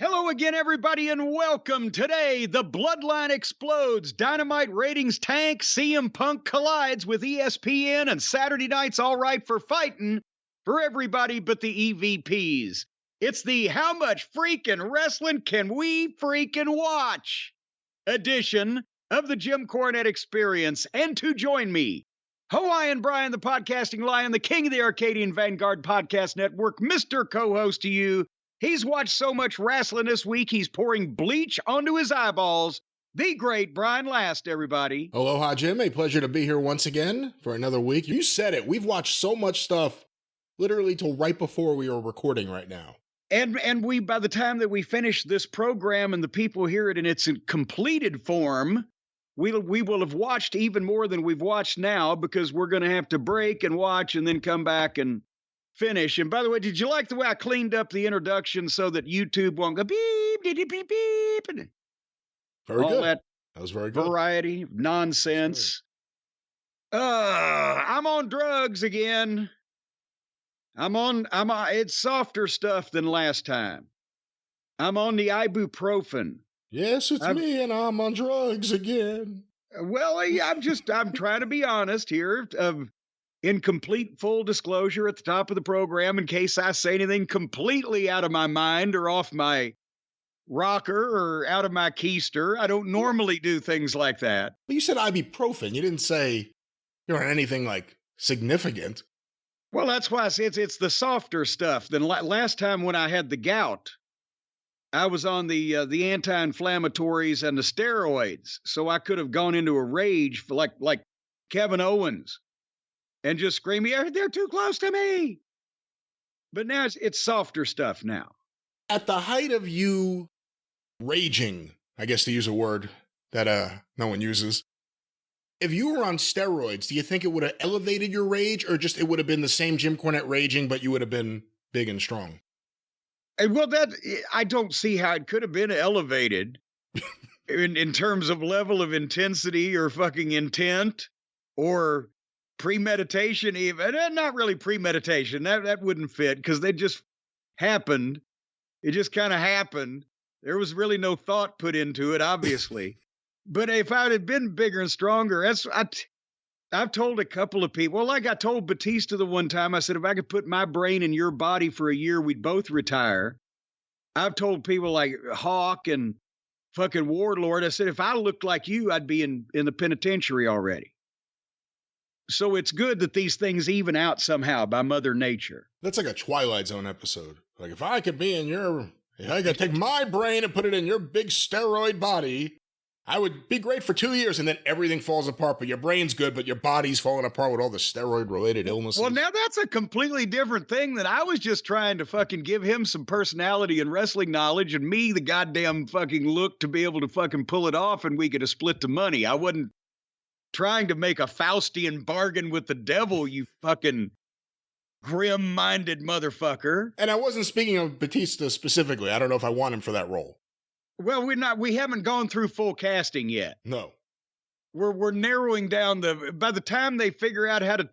Hello again, everybody, and welcome. Today, the bloodline explodes, Dynamite ratings tank, CM Punk collides with ESPN, and Saturday night's all right for fighting for everybody but the EVPs. It's the How Much Freaking Wrestling Can We Freaking Watch edition of the Jim Cornette Experience. And to join me, Hawaiian Brian, the podcasting lion, the king of the Arcadian Vanguard Podcast Network, Mr. Co-host to you. He's watched so much wrestling this week, he's pouring bleach onto his eyeballs. The great Brian Last, everybody. Aloha, Jim. A pleasure to be here once again for another week. You said it. We've watched so much stuff literally till right before we were recording right now. And we, by the time that we finish this program and the people hear it in its completed form, we will have watched even more than we've watched now, because we're going to have to break and watch and then come back and finish. And by the way, did you like the way I cleaned up the introduction so that YouTube won't go beep, beep, beep, beep, beep, and very all good. That was very good. Variety of nonsense. I'm on drugs again. It's softer stuff than last time. I'm on the ibuprofen. Yes, it's me, and I'm on drugs again. Well, I'm trying to be honest here. In complete full disclosure at the top of the program, in case I say anything completely out of my mind or off my rocker or out of my keister. I don't normally do things like that. But you said ibuprofen. You didn't say you're on anything like significant. Well, that's why I say it's the softer stuff than last time when I had the gout. I was on the anti-inflammatories and the steroids, so I could have gone into a rage for like Kevin Owens. And just scream, they're too close to me. But now it's softer stuff now. At the height of you raging, I guess to use a word that no one uses, if you were on steroids, do you think it would have elevated your rage, or just it would have been the same Jim Cornette raging, but you would have been big and strong? Well, I don't see how it could have been elevated in terms of level of intensity or fucking intent or premeditation even. Not really premeditation. That wouldn't fit, because they just happened. It just kind of happened. There was really no thought put into it, obviously. But if I had been bigger and stronger, I've told a couple of people, like I told Batista the one time, I said, if I could put my brain in your body for a year, we'd both retire. I've told people like Hawk and fucking Warlord, I said, if I looked like you, I'd be in the penitentiary already. So it's good that these things even out somehow by Mother Nature. That's like a Twilight Zone episode. Like, if I could take my brain and put it in your big steroid body, I would be great for 2 years, and then everything falls apart. But your brain's good, but your body's falling apart with all the steroid-related illnesses. Well, now that's a completely different thing than I was just trying to fucking give him some personality and wrestling knowledge, and me the goddamn fucking look to be able to fucking pull it off, and we could have split the money. I wasn't trying to make a Faustian bargain with the devil, you fucking grim-minded motherfucker. And I wasn't speaking of Batista specifically. I don't know if I want him for that role. Well, we haven't gone through full casting yet. No. We're narrowing down by the time they figure out how to,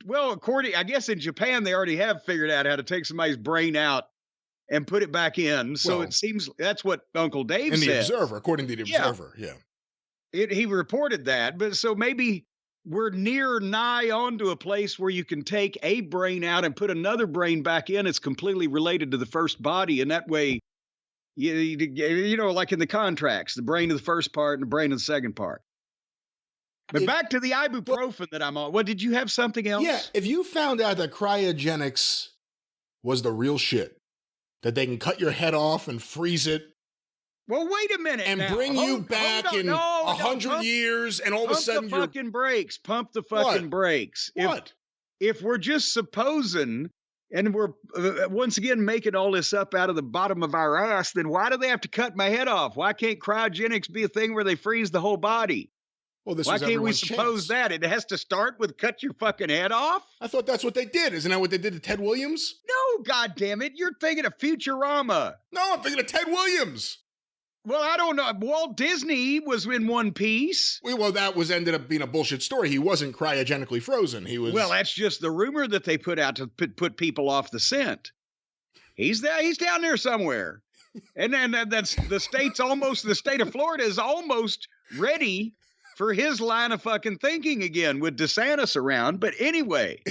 I guess in Japan they already have figured out how to take somebody's brain out and put it back in. So it seems that's what Uncle Dave said. In the Observer, according to the Observer, yeah. He reported that, but so maybe we're nigh onto a place where you can take a brain out and put another brain back in. It's completely related to the first body, and that way, you know, like in the contracts, the brain of the first part and the brain of the second part. But back to the ibuprofen that I'm on. What, did you have something else? Yeah, if you found out that cryogenics was the real shit, that they can cut your head off and freeze it, well, wait a minute and now. bring you back in 100 years, and all of a sudden Pump the fucking brakes. What? If we're just supposing, and we're once again making all this up out of the bottom of our ass, then why do they have to cut my head off? Why can't cryogenics be a thing where they freeze the whole body? Well, why can't we suppose that? It has to start with cut your fucking head off? I thought that's what they did. Isn't that what they did to Ted Williams? No, goddammit. You're thinking of Futurama. No, I'm thinking of Ted Williams. Well, I don't know. Walt Disney was in One Piece. Well, that ended up being a bullshit story. He wasn't cryogenically frozen. He was. Well, that's just the rumor that they put out to put people off the scent. He's there. He's down there somewhere. And that's the state of Florida is almost ready for his line of fucking thinking again with DeSantis around. But anyway,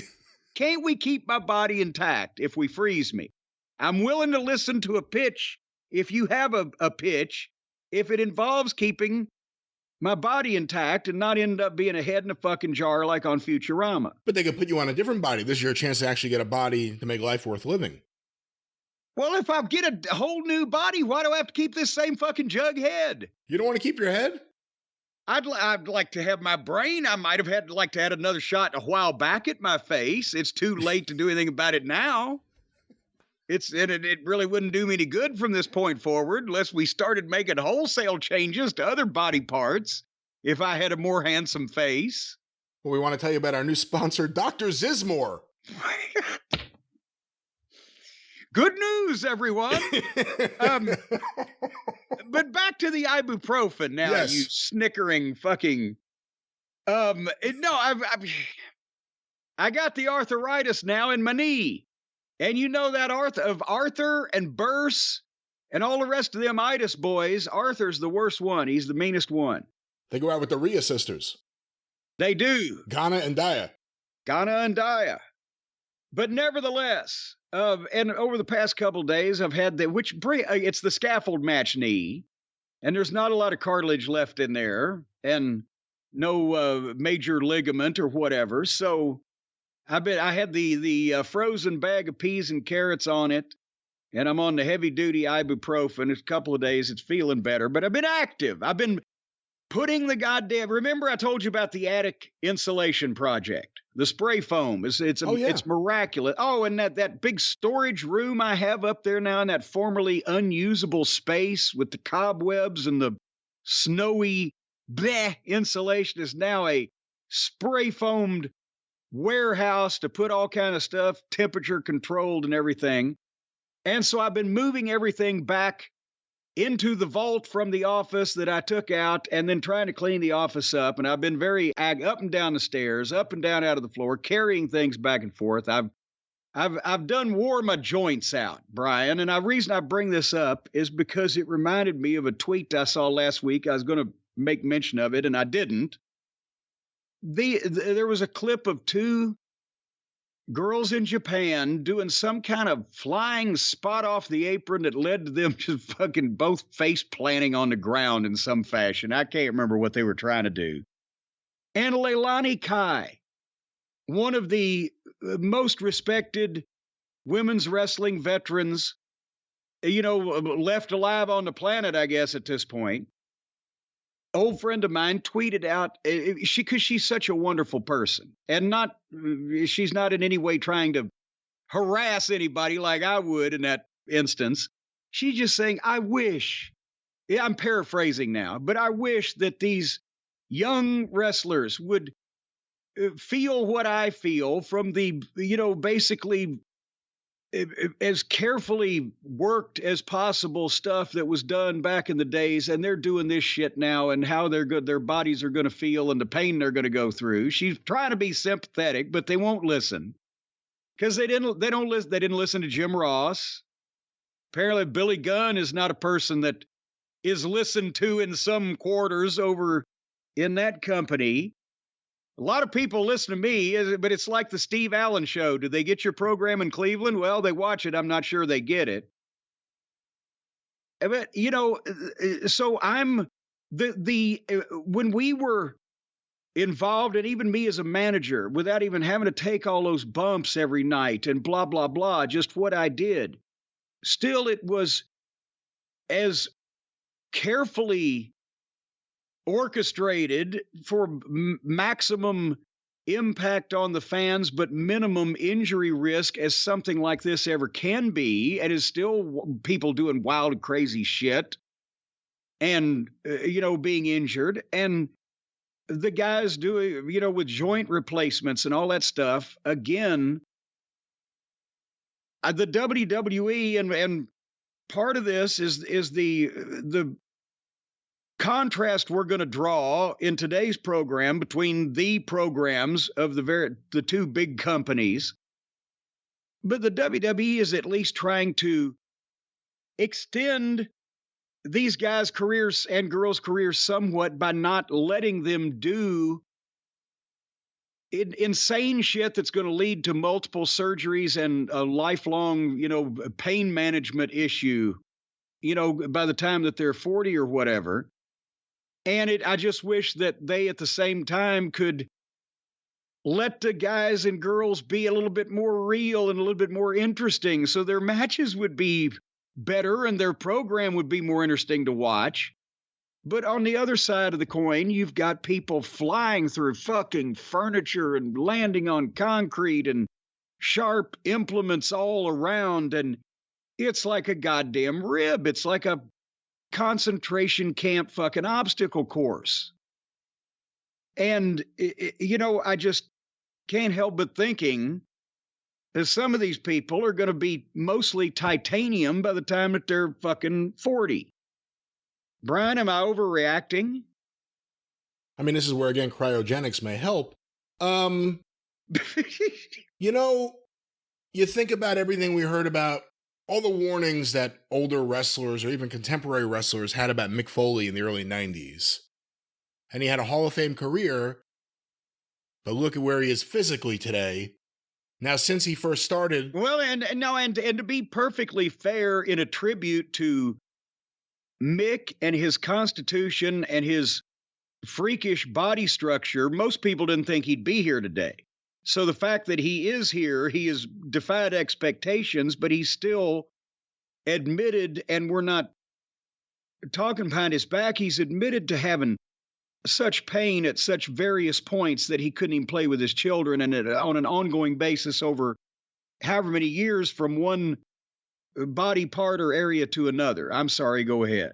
can't we keep my body intact if we freeze me? I'm willing to listen to a pitch if you have a pitch, if it involves keeping my body intact and not end up being a head in a fucking jar like on Futurama. But they could put you on a different body. This is your chance to actually get a body to make life worth living. Well, if I get a whole new body, why do I have to keep this same fucking jug head? You don't want to keep your head? I'd like to have my brain. I might have like to add another shot a while back at my face. It's too late to do anything about it now. It really wouldn't do me any good from this point forward unless we started making wholesale changes to other body parts. If I had a more handsome face. Well, we want to tell you about our new sponsor, Dr. Zizmore. Good news, everyone. But back to the ibuprofen now, yes. You snickering fucking. No, I got the arthritis now in my knee. And you know that Arthur and Burse and all the rest of them itis boys, Arthur's the worst one. He's the meanest one. They go out with the Rhea sisters. They do. Ghana and Daya. But nevertheless, and over the past couple of days, I've had it's the scaffold match knee, and there's not a lot of cartilage left in there, and no major ligament or whatever. So I had the frozen bag of peas and carrots on it, and I'm on the heavy duty ibuprofen. It's a couple of days, it's feeling better, but I've been active. I've been putting the goddamn. Remember, I told you about the attic insulation project. The spray foam it's miraculous. Oh, and that big storage room I have up there now in that formerly unusable space with the cobwebs and the snowy bleh insulation is now a spray foamed warehouse to put all kind of stuff, temperature controlled and everything. And so I've been moving everything back into the vault from the office that I took out and then trying to clean the office up. And I've been very up and down the stairs, up and down out of the floor, carrying things back and forth. I've wore my joints out, Brian. And the reason I bring this up is because it reminded me of a tweet I saw last week. I was going to make mention of it and I didn't. There was a clip of two girls in Japan doing some kind of flying spot off the apron that led to them just fucking both face planting on the ground in some fashion. I can't remember what they were trying to do. And Leilani Kai, one of the most respected women's wrestling veterans, left alive on the planet, I guess, at this point. Old friend of mine tweeted out, because she's such a wonderful person and she's not in any way trying to harass anybody like I would in that instance. She's just saying, I'm paraphrasing now, but I wish that these young wrestlers would feel what I feel from the, basically as carefully worked as possible stuff that was done back in the days, and they're doing this shit now, and how their bodies are going to feel and the pain they're going to go through. She's trying to be sympathetic, but they won't listen because they didn't listen to Jim Ross. Apparently, Billy Gunn is not a person that is listened to in some quarters over in that company. A lot of people listen to me, but it's like the Steve Allen show. Do they get your program in Cleveland? Well, they watch it. I'm not sure they get it. But, so I'm when we were involved, and even me as a manager, without even having to take all those bumps every night and blah, blah, blah, just what I did. Still, it was as carefully orchestrated for maximum impact on the fans, but minimum injury risk as something like this ever can be. And is still people doing wild, crazy shit and, being injured. And the guys doing, with joint replacements and all that stuff. Again, the WWE and part of this is the contrast we're going to draw in today's program between the programs of the two big companies. But the WWE is at least trying to extend these guys' careers and girls' careers somewhat by not letting them do insane shit that's going to lead to multiple surgeries and a lifelong, pain management issue, by the time that they're 40 or whatever. And I just wish that they at the same time could let the guys and girls be a little bit more real and a little bit more interesting, so their matches would be better and their program would be more interesting to watch. But on the other side of the coin, you've got people flying through fucking furniture and landing on concrete and sharp implements all around. And it's like a goddamn rib. It's like a concentration camp fucking obstacle course. And, I just can't help but thinking that some of these people are going to be mostly titanium by the time that they're fucking 40. Brian, am I overreacting? I mean, this is where, again, cryogenics may help. You think about everything we heard about, all the warnings that older wrestlers or even contemporary wrestlers had about Mick Foley in the early 90s. And he had a Hall of Fame career, but look at where he is physically today. Now, since he first started... Well, and to be perfectly fair in a tribute to Mick and his constitution and his freakish body structure, most people didn't think he'd be here today. So the fact that he is here, he has defied expectations, but he's still admitted, and we're not talking behind his back, he's admitted to having such pain at such various points that he couldn't even play with his children, and on an ongoing basis over however many years from one body part or area to another. I'm sorry, go ahead.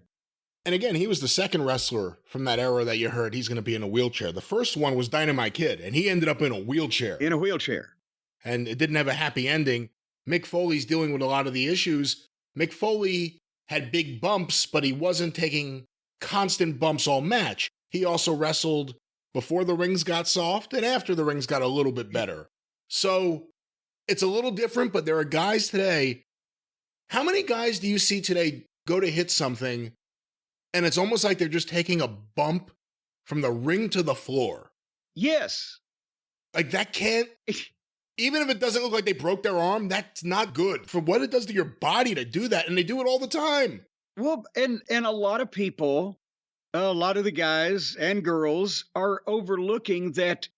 And again, he was the second wrestler from that era that you heard he's going to be in a wheelchair. The first one was Dynamite Kid, and he ended up in a wheelchair. In a wheelchair. And it didn't have a happy ending. Mick Foley's dealing with a lot of the issues. Mick Foley had big bumps, but he wasn't taking constant bumps all match. He also wrestled before the rings got soft and after the rings got a little bit better. So it's a little different, but there are guys today. How many guys do you see today go to hit something and it's almost like they're just taking a bump from the ring to the floor? Yes. Like that can't, even if it doesn't look like they broke their arm, that's not good for what it does to your body to do that. And they do it all the time. Well, and a lot of people, a lot of the guys and girls are overlooking that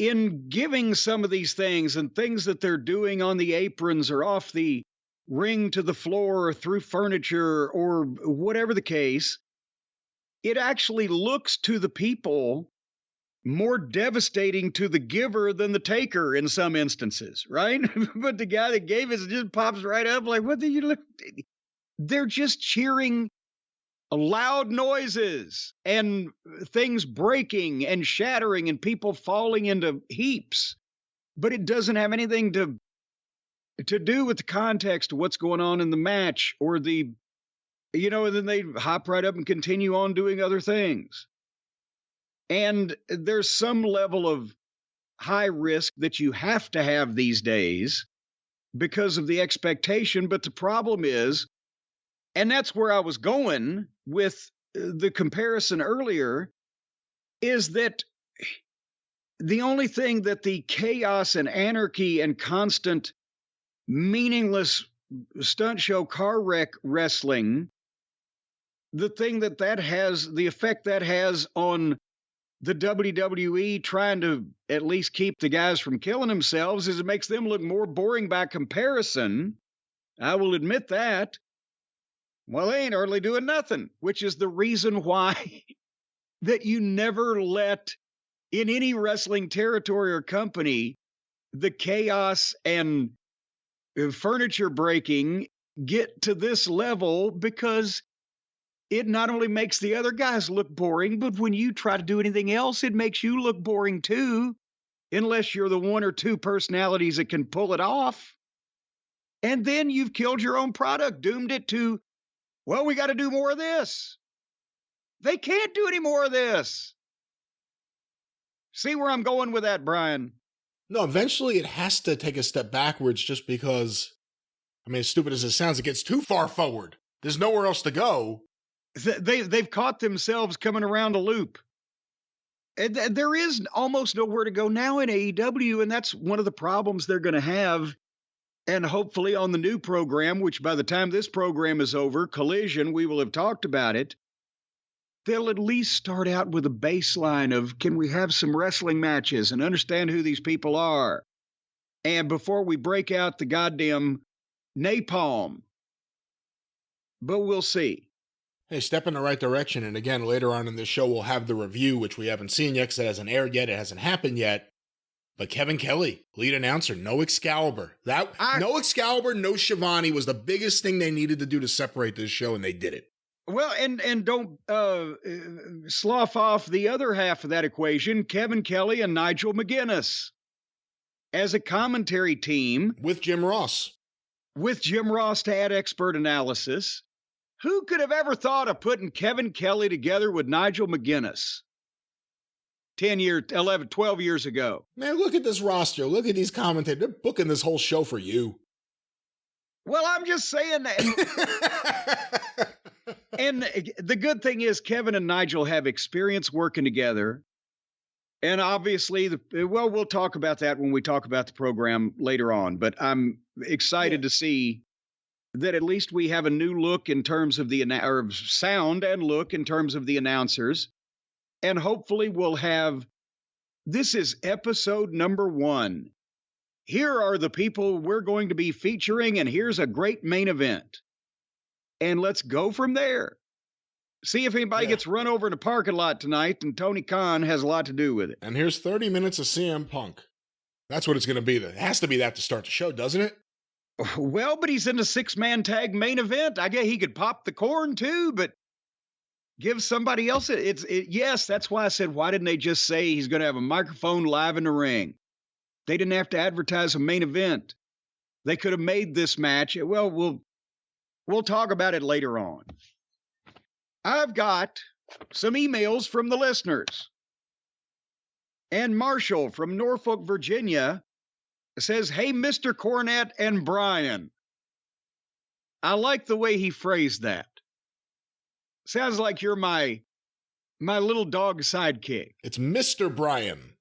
in giving some of these things and things that they're doing on the aprons or off the ring to the floor or through furniture or whatever the case, it actually looks to the people more devastating to the giver than the taker in some instances, right? But the guy that gave it just pops right up like, what did you look? They're just cheering loud noises and things breaking and shattering and people falling into heaps. But it doesn't have anything to do with the context of what's going on in the match or and then they hop right up and continue on doing other things. And there's some level of high risk that you have to have these days because of the expectation. But the problem is, and that's where I was going with the comparison earlier, is that the only thing that the chaos and anarchy and constant meaningless stunt show car wreck wrestling, the thing that has, the effect that has on the WWE trying to at least keep the guys from killing themselves is it makes them look more boring by comparison. I will admit that. Well, they ain't hardly doing nothing, which is the reason why that you never let in any wrestling territory or company the chaos and furniture breaking get to this level, because it not only makes the other guys look boring, but when you try to do anything else, it makes you look boring too, unless you're the one or two personalities that can pull it off. And then you've killed your own product, doomed it to, well, we got to do more of this. They can't do any more of this. See where I'm going with that, Brian? No, eventually it has to take a step backwards just because I mean, as stupid as it sounds, it gets too far forward. There's nowhere else to go. They've caught themselves coming around a loop. And there is almost nowhere to go now in AEW, and that's one of the problems they're going to have. And hopefully on the new program, which by the time this program is over, Collision, we will have talked about it. They'll at least start out with a baseline of, can we have some wrestling matches and understand who these people are? And before we break out the goddamn napalm. But we'll see. Hey, step in the right direction. And again, later on in this show, we'll have the review, which we haven't seen yet because it hasn't aired yet. It hasn't happened yet. But Kevin Kelly, lead announcer, no Excalibur. No Excalibur, no Shivani was the biggest thing they needed to do to separate this show, and they did it. Well, and don't slough off the other half of that equation, Kevin Kelly and Nigel McGuinness as a commentary team. With Jim Ross. With Jim Ross to add expert analysis. Who could have ever thought of putting Kevin Kelly together with Nigel McGuinness 12 years ago? Man, look at this roster. Look at these commentators. They're booking this whole show for you. Well, I'm just saying that. And the good thing is Kevin and Nigel have experience working together. And obviously, we'll talk about that when we talk about the program later on. But I'm excited to see that at least we have a new look in terms of the sound and look in terms of the announcers. And hopefully we'll have, this is episode number 1. Here are the people we're going to be featuring, and here's a great main event. And let's go from there. See if anybody gets run over in a parking lot tonight, and Tony Khan has a lot to do with it. And here's 30 minutes of CM Punk. That's what it's going to be. It has to be that to start the show, doesn't it? Well, but he's in a 6-man tag main event. I guess he could pop the corn too, but give somebody else yes, that's why I said, why didn't they just say he's going to have a microphone live in the ring? They didn't have to advertise a main event. They could have made this match. Well, we'll talk about it later on. I've got some emails from the listeners. And Marshall from Norfolk, Virginia says, "Hey, Mr. Cornette and Brian." I like the way he phrased that. Sounds like you're my little dog sidekick. It's Mr. Brian.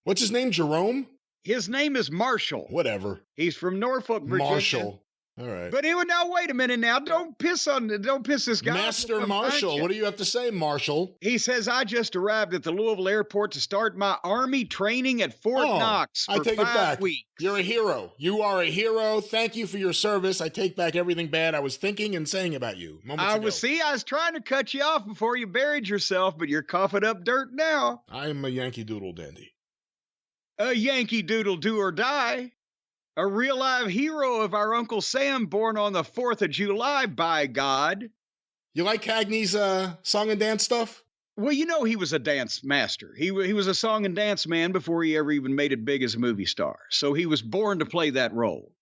What's his name, Jerome? His name is Marshall. Whatever. He's from Norfolk, Virginia. Marshall. All right. But now, wait a minute now. Don't piss this guy. Master Marshall. What do you have to say, Marshall? He says, "I just arrived at the Louisville airport to start my Army training at Fort Knox for 5 weeks. I take it back. You're a hero. You are a hero. Thank you for your service. I take back everything bad I was thinking and saying about you moments ago. I was trying to cut you off before you buried yourself, but you're coughing up dirt now. I am a Yankee Doodle dandy. A Yankee Doodle do or die. A real live hero of our Uncle Sam, born on the 4th of July, by God." You like Cagney's song and dance stuff? Well, he was a dance master. He was a song and dance man before he ever even made it big as a movie star. So he was born to play that role.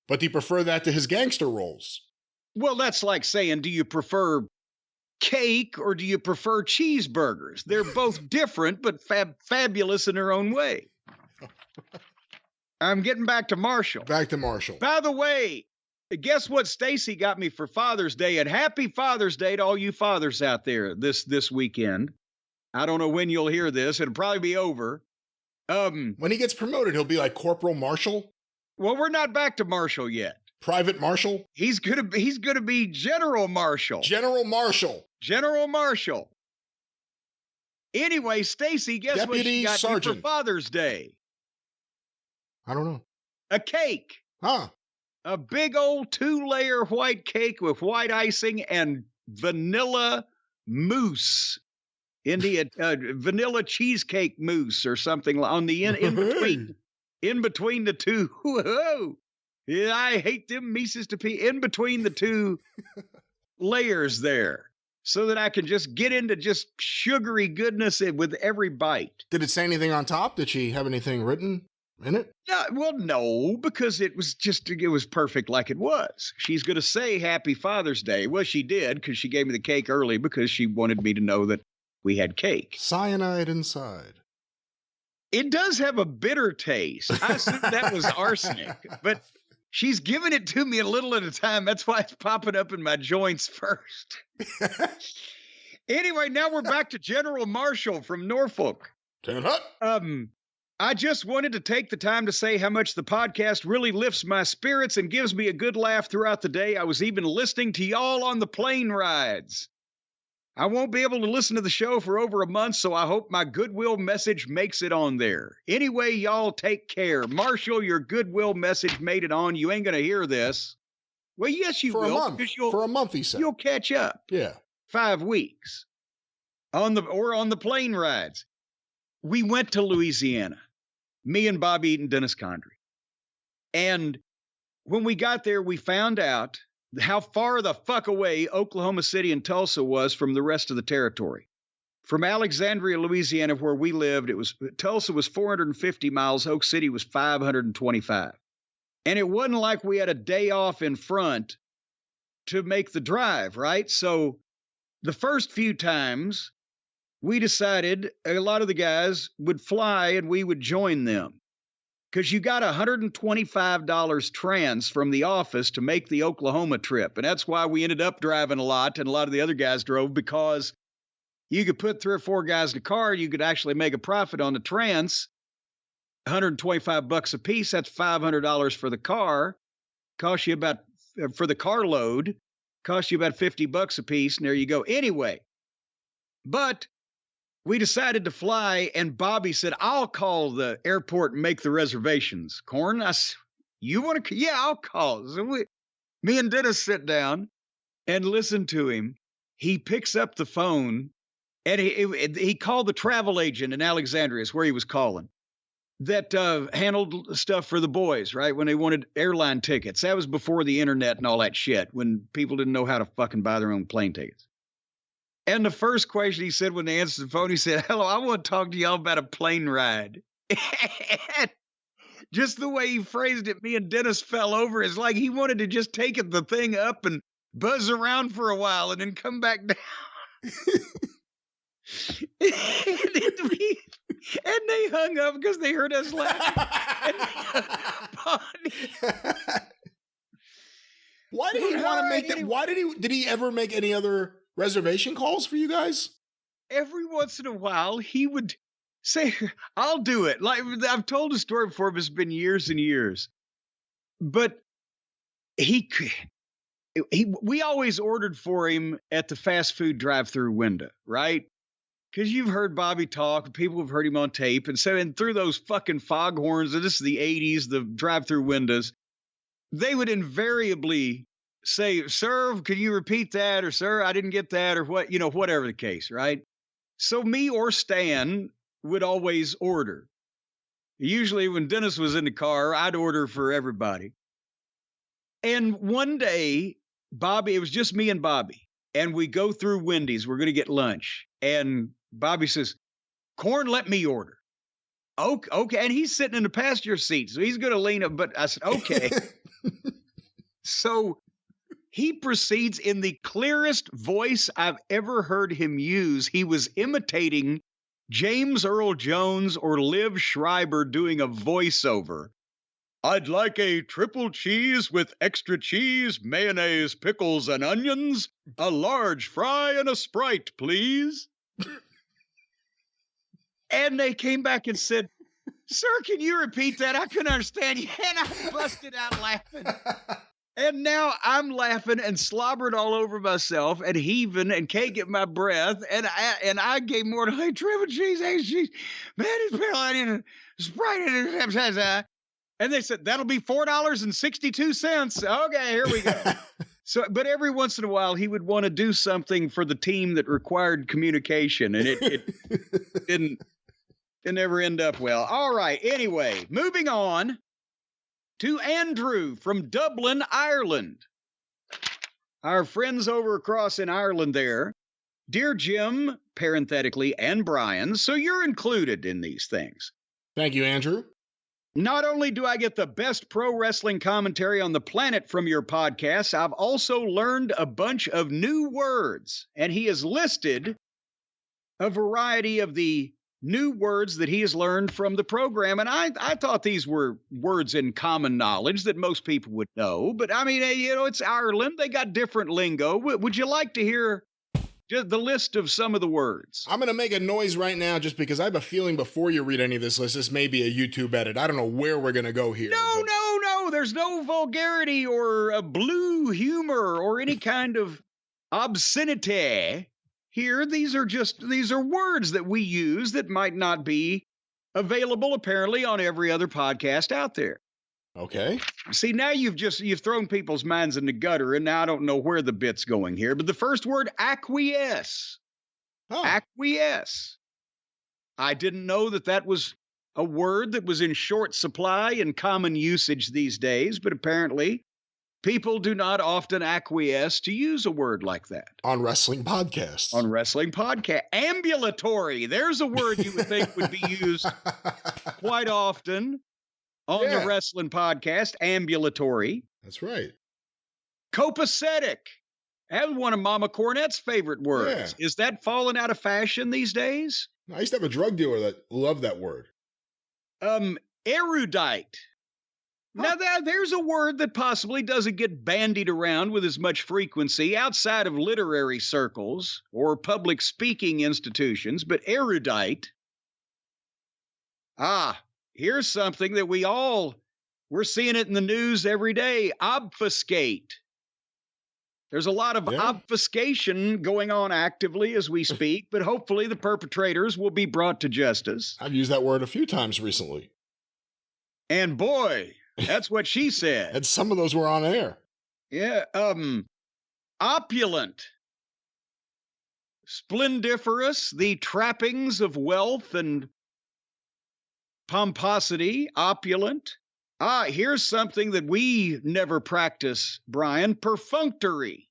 But do you prefer that to his gangster roles? Well, that's like saying, do you prefer cake or do you prefer cheeseburgers? They're both different, but fabulous in their own way. I'm getting back to Marshall. Back to Marshall. By the way, guess what Stacy got me for Father's Day? And happy Father's Day to all you fathers out there this weekend. I don't know when you'll hear this. It'll probably be over. When he gets promoted, he'll be like Corporal Marshall? Well, we're not back to Marshall yet. Private Marshall? He's gonna be General Marshall. General Marshall. General Marshall. Anyway, Stacy, guess what she got me for Father's Day? I don't know. A cake. Huh. A big old 2-layer white cake with white icing and vanilla mousse. Vanilla cheesecake mousse or something on the in between the two. Whoa. Yeah, I hate them Mises to pee in between the two layers there, so that I can just get into just sugary goodness with every bite. Did it say anything on top? Did she have anything written in it? No, because it was perfect like it was. She's going to say Happy Father's Day. Well, she did, because she gave me the cake early because she wanted me to know that we had cake. Cyanide inside. It does have a bitter taste. I assume that was arsenic, but She's giving it to me a little at a time. That's why it's popping up in my joints first. Anyway, now we're back to General Marshall from Norfolk. I just wanted to take the time to say how much the podcast really lifts my spirits and gives me a good laugh throughout the day. I was even listening to y'all on the plane rides. I won't be able to listen to the show for over a month, so I hope my goodwill message makes it on there. Anyway, y'all take care. Marshall, your goodwill message made it on. You ain't going to hear this. Well, yes, you will. For a month, he said. You'll catch up. Yeah. 5 weeks. On the plane rides. We went to Louisiana. Me and Bobby Eaton, Dennis Condrey. And when we got there, we found out how far the fuck away Oklahoma City and Tulsa was from the rest of the territory. From Alexandria, Louisiana, where we lived, Tulsa was 450 miles, Oak City was 525. And it wasn't like we had a day off in front to make the drive, right? So the first few times, we decided a lot of the guys would fly and we would join them. Because you got $125 trans from the office to make the Oklahoma trip. And that's why we ended up driving a lot, and a lot of the other guys drove, because you could put 3 or 4 guys in a car, you could actually make a profit on the trans. $125 a piece, that's $500 for the car. Cost you about, for the carload, cost you about $50 a piece, and there you go. Anyway, but we decided to fly, and Bobby said, I'll call the airport and make the reservations. Corn, I said, you want to? Yeah, I'll call. So me and Dennis sit down and listen to him. He picks up the phone, and he called the travel agent in Alexandria, is where he was calling, that handled stuff for the boys, right, when they wanted airline tickets. That was before the internet and all that shit, when people didn't know how to fucking buy their own plane tickets. And the first question he said when they answered the phone, he said, hello, I want to talk to y'all about a plane ride. And just the way he phrased it, me and Dennis fell over. It's like he wanted to just take the thing up and buzz around for a while and then come back down. And they hung up because they heard us laughing. Why did he want to make that? Why did he ever make any other reservation calls for you guys? Every once in a while, he would say, I'll do it. Like, I've told a story before, but it's been years and years. But we always ordered for him at the fast food drive-through window, right? Because you've heard Bobby talk, people have heard him on tape, and through those fucking foghorns, and this is the 80s, the drive-through windows, they would invariably say, sir, can you repeat that? Or, sir, I didn't get that, or what, whatever the case, right? So me or Stan would always order. Usually when Dennis was in the car, I'd order for everybody. And one day, it was just me and Bobby, and we go through Wendy's. We're going to get lunch. And Bobby says, Corn, let me order. Okay. And he's sitting in the passenger seat, so he's going to lean up. But I said, okay. So he proceeds in the clearest voice I've ever heard him use. He was imitating James Earl Jones or Liv Schreiber doing a voiceover. I'd like a triple cheese with extra cheese, mayonnaise, pickles, and onions. A large fry and a Sprite, please. And they came back and said, sir, can you repeat that? I couldn't understand you. And I busted out laughing. And now I'm laughing and slobbered all over myself and heaving and can't get my breath. And I gave more to like triple cheese, extra cheese, mayonnaise, pickles, onions, Sprite, and they said, that'll be $4.62. Okay, here we go. So, but every once in a while, he would want to do something for the team that required communication, and it didn't never end up well. All right, anyway, moving on to Andrew from Dublin, Ireland. Our friends over across in Ireland there. Dear Jim, parenthetically, and Brian, so you're included in these things. Thank you, Andrew. Not only do I get the best pro wrestling commentary on the planet from your podcast, I've also learned a bunch of new words. And he has listed a variety of the new words that he has learned from the program. And I thought these were words in common knowledge that most people would know. But I mean, it's Ireland. They got different lingo. Would you like to hear just the list of some of the words? I'm going to make a noise right now just because I have a feeling before you read any of this list, this may be a YouTube edit. I don't know where we're going to go here. No. There's no vulgarity or a blue humor or any kind of obscenity here. These are words that we use that might not be available apparently on every other podcast out there. Okay. See, now you've thrown people's minds in the gutter, and now I don't know where the bit's going here. But the first word, acquiesce. Oh. Acquiesce. I didn't know that was a word that was in short supply and common usage these days, but apparently people do not often acquiesce to use a word like that. On wrestling podcasts. On wrestling podcast. Ambulatory. There's a word you would think would be used quite often on the wrestling podcast. Ambulatory. That's right. Copacetic. That was one of Mama Cornette's favorite words. Yeah. Is that falling out of fashion these days? I used to have a drug dealer that loved that word. Erudite. Now, there's a word that possibly doesn't get bandied around with as much frequency outside of literary circles or public speaking institutions, but erudite. Here's something that we're seeing it in the news every day. Obfuscate. There's a lot of obfuscation going on actively as we speak, but hopefully the perpetrators will be brought to justice. I've used that word a few times recently. And boy, that's what she said. And some of those were on air. Yeah. Opulent. Splendiferous, the trappings of wealth and pomposity. Opulent. Here's something that we never practice, Brian. Perfunctory.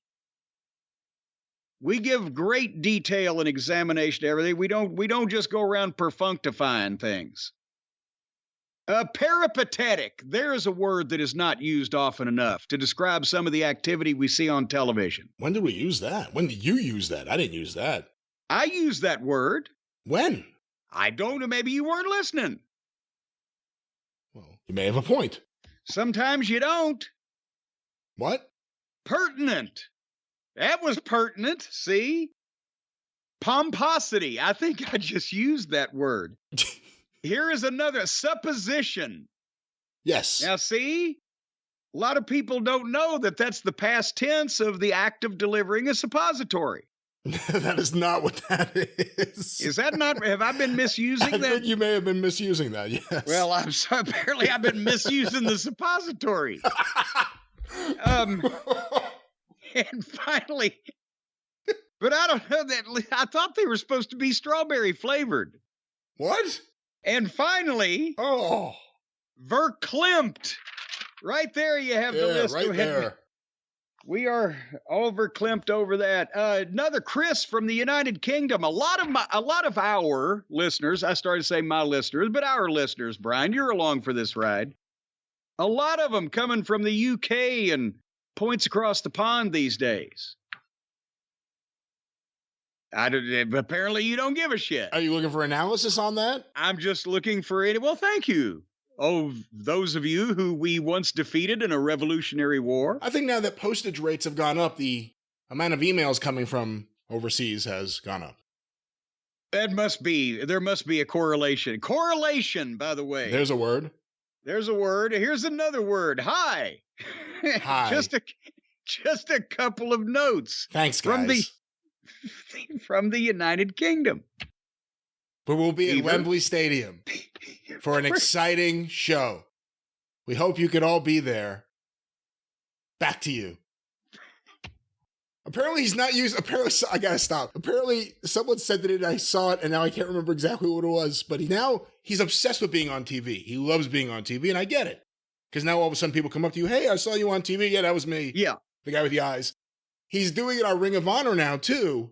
We give great detail and examination to everything. We don't just go around perfunctifying things. Peripatetic. There's a word that is not used often enough to describe some of the activity we see on television. When did we use that? When did you use that? I didn't use that. I used that word. When? I don't know. Maybe you weren't listening. Well, you may have a point. Sometimes you don't. What? Pertinent. That was pertinent. See? Pomposity. I think I just used that word. Here is another. Supposition. Yes. Now, see? A lot of people don't know that that's the past tense of the act of delivering a suppository. That is not what that is. Is that not? Have I been misusing that? I think you may have been misusing that, yes. Well, I'm sorry. Apparently, I've been misusing the suppository. And finally, but I don't know that. I thought they were supposed to be strawberry flavored. What? And finally, verklempt. Right there, you have the list. Right there. We are all verklempt over that. Another Chris from the United Kingdom. A lot of our listeners. I started to say my listeners, but our listeners, Brian, you're along for this ride. A lot of them coming from the UK and points across the pond these days. Apparently, you don't give a shit. Are you looking for analysis on that? I'm just looking for any. Well, thank you. Oh, those of you who we once defeated in a Revolutionary War. I think now that postage rates have gone up, the amount of emails coming from overseas has gone up. There must be a correlation. Correlation, by the way. There's a word. There's a word. Here's another word. Hi. Hi. just a couple of notes. Thanks, guys. From the United Kingdom. But we'll be at Wembley Stadium for an exciting show. We hope you could all be there. Back to you. Apparently he's not used. Apparently, I gotta stop. Apparently someone said that I saw it and now I can't remember exactly what it was. But he's obsessed with being on TV. He loves being on TV and I get it. Because now all of a sudden people come up to you. Hey, I saw you on TV. Yeah, that was me. Yeah. The guy with the eyes. He's doing it on Ring of Honor now too.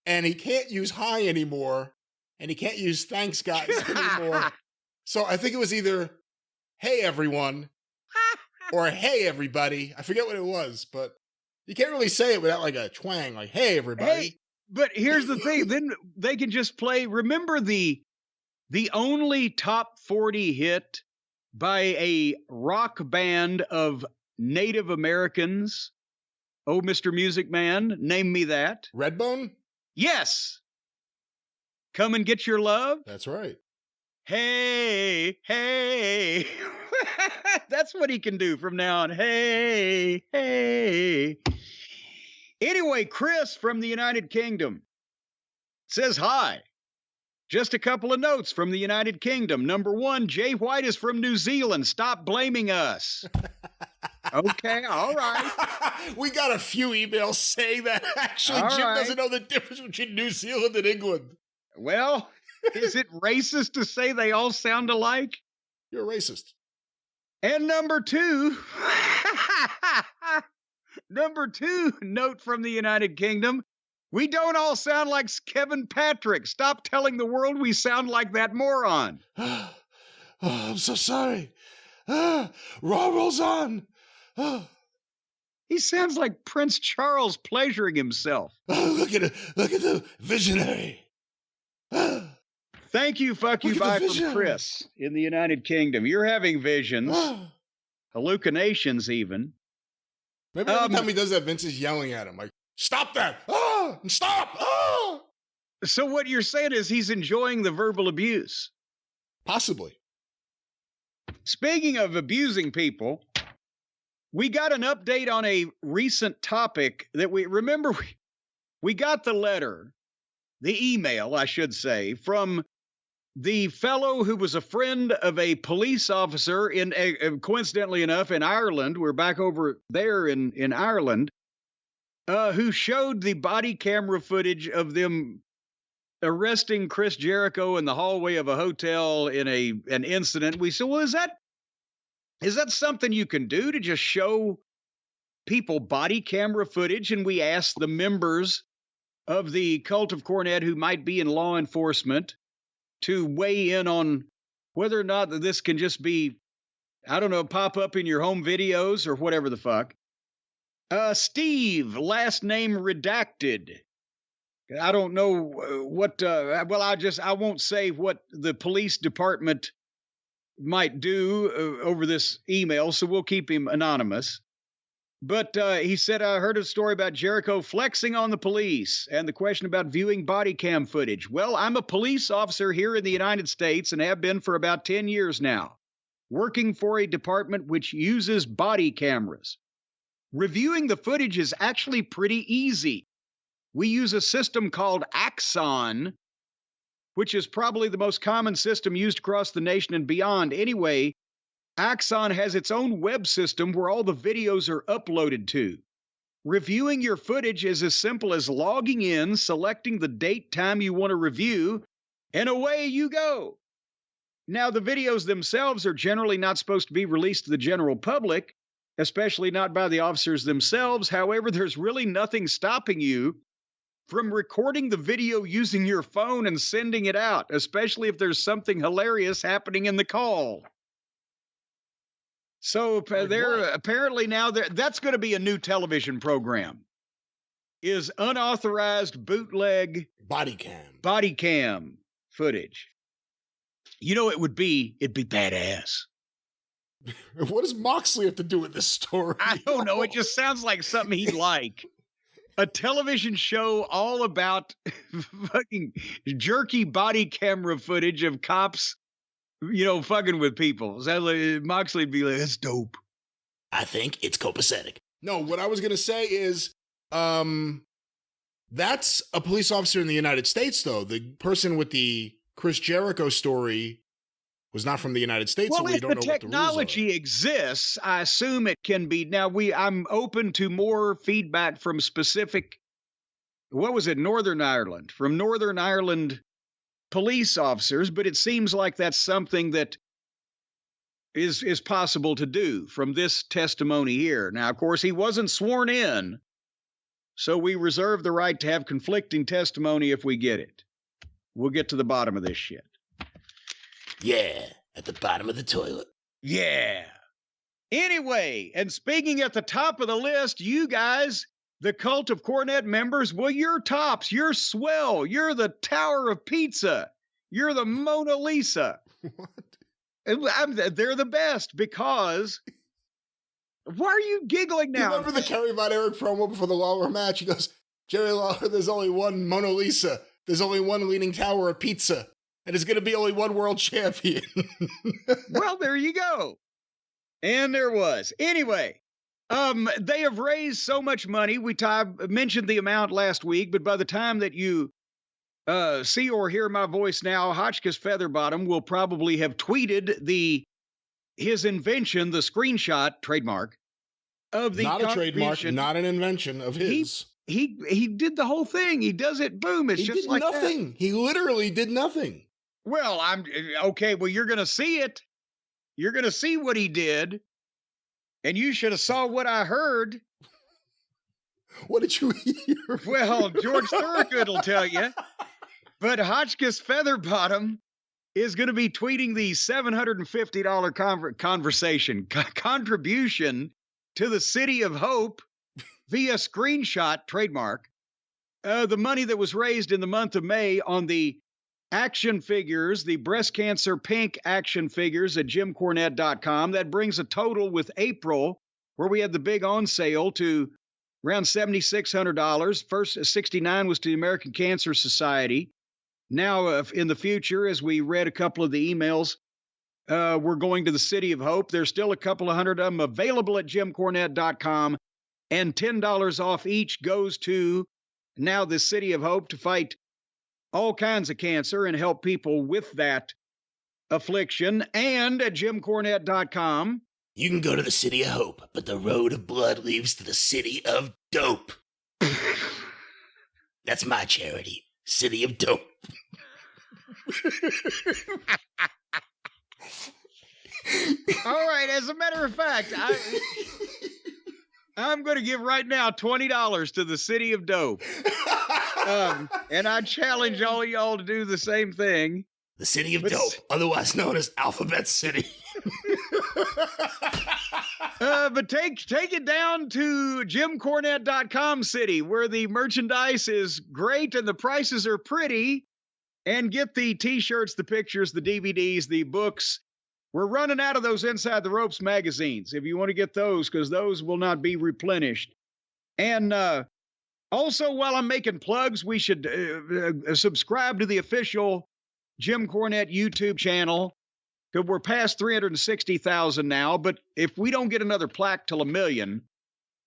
And he can't use hi anymore. And he can't use thanks guys anymore. So I think it was either, hey everyone, or hey everybody. I forget what it was, but you can't really say it without like a twang, like hey everybody. Hey, but here's the thing. Then they can just play. Remember the the only top 40 hit by a rock band of Native Americans. Oh, Mr. Music Man, name me that. Redbone? Yes. Come and Get Your Love. That's right. Hey, hey. That's what he can do from now on. Hey, hey. Anyway, Chris from the United Kingdom says hi. Just a couple of notes from the United Kingdom. Number one, Jay White is from New Zealand. Stop blaming us. Okay, all right. We got a few emails saying that actually All Jim right. doesn't know the difference between New Zealand and England. Well, is it racist to say they all sound alike? You're a racist. And number two, note from the United Kingdom. We don't all sound like Kevin Patrick. Stop telling the world we sound like that moron. Oh, I'm so sorry. Raw rolls on. He sounds like Prince Charles pleasuring himself. Look at the visionary. Thank you, fuck you, bye from Chris in the United Kingdom. You're having visions, hallucinations even. Maybe every time he does that, Vince is yelling at him like, stop that! Stop! So what you're saying is he's enjoying the verbal abuse. Possibly. Speaking of abusing people, we got an update on a recent topic that we got the letter, the email, I should say, from the fellow who was a friend of a police officer coincidentally enough, in Ireland. We're back over there in Ireland, who showed the body camera footage of them arresting Chris Jericho in the hallway of a hotel in an incident. We said, well, is that something you can do, to just show people body camera footage? And we asked the members of the cult of Cornette who might be in law enforcement to weigh in on whether or not that this can just be, I don't know, pop up in your home videos or whatever the fuck. Steve, last name redacted. I don't know what, I won't say what the police department might do over this email, so we'll keep him anonymous. But he said, I heard a story about Jericho flexing on the police and the question about viewing body cam footage. Well, I'm a police officer here in the United States and have been for about 10 years now, working for a department which uses body cameras. Reviewing the footage is actually pretty easy. We use a system called Axon, which is probably the most common system used across the nation and beyond. Anyway, Axon has its own web system where all the videos are uploaded to. Reviewing your footage is as simple as logging in, selecting the date, time you want to review, and away you go. Now, the videos themselves are generally not supposed to be released to the general public, especially not by the officers themselves. However, there's really nothing stopping you from recording the video using your phone and sending it out, especially if there's something hilarious happening in the call. So apparently now that's going to be a new television program, is unauthorized bootleg body cam footage. You know, it'd be badass. What does Moxley have to do with this story? I don't know. It just sounds like something he'd like. A television show all about fucking jerky body camera footage of cops, fucking with people. So Moxley'd be like, that's dope. I think it's copacetic. No, what I was going to say is, that's a police officer in the United States, though. The person with the Chris Jericho story was not from the United States. Well, so we if don't the know what the rules technology exists, I assume it can be. Now, I'm open to more feedback from specific, Northern Ireland, from Northern Ireland police officers, but it seems like that's something that is possible to do from this testimony here. Now, of course, he wasn't sworn in, so we reserve the right to have conflicting testimony if we get it. We'll get to the bottom of this shit. Yeah, at the bottom of the toilet. Yeah. Anyway, and speaking at the top of the list, you guys, the Cult of Cornette members, well, you're tops. You're swell. You're the Tower of Pizza. You're the Mona Lisa. What? They're the best because. Why are you giggling now? You remember the Kerry Von Erich promo before the Lawler match? He goes, Jerry Lawler, there's only one Mona Lisa. There's only one Leaning Tower of Pizza. And there's going to be only one world champion. Well, there you go. And there was. Anyway, they have raised so much money. We mentioned the amount last week, but by the time that you see or hear my voice now, Hotchkiss Featherbottom will probably have tweeted his invention, the screenshot trademark of the not a trademark, not an invention of his. He did the whole thing. He does it. Boom. It's just like nothing. That. He literally did nothing. Well, I'm okay. Well, you're going to see it. You're going to see what he did. And you should have saw what I heard. What did you hear? Well, George Thorogood will tell you. But Hotchkiss Featherbottom is going to be tweeting the $750 contribution to the City of Hope via screenshot trademark. The money that was raised in the month of May on the action figures, the breast cancer pink action figures at JimCornette.com. That brings a total with April, where we had the big on sale, to around $7,600. First $69 was to the American Cancer Society. Now, in the future, as we read a couple of the emails, we're going to the City of Hope. There's still a couple of hundred of them available at JimCornette.com, and $10 off each goes to now the City of Hope to fight all kinds of cancer and help people with that affliction. And at JimCornette.com, you can go to the City of Hope, but the road of blood leads to the City of Dope. That's my charity. City of Dope. All right. As a matter of fact, I'm going to give right now $20 to the City of Dope. And I challenge all of y'all to do the same thing. The City of Dope, otherwise known as Alphabet City. But take it down to JimCornette.com City, where the merchandise is great and the prices are pretty. And get the T-shirts, the pictures, the DVDs, the books. We're running out of those Inside the Ropes magazines, if you want to get those, because those will not be replenished. And also, while I'm making plugs, we should subscribe to the official Jim Cornette YouTube channel. Because we're past 360,000 now, but if we don't get another plaque till 1 million,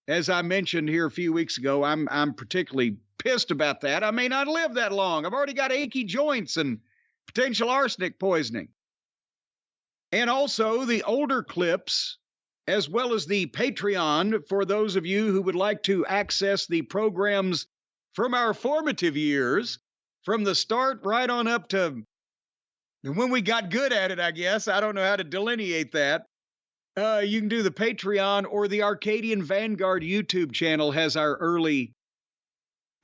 as I mentioned here a few weeks ago, I'm particularly pissed about that. I may not live that long. I've already got achy joints and potential arsenic poisoning. And also the older clips, as well as the Patreon, for those of you who would like to access the programs from our formative years, from the start right on up to when we got good at it, I guess. I don't know how to delineate that. You can do the Patreon, or the Arcadian Vanguard YouTube channel has our early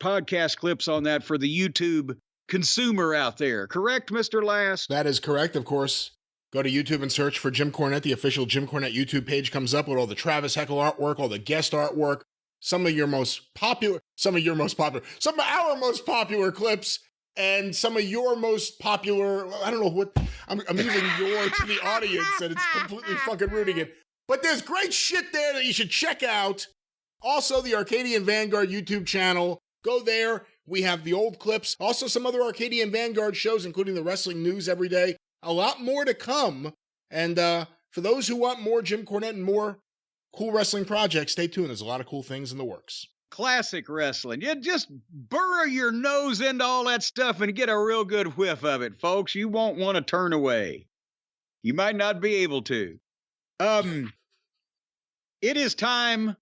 podcast clips on that for the YouTube consumer out there. Correct, Mr. Last? That is correct, of course. Go to YouTube and search for Jim Cornette. The official Jim Cornette YouTube page comes up with all the Travis Heckel artwork, all the guest artwork, some of our most popular clips, and some of your most popular, I don't know what, I'm using your to the audience, and it's completely fucking rooting it. But there's great shit there that you should check out. Also, the Arcadian Vanguard YouTube channel. Go there. We have the old clips. Also, some other Arcadian Vanguard shows, including the Wrestling News every day. A lot more to come. And for those who want more Jim Cornette and more cool wrestling projects, stay tuned. There's a lot of cool things in the works. Classic wrestling. You just burrow your nose into all that stuff and get a real good whiff of it, folks. You won't want to turn away. You might not be able to. It is time,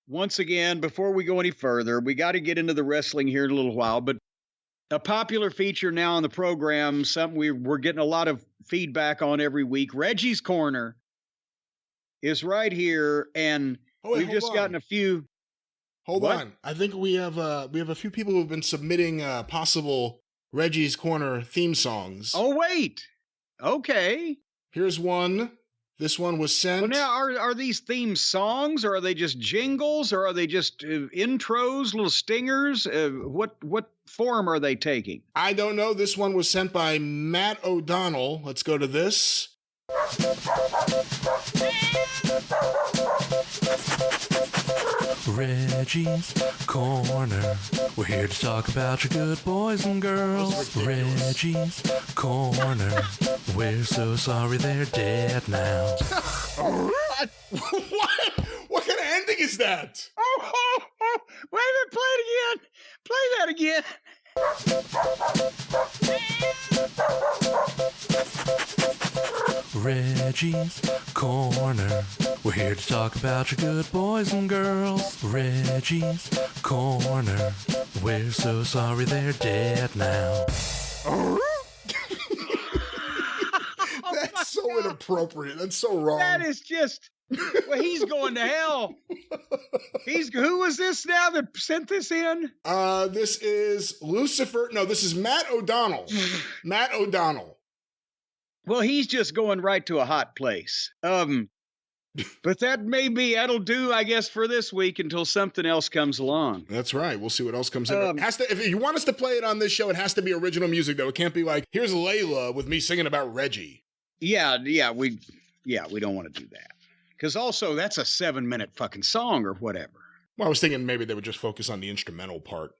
once again, before we go any further, we got to get into the wrestling here in a little while, but a popular feature now on the program, something we're getting a lot of feedback on every week. Reggie's Corner is right here, and we've just gotten a few. Hold on. I think we have a few people who've been submitting possible Reggie's Corner theme songs. Oh, wait. Okay. Here's one This one was sent. Well, now, are these theme songs, or are they just jingles, or are they just intros, little stingers? What form are they taking? I don't know. This one was sent by Matt O'Donnell. Let's go to this. Reggie's Corner. We're here to talk about your good boys and girls. Reggie's Corner. We're so sorry they're dead now. What? What kind of ending is that? Wait a minute, play it again. Play that again. Reggie's Corner. We're here to talk about your good boys and girls. Reggie's Corner. We're so sorry they're dead now. That's so inappropriate. That's so wrong. That is just. Well, he's going to hell. Who was this now that sent this in? This is Lucifer. No, this is Matt O'Donnell. Matt O'Donnell. Well, he's just going right to a hot place. But that'll do, I guess, for this week until something else comes along. That's right. We'll see what else comes in. If you want us to play it on this show, it has to be original music, though. It can't be like, here's Layla with me singing about Reggie. Yeah, we don't want to do that. Because also, that's a 7-minute fucking song or whatever. Well, I was thinking maybe they would just focus on the instrumental part.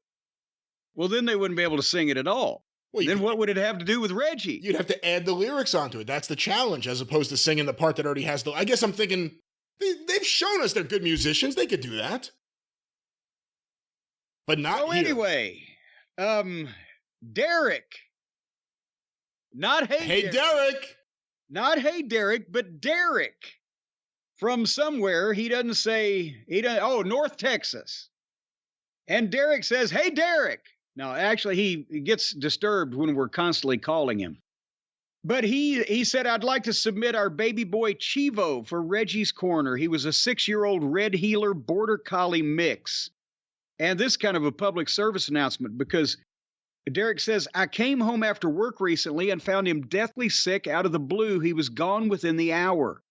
Well, then they wouldn't be able to sing it at all. Well, then what would it have to do with Reggie? You'd have to add the lyrics onto it. That's the challenge, as opposed to singing the part that already has the... I guess I'm thinking, they've shown us they're good musicians. They could do that. But not here. Anyway, Derek. Not Hey Derek. Not Hey Derek, but Derek. From somewhere, he doesn't say, North Texas. And Derek says, hey, Derek. Now, actually, he gets disturbed when we're constantly calling him. But he said, I'd like to submit our baby boy Chivo for Reggie's Corner. He was a 6-year-old red heeler border collie mix. And this kind of a public service announcement, because Derek says, I came home after work recently and found him deathly sick out of the blue. He was gone within the hour.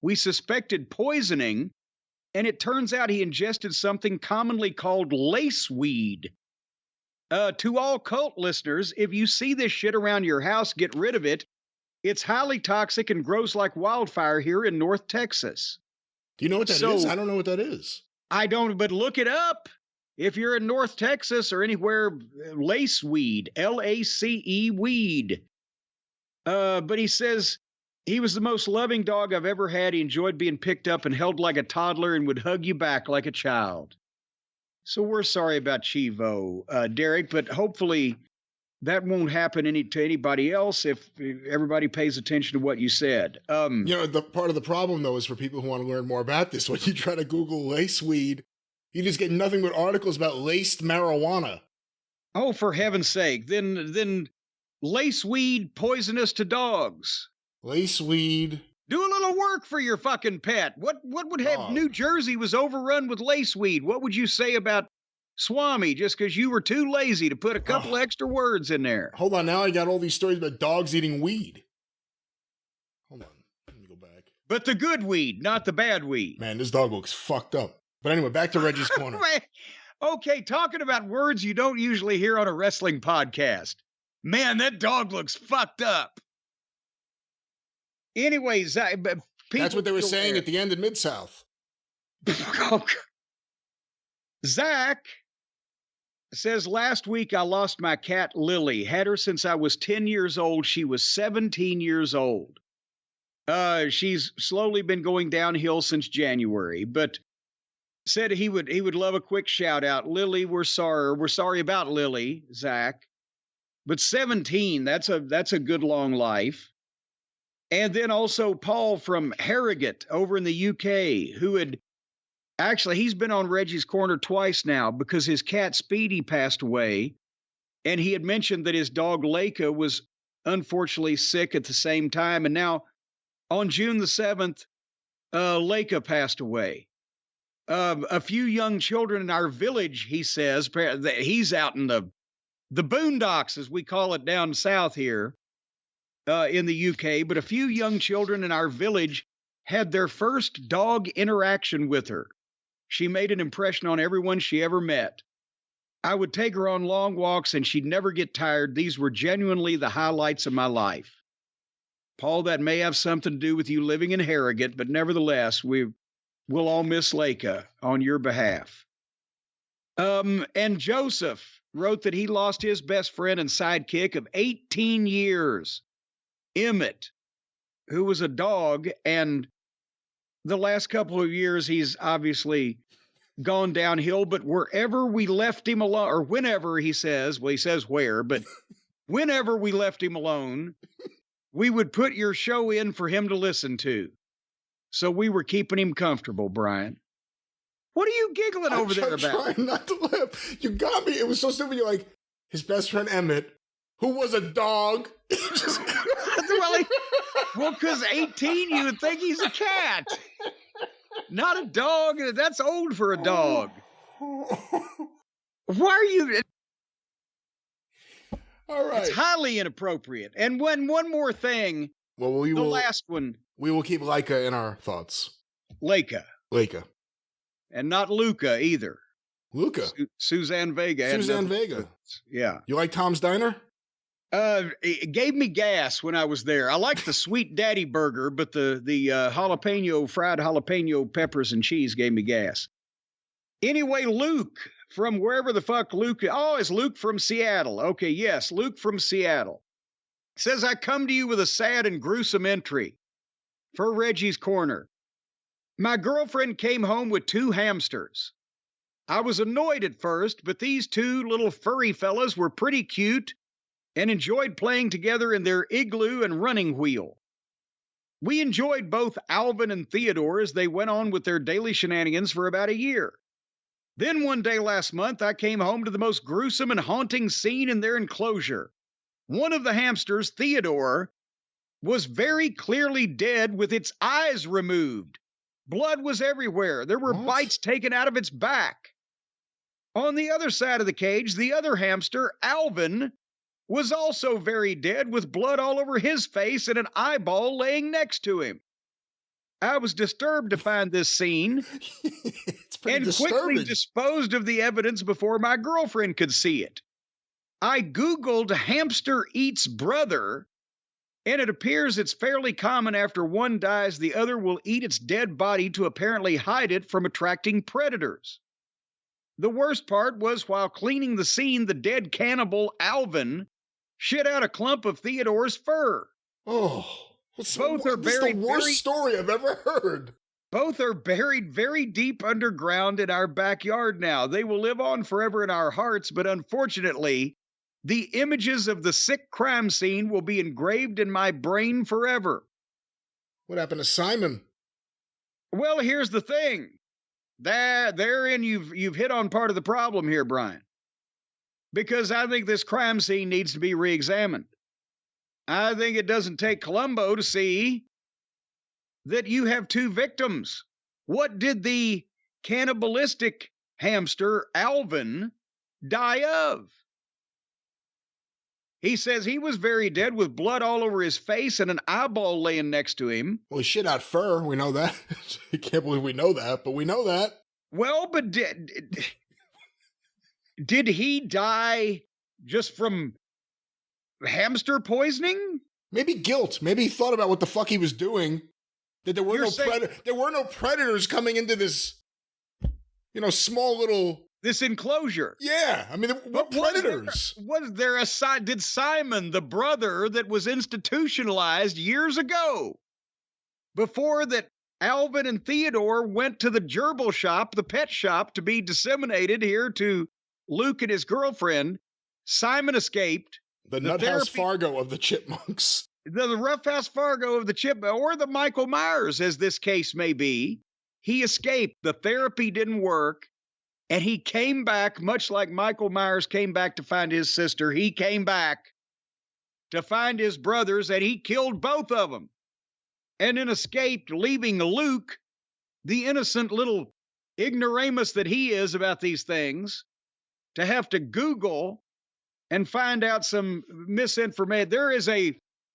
We suspected poisoning, and it turns out he ingested something commonly called laceweed. To all cult listeners, if you see this shit around your house, get rid of it. It's highly toxic and grows like wildfire here in North Texas. Do you know what that is? I don't know what that is. I don't, but look it up. If you're in North Texas or anywhere, laceweed, L-A-C-E weed. But he says, he was the most loving dog I've ever had. He enjoyed being picked up and held like a toddler and would hug you back like a child. So we're sorry about Chivo, Derek, but hopefully that won't happen to anybody else if everybody pays attention to what you said. The part of the problem, though, is for people who want to learn more about this, when you try to Google laceweed, you just get nothing but articles about laced marijuana. Oh, for heaven's sake. Then laceweed poisonous to dogs. Laceweed. Do a little work for your fucking pet. What would have New Jersey was overrun with laceweed? What would you say about Swami just because you were too lazy to put a couple extra words in there? Hold on, now I got all these stories about dogs eating weed. Hold on, let me go back. But the good weed, not the bad weed. Man, this dog looks fucked up. But anyway, back to Reggie's Corner. Okay, talking about words you don't usually hear on a wrestling podcast. Man, that dog looks fucked up. Anyways, that's what they were saying at the end in Mid-South. Zach says, last week I lost my cat, Lily. Had her since I was 10 years old. She was 17 years old. She's slowly been going downhill since January, but said he would love a quick shout out. Lily, we're sorry. We're sorry about Lily, Zach. But 17, that's a good long life. And then also Paul from Harrogate over in the UK, who he's been on Reggie's Corner twice now because his cat Speedy passed away. And he had mentioned that his dog Leica was unfortunately sick at the same time. And now on June the 7th, Leica passed away. A few young children in our village, he says, he's out in the boondocks, as we call it down south here. In the UK, but a few young children in our village had their first dog interaction with her. She made an impression on everyone she ever met. I would take her on long walks and she'd never get tired. These were genuinely the highlights of my life. Paul, that may have something to do with you living in Harrogate, but nevertheless, we'll all miss Leica on your behalf. And Joseph wrote that he lost his best friend and sidekick of 18 years, Emmett, who was a dog, and the last couple of years he's obviously gone downhill, but wherever we left him alone, or whenever he says where, but whenever we left him alone, we would put your show in for him to listen to. So we were keeping him comfortable, Brian. What are you giggling over there about? I'm trying not to laugh. You got me. It was so stupid. You're like, his best friend Emmett, who was a dog. Well, because 18, you would think he's a cat. Not a dog. That's old for a dog. Why are you... All right. It's highly inappropriate. And one more thing. Well, last one. We will keep Leica in our thoughts. Leica. And not Luca either. Luca. Suzanne Vega. Suzanne Vega. Yeah. You like Tom's Diner? It gave me gas when I was there. I like the Sweet Daddy burger, but the fried jalapeno peppers and cheese gave me gas. Anyway, Luke from wherever the fuck Luke. Oh, it's Luke from Seattle. Okay, yes, Luke from Seattle. Says, I come to you with a sad and gruesome entry for Reggie's Corner. My girlfriend came home with 2 hamsters. I was annoyed at first, but these 2 little furry fellas were pretty cute and enjoyed playing together in their igloo and running wheel. We enjoyed both Alvin and Theodore as they went on with their daily shenanigans for about a year. Then one day last month, I came home to the most gruesome and haunting scene in their enclosure. One of the hamsters, Theodore, was very clearly dead with its eyes removed. Blood was everywhere. There were bites taken out of its back. On the other side of the cage, the other hamster, Alvin, was also very dead with blood all over his face and an eyeball laying next to him. I was disturbed to find this scene and quickly disposed of the evidence before my girlfriend could see it. I Googled hamster eats brother, and it appears it's fairly common after one dies, the other will eat its dead body to apparently hide it from attracting predators. The worst part was while cleaning the scene, the dead cannibal Alvin shit out a clump of Theodore's fur. Oh, both are buried. The worst story I've ever heard. Both are buried very deep underground in our backyard now. They will live on forever in our hearts, but unfortunately, the images of the sick crime scene will be engraved in my brain forever. What happened to Simon? Well, here's the thing. Therein you've hit on part of the problem here, Brian. Because I think this crime scene needs to be re-examined. I think it doesn't take Columbo to see that you have 2 victims. What did the cannibalistic hamster, Alvin, die of? He says he was very dead with blood all over his face and an eyeball laying next to him. Well, he shit out fur. We know that. I can't believe we know that, but we know that. Well, but did he die just from hamster poisoning? Maybe guilt. Maybe he thought about what the fuck he was doing. That there were there were no predators coming into this, small little... This enclosure. Yeah. I mean, what predators? Did Simon, the brother that was institutionalized years ago, before that Alvin and Theodore went to the gerbil shop, the pet shop, to be disseminated here to Luke and his girlfriend, Simon escaped. The Nuthouse Fargo of the Chipmunks. The Roughhouse Fargo of the Chipmunks, or the Michael Myers, as this case may be. He escaped. The therapy didn't work. And he came back, much like Michael Myers came back to find his sister. He came back to find his brothers, and he killed both of them. And then escaped, leaving Luke, the innocent little ignoramus that he is about these things, to have to Google and find out some misinformation. There is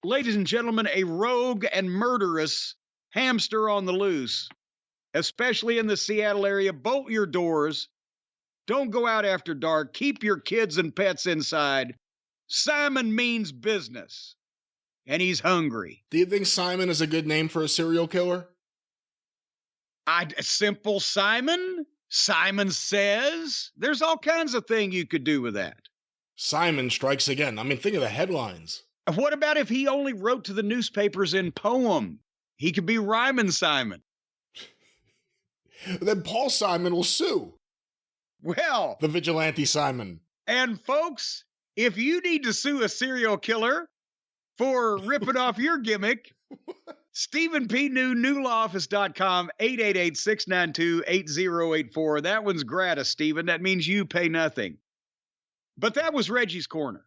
ladies and gentlemen, a rogue and murderous hamster on the loose, especially in the Seattle area. Bolt your doors. Don't go out after dark. Keep your kids and pets inside. Simon means business, and he's hungry. Do you think Simon is a good name for a serial killer? Simple Simon? Simon Says? There's all kinds of things you could do with that. Simon Strikes Again. I mean, think of the headlines. What about if he only wrote to the newspapers in poem? He could be Rhymin' Simon. Then Paul Simon will sue. Well, the vigilante Simon. And folks, if you need to sue a serial killer for ripping off your gimmick, Stephen P. newlawoffice.com, 888-692-8084. That one's gratis, Stephen. That means you pay nothing. But that was Reggie's Corner.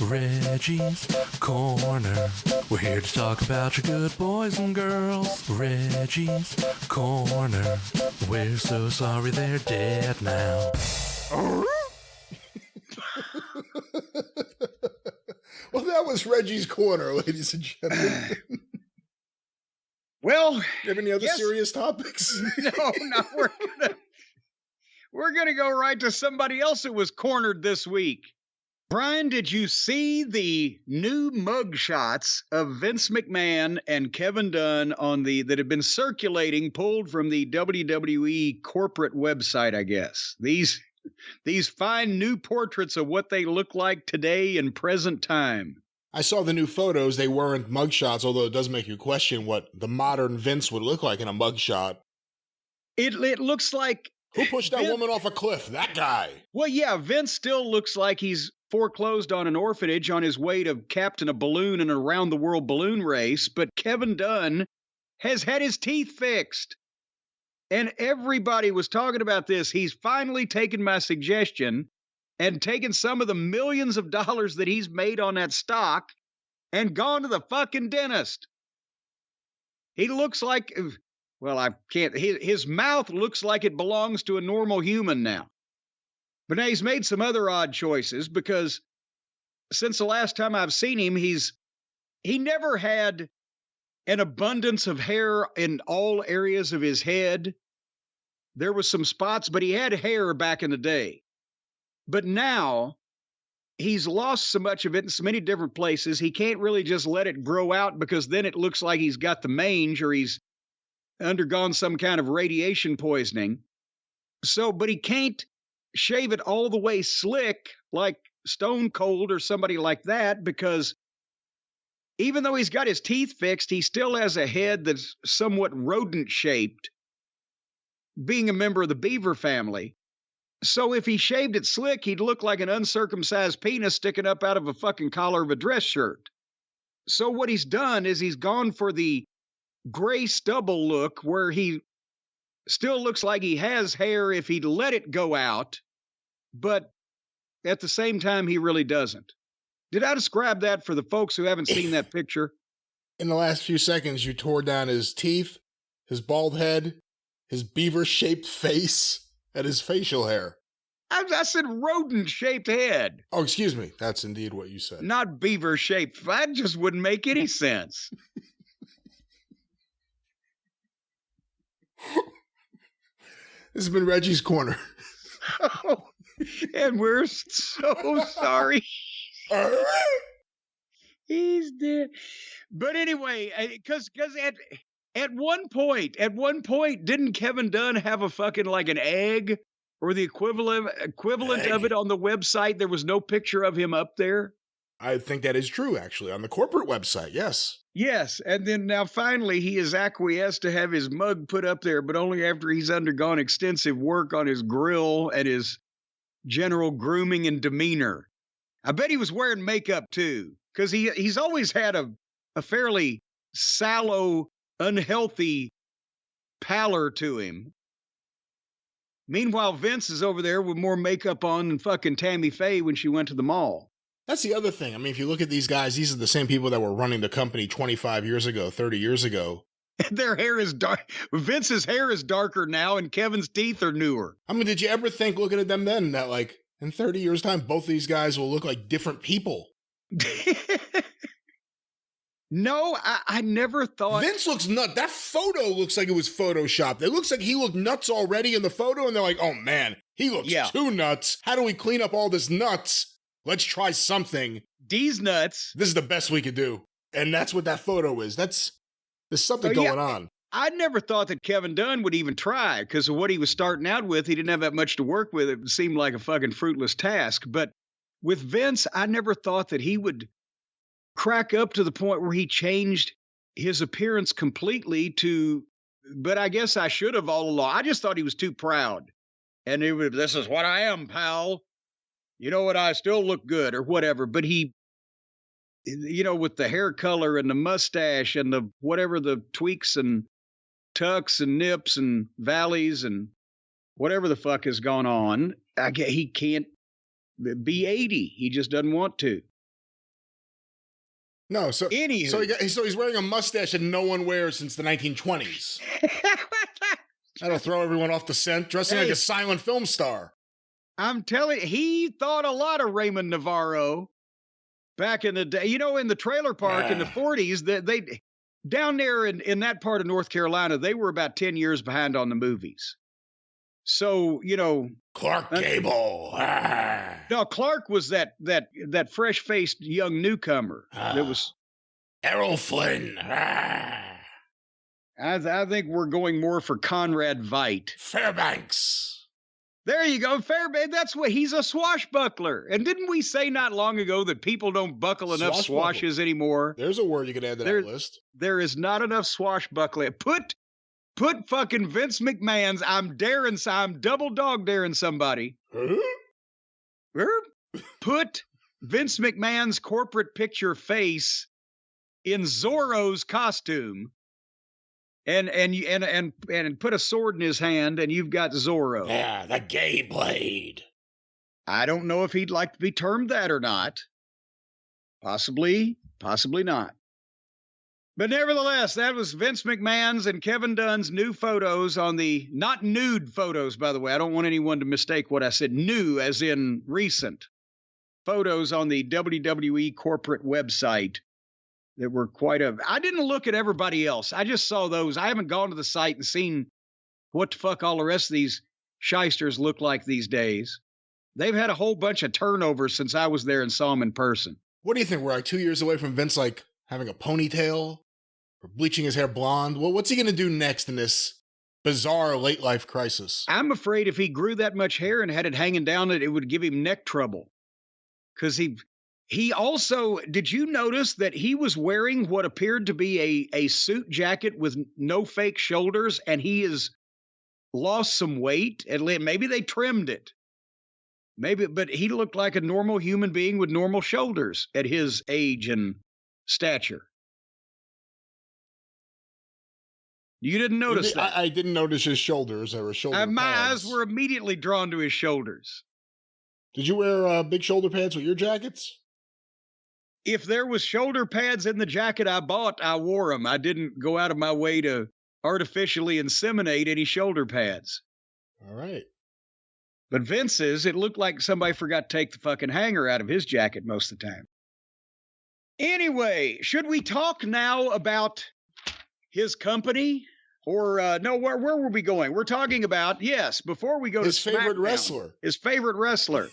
Reggie's Corner. We're here to talk about your good boys and girls. Reggie's Corner. We're so sorry they're dead now. Well, that was Reggie's Corner, ladies and gentlemen. Well, you have any other serious topics? No, we're gonna go right to somebody else who was cornered this week. Brian, did you see the new mug shots of Vince McMahon and Kevin Dunn that have been circulating, pulled from the WWE corporate website, I guess? These fine new portraits of what they look like today in present time. I saw the new photos. They weren't mugshots, although it does make you question what the modern Vince would look like in a mugshot. It looks like... Who pushed that woman off a cliff? That guy. Well, yeah, Vince still looks like he's foreclosed on an orphanage on his way to captain a balloon in an around-the-world balloon race, but Kevin Dunn has had his teeth fixed. And everybody was talking about this. He's finally taken my suggestion and taken some of the millions of dollars that he's made on that stock and gone to the fucking dentist. He looks like, well, I can't, his mouth looks like it belongs to a normal human now. But now he's made some other odd choices, because since the last time I've seen him, he never had an abundance of hair in all areas of his head. There was some spots, but he had hair back in the day. But now he's lost so much of it in so many different places, he can't really just let it grow out, because then it looks like he's got the mange or he's undergone some kind of radiation poisoning. But he can't shave it all the way slick like Stone Cold or somebody like that, because even though he's got his teeth fixed, he still has a head that's somewhat rodent-shaped, being a member of the beaver family. So if he shaved it slick, he'd look like an uncircumcised penis sticking up out of a fucking collar of a dress shirt. So what he's done is he's gone for the gray stubble look, where he still looks like he has hair if he'd let it go out, but at the same time, he really doesn't. Did I describe that for the folks who haven't seen that picture? In the last few seconds, you tore down his teeth, his bald head, his beaver-shaped face, and his facial hair. I said rodent-shaped head. Oh, excuse me. That's indeed what you said. Not beaver-shaped. That just wouldn't make any sense. This has been Reggie's Corner. Oh, and we're so sorry. He's dead. But anyway, because at one point, didn't Kevin Dunn have a fucking like an egg or the equivalent of it on the website? There was no picture of him up there. I think that is true, actually, on the corporate website. Yes. Yes. And then now finally he is acquiesced to have his mug put up there, but only after he's undergone extensive work on his grill and his general grooming and demeanor. I bet he was wearing makeup too, because he's always had a fairly sallow, unhealthy pallor to him. Meanwhile, Vince is over there with more makeup on than fucking Tammy Faye when she went to the mall. That's the other thing. I mean, if you look at these guys, these are the same people that were running the company 25 years ago, 30 years ago. Their hair is dark. Vince's hair is darker now, and Kevin's teeth are newer. I mean, did you ever think, looking at them then, that like in 30 years' time, both these guys will look like different people? No, I never thought. Vince looks nuts. That photo looks like it was photoshopped. It looks like he looked nuts already in the photo, and they're like, oh man, he looks too nuts. How do we clean up all this nuts? Let's try something. These nuts. This is the best we could do. And that's what that photo is. There's something going on. I never thought that Kevin Dunn would even try because of what he was starting out with. He didn't have that much to work with. It seemed like a fucking fruitless task. But with Vince, I never thought that he would crack up to the point where he changed his appearance completely but I guess I should have all along. I just thought he was too proud. And this is what I am, pal. You know what? I still look good or whatever. But he, with the hair color and the mustache and the whatever the tweaks and tucks and nips and valleys and whatever the fuck has gone on, he can't be 80. He just doesn't want to. No, so anywho. So he's wearing a mustache that no one wears since the 1920s. That'll throw everyone off the scent, dressing like a silent film star. I'm telling you, he thought a lot of Raymond Navarro back in the day. In the trailer park in the 40s, they down there in that part of North Carolina, they were about 10 years behind on the movies. So, Clark Gable. No, Clark was that fresh-faced young newcomer. That was Errol Flynn. I think we're going more for Conrad Veidt. Fairbanks. There you go, Fairbanks. That's what he's a swashbuckler. And didn't we say not long ago that people don't buckle enough swashes anymore? There's a word you could add to that list. There is not enough swashbuckling. Put fucking Vince McMahon's I'm double dog daring somebody. Put Vince McMahon's corporate picture face in Zorro's costume and put a sword in his hand and you've got Zorro. Yeah, the gay blade. I don't know if he'd like to be termed that or not. Possibly not. But nevertheless, that was Vince McMahon's and Kevin Dunn's new photos on the, not nude photos, by the way. I don't want anyone to mistake what I said. New, as in recent. Photos on the WWE corporate website that were I didn't look at everybody else. I just saw those. I haven't gone to the site and seen what the fuck all the rest of these shysters look like these days. They've had a whole bunch of turnover since I was there and saw them in person. What do you think? We're like 2 years away from Vince, having a ponytail? Or bleaching his hair blonde? Well, what's he going to do next in this bizarre late life crisis? I'm afraid if he grew that much hair and had it hanging down, it would give him neck trouble. Because he also, did you notice that he was wearing what appeared to be a suit jacket with no fake shoulders, and he has lost some weight? Maybe they trimmed it. But he looked like a normal human being with normal shoulders at his age and stature. You didn't notice that? I didn't notice his shoulders. There were shoulder pads. My eyes were immediately drawn to his shoulders. Did you wear big shoulder pads with your jackets? If there was shoulder pads in the jacket I bought, I wore them. I didn't go out of my way to artificially inseminate any shoulder pads. All right. But Vince's, it looked like somebody forgot to take the fucking hanger out of his jacket most of the time. Anyway, should we talk now about his company? Or, no, where were we going? We're talking about, before we go to SmackDown. His favorite wrestler.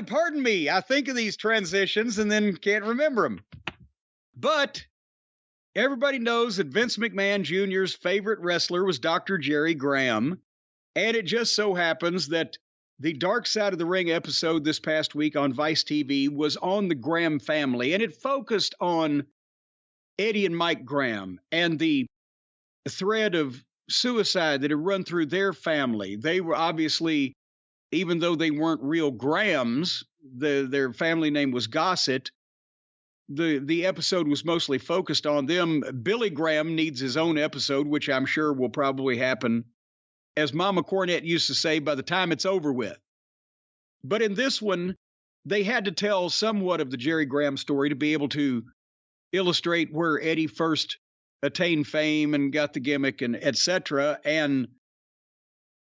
Pardon me, I think of these transitions and then can't remember them. But everybody knows that Vince McMahon Jr.'s favorite wrestler was Dr. Jerry Graham. And it just so happens that the Dark Side of the Ring episode this past week on Vice TV was on the Graham family. And it focused on Eddie and Mike Graham and the thread of suicide that had run through their family. They were obviously, even though they weren't real Grahams, their family name was Gossett. The episode was mostly focused on them. Billy Graham needs his own episode, which I'm sure will probably happen, as Mama Cornette used to say, by the time it's over with. But in this one, they had to tell somewhat of the Jerry Graham story to be able to illustrate where Eddie first attained fame and got the gimmick and etc. And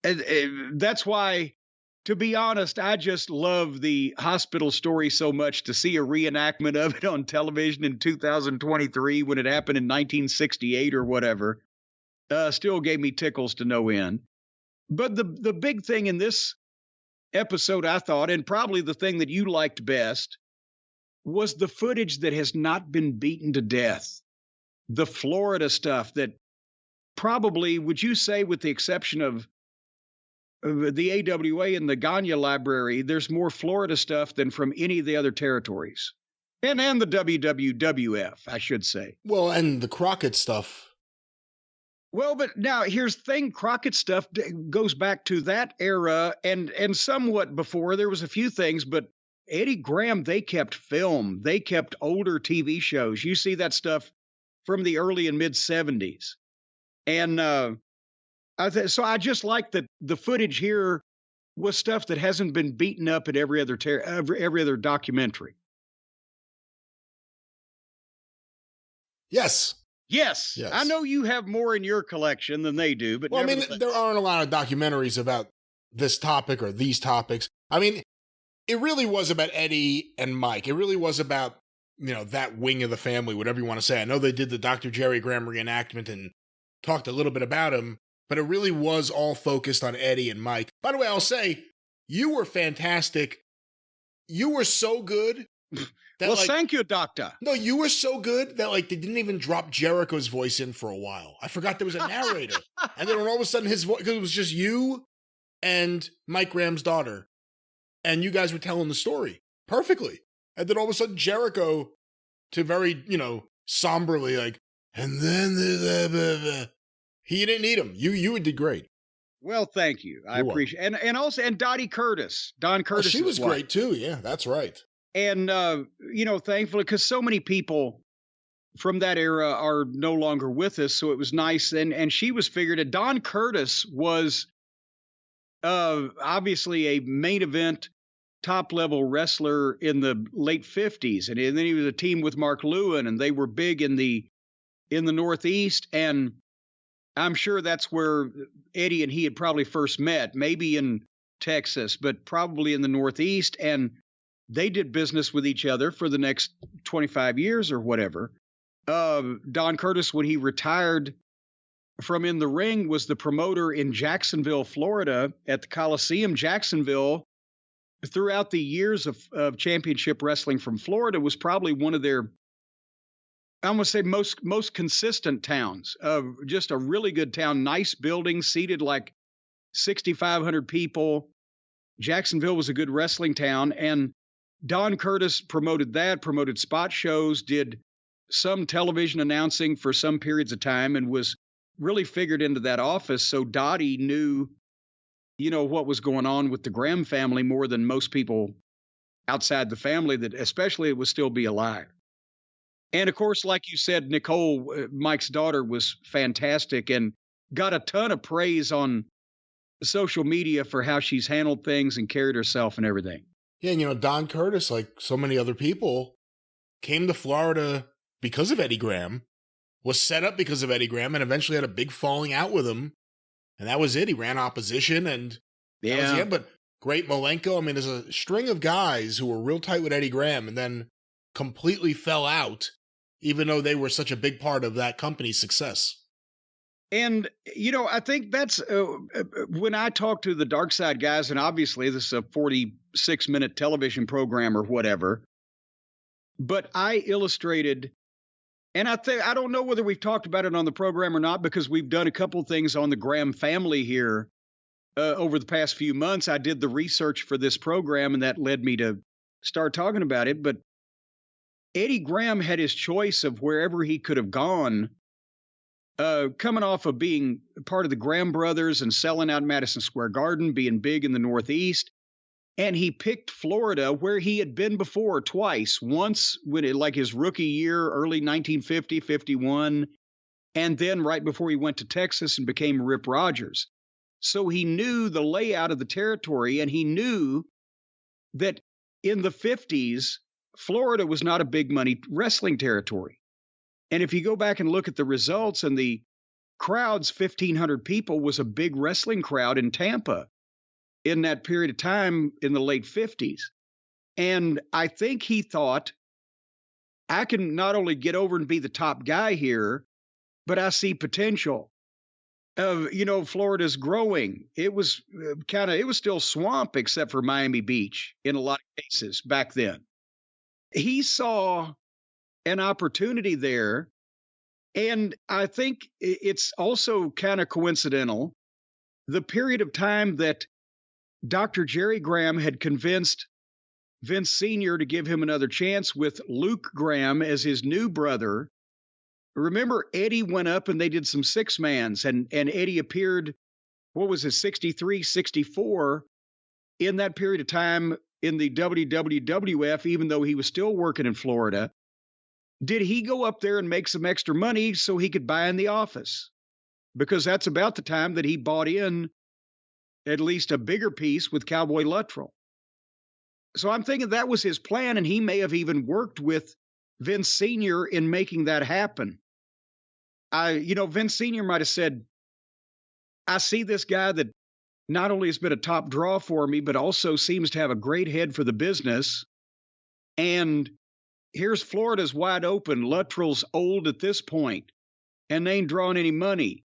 that's why to be honest, I just love the hospital story so much. To see a reenactment of it on television in 2023 when it happened in 1968 or whatever, still gave me tickles to no end. But the big thing in this episode, I thought, and probably the thing that you liked best, was the footage that has not been beaten to death. The Florida stuff that probably, would you say, with the exception of the AWA and the Gagne library, there's more Florida stuff than from any of the other territories. And the WWF, I should say. Well, and the Crockett stuff. Well, but now here's the thing. Crockett stuff goes back to that era and somewhat before. There was a few things, but Eddie Graham, they kept film. They kept older TV shows. You see that stuff from the early and mid 70s. And so I just like that the footage here was stuff that hasn't been beaten up at every other documentary. Yes. Yes. I know you have more in your collection than they do, but well, I mean, there aren't a lot of documentaries about this topic or these topics. I mean, it really was about Eddie and Mike. It really was about, that wing of the family, whatever you want to say. I know they did the Dr. Jerry Graham reenactment and talked a little bit about him, but it really was all focused on Eddie and Mike. By the way, I'll say, you were fantastic. You were so good. Well, thank you, Doctor. No, you were so good that, they didn't even drop Jericho's voice in for a while. I forgot there was a narrator. And then all of a sudden his voice, because it was just you and Mike Graham's daughter. And you guys were telling the story perfectly. And then all of a sudden Jericho, to very, somberly, and then he didn't need him. You did great. Well, thank you. I appreciate it. And also Dottie Curtis. Don Curtis. She was great too. Yeah, that's right. And, thankfully, because so many people from that era are no longer with us. So it was nice. And she was figured out. Don Curtis was obviously a main event top level wrestler in the late 50s. And then he was a team with Mark Lewin, and they were big in the Northeast. And I'm sure that's where Eddie and he had probably first met, maybe in Texas, but probably in the Northeast. And they did business with each other for the next 25 years or whatever. Don Curtis, when he retired from in the ring, was the promoter in Jacksonville, Florida, at the Coliseum. Jacksonville, throughout the years of championship wrestling from Florida, was probably one of their, I'm going to say, most consistent towns. Just a really good town, nice buildings, seated 6,500 people. Jacksonville was a good wrestling town, and Don Curtis promoted spot shows, did some television announcing for some periods of time, and was really figured into that office. So Dottie knew, what was going on with the Graham family more than most people outside the family, that especially it would still be alive. And of course, like you said, Nicole, Mike's daughter, was fantastic and got a ton of praise on social media for how she's handled things and carried herself and everything. Yeah, Don Curtis, like so many other people, came to Florida because of Eddie Graham, was set up because of Eddie Graham, and eventually had a big falling out with him. And that was it. He ran opposition, and that was the end. But great Malenko. I mean, there's a string of guys who were real tight with Eddie Graham and then completely fell out, even though they were such a big part of that company's success. And, I think that's when I talk to the Dark Side guys, and obviously this is a 46-minute television program or whatever, but I illustrated, and I don't know whether we've talked about it on the program or not, because we've done a couple things on the Graham family here over the past few months. I did the research for this program, and that led me to start talking about it. But Eddie Graham had his choice of wherever he could have gone, coming off of being part of the Graham brothers and selling out Madison Square Garden, being big in the Northeast. And he picked Florida, where he had been before twice. Once when his rookie year, early 1950, 51, and then right before he went to Texas and became Rip Rogers. So he knew the layout of the territory, and he knew that in the 50s, Florida was not a big money wrestling territory. And if you go back and look at the results, and the crowds, 1,500 people, was a big wrestling crowd in Tampa. in that period of time in the late 50s. And I think he thought, I can not only get over and be the top guy here, but I see potential. Florida's growing. It was it was still swamp except for Miami Beach in a lot of cases back then. He saw an opportunity there. And I think it's also kind of coincidental. The period of time that Dr. Jerry Graham had convinced Vince Sr. to give him another chance with Luke Graham as his new brother. Remember, Eddie went up and they did some six-mans, and Eddie appeared, 63, 64, in that period of time in the WWF, even though he was still working in Florida. Did he go up there and make some extra money so he could buy in the office? Because that's about the time that he bought in at least a bigger piece with Cowboy Luttrell. So I'm thinking that was his plan, and he may have even worked with Vince Sr. in making that happen. Vince Sr. might have said, I see this guy that not only has been a top draw for me, but also seems to have a great head for the business. And here's Florida's wide open. Luttrell's old at this point, and they ain't drawing any money.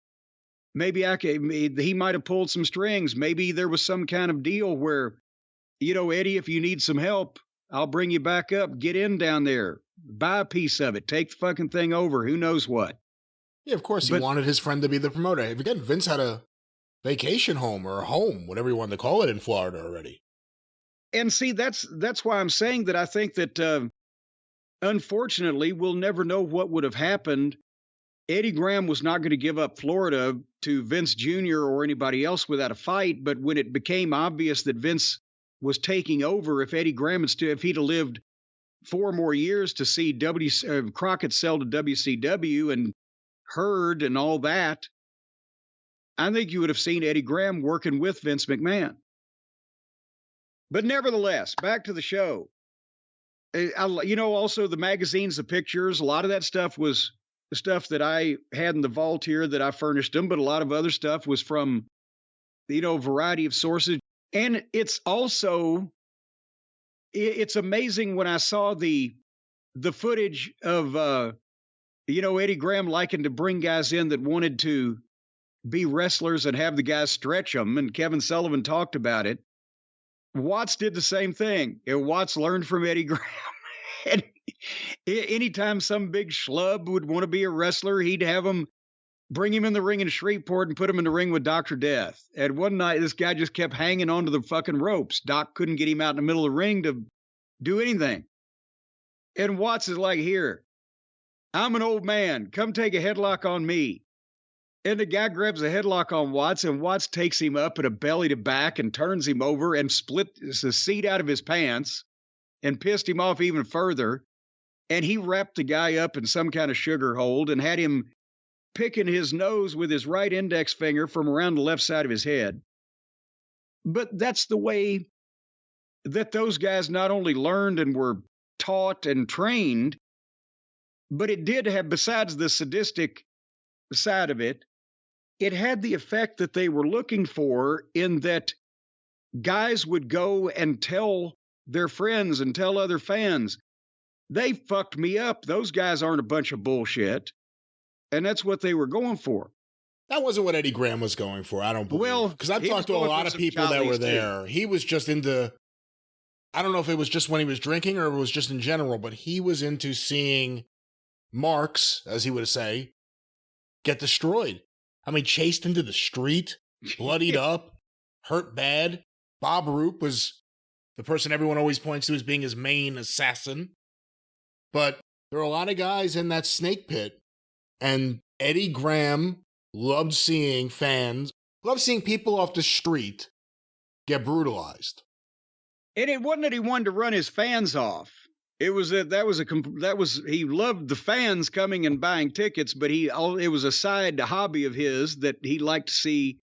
Maybe he might have pulled some strings. Maybe there was some kind of deal where, Eddie, if you need some help, I'll bring you back up. Get in down there. Buy a piece of it. Take the fucking thing over. Who knows what? Yeah, of course. He wanted his friend to be the promoter. Again, Vince had a vacation home or a home, whatever you wanted to call it, in Florida already. And see, that's why I'm saying that I think that, unfortunately, we'll never know what would have happened. Eddie Graham was not going to give up Florida to Vince Jr. or anybody else without a fight. But when it became obvious that Vince was taking over, if Eddie Graham if he'd have lived 4 more years to see Crockett sell to WCW and Hurd and all that, I think you would have seen Eddie Graham working with Vince McMahon. But nevertheless, back to the show. Also the magazines, the pictures, a lot of that stuff was the stuff that I had in the vault here that I furnished them, but a lot of other stuff was from, a variety of sources. And it's also, it's amazing when I saw the footage of, Eddie Graham liking to bring guys in that wanted to be wrestlers and have the guys stretch them. And Kevin Sullivan talked about it. Watts did the same thing. Watts learned from Eddie Graham. And anytime some big schlub would want to be a wrestler, he'd have him bring him in the ring in Shreveport and put him in the ring with Dr. Death. And one night, this guy just kept hanging onto the fucking ropes. Doc couldn't get him out in the middle of the ring to do anything. And Watts is like, here, I'm an old man. Come take a headlock on me. And the guy grabs a headlock on Watts, and Watts takes him up at a belly to back and turns him over and splits the seat out of his pants and pissed him off even further. And he wrapped the guy up in some kind of sugar hold and had him picking his nose with his right index finger from around the left side of his head. But that's the way that those guys not only learned and were taught and trained, but it did have, besides the sadistic side of it, it had the effect that they were looking for, in that guys would go and tell their friends and tell other fans, they fucked me up. Those guys aren't a bunch of bullshit. And that's what they were going for. That wasn't what Eddie Graham was going for, I don't believe. Well, because I've talked to a lot of people that were there. He was just into, I don't know if it was just when he was drinking or it was just in general, but he was into seeing marks, as he would say, get destroyed. I mean, chased into the street, bloodied up, hurt bad. Bob Roop was the person everyone always points to as being his main assassin. But there are a lot of guys in that snake pit, and Eddie Graham loved seeing people off the street get brutalized. And it wasn't that he wanted to run his fans off. It was he loved the fans coming and buying tickets, but it was a side hobby of his that he liked to see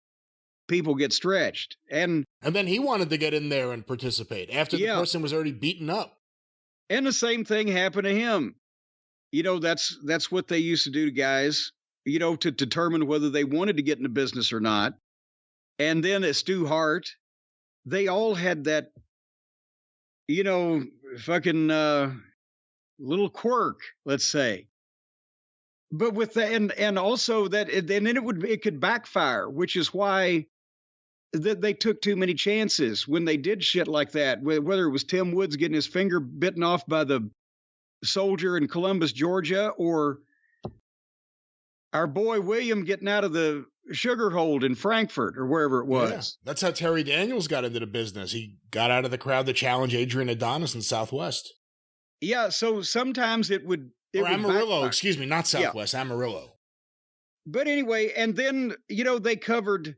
people get stretched. And then he wanted to get in there and participate after the person was already beaten up. And the same thing happened to him. That's what they used to do to guys, to determine whether they wanted to get into business or not. And then Stu Hart, they all had that, fucking little quirk, let's say. But with the and also that, and then it could backfire, which is why they took too many chances when they did shit like that. Whether it was Tim Woods getting his finger bitten off by the soldier in Columbus, Georgia, or our boy William getting out of the sugar hold in Frankfurt or wherever it was. Yeah, that's how Terry Daniels got into the business. He got out of the crowd to challenge Adrian Adonis in Southwest. Yeah, so sometimes it would... Or Amarillo, excuse me, not Southwest, yeah. Amarillo. But anyway, and then, they covered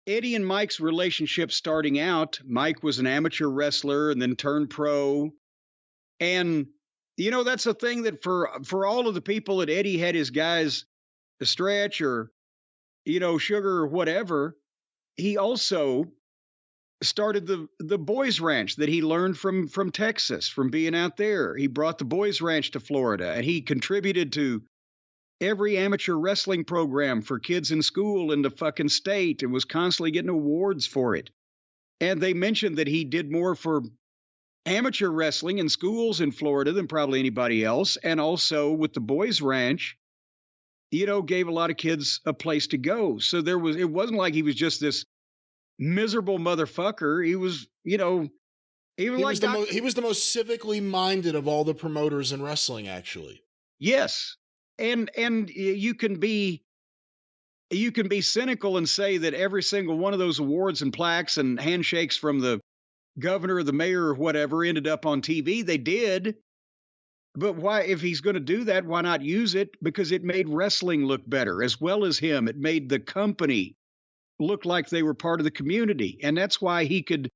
Eddie and Mike's relationship starting out. Mike was an amateur wrestler and then turned pro. And, that's a thing that for all of the people that Eddie had his guys Stretch or, Sugar or whatever, he also started the Boys Ranch that he learned from Texas, from being out there. He brought the Boys Ranch to Florida, and he contributed to every amateur wrestling program for kids in school in the fucking state and was constantly getting awards for it. And they mentioned that he did more for amateur wrestling in schools in Florida than probably anybody else. And also with the Boys Ranch, gave a lot of kids a place to go. So it wasn't like he was just this miserable motherfucker. He was, he was the most civically minded of all the promoters in wrestling, actually. Yes. And you can be cynical and say that every single one of those awards and plaques and handshakes from the governor or the mayor or whatever ended up on TV. They did. But why, if he's going to do that, why not use it? Because it made wrestling look better, as well as him. It made the company look like they were part of the community. And that's why he could,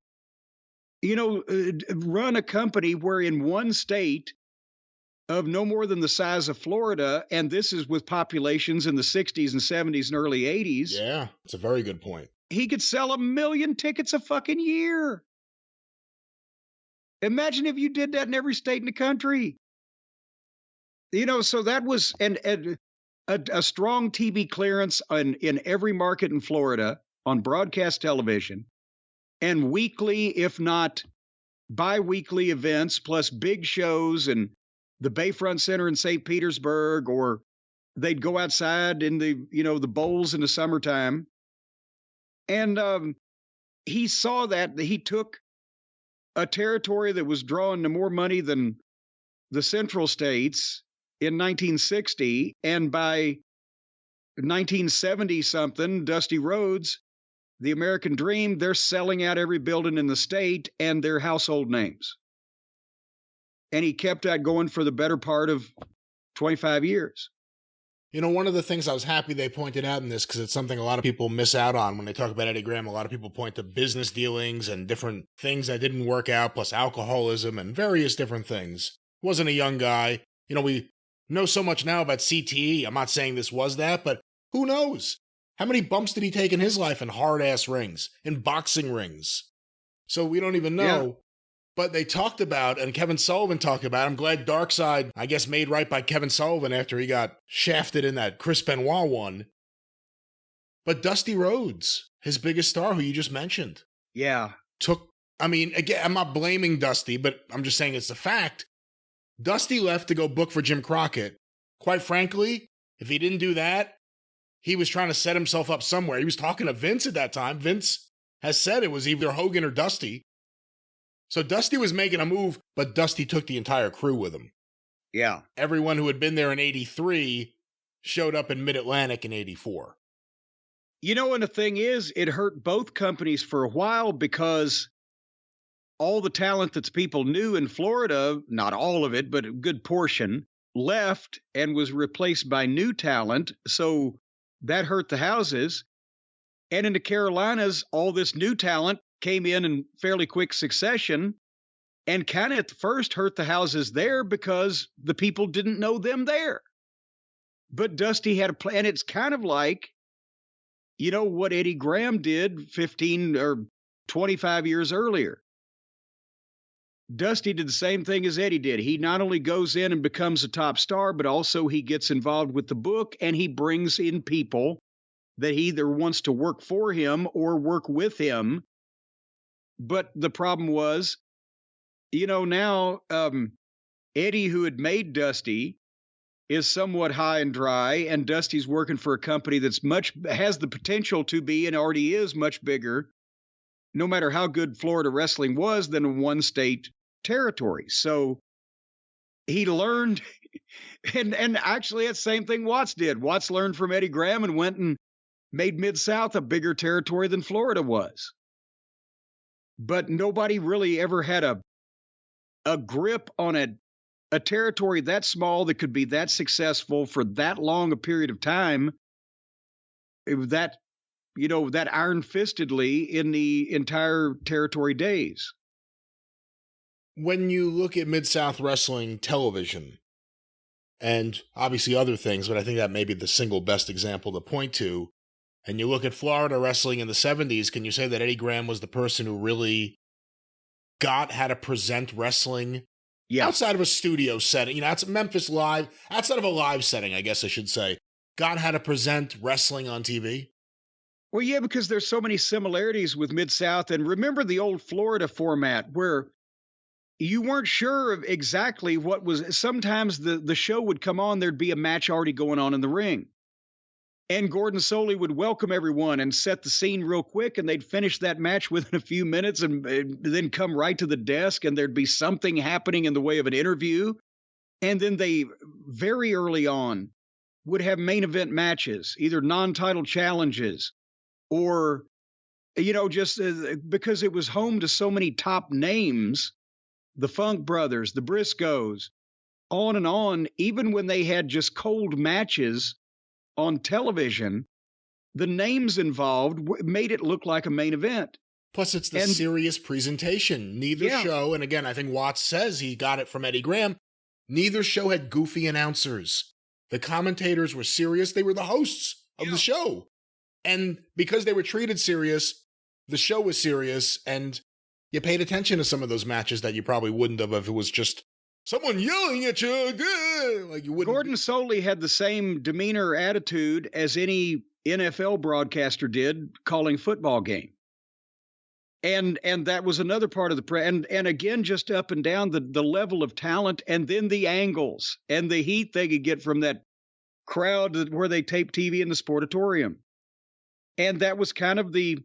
run a company where in one state of no more than the size of Florida, and this is with populations in the 60s and 70s and early 80s. Yeah, it's a very good point. He could sell 1 million tickets a fucking year. Imagine if you did that in every state in the country. So that was a strong TV clearance in every market in Florida on broadcast television, and weekly, if not bi-weekly events, plus big shows and the Bayfront Center in St. Petersburg, or they'd go outside in the bowls in the summertime. And he saw that he took a territory that was drawing to more money than the Central States in 1960, and by 1970 something, Dusty Rhodes, the American Dream, they're selling out every building in the state and their household names. And he kept that going for the better part of 25 years. One of the things I was happy they pointed out in this, because it's something a lot of people miss out on when they talk about Eddie Graham. A lot of people point to business dealings and different things that didn't work out, plus alcoholism and various different things. Wasn't a young guy. We know so much now about CTE. I'm not saying this was that, but who knows? How many bumps did he take in his life in hard-ass rings, in boxing rings? So we don't even know. Yeah. But they talked about, and Kevin Sullivan talked about, I'm glad Darkseid, I guess, made right by Kevin Sullivan after he got shafted in that Chris Benoit one. But Dusty Rhodes, his biggest star, who you just mentioned. Yeah. Again, I'm not blaming Dusty, but I'm just saying it's a fact. Dusty left to go book for Jim Crockett. Quite frankly, if he didn't do that, he was trying to set himself up somewhere. He was talking to Vince at that time. Vince has said it was either Hogan or Dusty. So Dusty was making a move, but Dusty took the entire crew with him. Yeah. Everyone who had been there in 83 showed up in Mid-Atlantic in 84. And the thing is, it hurt both companies for a while because all the talent that people knew in Florida, not all of it, but a good portion, left and was replaced by new talent. So that hurt the houses. And in the Carolinas, all this new talent came in fairly quick succession and kind of at first hurt the houses there because the people didn't know them there. But Dusty had a plan. And it's kind of like, what Eddie Graham did 15 or 25 years earlier. Dusty did the same thing as Eddie did. He not only goes in and becomes a top star, but also he gets involved with the book and he brings in people that he either wants to work for him or work with him. But the problem was, now Eddie, who had made Dusty, is somewhat high and dry, and Dusty's working for a company that's has the potential to be and already is much bigger, no matter how good Florida wrestling was, than a one-state territory. So he learned, and actually that's the same thing Watts did. Watts learned from Eddie Graham and went and made Mid-South a bigger territory than Florida was. But nobody really ever had a grip on a territory that small that could be that successful for that long a period of time, that iron-fistedly in the entire territory days. When you look at Mid-South Wrestling television, and obviously other things, but I think that may be the single best example to point to, and you look at Florida wrestling in the 70s, can you say that Eddie Graham was the person who really got how to present wrestling outside of a studio setting? It's Memphis Live, outside of a live setting, I guess I should say, got how to present wrestling on TV? Well, yeah, because there's so many similarities with Mid-South. And remember the old Florida format where you weren't sure of exactly what was. Sometimes the show would come on, there'd be a match already going on in the ring. And Gordon Soley would welcome everyone and set the scene real quick, and they'd finish that match within a few minutes and then come right to the desk, and there'd be something happening in the way of an interview. And then they, very early on, would have main event matches, either non-title challenges or, just because it was home to so many top names, the Funk Brothers, the Briscoes, on, even when they had just cold matches on television, the names involved made it look like a main event. Plus, it's the serious presentation. Neither show, and again, I think Watts says he got it from Eddie Graham, neither show had goofy announcers. The commentators were serious. They were the hosts of the show. And because they were treated serious, the show was serious, and you paid attention to some of those matches that you probably wouldn't have if it was just someone yelling at you. Like you wouldn't. Gordon Soley had the same demeanor attitude as any NFL broadcaster did calling football game. And that was another part of the and again, just up and down the level of talent, and then the angles and the heat they could get from that crowd where they taped TV in the Sportatorium. And that was kind of the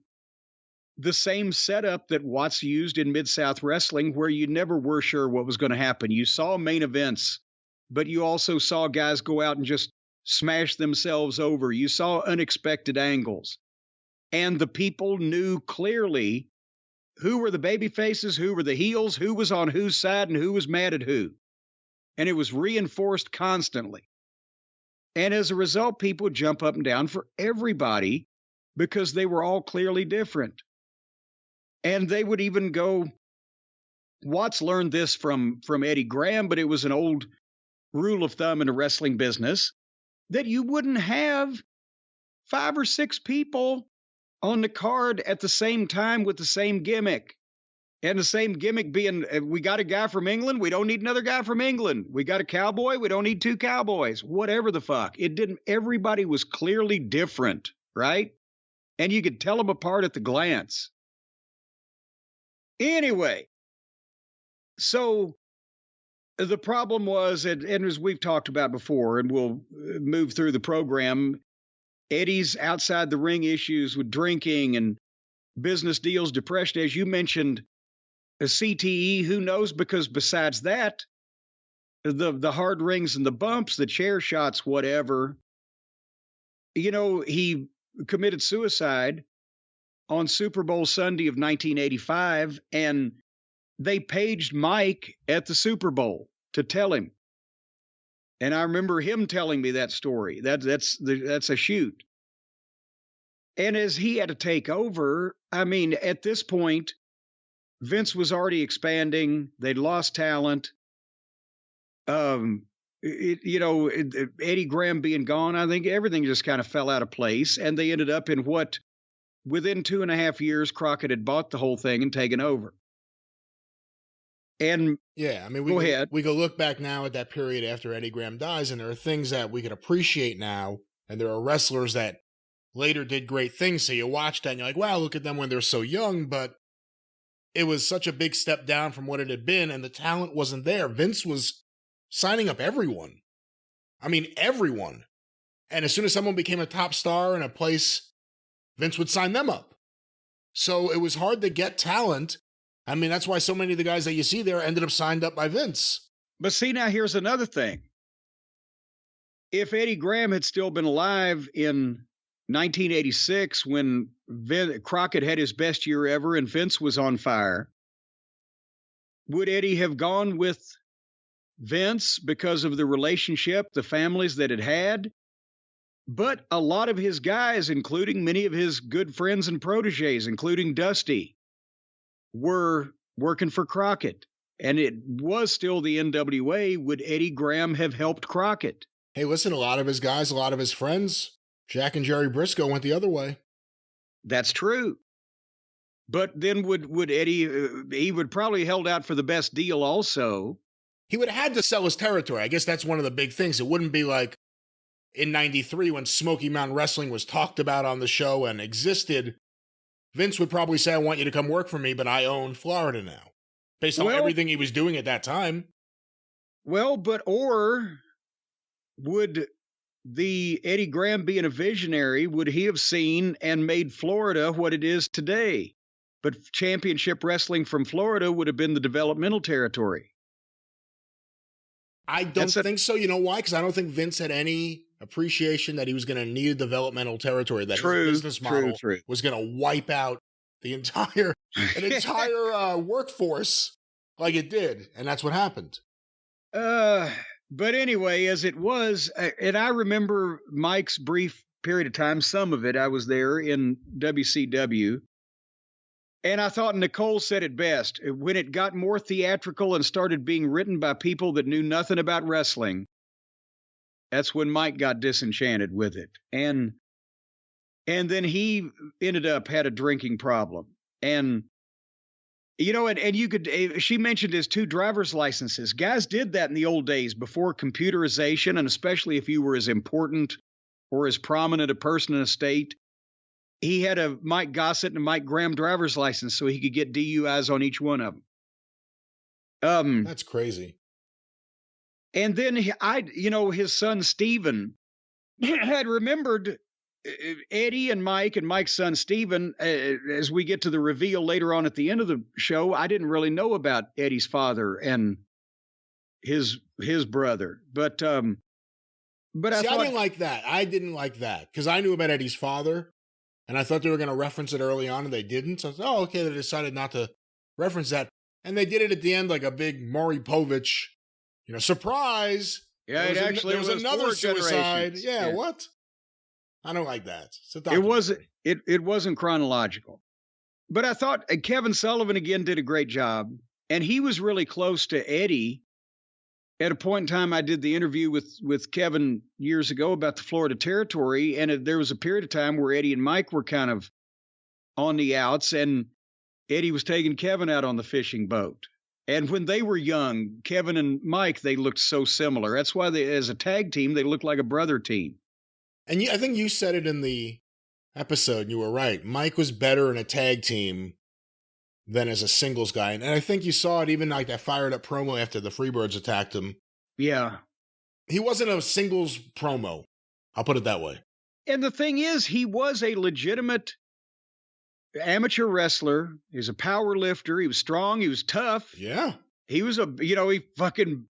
same setup that Watts used in Mid-South Wrestling, where you never were sure what was going to happen. You saw main events, but you also saw guys go out and just smash themselves over. You saw unexpected angles. And the people knew clearly who were the baby faces, who were the heels, who was on whose side, and who was mad at who. And it was reinforced constantly. And as a result, people would jump up and down for everybody because they were all clearly different. And they would even go, Watts learned this from Eddie Graham, but it was an old rule of thumb in the wrestling business, that you wouldn't have 5 or 6 people on the card at the same time with the same gimmick. And the same gimmick being, we got a guy from England, we don't need another guy from England. We got a cowboy, we don't need 2 cowboys. Whatever the fuck. Everybody was clearly different, right? And you could tell them apart at the glance. Anyway, so the problem was, and as we've talked about before, and we'll move through the program, Eddie's outside the ring issues with drinking and business deals, depression, as you mentioned, a CTE, who knows? Because besides that, the hard rings and the bumps, the chair shots, whatever, he committed suicide on Super Bowl Sunday of 1985, and they paged Mike at the Super Bowl to tell him. And I remember him telling me that story. That's a shoot. And as he had to take over, I mean, at this point, Vince was already expanding. They'd lost talent. Eddie Graham being gone, I think everything just kind of fell out of place. And they ended up in what, within 2.5 years, Crockett had bought the whole thing and taken over. And yeah, I mean, go ahead. We go look back now at that period after Eddie Graham dies, and there are things that we could appreciate now, and there are wrestlers that later did great things. So you watch that and you're like, wow, look at them when they're so young. But it was such a big step down from what it had been, and the talent wasn't there. Vince was signing up everyone. I mean, everyone. And as soon as someone became a top star in a place, Vince would sign them up. So it was hard to get talent. I mean, that's why so many of the guys that you see there ended up signed up by Vince. But see, now here's another thing. If Eddie Graham had still been alive in 1986 when Crockett had his best year ever and Vince was on fire, would Eddie have gone with Vince because of the relationship, the families that it had? But a lot of his guys, including many of his good friends and proteges, including Dusty, were working for Crockett. And it was still the NWA. Would Eddie Graham have helped Crockett? Hey, listen, a lot of his guys, a lot of his friends, Jack and Jerry Briscoe went the other way. That's true. But then would Eddie, he would probably held out for the best deal also. He would have had to sell his territory. I guess that's one of the big things. It wouldn't be like in 93 when Smoky Mountain Wrestling was talked about on the show and existed. Vince would probably say, I want you to come work for me, but I own Florida now. Based on everything he was doing at that time. Well, or would the Eddie Graham being a visionary, would he have seen and made Florida what it is today? But championship wrestling from Florida would have been the developmental territory. I don't think so. You know why? Because I don't think Vince had any appreciation that he was going to need a developmental territory, that his business model was going to wipe out the entire workforce like it did. And that's what happened. But anyway, as it was, and I remember Mike's brief period of time, some of it, I was there in WCW. And I thought Nicole said it best. When it got more theatrical and started being written by people that knew nothing about wrestling, that's when Mike got disenchanted with it. And then he ended up had a drinking problem. And, you know, and you could, she mentioned his 2 driver's licenses. Guys did that in the old days before computerization, and especially if you were as important or as prominent a person in a state. He had a Mike Gossett and a Mike Graham driver's license so he could get DUIs on each one of them. That's crazy. And then his son Steven had remembered Eddie and Mike's son Steven. As we get to the reveal later on at the end of the show, I didn't really know about Eddie's father and his brother, but I didn't like that. I didn't like that because I knew about Eddie's father. And I thought they were going to reference it early on, and they didn't. So I thought, okay, they decided not to reference that. And they did it at the end like a big Maury Povich, surprise. Yeah, there was another suicide. Yeah, what? I don't like that. It wasn't chronological. But I thought Kevin Sullivan, again, did a great job. And he was really close to Eddie. At a point in time, I did the interview with Kevin years ago about the Florida territory, and there was a period of time where Eddie and Mike were kind of on the outs, and Eddie was taking Kevin out on the fishing boat. And when they were young, Kevin and Mike, they looked so similar. That's why as a tag team, they looked like a brother team. And I think you said it in the episode, and you were right. Mike was better in a tag team than as a singles guy. And I think you saw it even like that fired up promo after the Freebirds attacked him. Yeah. He wasn't a singles promo. I'll put it that way. And the thing is, he was a legitimate amateur wrestler. He was a power lifter. He was strong. He was tough. Yeah. He was he fucking,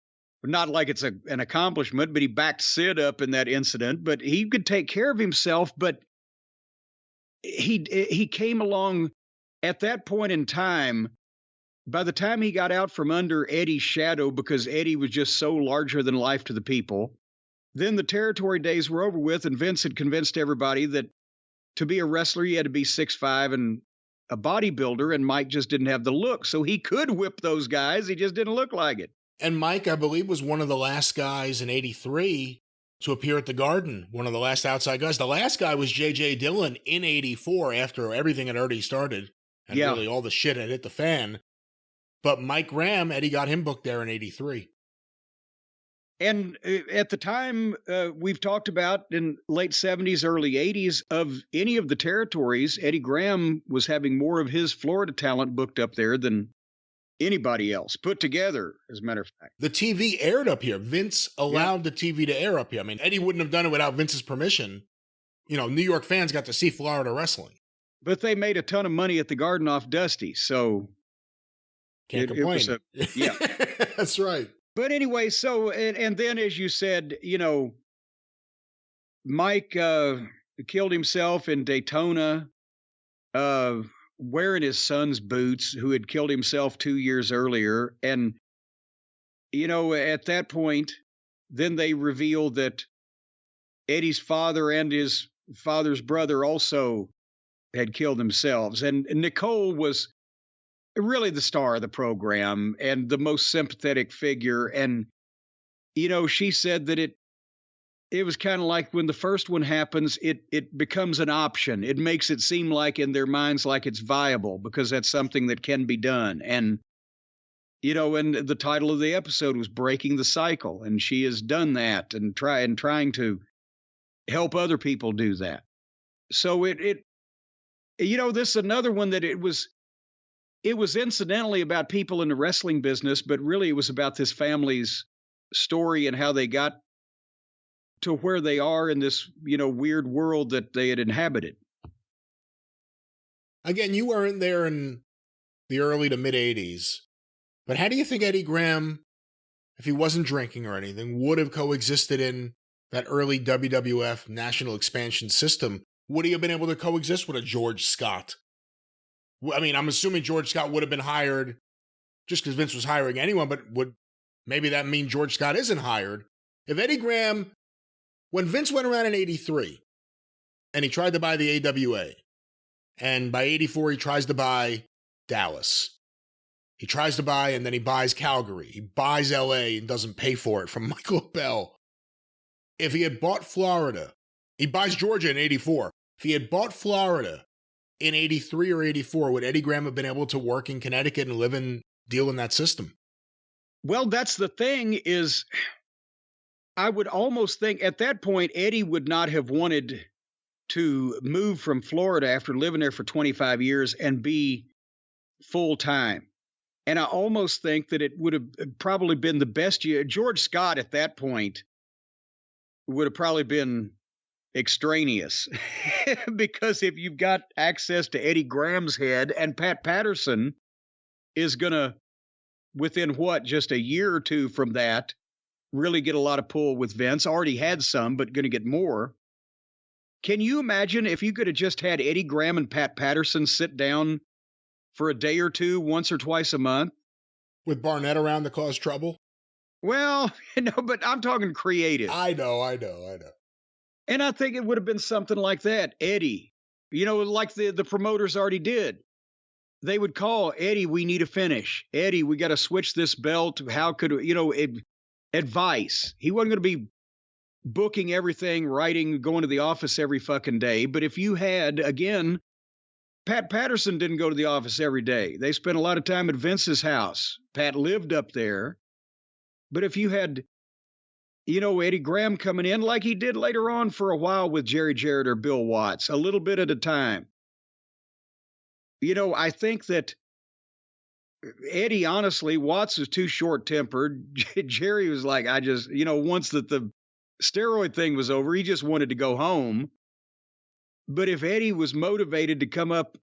not like it's an accomplishment, but he backed Sid up in that incident. But he could take care of himself. But he came along at that point in time. By the time he got out from under Eddie's shadow, because Eddie was just so larger than life to the people, then the territory days were over with, and Vince had convinced everybody that to be a wrestler, you had to be 6'5" and a bodybuilder, and Mike just didn't have the look. So he could whip those guys. He just didn't look like it. And Mike, I believe, was one of the last guys in '83 to appear at the Garden, one of the last outside guys. The last guy was J.J. Dillon in '84 after everything had already started. And really all the shit had hit the fan. But Mike Graham, Eddie got him booked there in '83. And at the time, we've talked about in late 70s, early 80s, of any of the territories, Eddie Graham was having more of his Florida talent booked up there than anybody else put together, as a matter of fact. The TV aired up here. Vince allowed the TV to air up here. I mean, Eddie wouldn't have done it without Vince's permission. You know, New York fans got to see Florida wrestling. But they made a ton of money at the Garden off Dusty, so can't complain. Yeah. That's right. But anyway, so, and then as you said, you know, Mike killed himself in Daytona, wearing his son's boots, who had killed himself 2 years earlier. And, you know, at that point, then they revealed that Eddie's father and his father's brother also had killed themselves. And Nicole was really the star of the program and the most sympathetic figure. And, you know, she said that it was kind of like when the first one happens, it becomes an option. It makes it seem like in their minds like it's viable because that's something that can be done. And, you know, and the title of the episode was Breaking the Cycle. And she has done that and trying to help other people do that. So it you know, this is another one that it was incidentally about people in the wrestling business, but really it was about this family's story and how they got to where they are in this, you know, weird world that they had inhabited. Again, you weren't there in the early to mid 80s, but how do you think Eddie Graham, if he wasn't drinking or anything, would have coexisted in that early WWF national expansion system? Would he have been able to coexist with a George Scott? I mean, I'm assuming George Scott would have been hired just because Vince was hiring anyone, but would maybe that mean George Scott isn't hired? If Eddie Graham, when Vince went around in 83 and he tried to buy the AWA, and by 84 he tries to buy Dallas. He tries to buy and then he buys Calgary. He buys LA and doesn't pay for it from Michael Bell. If he had bought Florida, he buys Georgia in 84. If he had bought Florida in 83 or 84, would Eddie Graham have been able to work in Connecticut and live and deal in that system? Well, that's the thing is, I would almost think at that point, Eddie would not have wanted to move from Florida after living there for 25 years and be full time. And I almost think that it would have probably been the best year. George Scott at that point would have probably been extraneous because if you've got access to Eddie Graham's head, and Pat Patterson is going to, within just a year or two from that, really get a lot of pull with Vince. Already had some, but going to get more. Can you imagine if you could have just had Eddie Graham and Pat Patterson sit down for a day or two, once or twice a month? With Barnett around to cause trouble? Well, no, but I'm talking creative. I know. And I think it would have been something like that. Eddie, you know, like the promoters already did. They would call, Eddie, we need a finish. Eddie, we got to switch this belt. How could, you know, advice. He wasn't going to be booking everything, writing, going to the office every fucking day. But if you had, again, Pat Patterson didn't go to the office every day. They spent a lot of time at Vince's house. Pat lived up there. But if you had, you know, Eddie Graham coming in like he did later on for a while with Jerry Jarrett or Bill Watts, a little bit at a time. You know, I think that Eddie, honestly, Watts was too short-tempered. Jerry was like, you know, once that the steroid thing was over, he just wanted to go home. But if Eddie was motivated to come up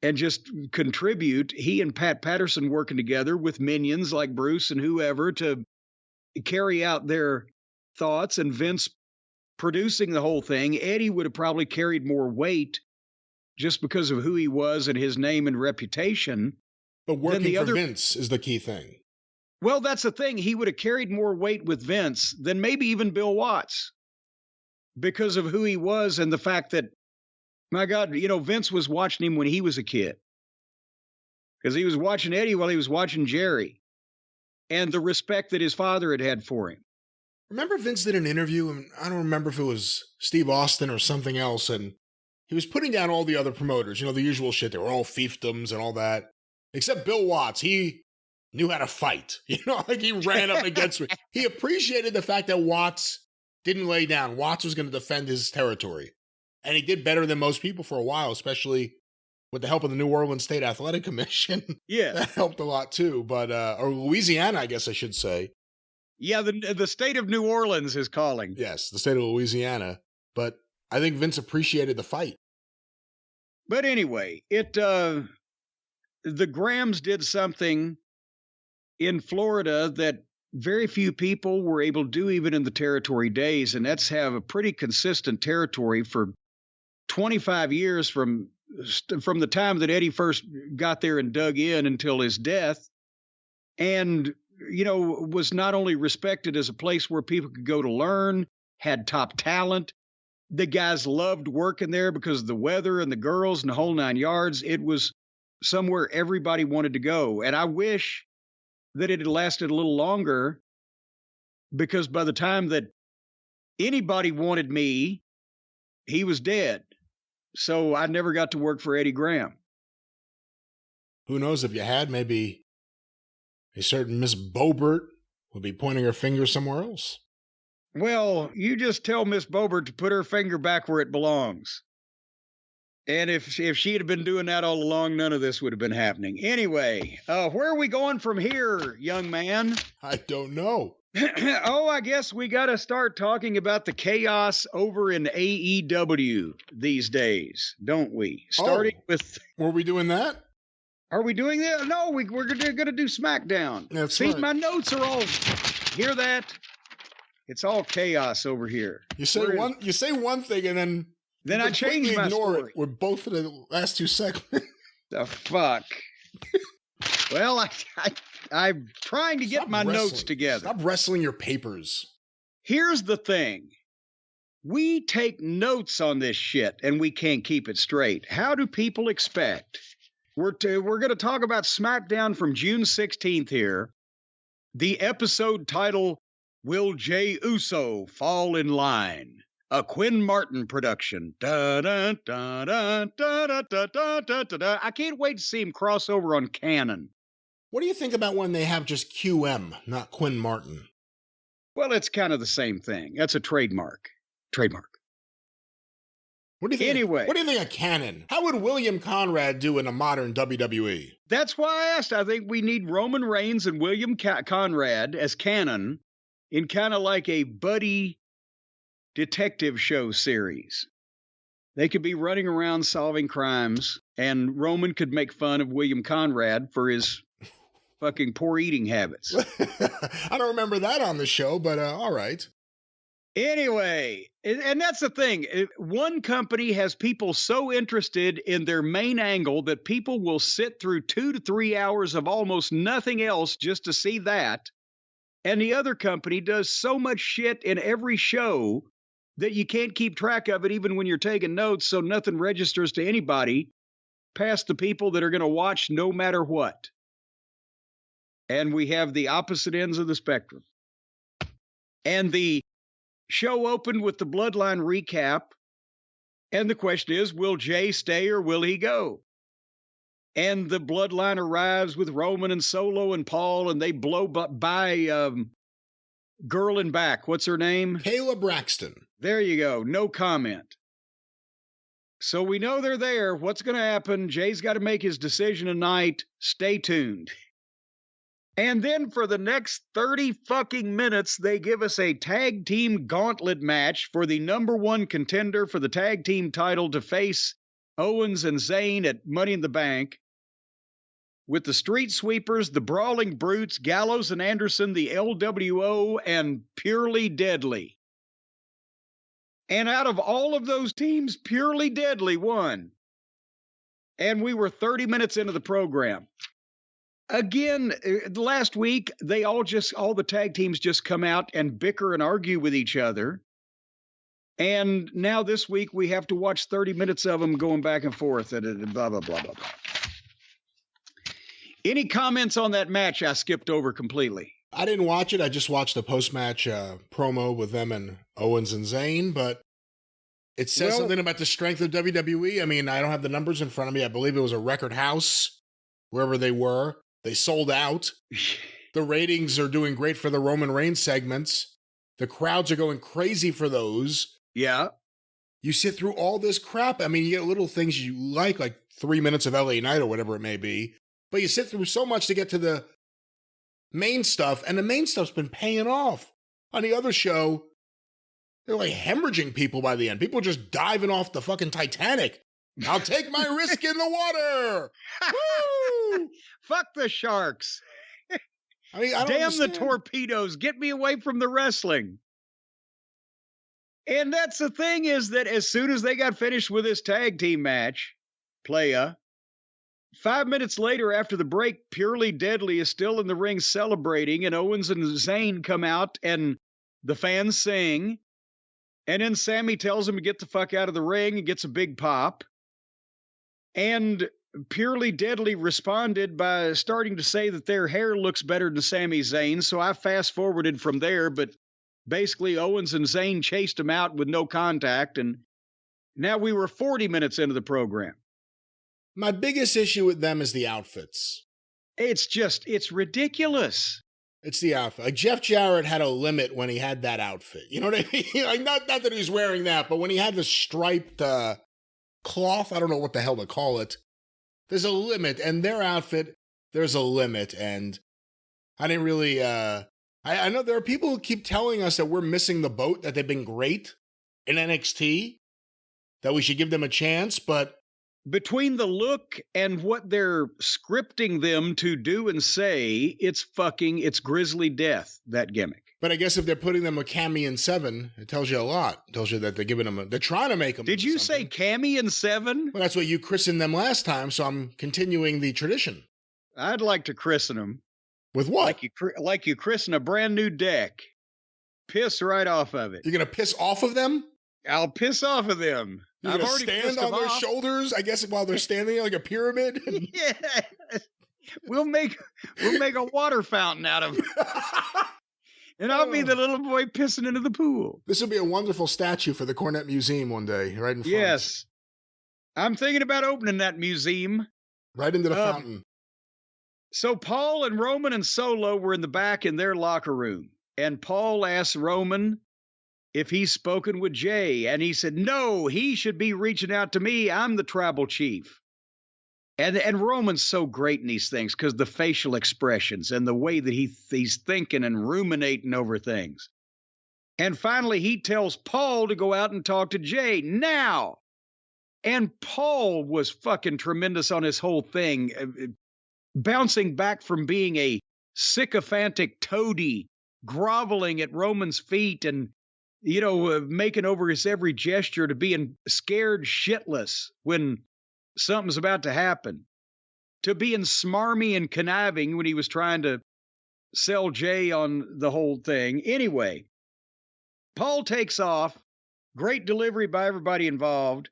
and just contribute, he and Pat Patterson working together with minions like Bruce and whoever to carry out their thoughts, and Vince producing the whole thing, Eddie would have probably carried more weight just because of who he was and his name and reputation. But working for Vince is the key thing. Well, that's the thing. He would have carried more weight with Vince than maybe even Bill Watts because of who he was and the fact that, my God, you know, Vince was watching him when he was a kid because he was watching Eddie while he was watching Jerry, and the respect that his father had had for him. Remember Vince did an interview, and I don't remember if it was Steve Austin or something else, and he was putting down all the other promoters, you know, the usual shit. They were all fiefdoms and all that. Except Bill Watts. He knew how to fight. You know, like he ran up against me. He appreciated the fact that Watts didn't lay down. Watts was going to defend his territory. And he did better than most people for a while, especially with the help of the New Orleans State Athletic Commission. Yeah. That helped a lot too. But, or Louisiana, I guess I should say. Yeah, the state of New Orleans is calling. Yes, the state of Louisiana. But I think Vince appreciated the fight. But anyway, the Grahams did something in Florida that very few people were able to do even in the territory days, and that's have a pretty consistent territory for 25 years from the time that Eddie first got there and dug in until his death. And, you know, was not only respected as a place where people could go to learn, had top talent. The guys loved working there because of the weather and the girls and the whole 9 yards. It was somewhere everybody wanted to go. And I wish that it had lasted a little longer, because by the time that anybody wanted me, he was dead. So I never got to work for Eddie Graham. Who knows, if you had, maybe a certain Miss Bobert would be pointing her finger somewhere else. Well, you just tell Miss Bobert to put her finger back where it belongs. And if she'd have been doing that all along, none of this would have been happening. Anyway, where are we going from here, young man? I don't know. Oh, I guess we got to start talking about the chaos over in AEW these days, don't we? Starting with... Were we doing that? Are we doing that? No, we're going to do SmackDown. That's See, right. my notes are all... Hear that? It's all chaos over here. You say one thing and then I change my story. It with both of the last two segments. The fuck? Well, I'm trying to get my notes together. Stop wrestling your papers. Here's the thing. We take notes on this shit, and we can't keep it straight. How do people expect? We're going to talk about SmackDown from June 16th here. The episode title, Will Jey Uso Fall in Line? A Quinn Martin production. Da, da, da, da, da, da, da, da, da, da. I can't wait to see him cross over on Canon. What do you think about when they have just QM, not Quinn Martin? Well, it's kind of the same thing. That's a trademark. What do you think? Anyway. What do you think of Canon? How would William Conrad do in a modern WWE? That's why I asked. I think we need Roman Reigns and William Conrad as Canon in kind of like a buddy detective show series. They could be running around solving crimes, and Roman could make fun of William Conrad for his fucking poor eating habits. I don't remember that on the show, but all right. Anyway, and that's the thing. One company has people so interested in their main angle that people will sit through 2 to 3 hours of almost nothing else just to see that. And the other company does so much shit in every show that you can't keep track of it even when you're taking notes, so nothing registers to anybody past the people that are going to watch no matter what. And we have the opposite ends of the spectrum. And the show opened with the Bloodline recap. And the question is, will Jey stay or will he go? And the Bloodline arrives with Roman and Solo and Paul, and they blow by girl in back. What's her name? Kayla Braxton. There you go. No comment. So we know they're there. What's going to happen? Jay's got to make his decision tonight. Stay tuned. And then for the next 30 fucking minutes, they give us a tag team gauntlet match for the number one contender for the tag team title to face Owens and Zayn at Money in the Bank. With the Street Sweepers, the Brawling Brutes, Gallows and Anderson, the LWO, and Purely Deadly. And out of all of those teams, Purely Deadly won. And we were 30 minutes into the program. Again, last week, all the tag teams just come out and bicker and argue with each other. And now this week, we have to watch 30 minutes of them going back and forth and blah, blah, blah, blah, blah. Any comments on that match I skipped over completely? I didn't watch it. I just watched the post-match promo with them and Owens and Zayn, but it says something about the strength of WWE. I mean, I don't have the numbers in front of me. I believe it was a record house, wherever they were. They sold out. The ratings are doing great for the Roman Reigns segments. The crowds are going crazy for those. Yeah. You sit through all this crap. I mean, you get little things you like 3 minutes of LA Night or whatever it may be. But you sit through so much to get to the main stuff, and the main stuff's been paying off. On the other show, they're like hemorrhaging people by the end. People just diving off the fucking Titanic. I'll take my risk in the water. Woo! Fuck the sharks. I mean, I don't Damn understand. the torpedoes. Get me away from the wrestling. And that's the thing, is that as soon as they got finished with this tag team match, Playa, 5 minutes later after the break, Purely Deadly is still in the ring celebrating, and Owens and Zayn come out and the fans sing. And then Sammy tells him to get the fuck out of the ring and gets a big pop. And Purely Deadly responded by starting to say that their hair looks better than Sami Zayn. So I fast forwarded from there, but basically Owens and Zayn chased him out with no contact. And now we were 40 minutes into the program. My biggest issue with them is the outfits. It's ridiculous. It's the outfit. Like Jeff Jarrett had a limit when he had that outfit. You know what I mean? Like not that he was wearing that, but when he had the striped cloth, I don't know what the hell to call it. There's a limit, and their outfit, there's a limit, and I didn't really. I know there are people who keep telling us that we're missing the boat, that they've been great in NXT, that we should give them a chance, but between the look and what they're scripting them to do and say, it's grisly death, that gimmick. But I guess if they're putting them with Cammy and Seven, it tells you a lot. It tells you that they're giving them they're trying to make them. Did you say Cammy and Seven? Well, that's what you christened them last time, so I'm continuing the tradition. I'd like to christen them. With what? Like you christen a brand new deck. Piss right off of it. You're going to piss off of them? I'll piss off of them. You're going to stand on their shoulders, I guess, while they're standing there like a pyramid? Yeah. We'll make a water fountain out of it. And I'll be the little boy pissing into the pool. This would be a wonderful statue for the Cornette Museum one day, right in front. Yes. I'm thinking about opening that museum. Right into the fountain. So Paul and Roman and Solo were in the back in their locker room. And Paul asked Roman if he's spoken with Jay. And he said, no, he should be reaching out to me. I'm the tribal chief. And Roman's so great in these things because the facial expressions and the way that he's thinking and ruminating over things. And finally, he tells Paul to go out and talk to Jay now. And Paul was fucking tremendous on his whole thing, bouncing back from being a sycophantic toady, groveling at Roman's feet and, making over his every gesture to being scared shitless when something's about to happen, to being smarmy and conniving when he was trying to sell Jay on the whole thing. Anyway, Paul takes off. Great delivery by everybody involved.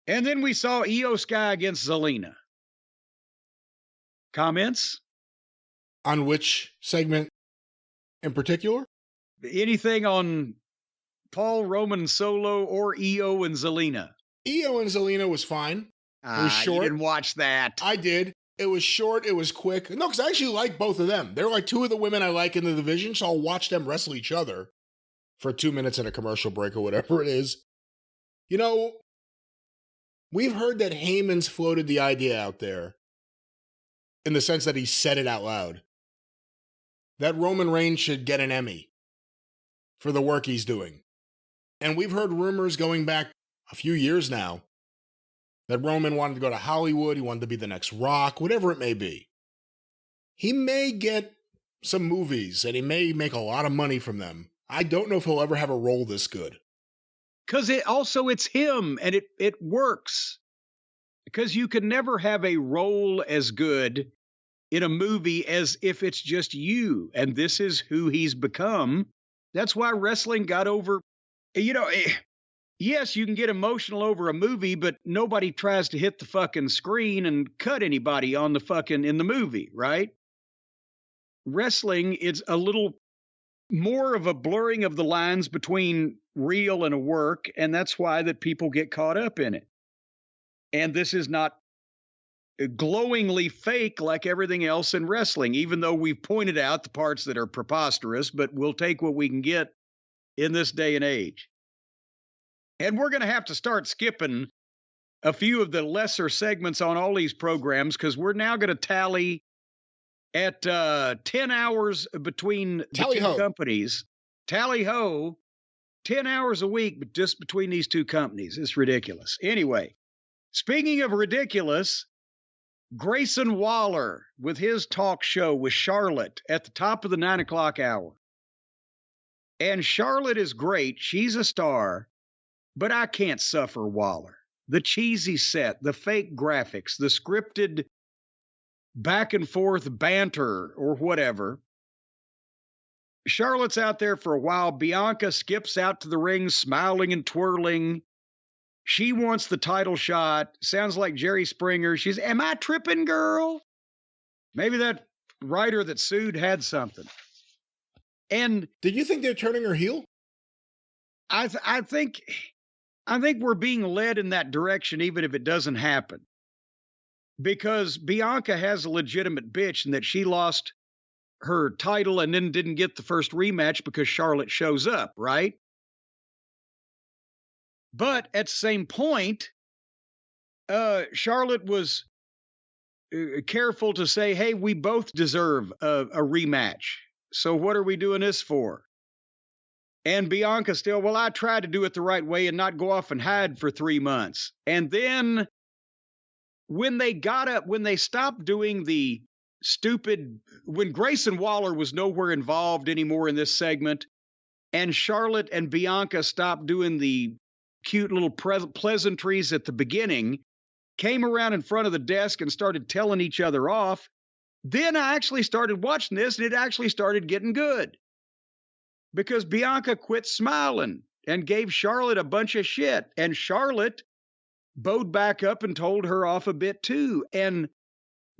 And then we saw Io Sky against Zelina. Comments? On which segment in particular? Anything on Paul, Roman, and Solo, or Io and Zelina? Io and Zelina was fine. It was short. You didn't watch that. I did. It was short. It was quick. No, because I actually like both of them. They're like two of the women I like in the division, so I'll watch them wrestle each other for 2 minutes in a commercial break or whatever it is. We've heard that Heyman's floated the idea out there in the sense that he said it out loud, that Roman Reigns should get an Emmy for the work he's doing. And we've heard rumors going back a few years now that Roman wanted to go to Hollywood, he wanted to be the next Rock, whatever it may be. He may get some movies and he may make a lot of money from them. I don't know if he'll ever have a role this good. Because it's him and it works. Because you can never have a role as good in a movie as if it's just you. And this is who he's become. That's why wrestling got over, yes, you can get emotional over a movie, but nobody tries to hit the fucking screen and cut anybody on the fucking in the movie, right? Wrestling is a little more of a blurring of the lines between real and a work, and that's why that people get caught up in it. And this is not glowingly fake like everything else in wrestling, even though we've pointed out the parts that are preposterous, but we'll take what we can get in this day and age. And we're going to have to start skipping a few of the lesser segments on all these programs because we're now going to tally at 10 hours between the two companies. Tally ho, 10 hours a week, but just between these two companies. It's ridiculous. Anyway, speaking of ridiculous, Grayson Waller with his talk show with Charlotte at the top of the 9 o'clock hour. And Charlotte is great. She's a star, but I can't suffer Waller. The cheesy set, the fake graphics, the scripted back and forth banter or whatever. Charlotte's out there for a while. Bianca skips out to the ring, smiling and twirling. She wants the title shot. Sounds like Jerry Springer. She's, am I tripping, girl? Maybe that writer that sued had something. And did you think they're turning her heel? I think we're being led in that direction, even if it doesn't happen. Because Bianca has a legitimate bitch in that she lost her title and then didn't get the first rematch because Charlotte shows up, right? But at the same point, Charlotte was careful to say, hey, we both deserve a rematch. So what are we doing this for? And Bianca still, well, I tried to do it the right way and not go off and hide for 3 months. And then when they stopped doing the stupid, when Grayson Waller was nowhere involved anymore in this segment, and Charlotte and Bianca stopped doing the cute little pleasantries at the beginning, came around in front of the desk and started telling each other off, then I actually started watching this and it actually started getting good. Because Bianca quit smiling and gave Charlotte a bunch of shit. And Charlotte bowed back up and told her off a bit too. And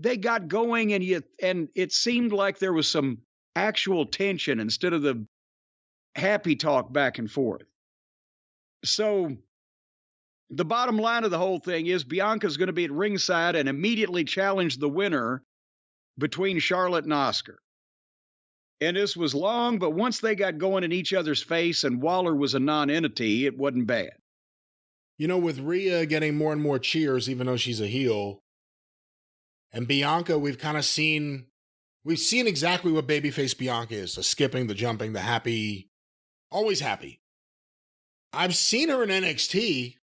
they got going and it seemed like there was some actual tension instead of the happy talk back and forth. So the bottom line of the whole thing is Bianca's going to be at ringside and immediately challenge the winner between Charlotte and Asuka. And this was long, but once they got going in each other's face and Waller was a non-entity, it wasn't bad. You know, with Rhea getting more and more cheers, even though she's a heel, and Bianca, we've seen exactly what babyface Bianca is. The skipping, the jumping, the happy, always happy. I've seen her in NXT.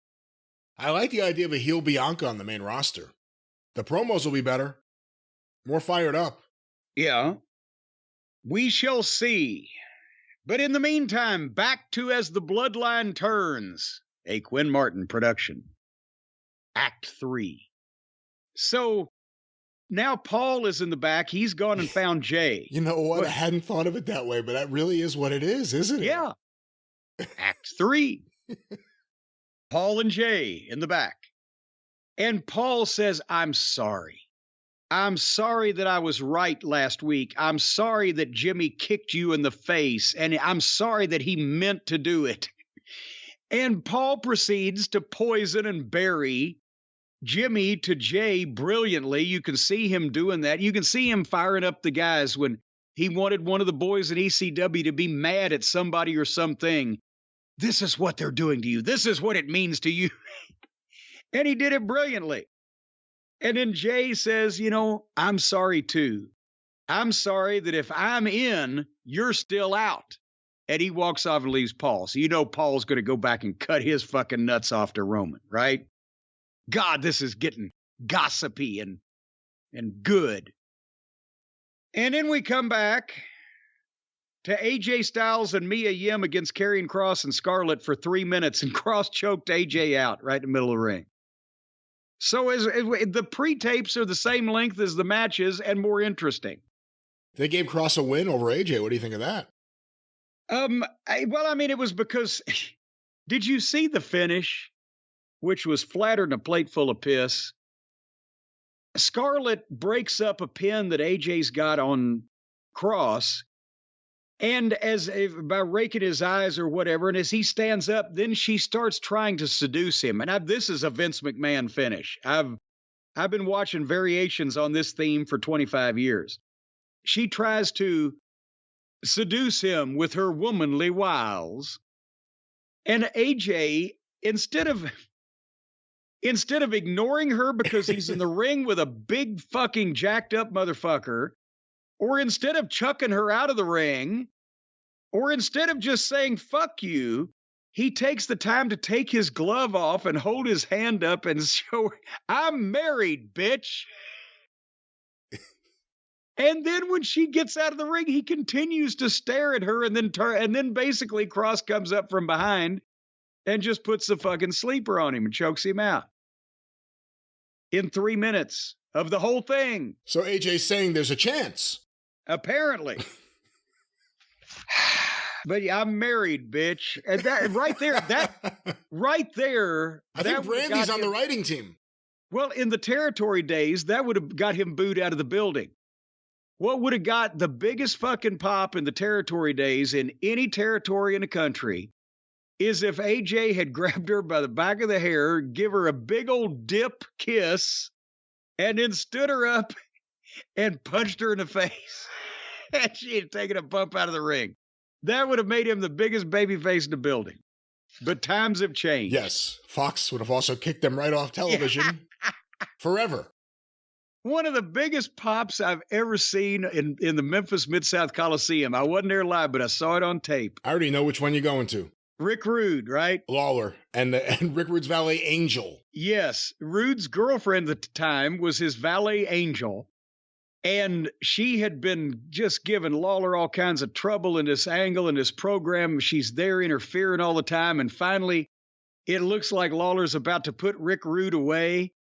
I like the idea of a heel Bianca on the main roster. The promos will be better. More fired up. Yeah. We shall see. But in the meantime, back to As the Bloodline Turns, a Quinn Martin production. Act 3. So now Paul is in the back. He's gone and found Jay. You know what? I hadn't thought of it that way, but that really is what it is, isn't it? Yeah. Act 3. Paul and Jay in the back. And Paul says, I'm sorry. I'm sorry that I was right last week. I'm sorry that Jimmy kicked you in the face, and I'm sorry that he meant to do it. And Paul proceeds to poison and bury Jimmy to Jay brilliantly. You can see him doing that. You can see him firing up the guys when he wanted one of the boys in ECW to be mad at somebody or something. This is what they're doing to you. This is what it means to you. And he did it brilliantly. And then Jay says, you know, I'm sorry too. I'm sorry that if I'm in, you're still out. And he walks off and leaves Paul. So you know Paul's going to go back and cut his fucking nuts off to Roman, right? God, this is getting gossipy and good. And then we come back to AJ Styles and Mia Yim against Karrion Kross and Scarlett for 3 minutes, and Kross choked AJ out right in the middle of the ring. So the pre-tapes are the same length as the matches and more interesting. They gave Kross a win over AJ. What do you think of that? It was because, did you see the finish, which was flatter than a plate full of piss? Scarlett breaks up a pin that AJ's got on Kross, and by raking his eyes or whatever, and as he stands up, then she starts trying to seduce him. And this is a Vince McMahon finish. I've I've been watching variations on this theme for 25 years. She tries to seduce him with her womanly wiles. And AJ, instead of ignoring her because he's in the ring with a big fucking jacked up motherfucker, or instead of chucking her out of the ring, or instead of just saying, fuck you, he takes the time to take his glove off and hold his hand up and show, I'm married, bitch. And then when she gets out of the ring, he continues to stare at her and then basically Cross comes up from behind and just puts the fucking sleeper on him and chokes him out. In 3 minutes of the whole thing. So AJ's saying there's a chance. Apparently. But yeah, I'm married, bitch. And that right there. I think Brandy's on the writing team. Well, in the territory days, that would have got him booed out of the building. What would have got the biggest fucking pop in the territory days in any territory in the country is if AJ had grabbed her by the back of the hair, give her a big old dip kiss, and then stood her up and punched her in the face. And she had taken a bump out of the ring. That would have made him the biggest babyface in the building. But times have changed. Yes. Fox would have also kicked them right off television forever. One of the biggest pops I've ever seen in the Memphis Mid-South Coliseum. I wasn't there live, but I saw it on tape. I already know which one you're going to. Rick Rude, right? Lawler and Rick Rude's valet, Angel. Yes. Rude's girlfriend at the time was his valet, Angel. And she had been just giving Lawler all kinds of trouble in this angle, in this program. She's there interfering all the time. And finally, it looks like Lawler's about to put Rick Rude away.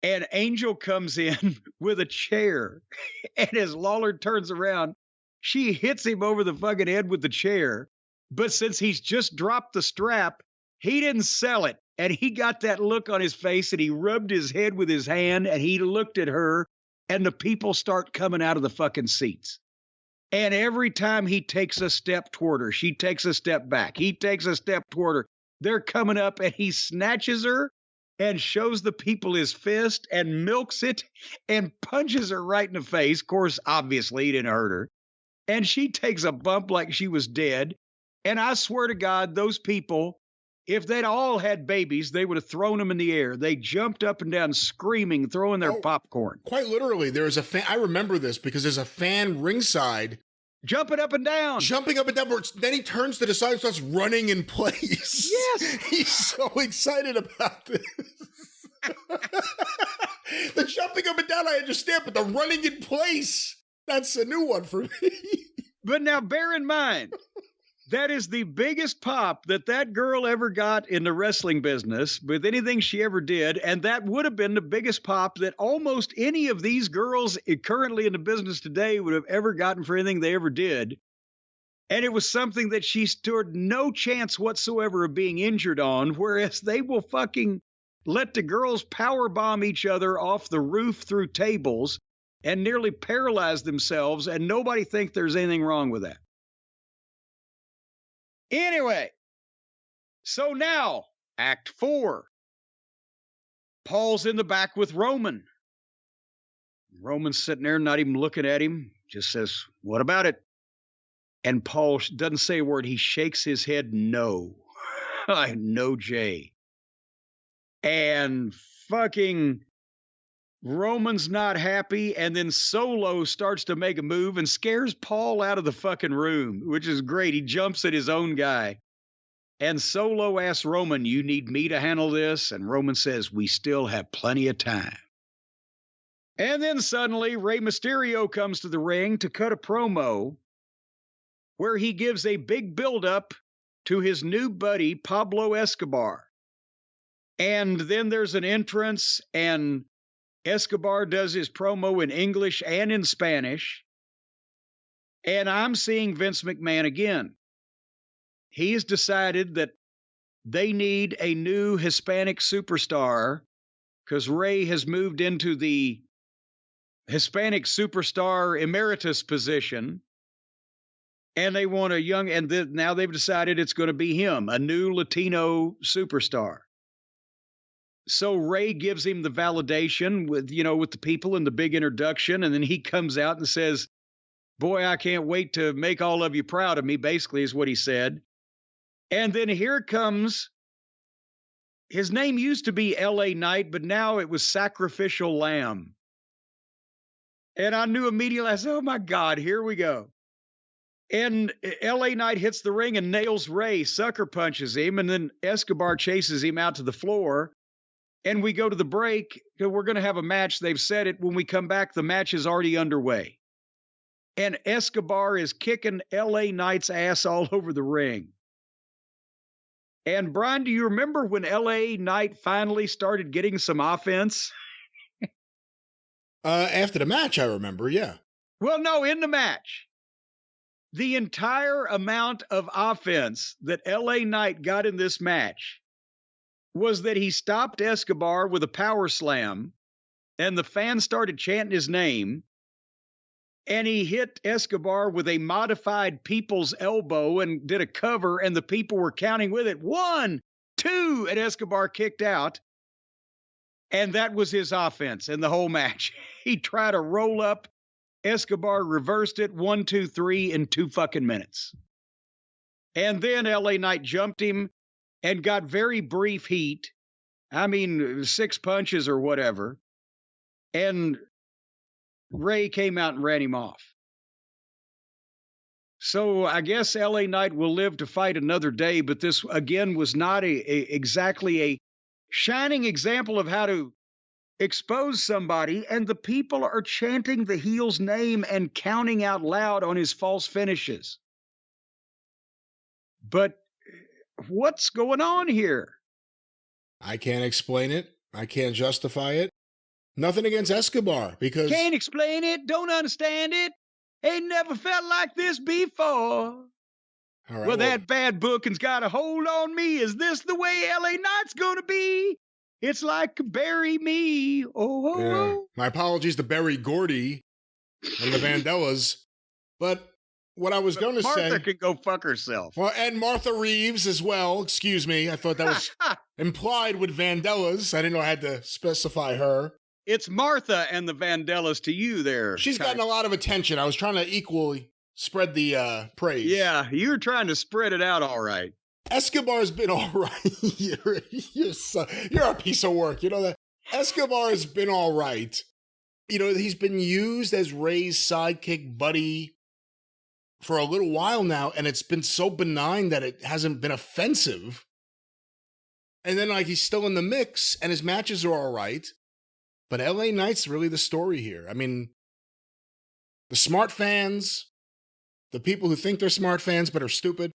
And Angel comes in with a chair. And as Lawler turns around, she hits him over the fucking head with the chair. But since he's just dropped the strap, he didn't sell it. And he got that look on his face and he rubbed his head with his hand and he looked at her. And the people start coming out of the fucking seats. And every time he takes a step toward her, she takes a step back. He takes a step toward her. They're coming up and he snatches her and shows the people his fist and milks it and punches her right in the face. Of course, obviously, he didn't hurt her. And she takes a bump like she was dead. And I swear to God, those people, if they'd all had babies, they would have thrown them in the air. They jumped up and down screaming, throwing their popcorn. Quite literally, there is a fan. I remember this because there's a fan ringside. Jumping up and down. Then he turns to the side and starts running in place. Yes. He's so excited about this. The jumping up and down, I understand, but the running in place, that's a new one for me. But now bear in mind, that is the biggest pop that girl ever got in the wrestling business with anything she ever did. And that would have been the biggest pop that almost any of these girls currently in the business today would have ever gotten for anything they ever did. And it was something that she stood no chance whatsoever of being injured on, whereas they will fucking let the girls powerbomb each other off the roof through tables and nearly paralyze themselves, and nobody thinks there's anything wrong with that. Anyway, so now, Act 4. Paul's in the back with Roman. Roman's sitting there, not even looking at him, just says, what about it? And Paul doesn't say a word. He shakes his head, no. No, Jay. And fucking Roman's not happy, and then Solo starts to make a move and scares Paul out of the fucking room, which is great. He jumps at his own guy. And Solo asks Roman, you need me to handle this? And Roman says, we still have plenty of time. And then suddenly Rey Mysterio comes to the ring to cut a promo where he gives a big build-up to his new buddy, Pablo Escobar. And then there's an entrance, and Escobar does his promo in English and in Spanish. And I'm seeing Vince McMahon again. He's decided that they need a new Hispanic superstar because Rey has moved into the Hispanic superstar emeritus position. And they want a young, and now they've decided it's going to be him, a new Latino superstar. So Ray gives him the validation with the people and the big introduction. And then he comes out and says, boy, I can't wait to make all of you proud of me, basically is what he said. And then here comes, his name used to be LA Knight, but now it was Sacrificial Lamb. And I knew immediately, I said, oh my God, here we go. And LA Knight hits the ring and nails Ray, sucker punches him, and then Escobar chases him out to the floor. And we go to the break. We're going to have a match. They've said it. When we come back, the match is already underway. And Escobar is kicking LA Knight's ass all over the ring. And Brian, do you remember when LA Knight finally started getting some offense? After the match, I remember, yeah. Well, no, in the match. The entire amount of offense that LA Knight got in this match was that he stopped Escobar with a power slam, and the fans started chanting his name, and he hit Escobar with a modified people's elbow and did a cover, and the people were counting with it. 1, 2, and Escobar kicked out. And that was his offense in the whole match. He tried to roll up. Escobar reversed it 1, 2, 3 in 2 fucking minutes. And then LA Knight jumped him and got very brief heat. I mean, 6 punches or whatever. And Ray came out and ran him off. So I guess LA Knight will live to fight another day, but this, again, was not exactly a shining example of how to expose somebody, and the people are chanting the heel's name and counting out loud on his false finishes. But what's going on here? I can't explain it. I can't justify it. Nothing against Escobar, because... Can't explain it, don't understand it, ain't never felt like this before. All right, Well, that bad booking's got a hold on me. Is this the way LA Knight's gonna be? It's like bury me. Oh, yeah. My apologies to Barry Gordy and the Vandellas. But what I was going to say... Martha can go fuck herself. Well, and Martha Reeves as well. Excuse me. I thought that was implied with Vandellas. I didn't know I had to specify her. It's Martha and the Vandellas to you there. She's gotten a lot of attention. I was trying to equally spread the praise. Yeah, you're trying to spread it out all right. Escobar's been all right. You're a piece of work. You know that? Escobar's been all right. You know, he's been used as Ray's sidekick buddy for a little while now, and it's been so benign that it hasn't been offensive. And then, like, he's still in the mix, and his matches are all right. But LA Knight's really the story here. I mean, the smart fans, the people who think they're smart fans but are stupid,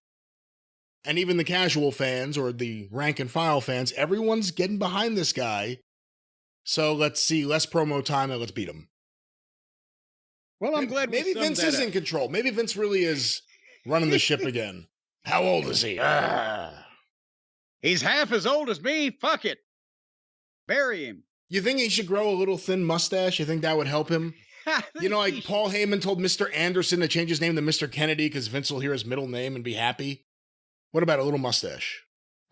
and even the casual fans or the rank and file fans, everyone's getting behind this guy. So let's see, less promo time and let's beat him. Well, I'm glad maybe Vince is in control. Maybe Vince really is running the ship again. How old is he? He's half as old as me. Fuck it. Bury him. You think he should grow a little thin mustache? You think that would help him? You know, like Paul Heyman told Mr. Anderson to change his name to Mr. Kennedy because Vince will hear his middle name and be happy. What about a little mustache?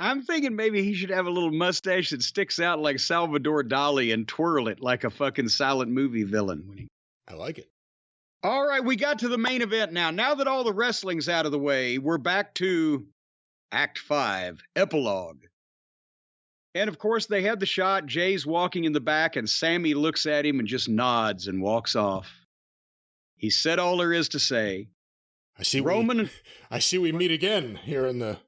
I'm thinking maybe he should have a little mustache that sticks out like Salvador Dali and twirl it like a fucking silent movie villain. I like it. All right, we got to the main event now. Now that all the wrestling's out of the way, we're back to Act 5, Epilogue. And, of course, they had the shot. Jay's walking in the back, and Sammy looks at him and just nods and walks off. He said all there is to say. I see we meet again here in the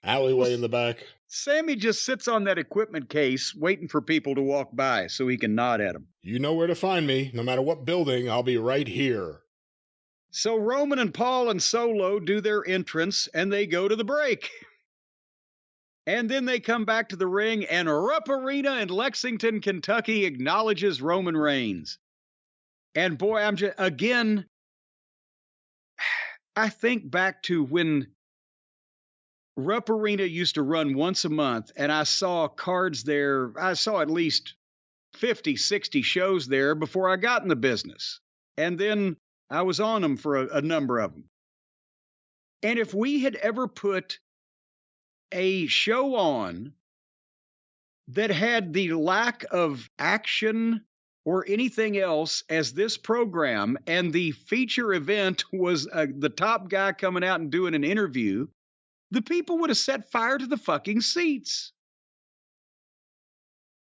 alleyway in the back. Sammy just sits on that equipment case waiting for people to walk by so he can nod at them. You know where to find me. No matter what building, I'll be right here. So Roman and Paul and Solo do their entrance, and they go to the break. And then they come back to the ring, and Rupp Arena in Lexington, Kentucky acknowledges Roman Reigns. And boy, I think back to when Rupp Arena used to run once a month, and I saw cards there. I saw at least 50, 60 shows there before I got in the business. And then I was on them for a number of them. And if we had ever put a show on that had the lack of action or anything else as this program, and the feature event was the top guy coming out and doing an interview, the people would have set fire to the fucking seats.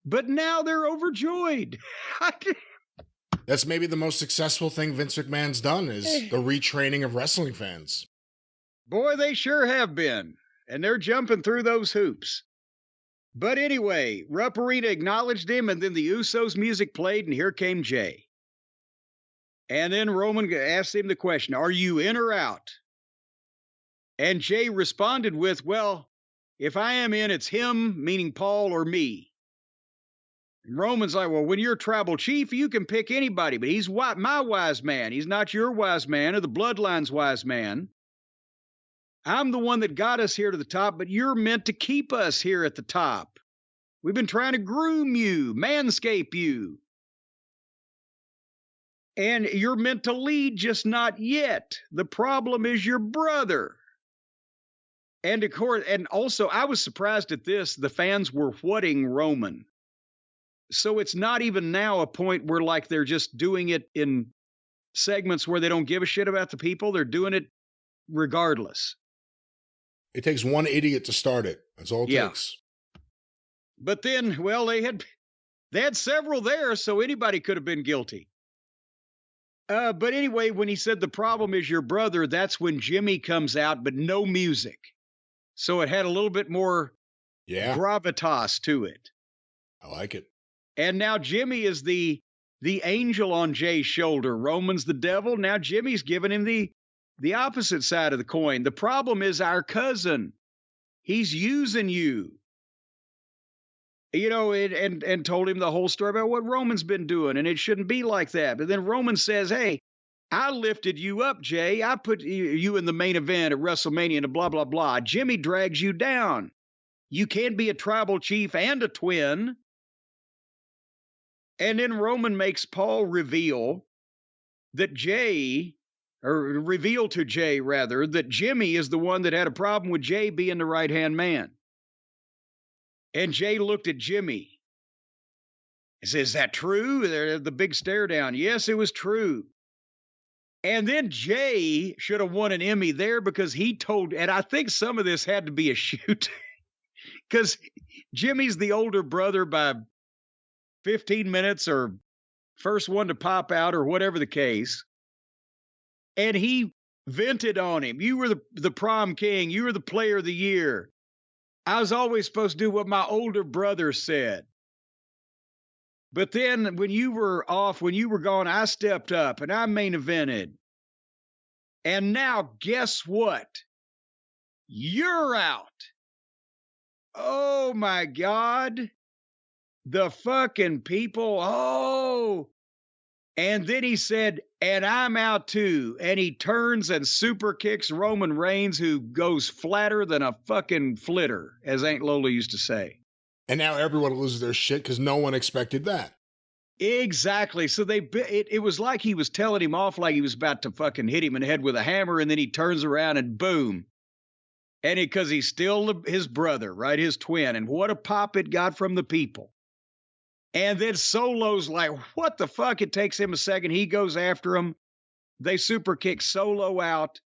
But now they're overjoyed. That's maybe the most successful thing Vince McMahon's done is the retraining of wrestling fans. Boy, they sure have been. And they're jumping through those hoops. But anyway, Rupp Arena acknowledged him, and then the Usos music played, and here came Jay. And then Roman asked him the question, are you in or out? And Jay responded with, well, if I am in, it's him, meaning Paul, or me. And Roman's like, well, when you're tribal chief, you can pick anybody, but he's my wise man. He's not your wise man or the bloodline's wise man. I'm the one that got us here to the top, but you're meant to keep us here at the top. We've been trying to groom you, manscape you. And you're meant to lead, just not yet. The problem is your brother. And of course, and also, I was surprised at this. The fans were whatting Roman. So it's not even now a point where like they're just doing it in segments where they don't give a shit about the people. They're doing it regardless. It takes one idiot to start it. That's all it takes. But then, well, they had several there, so anybody could have been guilty. But anyway, when he said the problem is your brother, that's when Jimmy comes out, but no music. So it had a little bit more gravitas to it. I like it. And now Jimmy is the angel on Jay's shoulder. Roman's the devil. Now Jimmy's giving him the opposite side of the coin. The problem is our cousin. He's using you. You know, and told him the whole story about what Roman's been doing, and it shouldn't be like that. But then Roman says, hey, I lifted you up, Jay. I put you in the main event at WrestleMania and blah, blah, blah. Jimmy drags you down. You can't be a tribal chief and a twin. And then Roman makes Paul reveal to Jay, rather, that Jimmy is the one that had a problem with Jay being the right-hand man. And Jay looked at Jimmy. He says, is that true? The big stare down. Yes, it was true. And then Jay should have won an Emmy there because he told, and I think some of this had to be a shoot, because Jimmy's the older brother by 15 minutes or first one to pop out or whatever the case. And he vented on him. You were the prom king. You were the player of the year. I was always supposed to do what my older brother said. But then when you were gone, I stepped up and I main evented. And now guess what? You're out. Oh my God. The fucking people. Oh. And then he said, and I'm out too. And he turns and super kicks Roman Reigns, who goes flatter than a fucking flitter, as Aunt Lola used to say. And now everyone loses their shit because no one expected that. Exactly. So it was like he was telling him off like he was about to fucking hit him in the head with a hammer, and then he turns around and boom. And because he's still his brother, right? His twin. And what a pop it got from the people. And then Solo's like, what the fuck? It takes him a second. He goes after him. They super kick Solo out.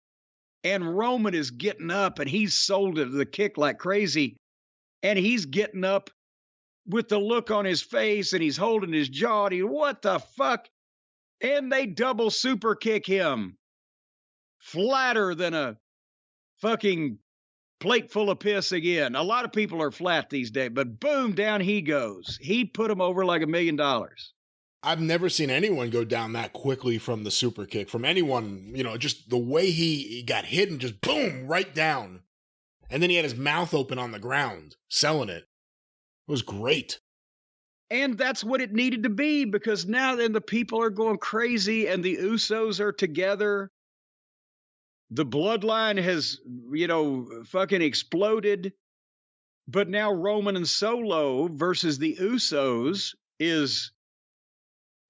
And Roman is getting up, and he's sold to the kick like crazy. And he's getting up with the look on his face, and he's holding his jaw. And what the fuck? And they double super kick him. Flatter than a fucking plate full of piss again. A lot of people are flat these days, but boom, down he goes. He put him over like $1 million. I've never seen anyone go down that quickly from the super kick. From anyone, just the way he got hit and just boom, right down. And then he had his mouth open on the ground, selling it. It was great. And that's what it needed to be, because now then the people are going crazy and the Usos are together. The bloodline has, fucking exploded. But now Roman and Solo versus the Usos is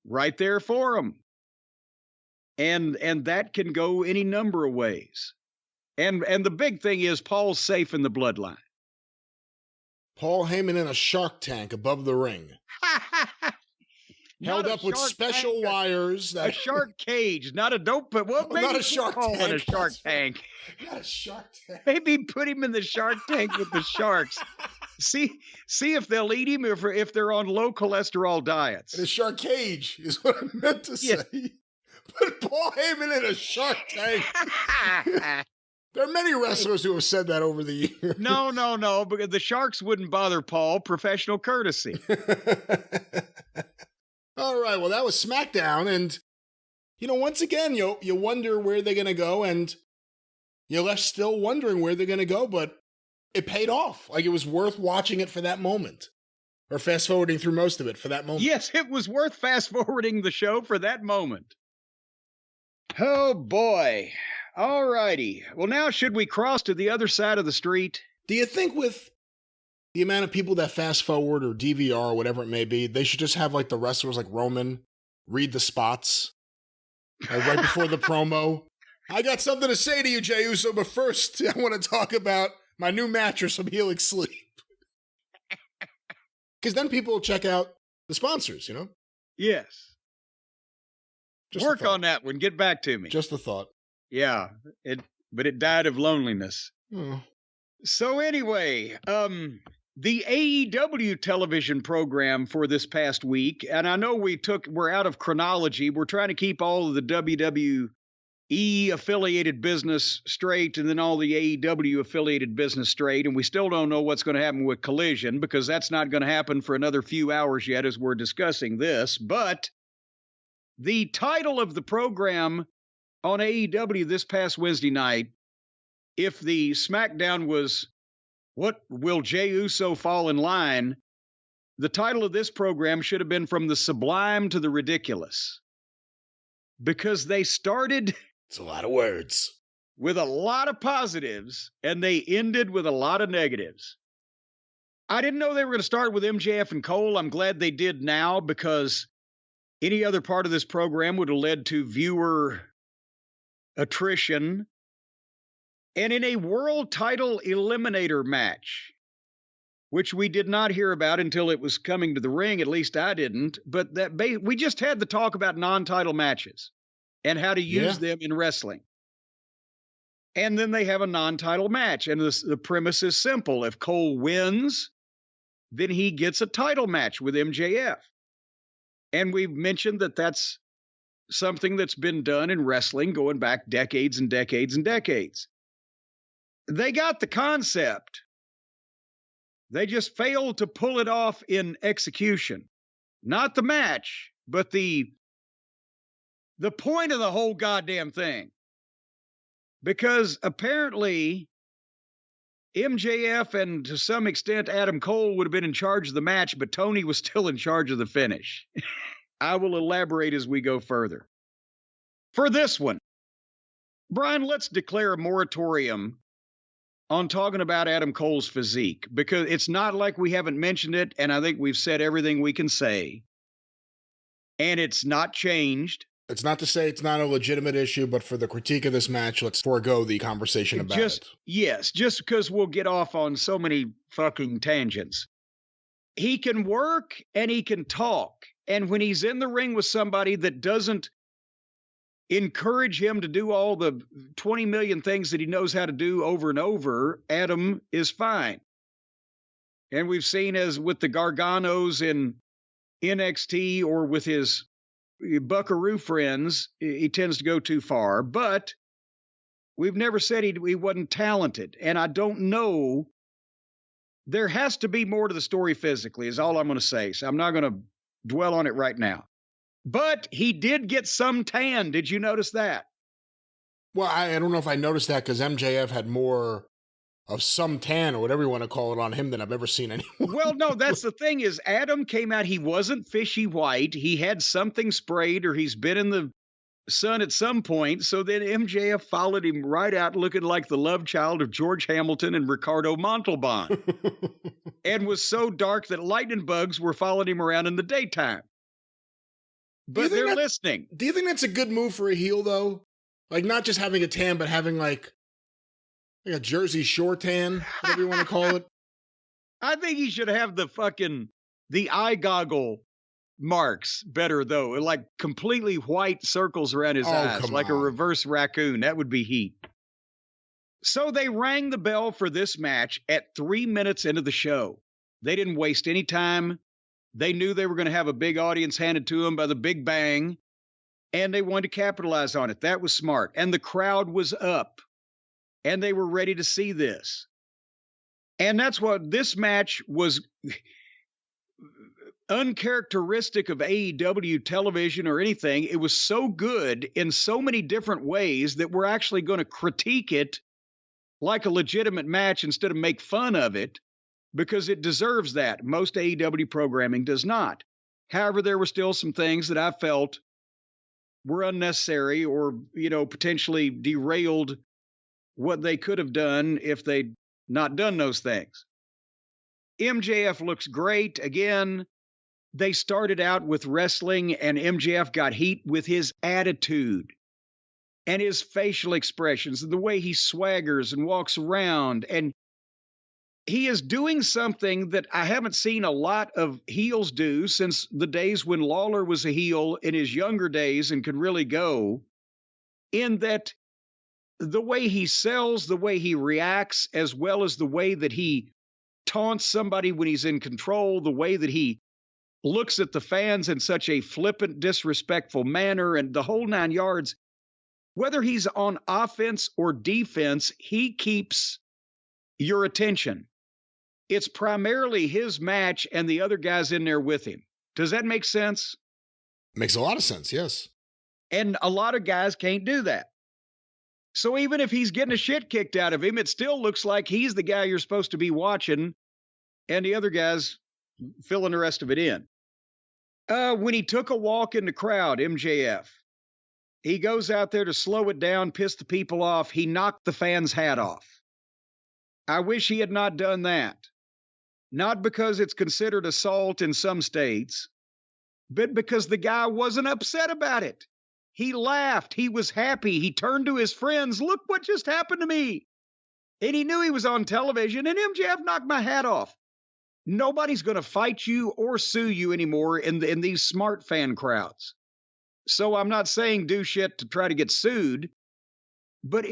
right there for them. And that can go any number of ways. And the big thing is Paul's safe in the bloodline. Paul Heyman in a shark tank above the ring. Held up with special wires. A shark cage, not a dope. But well, maybe not a shark Paul tank. In a shark tank. Not a shark tank. Maybe put him in the shark tank with the sharks. See if they'll eat him if they're on low cholesterol diets. In a shark cage is what I meant to say. Put Paul Heyman in a shark tank. There are many wrestlers who have said that over the years. No, because the sharks wouldn't bother Paul. Professional courtesy. All right, well, that was SmackDown, and, once again, you wonder where they're going to go, and you're left still wondering where they're going to go, but it paid off. Like, it was worth watching it for that moment, or fast-forwarding through most of it for that moment. Yes, it was worth fast-forwarding the show for that moment. Oh, boy. All righty. Well, now should we cross to the other side of the street? Do you think with the amount of people that fast forward or DVR or whatever it may be, they should just have like the wrestlers like Roman read the spots right before the promo? I got something to say to you, Jey Uso, but first I want to talk about my new mattress from Healing Sleep. Because then people will check out the sponsors, Yes. Just work on that one. Get back to me. Just a thought. Yeah, but it died of loneliness. Oh. So anyway, the AEW television program for this past week, and I know we're out of chronology. We're trying to keep all of the WWE affiliated business straight and then all the AEW affiliated business straight. And we still don't know what's going to happen with Collision because that's not going to happen for another few hours yet as we're discussing this. But the title of the program on AEW this past Wednesday night, if the SmackDown was What Will Jey Uso Fall in Line, the title of this program should have been From the Sublime to the Ridiculous. Because they started... It's a lot of words. With a lot of positives, and they ended with a lot of negatives. I didn't know they were going to start with MJF and Cole. I'm glad they did now, because any other part of this program would have led to viewer attrition. And in a world title eliminator match, which we did not hear about until it was coming to the ring, at least I didn't, but we just had the talk about non-title matches and how to use them in wrestling. And then they have a non-title match, and the premise is simple. If Cole wins, then he gets a title match with MJF. And we've mentioned that that's something that's been done in wrestling going back decades and decades and decades. They got the concept. They just failed to pull it off in execution. Not the match, but the point of the whole goddamn thing. Because apparently MJF and to some extent Adam Cole would have been in charge of the match, but Tony was still in charge of the finish. I will elaborate as we go further. For this one, Brian, let's declare a moratorium on talking about Adam Cole's physique, because it's not like we haven't mentioned it, and I think we've said everything we can say. And it's not changed. It's not to say it's not a legitimate issue, but for the critique of this match, let's forego the conversation about it. Yes, just because we'll get off on so many fucking tangents. He can work and he can talk. And when he's in the ring with somebody that doesn't encourage him to do all the 20 million things that he knows how to do over and over, Adam is fine. And we've seen, as with the Garganos in NXT or with his Buckaroo friends, he tends to go too far. But we've never said he wasn't talented. And I don't know. There has to be more to the story physically, is all I'm going to say. So I'm not going to dwell on it right now. But he did get some tan. Did you notice that? Well, I don't know if I noticed that, because MJF had more of some tan or whatever you want to call it on him than I've ever seen anyone. Well, no, that's the thing is Adam came out. He wasn't fishy white. He had something sprayed, or he's been in the sun at some point. So then MJF followed him right out looking like the love child of George Hamilton and Ricardo Montalban. And was so dark that lightning bugs were following him around in the daytime. But they're listening. Do you think that's a good move for a heel, though? Like, not just having a tan, but having like a Jersey Shore tan, whatever you want to call it. I think he should have the eye goggle marks better, though. Like completely white circles around his eyes, like a reverse raccoon. That would be heat. So they rang the bell for this match at 3 minutes into the show. They didn't waste any time. They knew they were going to have a big audience handed to them by the Big Bang, and they wanted to capitalize on it. That was smart. And the crowd was up, and they were ready to see this. And that's what this match was uncharacteristic of AEW television or anything. It was so good in so many different ways that we're actually going to critique it like a legitimate match instead of make fun of it, because it deserves that. Most AEW programming does not. However, there were still some things that I felt were unnecessary or, potentially derailed what they could have done if they'd not done those things. MJF looks great. Again, they started out with wrestling, and MJF got heat with his attitude and his facial expressions and the way he swaggers and walks around. And he is doing something that I haven't seen a lot of heels do since the days when Lawler was a heel in his younger days and could really go, in that the way he sells, the way he reacts, as well as the way that he taunts somebody when he's in control, the way that he looks at the fans in such a flippant, disrespectful manner, and the whole 9 yards. Whether he's on offense or defense, he keeps your attention. It's primarily his match and the other guys in there with him. Does that make sense? Makes a lot of sense, yes. And a lot of guys can't do that. So even if he's getting a shit kicked out of him, it still looks like he's the guy you're supposed to be watching, and the other guys filling the rest of it in. When he took a walk in the crowd, MJF, he goes out there to slow it down, piss the people off. He knocked the fan's hat off. I wish he had not done that. Not because it's considered assault in some states, but because the guy wasn't upset about it. He laughed. He was happy. He turned to his friends. Look what just happened to me. And he knew he was on television, and MJF knocked my hat off. Nobody's going to fight you or sue you anymore in these smart fan crowds. So I'm not saying do shit to try to get sued, but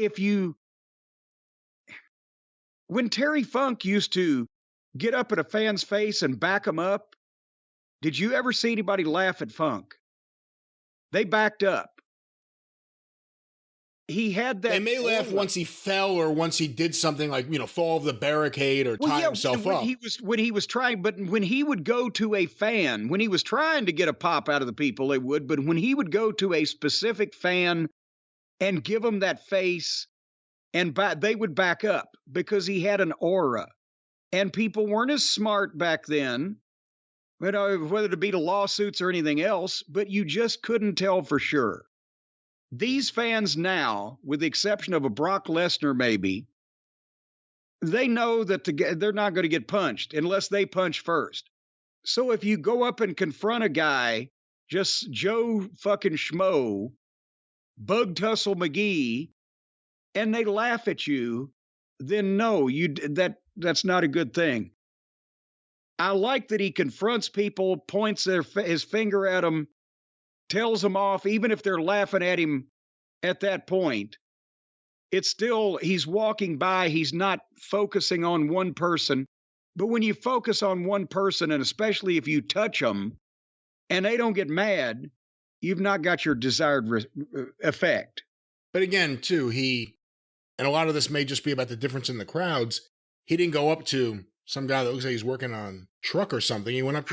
when Terry Funk used to get up at a fan's face and back him up, did you ever see anybody laugh at Funk? They backed up. He had that. They may laugh once he fell or once he did something like, fall off the barricade or tie himself up. When he was trying, but when he would go to a fan, when he was trying to get a pop out of the people, they would. But when he would go to a specific fan and give them that face, and they would back up because he had an aura. And people weren't as smart back then, whether to beat lawsuits or anything else, but you just couldn't tell for sure. These fans now, with the exception of a Brock Lesnar maybe, they know that they're not going to get punched unless they punch first. So if you go up and confront a guy, just Joe fucking Schmo, Bug Tussle McGee, and they laugh at you, then no, that's not a good thing. I like that he confronts people, points his finger at them, tells them off, even if they're laughing at him at that point. It's still, he's walking by, he's not focusing on one person. But when you focus on one person, and especially if you touch them and they don't get mad, you've not got your desired effect. But again, too, and a lot of this may just be about the difference in the crowds, he didn't go up to some guy that looks like he's working on truck or something. He went up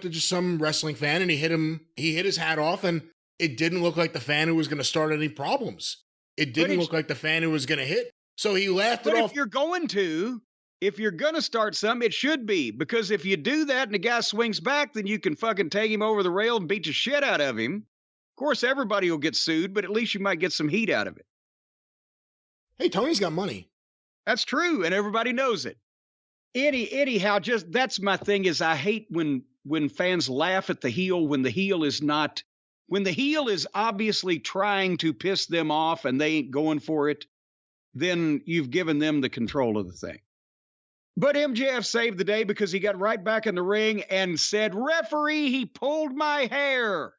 to just some wrestling fan and he hit his hat off, and it didn't look like the fan who was going to start any problems. It didn't look like the fan who was going to hit. So he laughed it off. But if you're going to start something, it should be, because if you do that and the guy swings back, then you can fucking take him over the rail and beat the shit out of him. Of course, everybody will get sued, but at least you might get some heat out of it. Hey, Tony's got money. That's true, and everybody knows it. Anyhow, just that's my thing, is I hate when fans laugh at the heel when the heel is obviously trying to piss them off and they ain't going for it, then you've given them the control of the thing. But MJF saved the day because he got right back in the ring and said, "Referee, he pulled my hair."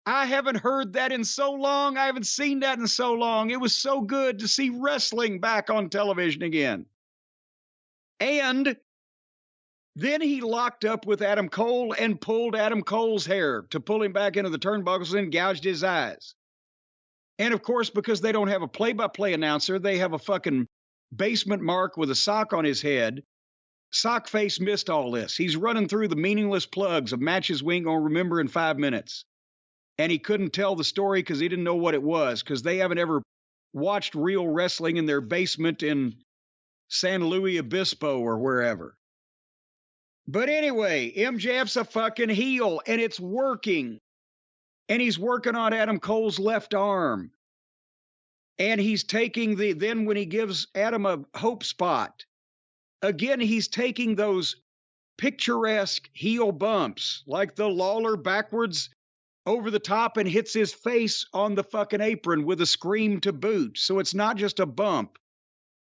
I haven't heard that in so long. I haven't seen that in so long. It was so good to see wrestling back on television again. And then he locked up with Adam Cole and pulled Adam Cole's hair to pull him back into the turnbuckles and gouged his eyes. And of course, because they don't have a play-by-play announcer, they have a fucking basement mark with a sock on his head. Sockface missed all this. He's running through the meaningless plugs of matches we ain't gonna remember in 5 minutes. And he couldn't tell the story because he didn't know what it was, because they haven't ever watched real wrestling in their basement in San Luis Obispo or wherever. But anyway, MJF's a fucking heel, and it's working. And he's working on Adam Cole's left arm. And he's taking then when he gives Adam a hope spot, again, he's taking those picturesque heel bumps, like the Lawler backwards over the top and hits his face on the fucking apron with a scream to boot. So it's not just a bump.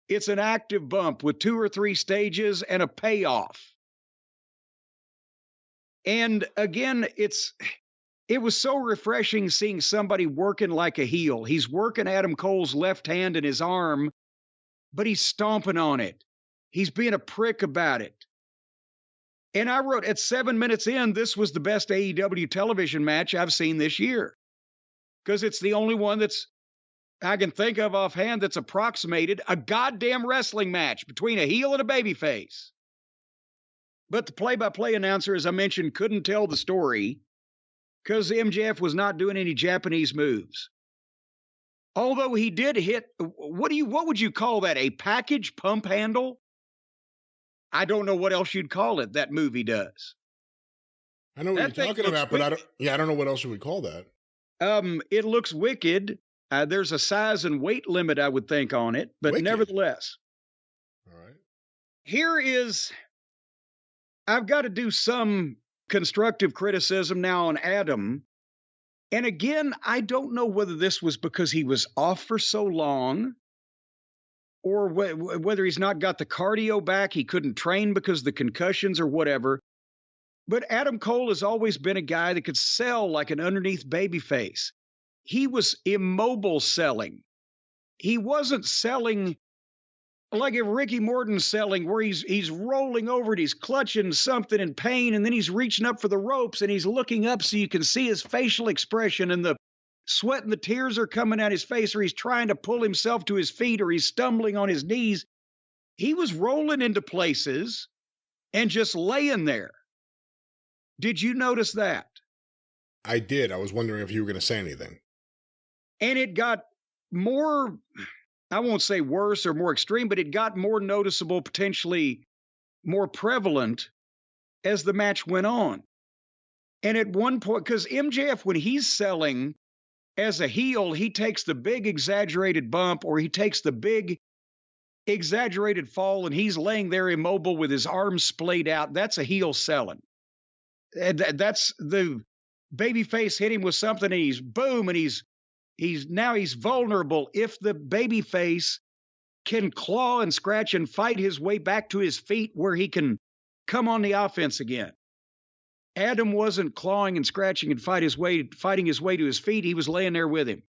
It's an active bump with 2 or 3 stages and a payoff. And again, it was so refreshing seeing somebody working like a heel. He's working Adam Cole's left hand and his arm, but he's stomping on it. He's being a prick about it. And I wrote, at 7 minutes in, this was the best AEW television match I've seen this year. Because it's the only one I can think of offhand that's approximated a goddamn wrestling match between a heel and a babyface. But the play-by-play announcer, as I mentioned, couldn't tell the story because MJF was not doing any Japanese moves. Although he did hit, what would you call that? A package pump handle? I don't know what else you'd call it. That movie does. I know what you're talking about, but I don't know what else you would call that. It looks wicked. There's a size and weight limit, I would think, on it, but wicked. Nevertheless. All right. Here is, I've got to do some constructive criticism now on Adam. And again, I don't know whether this was because he was off for so long or whether he's not got the cardio back, he couldn't train because of the concussions or whatever. But Adam Cole has always been a guy that could sell like an underneath babyface. He was immobile selling. He wasn't selling like if Ricky Morton's selling, where he's rolling over and he's clutching something in pain, and then he's reaching up for the ropes and he's looking up so you can see his facial expression, and the sweat and the tears are coming out his face, or he's trying to pull himself to his feet, or he's stumbling on his knees. He was rolling into places and just laying there. Did you notice that? I did. I was wondering if you were going to say anything. And it got more, I won't say worse or more extreme, but it got more noticeable, potentially more prevalent as the match went on. And at one point, because MJF, when he's selling as a heel, he takes the big exaggerated bump or he takes the big exaggerated fall and he's laying there immobile with his arms splayed out. That's a heel selling. And that's the babyface hit him with something and he's boom, and he's vulnerable. If the babyface can claw and scratch and fight his way back to his feet where he can come on the offense again. Adam wasn't clawing and scratching and fighting his way to his feet. He was laying there with him.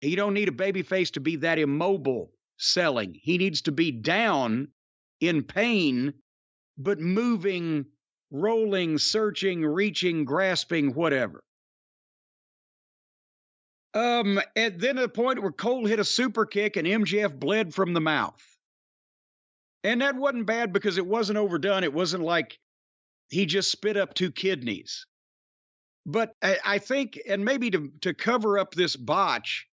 You don't need a babyface to be that immobile selling. He needs to be down in pain, but moving, rolling, searching, reaching, grasping, whatever. And then at the point where Cole hit a super kick and MJF bled from the mouth. And that wasn't bad because it wasn't overdone. It wasn't like he just spit up 2 kidneys. But I think, and maybe to cover up this botch,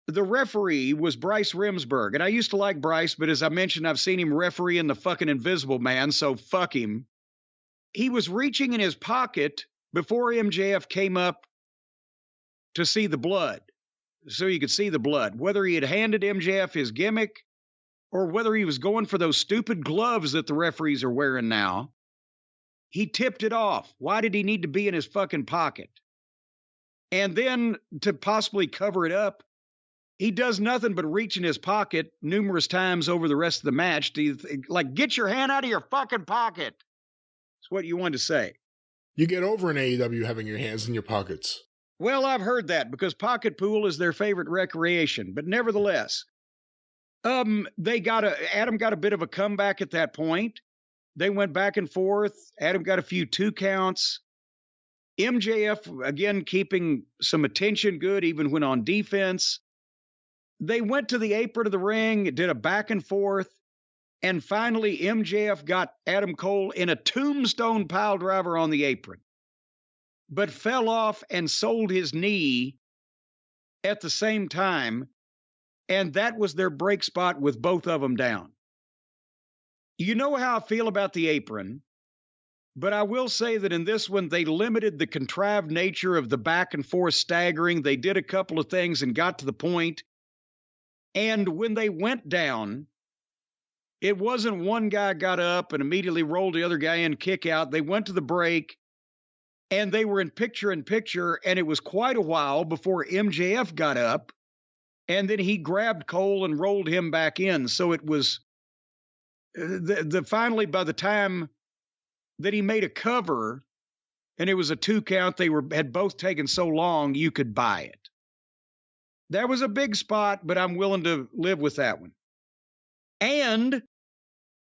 the referee was Bryce Remsburg. And I used to like Bryce, but as I mentioned, I've seen him referee in the fucking Invisible Man, so fuck him. He was reaching in his pocket before MJF came up to see the blood, so you could see the blood. Whether he had handed MJF his gimmick or whether he was going for those stupid gloves that the referees are wearing now, he tipped it off. Why did he need to be in his fucking pocket? And then to possibly cover it up, He does nothing but reach in his pocket numerous times over the rest of the match to, like, get your hand out of your fucking pocket. That's what you wanted to say. You get over in AEW having your hands in your pockets. Well, I've heard that because pocket pool is their favorite recreation, but nevertheless, Adam got a bit of a comeback at that point. They went back and forth. Adam got a few 2 counts. MJF, again, keeping some attention good even when on defense. They went to the apron of the ring, did a back and forth, and finally MJF got Adam Cole in a tombstone pile driver on the apron, but fell off and sold his knee at the same time, and that was their break spot with both of them down. You know how I feel about the apron, but I will say that in this one, they limited the contrived nature of the back and forth staggering. They did a couple of things and got to the point. And when they went down, it wasn't one guy got up and immediately rolled the other guy in, kick out. They went to the break, and they were in picture, and it was quite a while before MJF got up, and then he grabbed Cole and rolled him back in. So it was finally, by the time that he made a cover, and it was a 2 count, they had both taken so long you could buy it. That was a big spot, but I'm willing to live with that one. And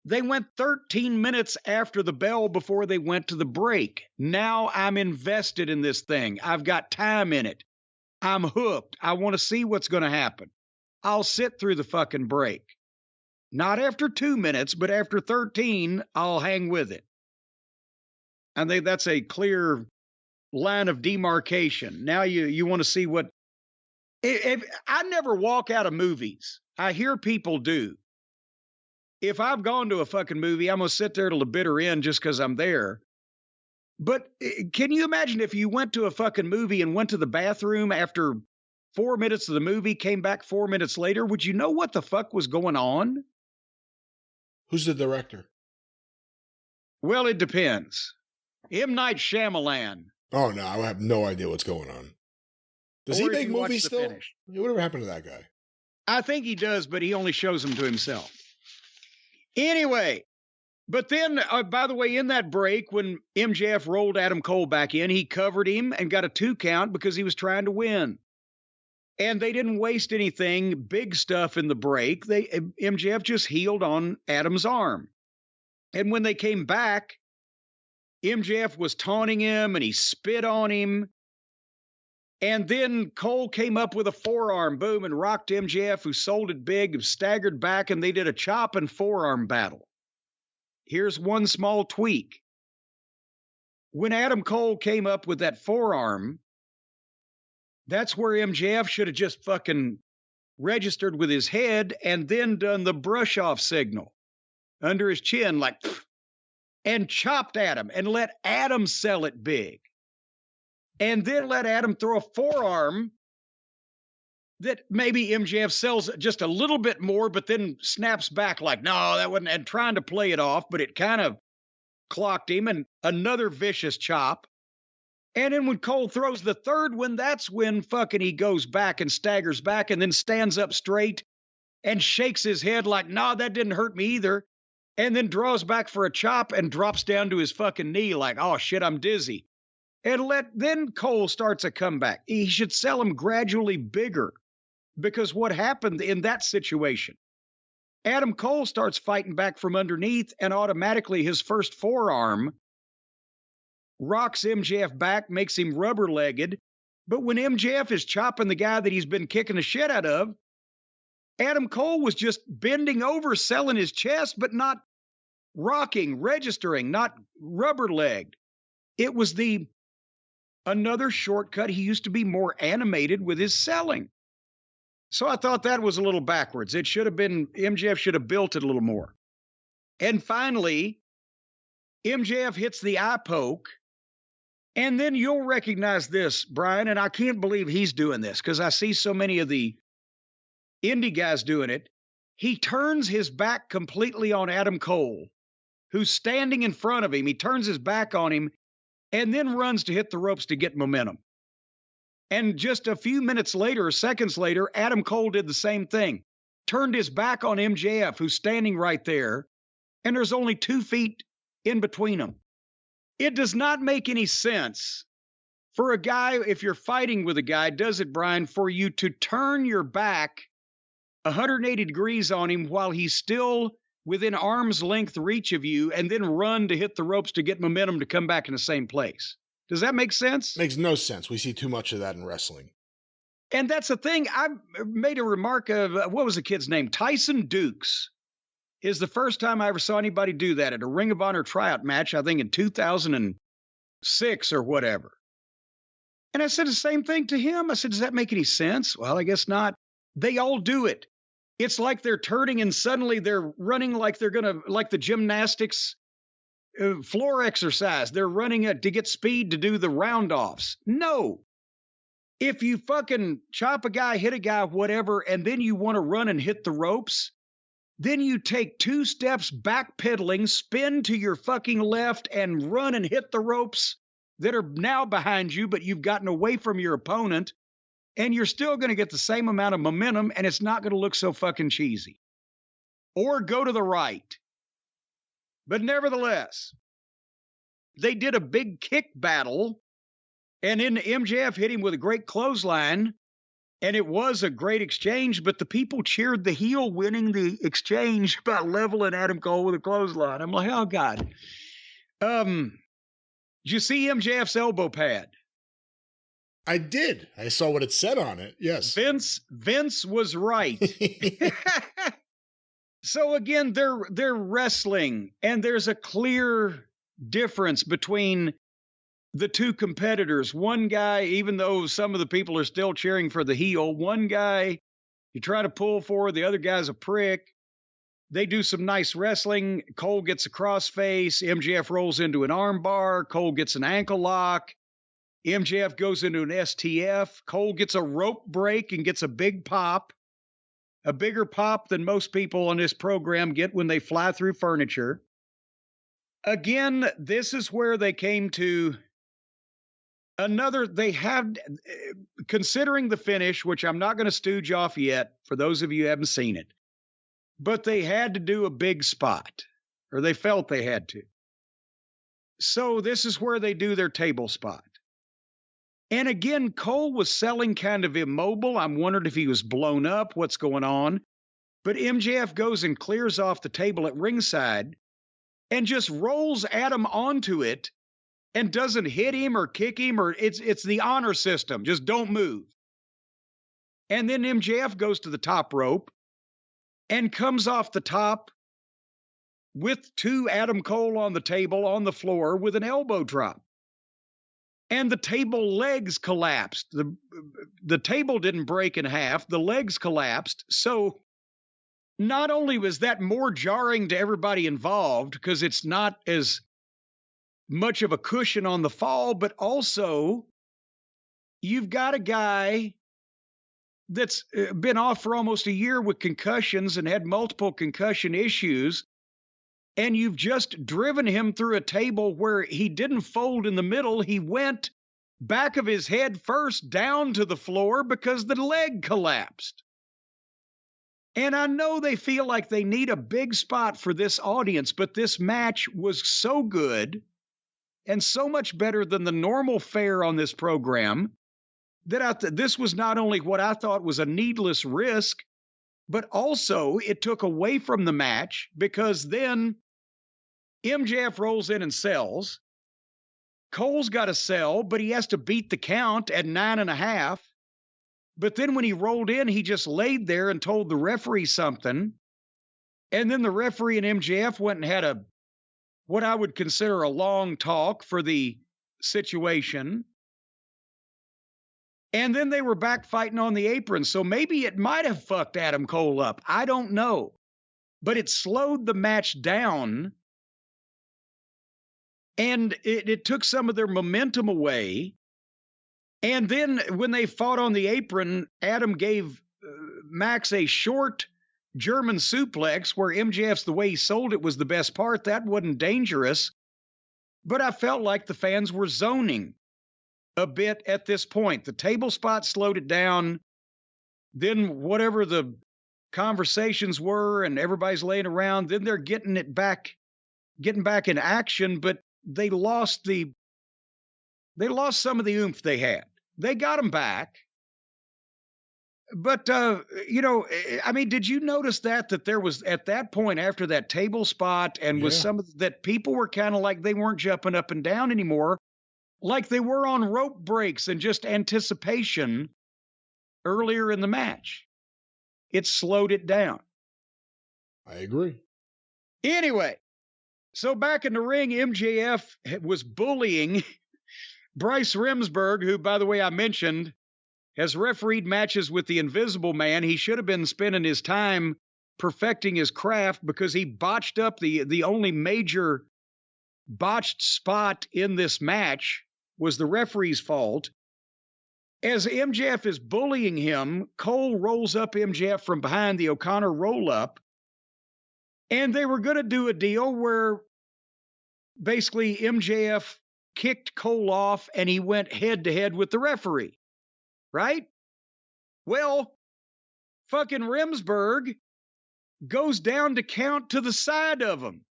they went 13 minutes after the bell before they went to the break. Now I'm invested in this thing. I've got time in it. I'm hooked. I want to see what's going to happen. I'll sit through the fucking break. Not after 2 minutes, but after 13, I'll hang with it. I think that's a clear line of demarcation. Now you want to see what... I never walk out of movies. I hear people do. If I've gone to a fucking movie, I'm going to sit there till the bitter end just because I'm there. But can you imagine if you went to a fucking movie and went to the bathroom after 4 minutes of the movie, came back 4 minutes later? Would you know what the fuck was going on? Who's the director? Well, it depends. M. Night Shyamalan. Oh, no, I have no idea what's going on. Does he make movies still? Whatever happened to that guy? I think he does, but he only shows them to himself. Anyway, but then, by the way, in that break, when MJF rolled Adam Cole back in, he covered him and got a 2 count because he was trying to win. And they didn't waste anything, big stuff in the break. MJF just healed on Adam's arm. And when they came back, MJF was taunting him and he spit on him. And then Cole came up with a forearm, boom, and rocked MJF, who sold it big, staggered back, and they did a chop and forearm battle. Here's one small tweak. When Adam Cole came up with that forearm, that's where MJF should have just fucking registered with his head and then done the brush-off signal under his chin, like, and chopped Adam and let Adam sell it big. And then let Adam throw a forearm that maybe MJF sells just a little bit more, but then snaps back like, no, that wasn't, and trying to play it off, but it kind of clocked him, and another vicious chop. And then when Cole throws the third one, that's when fucking he goes back and staggers back and then stands up straight and shakes his head like, no, that didn't hurt me either. And then draws back for a chop and drops down to his fucking knee like, oh shit, I'm dizzy. And then Cole starts a comeback. He should sell him gradually bigger, because what happened in that situation, Adam Cole starts fighting back from underneath, and automatically his first forearm rocks MJF back, makes him rubber-legged. But when MJF is chopping the guy that he's been kicking the shit out of, Adam Cole was just bending over, selling his chest, but not rocking, registering, not rubber-legged. It was another shortcut. He used to be more animated with his selling. So I thought that was a little backwards. It should have been, MJF should have built it a little more. And finally, MJF hits the eye poke. And then you'll recognize this, Brian, and I can't believe he's doing this because I see so many of the indie guys doing it. He turns his back completely on Adam Cole, who's standing in front of him. He turns his back on him and then runs to hit the ropes to get momentum. And just a few minutes later, or seconds later, Adam Cole did the same thing. Turned his back on MJF, who's standing right there, and there's only 2 feet in between them. It does not make any sense for a guy, if you're fighting with a guy, does it, Brian, for you to turn your back 180 degrees on him while he's still within arm's length reach of you, and then run to hit the ropes to get momentum to come back in the same place. Does that make sense? Makes no sense. We see too much of that in wrestling. And that's the thing. I made a remark of, what was the kid's name? Tyson Dukes is the first time I ever saw anybody do that at a Ring of Honor tryout match, I think in 2006 or whatever. And I said the same thing to him. I said, does that make any sense? Well, I guess not. They all do it. It's like they're turning and suddenly they're running like they're going to, like the gymnastics floor exercise. They're running to get speed to do the round-offs. No. If you fucking chop a guy, hit a guy, whatever, and then you want to run and hit the ropes, then you take 2 steps backpedaling, spin to your fucking left, and run and hit the ropes that are now behind you, but you've gotten away from your opponent, and you're still going to get the same amount of momentum, and it's not going to look so fucking cheesy. Or go to the right. But nevertheless, they did a big kick battle, and then MJF hit him with a great clothesline, and it was a great exchange, but the people cheered the heel winning the exchange by leveling Adam Cole with a clothesline. I'm like, oh, God. Did you see MJF's elbow pad? I did. I saw what it said on it. Yes. Vince was right. So again, they're wrestling, and there's a clear difference between the 2 competitors. One guy, even though some of the people are still cheering for the heel, one guy you try to pull for, the other guy's a prick. They do some nice wrestling. Cole gets a crossface. MJF rolls into an armbar. Cole gets an ankle lock. MJF goes into an STF. Cole gets a rope break and gets a big pop. A bigger pop than most people on this program get when they fly through furniture. Again, this is where they came to they had, considering the finish, which I'm not going to stooge off yet, for those of you who haven't seen it, but they had to do a big spot, or they felt they had to. So this is where they do their table spot. And again, Cole was selling kind of immobile. I'm wondering if he was blown up, what's going on. But MJF goes and clears off the table at ringside and just rolls Adam onto it and doesn't hit him or kick him, or it's the honor system. Just don't move. And then MJF goes to the top rope and comes off the top with 2 Adam Cole on the table on the floor with an elbow drop. And the table legs collapsed. The table didn't break in half. The legs collapsed. So not only was that more jarring to everybody involved, because it's not as much of a cushion on the fall, but also you've got a guy that's been off for almost a year with concussions and had multiple concussion issues, and you've just driven him through a table where he didn't fold in the middle. He went back of his head first down to the floor because the leg collapsed. And I know they feel like they need a big spot for this audience, but this match was so good and so much better than the normal fare on this program that this was not only what I thought was a needless risk, but also it took away from the match, because then MJF rolls in and sells. Cole's got to sell, but he has to beat the count at 9.5. But then when he rolled in, he just laid there and told the referee something. And then the referee and MJF went and had what I would consider a long talk for the situation. And then they were back fighting on the apron. So maybe it might have fucked Adam Cole up. I don't know. But it slowed the match down. And it took some of their momentum away. And then when they fought on the apron, Adam gave Max a short German suplex where MJF's, the way he sold it, was the best part. That wasn't dangerous. But I felt like the fans were zoning a bit at this point. The table spot slowed it down. Then whatever the conversations were and everybody's laying around, then they're getting back in action, but they lost some of the oomph they had. They got them back. But, I mean, did you notice that there was at that point after that table spot and with some of that people were kind of like they weren't jumping up and down anymore, like they were on rope breaks and just anticipation earlier in the match. It slowed it down. I agree. Anyway, so back in the ring, MJF was bullying Bryce Remsburg, who, by the way, I mentioned, has refereed matches with the Invisible Man. He should have been spending his time perfecting his craft because he botched up the only major botched spot in this match was the referee's fault. As MJF is bullying him, Cole rolls up MJF from behind the O'Connor roll-up, and they were going to do a deal where basically MJF kicked Cole off and he went head-to-head with the referee. Right? Well, fucking Remsburg goes down to count to the side of him.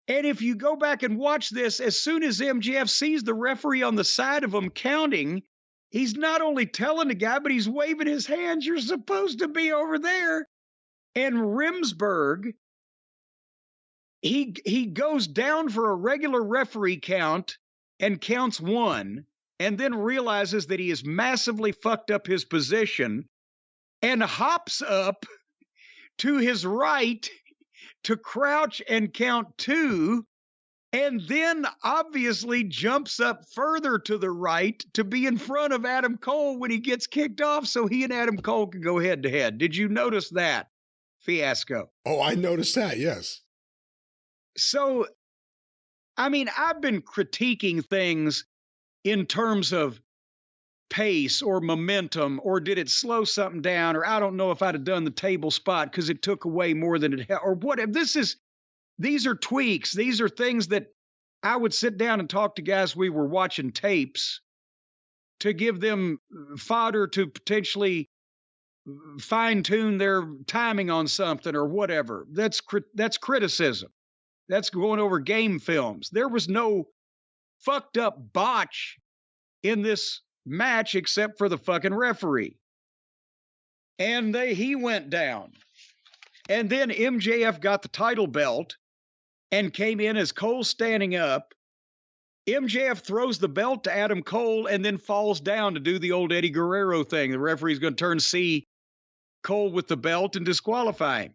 And if you go back and watch this, as soon as MJF sees the referee on the side of him counting, he's not only telling the guy, but he's waving his hands. You're supposed to be over there. And Remsburg, he goes down for a regular referee count and counts one, and then realizes that he has massively fucked up his position and hops up to his right to crouch and count two, and then obviously jumps up further to the right to be in front of Adam Cole when he gets kicked off so he and Adam Cole can go head to head. Did you notice that fiasco? Oh, I noticed that, yes. So, I mean, I've been critiquing things in terms of pace or momentum, or did it slow something down, or I don't know if I'd have done the table spot because it took away more than it had, or whatever. These are tweaks. These are things that I would sit down and talk to guys we were watching tapes to give them fodder to potentially fine-tune their timing on something or whatever. That's criticism. That's going over game films. There was no fucked up botch in this match except for the fucking referee. And he went down. And then MJF got the title belt and came in as Cole standing up. MJF throws the belt to Adam Cole and then falls down to do the old Eddie Guerrero thing. The referee's going to turn see Cole with the belt and disqualify him.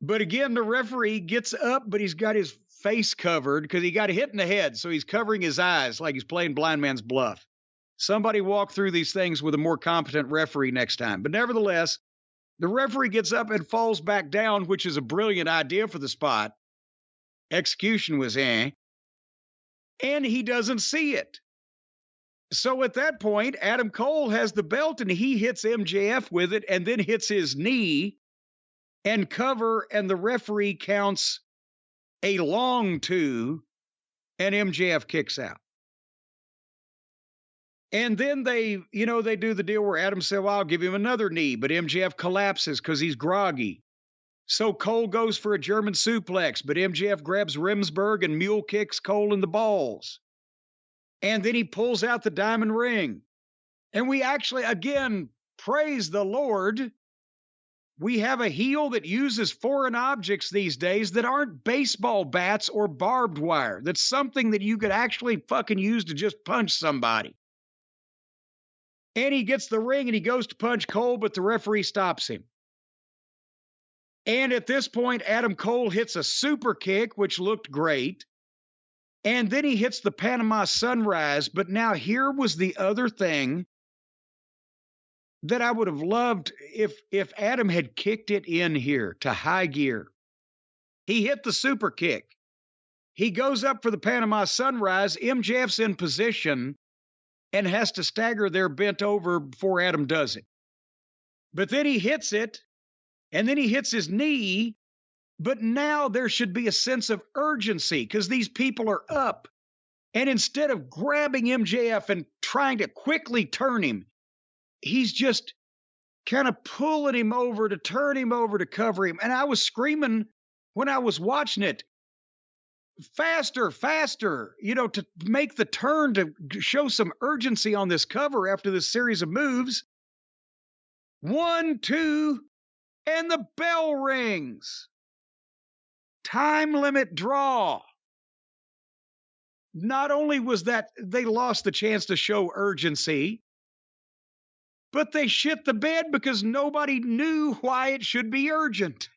But again, the referee gets up, but he's got his face covered because he got hit in the head. So he's covering his eyes like he's playing blind man's bluff. Somebody walk through these things with a more competent referee next time. But nevertheless, the referee gets up and falls back down, which is a brilliant idea for the spot. Execution was and he doesn't see it. So at that point, Adam Cole has the belt and he hits MJF with it and then hits his knee and cover, and the referee counts a long two, and MJF kicks out. And then they do the deal where Adam said, well, I'll give him another knee, but MJF collapses because he's groggy. So Cole goes for a German suplex, but MJF grabs Remsburg and mule kicks Cole in the balls. And then he pulls out the diamond ring. And we actually, again, praise the Lord, we have a heel that uses foreign objects these days that aren't baseball bats or barbed wire. That's something that you could actually fucking use to just punch somebody. And he gets the ring and he goes to punch Cole, but the referee stops him. And at this point, Adam Cole hits a super kick, which looked great. And then he hits the Panama Sunrise. But now here was the other thing that I would have loved if Adam had kicked it in here to high gear. He hit the super kick. He goes up for the Panama Sunrise. MJF's in position and has to stagger there bent over before Adam does it. But then he hits it, and then he hits his knee. But now there should be a sense of urgency because these people are up. And instead of grabbing MJF and trying to quickly turn him, he's just kind of pulling him over to turn him over to cover him. And I was screaming when I was watching it, faster, faster, to make the turn, to show some urgency on this cover after this series of moves. 1, 2, and the bell rings. Time limit draw. Not only was that they lost the chance to show urgency, but they shit the bed because nobody knew why it should be urgent.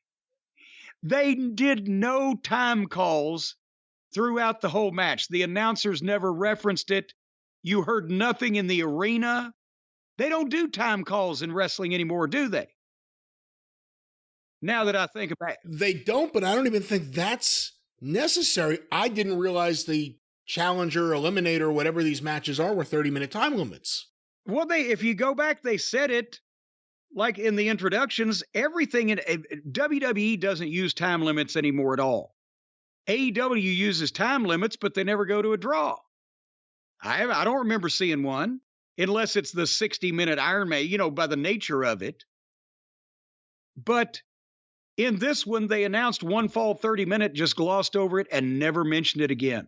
They did no time calls throughout the whole match. The announcers never referenced it. You heard nothing in the arena. They don't do time calls in wrestling anymore, do they? Now that I think about it. They don't, but I don't even think that's necessary. I didn't realize the Challenger, Eliminator, whatever these matches are, were 30-minute time limits. Well, if you go back, they said it, like in the introductions, everything in WWE doesn't use time limits anymore at all. AEW uses time limits, but they never go to a draw. I don't remember seeing one, unless it's the 60-minute Iron Man, by the nature of it. But in this one, they announced one fall 30-minute, just glossed over it, and never mentioned it again.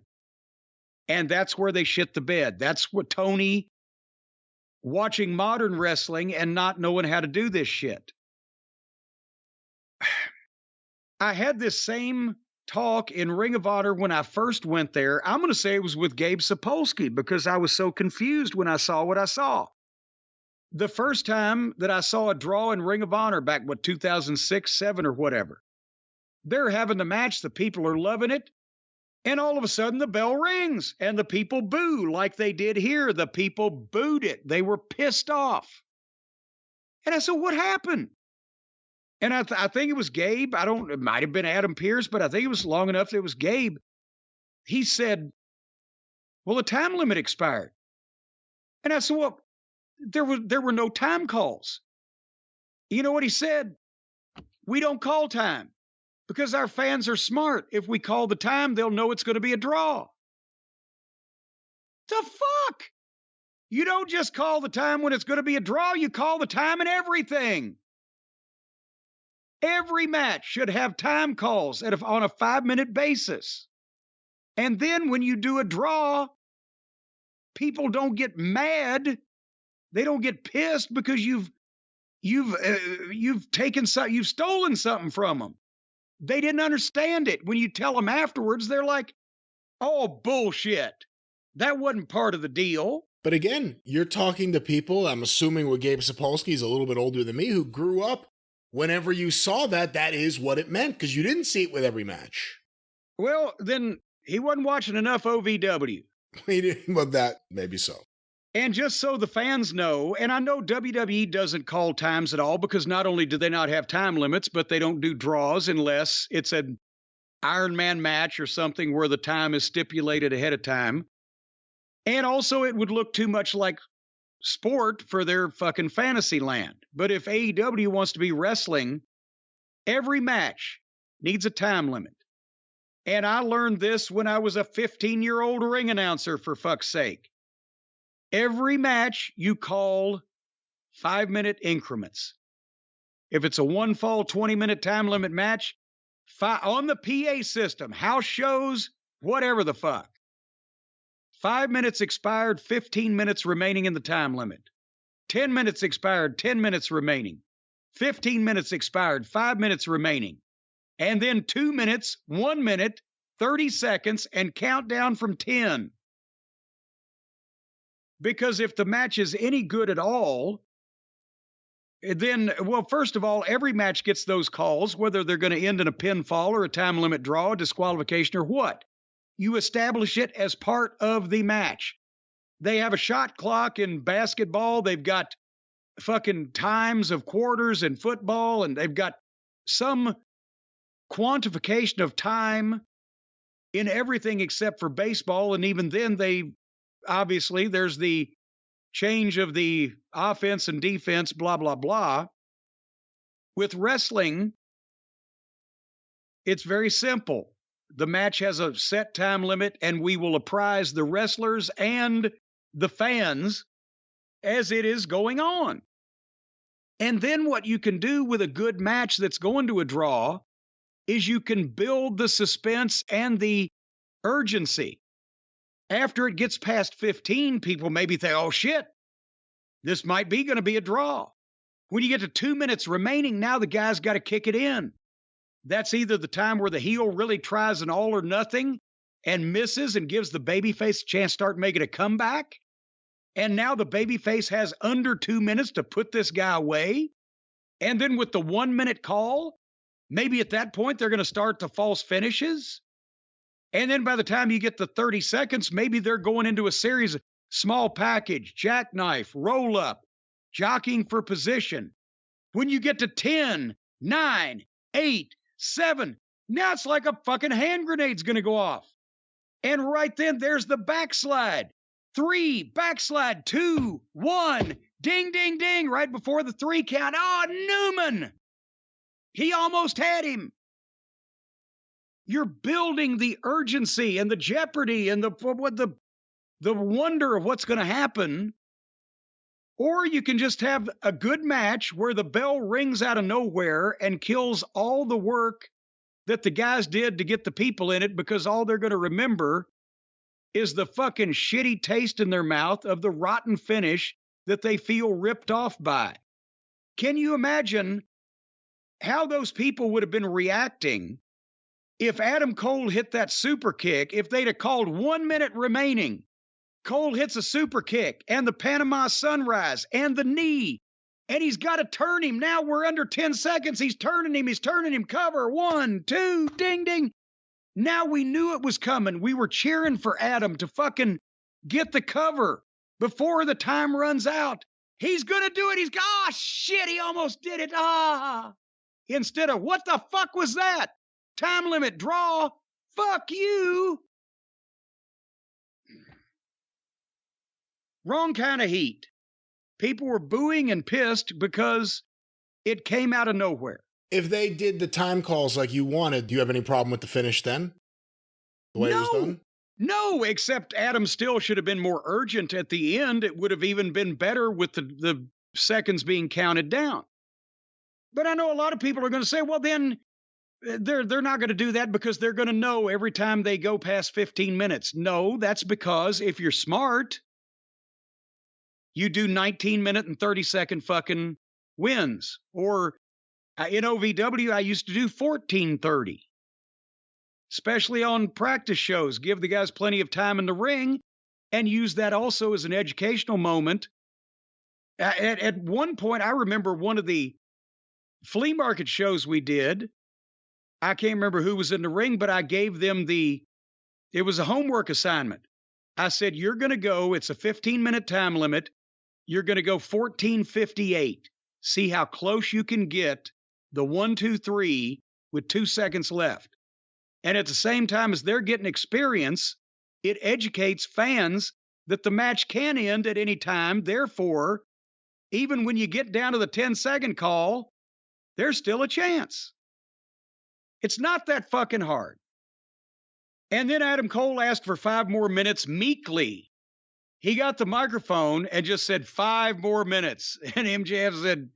And that's where they shit the bed. That's what Tony, watching modern wrestling and not knowing how to do this shit. I had this same talk in Ring of Honor when I first went there. I'm going to say it was with Gabe Sapolsky because I was so confused when I saw what I saw. The first time that I saw a draw in Ring of Honor back, 2006, 7 or whatever. They're having the match. The people are loving it. And all of a sudden the bell rings and the people boo like they did here. The people booed it. They were pissed off. And I said, what happened? And I think it was Gabe. It might have been Adam Pearce, but I think it was long enough that it was Gabe. He said, well, the time limit expired. And I said, well, there were no time calls. You know what he said? We don't call time. Because our fans are smart. If we call the time, they'll know it's going to be a draw. The fuck? You don't just call the time when it's going to be a draw. You call the time in everything. Every match should have time calls on a 5-minute basis. And then when you do a draw, people don't get mad. They don't get pissed because you've stolen something from them. They didn't understand it. When you tell them afterwards, they're like, oh, bullshit. That wasn't part of the deal. But again, you're talking to people, I'm assuming with Gabe Sapolsky, he's a little bit older than me, who grew up whenever you saw that is what it meant, because you didn't see it with every match. Well, then he wasn't watching enough OVW. He didn't, but that, maybe so. And just so the fans know, and I know WWE doesn't call times at all because not only do they not have time limits, but they don't do draws unless it's an Iron Man match or something where the time is stipulated ahead of time. And also it would look too much like sport for their fucking fantasy land. But if AEW wants to be wrestling, every match needs a time limit. And I learned this when I was a 15-year-old ring announcer, for fuck's sake. Every match you call 5-minute increments. If it's a one fall 20-minute time limit match, on the PA system, house shows, whatever the fuck. 5 minutes expired, 15 minutes remaining in the time limit. 10 minutes expired, 10 minutes remaining. 15 minutes expired, 5 minutes remaining. And then 2 minutes, 1 minute, 30 seconds, and count down from 10. Because if the match is any good at all, then, well, first of all, every match gets those calls, whether they're going to end in a pinfall or a time limit draw, a disqualification, or what. You establish it as part of the match. They have a shot clock in basketball. They've got fucking times of quarters in football, and they've got some quantification of time in everything except for baseball. And even then, obviously, there's the change of the offense and defense, blah, blah, blah. With wrestling, it's very simple. the match has a set time limit, and we will apprise the wrestlers and the fans as it is going on. And then what you can do with a good match that's going to a draw is you can build the suspense and the urgency. After it gets past 15, people maybe think, oh shit, this might be going to be a draw. When you get to 2 minutes remaining, now the guy's got to kick it in. That's either the time where the heel really tries an all or nothing and misses and gives the babyface a chance to start making a comeback. And now the babyface has under 2 minutes to put this guy away. And then with the 1 minute call, maybe at that point they're going to start the false finishes. And then by the time you get to 30 seconds, maybe they're going into a series of small package, jackknife, roll up, jockeying for position. When you get to 10, 9, 8, 7, now it's like a fucking hand grenade's going to go off. And right then there's the backslide. 3, backslide, 2, 1, ding, ding, ding, right before the 3 count. Oh, Newman! He almost had him. You're building the urgency and the jeopardy and the wonder of what's going to happen. Or you can just have a good match where the bell rings out of nowhere and kills all the work that the guys did to get the people in it, because all they're going to remember is the fucking shitty taste in their mouth of the rotten finish that they feel ripped off by. Can you imagine how those people would have been reacting if Adam Cole hit that super kick? If they'd have called 1 minute remaining, Cole hits a super kick and the Panama Sunrise and the knee, and he's got to turn him. Now we're under 10 seconds. He's turning him. Cover. 1, 2, ding, ding. Now we knew it was coming. We were cheering for Adam to fucking get the cover before the time runs out. He's going to do it. Oh, shit, he almost did it. Instead of, what the fuck was that? Time limit draw. Fuck you. Wrong kind of heat. People were booing and pissed because it came out of nowhere. If they did the time calls like you wanted, do you have any problem with the finish then? The way it was done? No, except Adam still should have been more urgent at the end. It would have even been better with the seconds being counted down. But I know a lot of people are going to say, well, then they're not going to do that because they're going to know every time they go past 15 minutes. No, that's because if you're smart, you do 19-minute and 30-second fucking wins. Or in OVW, I used to do 14:30, especially on practice shows. Give the guys plenty of time in the ring and use that also as an educational moment. At one point, I remember one of the flea market shows we did. I can't remember who was in the ring, but I gave them it was a homework assignment. I said, you're going to go, it's a 15-minute time limit. You're going to go 14:58. See how close you can get the 1, 2, 3 with 2 seconds left. And at the same time as they're getting experience, it educates fans that the match can end at any time. Therefore, even when you get down to the 10-second call, there's still a chance. It's not that fucking hard. And then Adam Cole asked for 5 more minutes meekly. He got the microphone and just said 5 more minutes. And MJF said,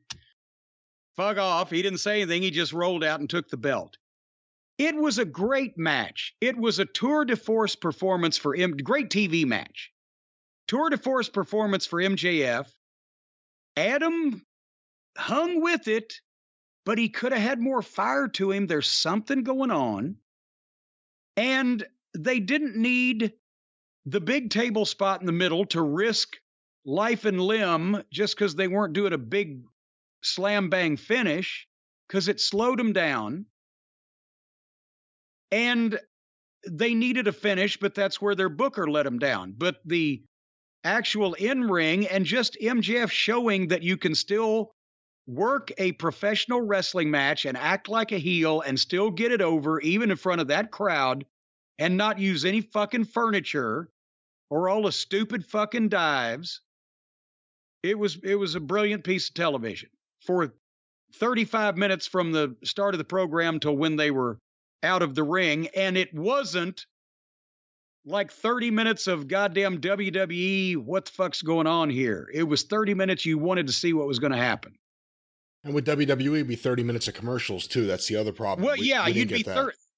fuck off. He didn't say anything. He just rolled out and took the belt. It was a great match. It was a tour de force performance for great TV match. Tour de force performance for MJF. Adam hung with it, but he could have had more fire to him. There's something going on. And they didn't need the big table spot in the middle to risk life and limb just because they weren't doing a big slam bang finish, because it slowed them down. And they needed a finish, but that's where their booker let them down. But the actual in-ring and just MJF showing that you can still work a professional wrestling match and act like a heel and still get it over even in front of that crowd and not use any fucking furniture or all the stupid fucking dives. It was a brilliant piece of television for 35 minutes from the start of the program till when they were out of the ring, and it wasn't like 30 minutes of goddamn WWE, what the fuck's going on here? It was 30 minutes you wanted to see what was going to happen. And with WWE, it'd be 30 minutes of commercials, too. That's the other problem. Well, you'd be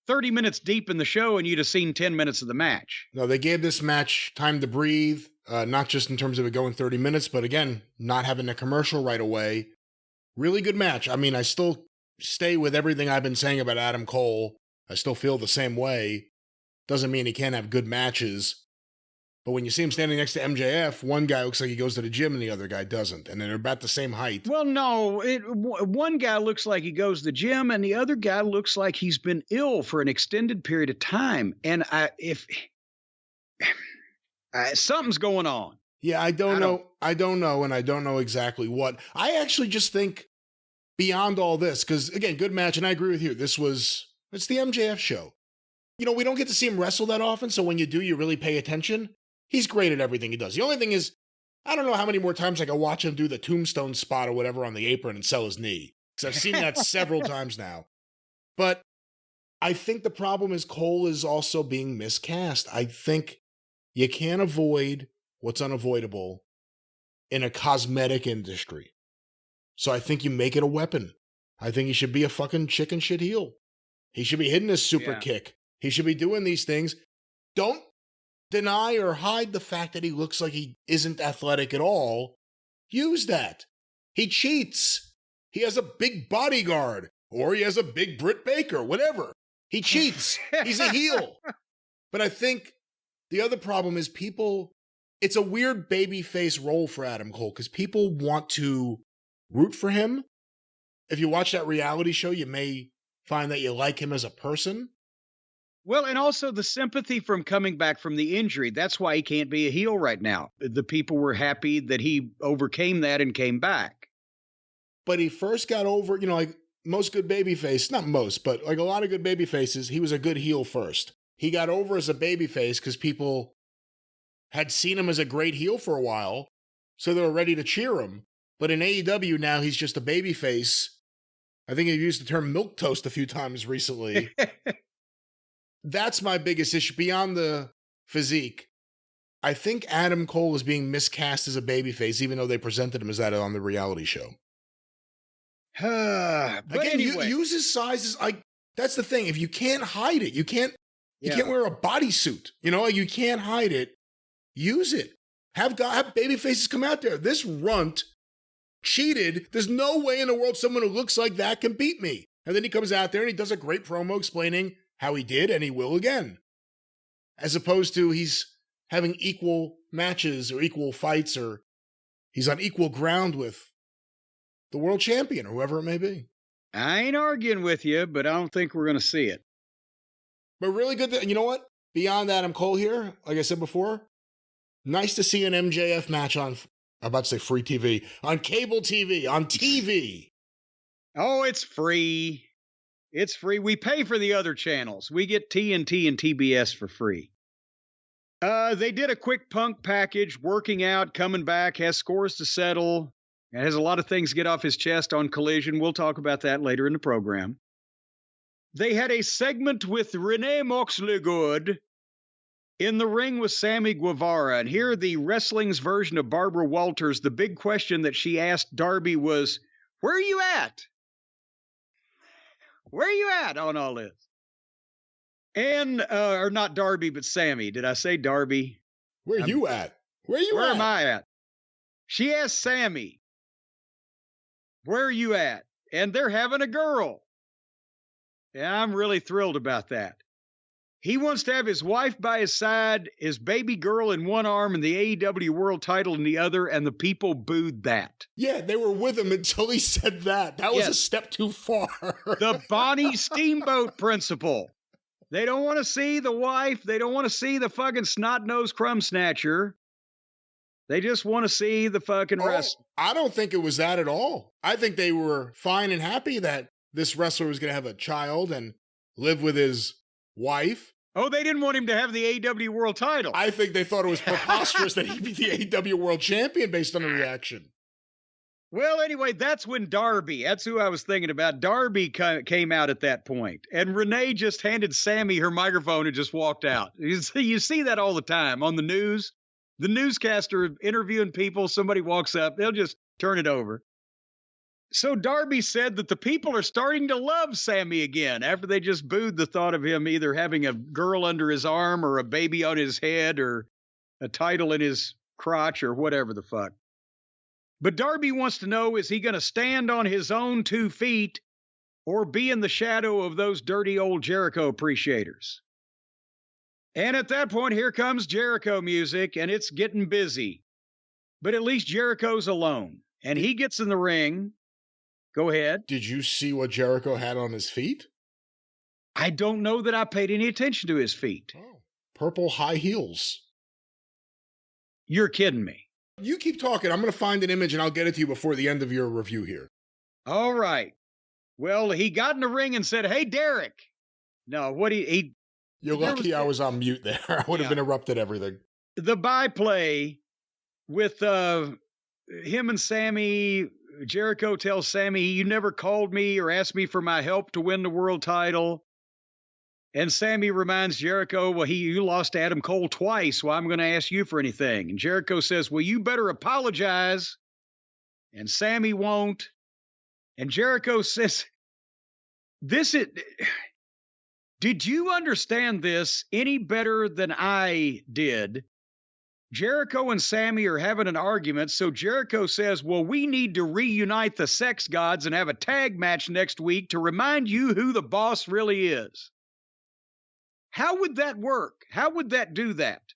30 minutes deep in the show, and you'd have seen 10 minutes of the match. No, they gave this match time to breathe, not just in terms of it going 30 minutes, but again, not having a commercial right away. Really good match. I mean, I still stay with everything I've been saying about Adam Cole. I still feel the same way. Doesn't mean he can't have good matches. But when you see him standing next to MJF, one guy looks like he goes to the gym and the other guy doesn't. And they're about the same height. Well, no, one guy looks like he goes to the gym and the other guy looks like he's been ill for an extended period of time. And something's going on. Yeah, I don't know. And I don't know exactly what. I actually just think beyond all this, because again, good match. And I agree with you. It's the MJF show. You know, we don't get to see him wrestle that often, so when you do, you really pay attention. He's great at everything he does. The only thing is, I don't know how many more times I can watch him do the tombstone spot or whatever on the apron and sell his knee, because I've seen that several times now. But I think the problem is Cole is also being miscast. I think you can't avoid what's unavoidable in a cosmetic industry. So I think you make it a weapon. I think he should be a fucking chicken shit heel. He should be hitting his super kick. He should be doing these things. Don't deny or hide the fact that he looks like he isn't athletic at all. Use that. He cheats. He has a big bodyguard, or he has a big Britt Baker, whatever. He cheats. He's a heel. But I think the other problem is it's a weird babyface role for Adam Cole because people want to root for him. If you watch that reality show, you may find that you like him as a person. Well, and also the sympathy from coming back from the injury. That's why he can't be a heel right now. The people were happy that he overcame that and came back. But he first got over, like most good babyface, not most, but like a lot of good babyfaces, he was a good heel first. He got over as a babyface because people had seen him as a great heel for a while, so they were ready to cheer him. But in AEW now, he's just a babyface. I think he used the term milquetoast a few times recently. That's my biggest issue. Beyond the physique, I think Adam Cole is being miscast as a babyface, even though they presented him as that on the reality show. But again, anyway. use his sizes. That's the thing. If you can't hide it, you can't wear a bodysuit. You can't hide it. Use it. Have babyfaces come out there. This runt cheated. There's no way in the world someone who looks like that can beat me. And then he comes out there and he does a great promo explaining how he did, and he will again. As opposed to he's having equal matches or equal fights, or he's on equal ground with the world champion or whoever it may be. I ain't arguing with you, but I don't think we're going to see it. But really good. You know what? Beyond Adam Cole here, like I said before, nice to see an MJF match on, I'm about to say free TV, on cable TV, on TV. Oh, it's free. It's free. We pay for the other channels. We get TNT and TBS for free. They did a quick Punk package, working out, coming back, has scores to settle, and has a lot of things to get off his chest on Collision. We'll talk about that later in the program. They had a segment with Renee Moxley-Good in the ring with Sammy Guevara. And here, the wrestling's version of Barbara Walters, the big question that she asked Darby was, where are you at? Where are you at on all this? And, or not Darby, but Sammy. Did I say Darby? Where are you at? Where am I at? She asked Sammy, where are you at? And they're having a girl. Yeah, I'm really thrilled about that. He wants to have his wife by his side, his baby girl in one arm, and the AEW world title in the other, and the people booed that. Yeah, they were with him until he said that. That was a step too far. The Bonnie Steamboat principle. They don't want to see the wife. They don't want to see the fucking snot-nosed crumb snatcher. They just want to see the fucking wrestler. I don't think it was that at all. I think they were fine and happy that this wrestler was going to have a child and live with his wife. Oh, they didn't want him to have the AEW world title. I think they thought it was preposterous that he'd be the AEW world champion based on the reaction. Well, anyway, that's when that's who I was thinking about. Darby came out at that point, and Renee just handed Sammy her microphone and just walked out. You see that all the time on the news. The newscaster interviewing people, somebody walks up, they'll just turn it over. So Darby said that the people are starting to love Sammy again after they just booed the thought of him either having a girl under his arm or a baby on his head or a title in his crotch or whatever the fuck. But Darby wants to know, is he going to stand on his own 2 feet or be in the shadow of those dirty old Jericho appreciators? And at that point, here comes Jericho music, and it's getting busy. But at least Jericho's alone, and he gets in the ring. Go ahead. Did you see what Jericho had on his feet? I don't know that I paid any attention to his feet. Oh, purple high heels. You're kidding me. You keep talking. I'm going to find an image and I'll get it to you before the end of your review here. All right. Well, he got in the ring and said, "Hey, Derek." No, what he You're lucky I was on mute there. I would have interrupted everything. The byplay with him and Sammy, Jericho tells Sammy, "You never called me or asked me for my help to win the world title." And Sammy reminds Jericho, "Well, you lost to Adam Cole twice. Well, I'm going to ask you for anything." And Jericho says, "Well, you better apologize." And Sammy won't. And Jericho says, "Did you understand this any better than I did?" Jericho and Sammy are having an argument, so Jericho says, "Well, we need to reunite the sex gods and have a tag match next week to remind you who the boss really is." How would that work? How would that do that?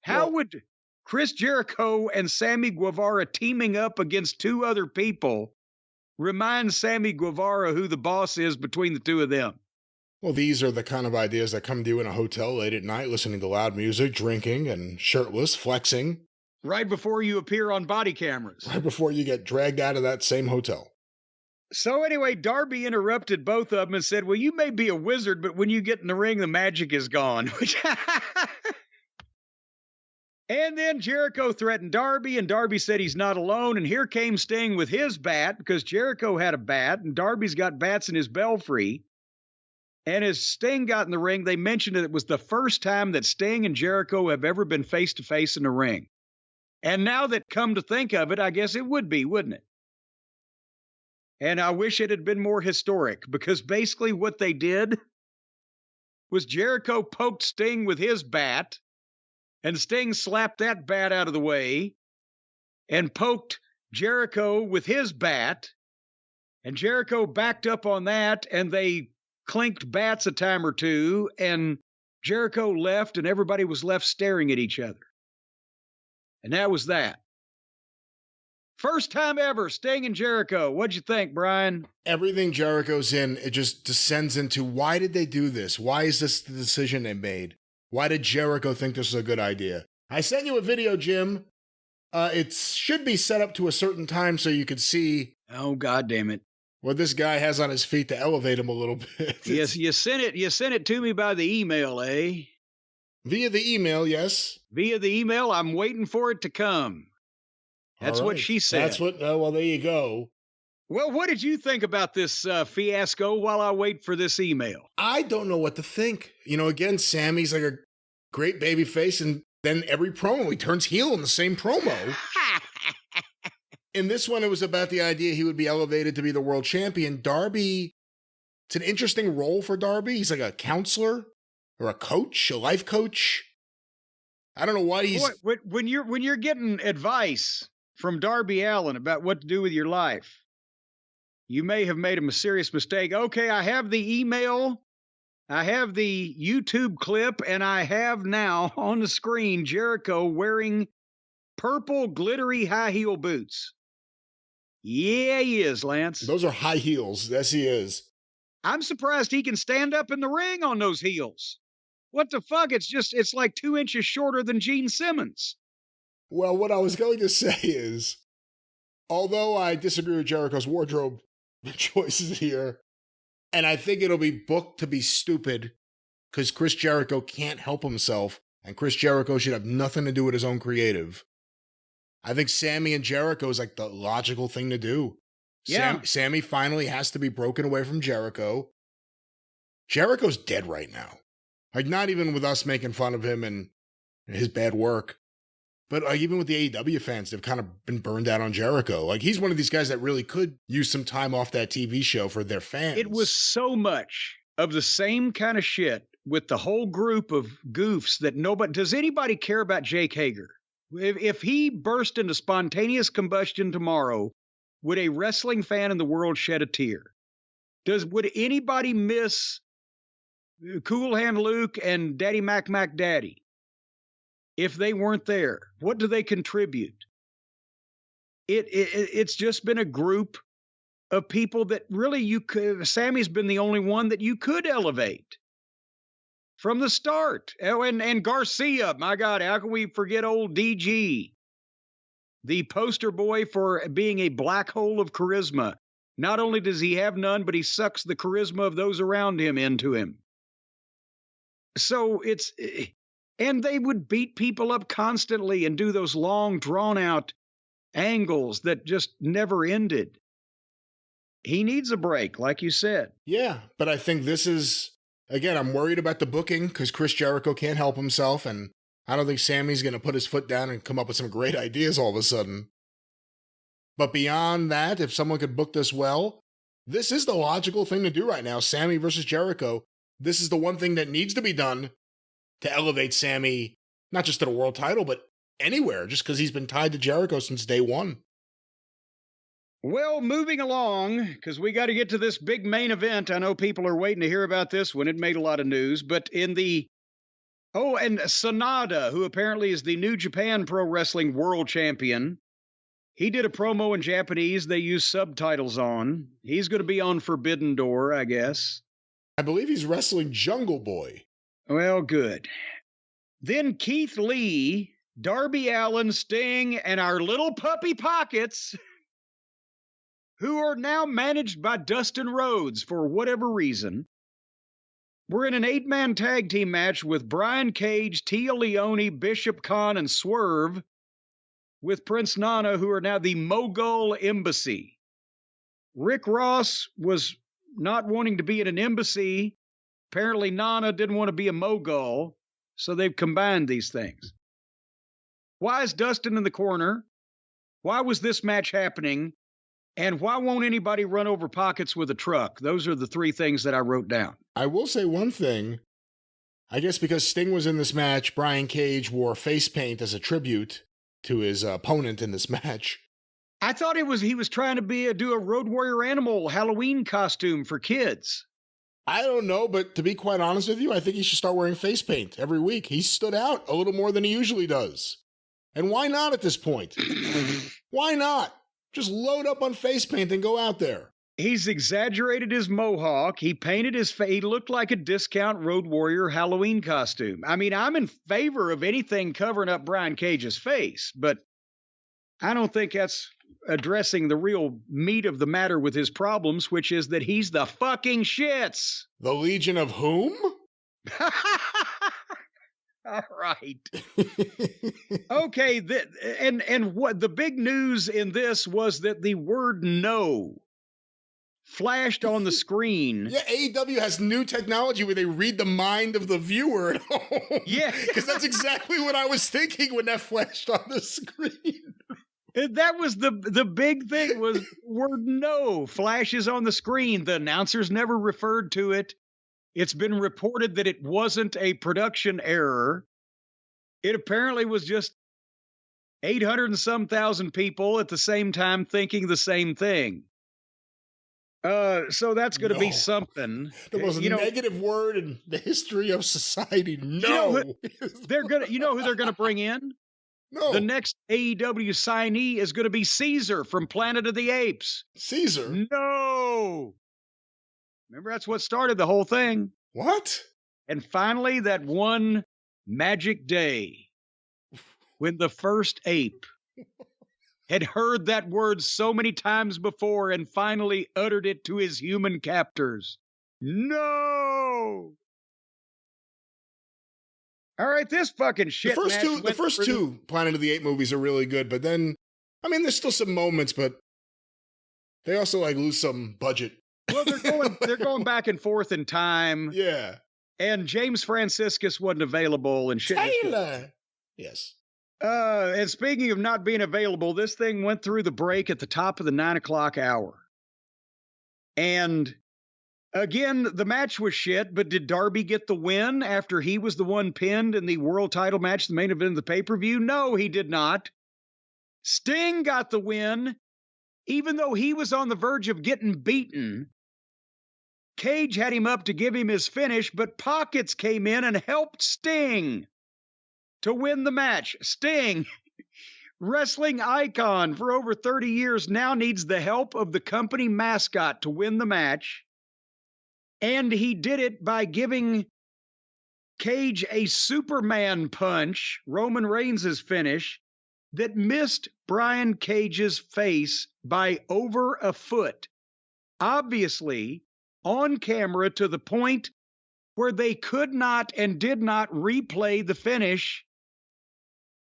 How would Chris Jericho and Sammy Guevara teaming up against 2 other people remind Sammy Guevara who the boss is between the 2 of them? Well, these are the kind of ideas that come to you in a hotel late at night, listening to loud music, drinking, and shirtless, flexing. Right before you appear on body cameras. Right before you get dragged out of that same hotel. So anyway, Darby interrupted both of them and said, "Well, you may be a wizard, but when you get in the ring, the magic is gone." And then Jericho threatened Darby, and Darby said he's not alone. And here came Sting with his bat, because Jericho had a bat, and Darby's got bats in his belfry. And as Sting got in the ring, they mentioned that it was the first time that Sting and Jericho have ever been face-to-face in the ring. And now that come to think of it, I guess it would be, wouldn't it? And I wish it had been more historic, because basically what they did was Jericho poked Sting with his bat, and Sting slapped that bat out of the way and poked Jericho with his bat, and Jericho backed up on that, and they clinked bats a time or 2, and Jericho left, and everybody was left staring at each other. And that was that. First time ever, Sting and Jericho. What'd you think, Brian? Everything Jericho's in, it just descends into, why did they do this? Why is this the decision they made? Why did Jericho think this was a good idea? I sent you a video, Jim. It should be set up to a certain time so you could see. Oh, God damn it. What this guy has on his feet to elevate him a little bit. Yes, you sent it to me by the email, eh? Via the email, yes. Via the email, I'm waiting for it to come. That's what she said. That's what, well, there you go. Well, what did you think about this fiasco while I wait for this email? I don't know what to think. You know, again, Sammy's like a great baby face, and then every promo, he turns heel in the same promo. In this one, it was about the idea he would be elevated to be the world champion. Darby, it's an interesting role for Darby. He's like a counselor or a coach, a life coach. I don't know why he's... Boy, when you're getting advice from Darby Allin about what to do with your life, you may have made a serious mistake. Okay, I have the email, I have the YouTube clip, and I have now on the screen Jericho wearing purple glittery high heel boots. Yeah, he is, Lance. Those are high heels. Yes, he is. I'm surprised he can stand up in the ring on those heels. What the fuck? It's like 2 inches shorter than Gene Simmons. Well, what I was going to say is, although I disagree with Jericho's wardrobe choices here, and I think it'll be booked to be stupid because Chris Jericho can't help himself, and Chris Jericho should have nothing to do with his own creative. I think Sammy and Jericho is like the logical thing to do. Yeah. Sammy finally has to be broken away from Jericho. Jericho's dead right now. Like, not even with us making fun of him and his bad work, but even with the AEW fans, they've kind of been burned out on Jericho. Like, he's one of these guys that really could use some time off that TV show for their fans. It was so much of the same kind of shit with the whole group of goofs that nobody, does anybody care about Jake Hager? If he burst into spontaneous combustion tomorrow, would a wrestling fan in the world shed a tear? Would anybody miss Cool Hand Luke and Daddy Mac Daddy if they weren't there? What do they contribute? It's just been a group of people that really Sammy's been the only one that you could elevate from the start. Oh, and Garcia, my God, how can we forget old DG? The poster boy for being a black hole of charisma. Not only does he have none, but he sucks the charisma of those around him into him. So and they would beat people up constantly and do those long, drawn-out angles that just never ended. He needs a break, like you said. Yeah, but I think this is, again, I'm worried about the booking because Chris Jericho can't help himself, and I don't think Sammy's going to put his foot down and come up with some great ideas all of a sudden. But beyond that, if someone could book this well, this is the logical thing to do right now. Sammy versus Jericho. This is the one thing that needs to be done to elevate Sammy, not just to the world title, but anywhere, just because he's been tied to Jericho since day one. Well, moving along, because we got to get to this big main event. I know people are waiting to hear about this one. It made a lot of news. But and Sanada, who apparently is the New Japan Pro Wrestling World Champion, he did a promo in Japanese they used subtitles on. He's going to be on Forbidden Door, I guess. I believe he's wrestling Jungle Boy. Well, good. Then Keith Lee, Darby Allin, Sting, and our little puppy Pockets, who are now managed by Dustin Rhodes for whatever reason, we're in an 8-man tag team match with Brian Cage, Tia Leone, Bishop Khan, and Swerve, with Prince Nana, who are now the Mogul Embassy. Rick Ross was not wanting to be in an embassy. Apparently Nana didn't want to be a Mogul, so they've combined these things. Why is Dustin in the corner? Why was this match happening? And why won't anybody run over Pockets with a truck? Those are the three things that I wrote down. I will say one thing. I guess because Sting was in this match, Brian Cage wore face paint as a tribute to his opponent in this match. I thought he was trying to do a Road Warrior Animal Halloween costume for kids. I don't know, but to be quite honest with you, I think he should start wearing face paint every week. He stood out a little more than he usually does. And why not at this point? Why not? Just load up on face paint and go out there. He's exaggerated his mohawk. He painted his face. He looked like a discount Road Warrior Halloween costume. I mean, I'm in favor of anything covering up Brian Cage's face, but I don't think that's addressing the real meat of the matter with his problems, which is that he's the fucking shits. The Legion of whom? All right. Okay. And what the big news in this was that the word no flashed on the screen. Yeah, AEW has new technology where they read the mind of the viewer at home. Yeah. Because that's exactly what I was thinking when that flashed on the screen. That was the big thing was word no flashes on the screen. The announcers never referred to it. It's been reported that it wasn't a production error. It apparently was just 800 and some thousand people at the same time thinking the same thing. So that's going to be something. The most negative word in the history of society. No. They're going to, who they're going to bring in? No. The next AEW signee is going to be Caesar from Planet of the Apes. Caesar? No. Remember, that's what started the whole thing. What? And finally, that one magic day when the first ape had heard that word so many times before and finally uttered it to his human captors. No! All right, this fucking shit. The first two Planet of the Apes movies are really good, but then, I mean, there's still some moments, but they also like lose some budget. Well, they're going back and forth in time. Yeah. And James Franciscus wasn't available and shit. Taylor. Yes. And speaking of not being available, this thing went through the break at the top of the 9 o'clock hour. And again, the match was shit, but did Darby get the win after he was the one pinned in the world title match, the main event of the pay-per-view? No, he did not. Sting got the win, even though he was on the verge of getting beaten. Cage had him up to give him his finish, but Pockets came in and helped Sting to win the match. Sting, wrestling icon for over 30 years, now needs the help of the company mascot to win the match. And he did it by giving Cage a Superman punch, Roman Reigns' finish, that missed Brian Cage's face by over a foot. Obviously, on camera to the point where they could not and did not replay the finish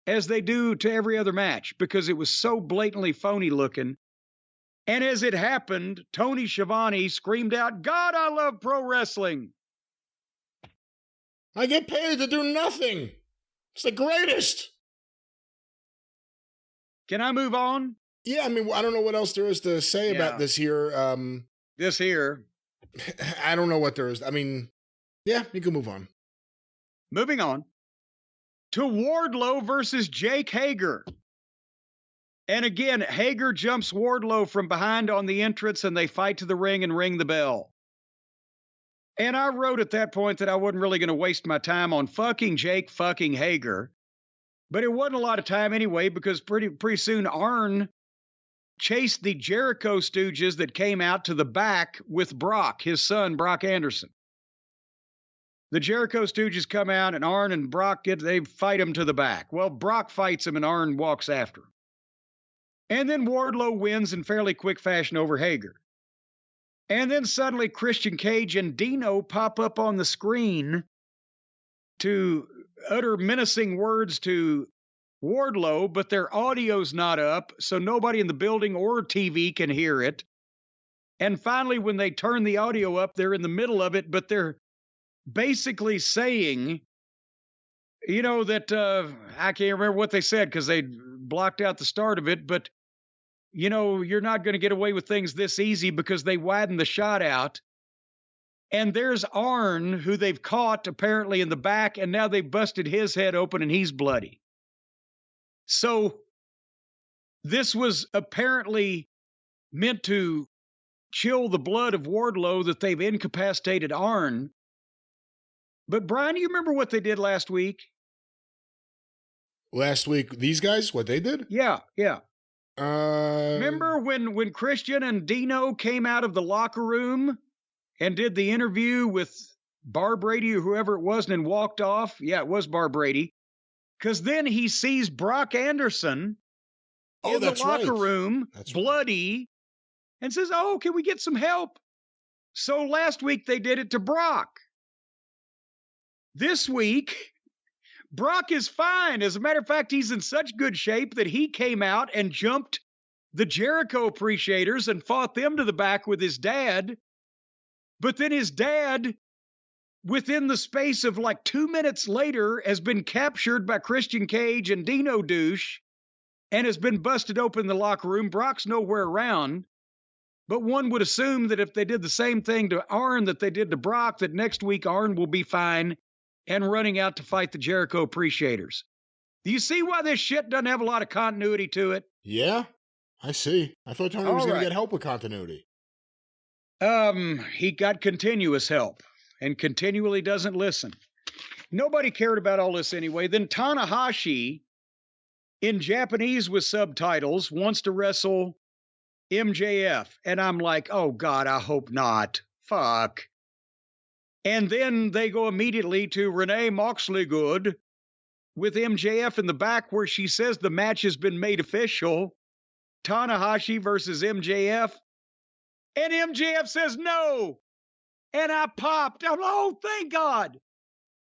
as they do to every other match because it was so blatantly phony looking. And as it happened, Tony Schiavone screamed out, "God, I love pro wrestling." I get paid to do nothing. It's the greatest. Can I move on? Yeah, I mean, I don't know what else there is to say about this here. This here. I don't know what there is. I mean, yeah, you can move on. Moving on to Wardlow versus Jake Hager. And again, Hager jumps Wardlow from behind on the entrance and they fight to the ring and ring the bell. And I wrote at that point that I wasn't really going to waste my time on fucking Jake fucking Hager. But it wasn't a lot of time anyway because pretty soon Arn chased the Jericho Stooges that came out to the back with Brock, his son, Brock Anderson. The Jericho Stooges come out and Arn and Brock they fight him to the back. Well, Brock fights him and Arn walks after him. And then Wardlow wins in fairly quick fashion over Hager. And then suddenly Christian Cage and Dino pop up on the screen to utter menacing words to Wardlow, but their audio's not up, so nobody in the building or TV can hear it. And finally, when they turn the audio up, they're in the middle of it, but they're basically saying, that I can't remember what they said because they blocked out the start of it, but, you're not going to get away with things this easy because they widened the shot out. And there's Arn, who they've caught apparently in the back, and now they've busted his head open and he's bloody. So this was apparently meant to chill the blood of Wardlow that they've incapacitated Arn. But Brian, do you remember what they did last week? Last week, these guys, what they did? Yeah. Remember when Christian and Dino came out of the locker room and did the interview with Bar Brady or whoever it was and then walked off? Yeah, it was Bar Brady. Because then he sees Brock Anderson in the locker room, bloody, and says, "Oh, can we get some help?" So last week they did it to Brock. This week, Brock is fine. As a matter of fact, he's in such good shape that he came out and jumped the Jericho Appreciators and fought them to the back with his dad. But then his dad, within the space of like 2 minutes later, has been captured by Christian Cage and Dino Douche and has been busted open in the locker room. Brock's nowhere around. But one would assume that if they did the same thing to Arn that they did to Brock, that next week Arn will be fine and running out to fight the Jericho Appreciators. Do you see why this shit doesn't have a lot of continuity to it? Yeah, I see. I thought Tony was going to get help with continuity. He got continuous help and continually doesn't listen. Nobody cared about all this anyway. Then Tanahashi, in Japanese with subtitles, wants to wrestle MJF. And I'm like, oh God, I hope not. Fuck. And then they go immediately to Renee Moxleygood with MJF in the back where she says the match has been made official. Tanahashi versus MJF. And MJF says no. And I popped. I'm like, oh, thank God.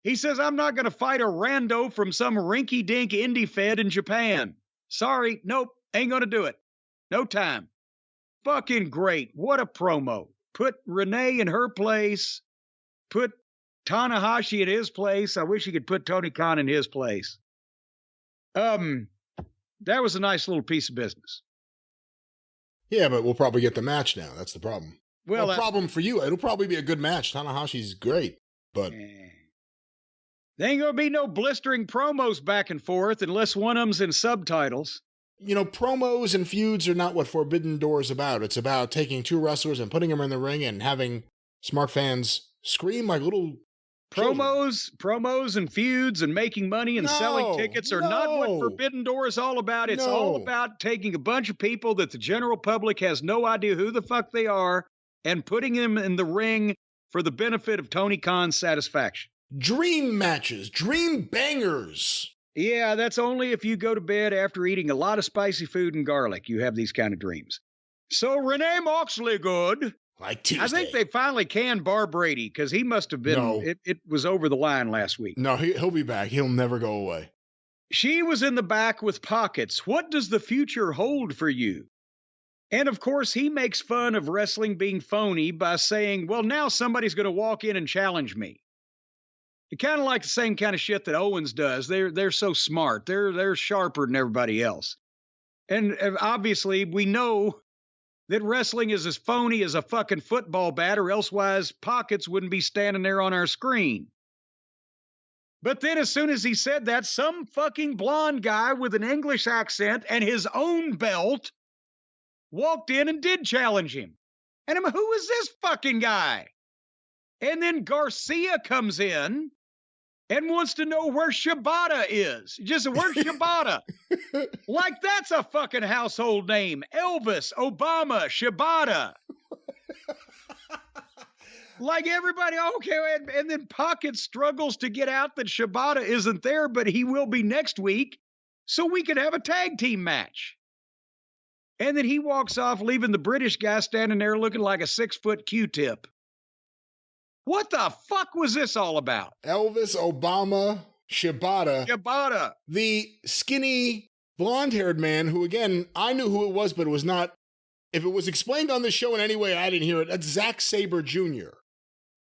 He says, I'm not going to fight a rando from some rinky-dink indie fed in Japan. Sorry, nope, ain't going to do it. No time. Fucking great. What a promo. Put Renee in her place. Put Tanahashi in his place. I wish he could put Tony Khan in his place. That was a nice little piece of business. Yeah, but we'll probably get the match now. That's the problem. Well, no problem for you. It'll probably be a good match. Tanahashi's great, but there ain't gonna be no blistering promos back and forth unless one of them's in subtitles. You know, promos and feuds are not what Forbidden Door is about. It's about taking two wrestlers and putting them in the ring and having smart fans scream like little Promos and feuds and making money and selling tickets are not what Forbidden Door is all about. It's all about taking a bunch of people that the general public has no idea who the fuck they are and putting them in the ring for the benefit of Tony Khan's satisfaction. Dream matches, dream bangers. Yeah, that's only if you go to bed after eating a lot of spicy food and garlic. You have these kind of dreams. So Renee Moxley good. Like Tuesday. I think they finally canned Bar Brady because he must have been, it was over the line last week. No, he'll be back. He'll never go away. She was in the back with pockets. What does the future hold for you? And of course, he makes fun of wrestling being phony by saying, well, now somebody's going to walk in and challenge me. Kind of like the same kind of shit that Owens does. They're so smart. They're sharper than everybody else. And obviously, we know that wrestling is as phony as a fucking football bat, or elsewise pockets wouldn't be standing there on our screen. But then as soon as he said that, some fucking blonde guy with an English accent and his own belt walked in and did challenge him. And I'm, who is this fucking guy? And then Garcia comes in and wants to know where Shibata is. Just, where's Shibata? Like that's a fucking household name. Elvis, Obama, Shibata. Like everybody, okay. And then Pocket struggles to get out that Shibata isn't there, but he will be next week, so we could have a tag team match. And then he walks off, leaving the British guy standing there looking like a 6-foot Q-tip. What the fuck was this all about? Elvis, Obama, Shibata. Shibata. The skinny, blonde-haired man who, again, I knew who it was, but it was not... If it was explained on the show in any way, I didn't hear it. That's Zack Sabre Jr.,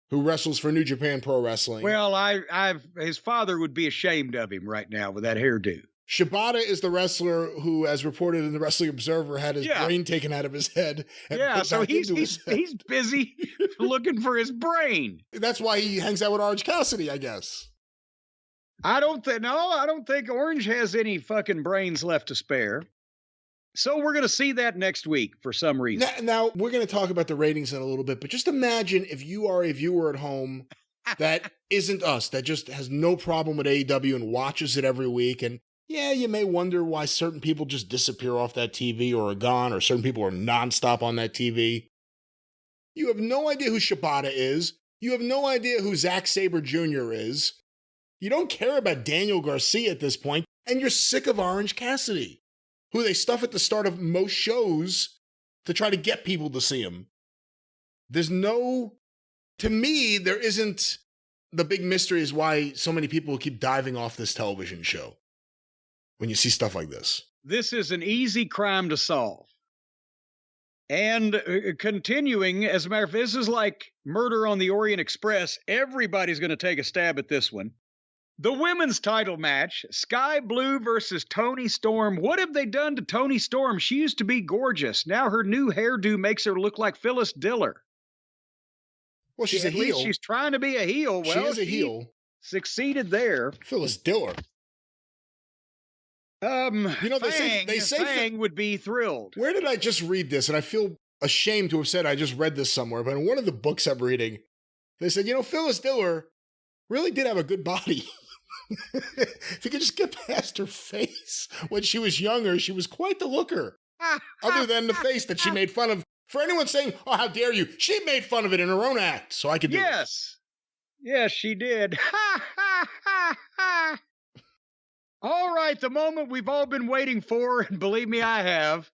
who wrestles for New Japan Pro Wrestling. Well, his father would be ashamed of him right now with that hairdo. Shibata is the wrestler who, as reported in the Wrestling Observer, had his brain taken out of his head. And so he's busy looking for his brain. That's why he hangs out with Orange Cassidy, I guess. I don't think Orange has any fucking brains left to spare. So we're going to see that next week for some reason. Now, we're going to talk about the ratings in a little bit, but just imagine if you are a viewer at home that isn't us, that just has no problem with AEW and watches it every week. And yeah, you may wonder why certain people just disappear off that TV or are gone, or certain people are nonstop on that TV. You have no idea who Shibata is. You have no idea who Zack Sabre Jr. is. You don't care about Daniel Garcia at this point, and you're sick of Orange Cassidy, who they stuff at the start of most shows to try to get people to see him. To me, there isn't, the big mystery is why so many people keep diving off this television show when you see stuff like this. This is an easy crime to solve. And continuing, as a matter of fact, this is like Murder on the Orient Express. Everybody's going to take a stab at this one. The women's title match, Sky Blue versus Toni Storm. What have they done to Toni Storm? She used to be gorgeous. Now her new hairdo makes her look like Phyllis Diller. Well, she's a heel. At least she's trying to be a heel. Well, she is a heel. Succeeded there. Phyllis Diller. They say Fang would be thrilled. Where did I just read this? And I feel ashamed to have said I just read this somewhere, but in one of the books I'm reading, they said, Phyllis Diller really did have a good body. If you could just get past her face. When she was younger, she was quite the looker. Other than the face that she made fun of. For anyone saying, oh, how dare you, she made fun of it in her own act, so I could do it. Yes, she did. All right, the moment we've all been waiting for, and believe me, I have.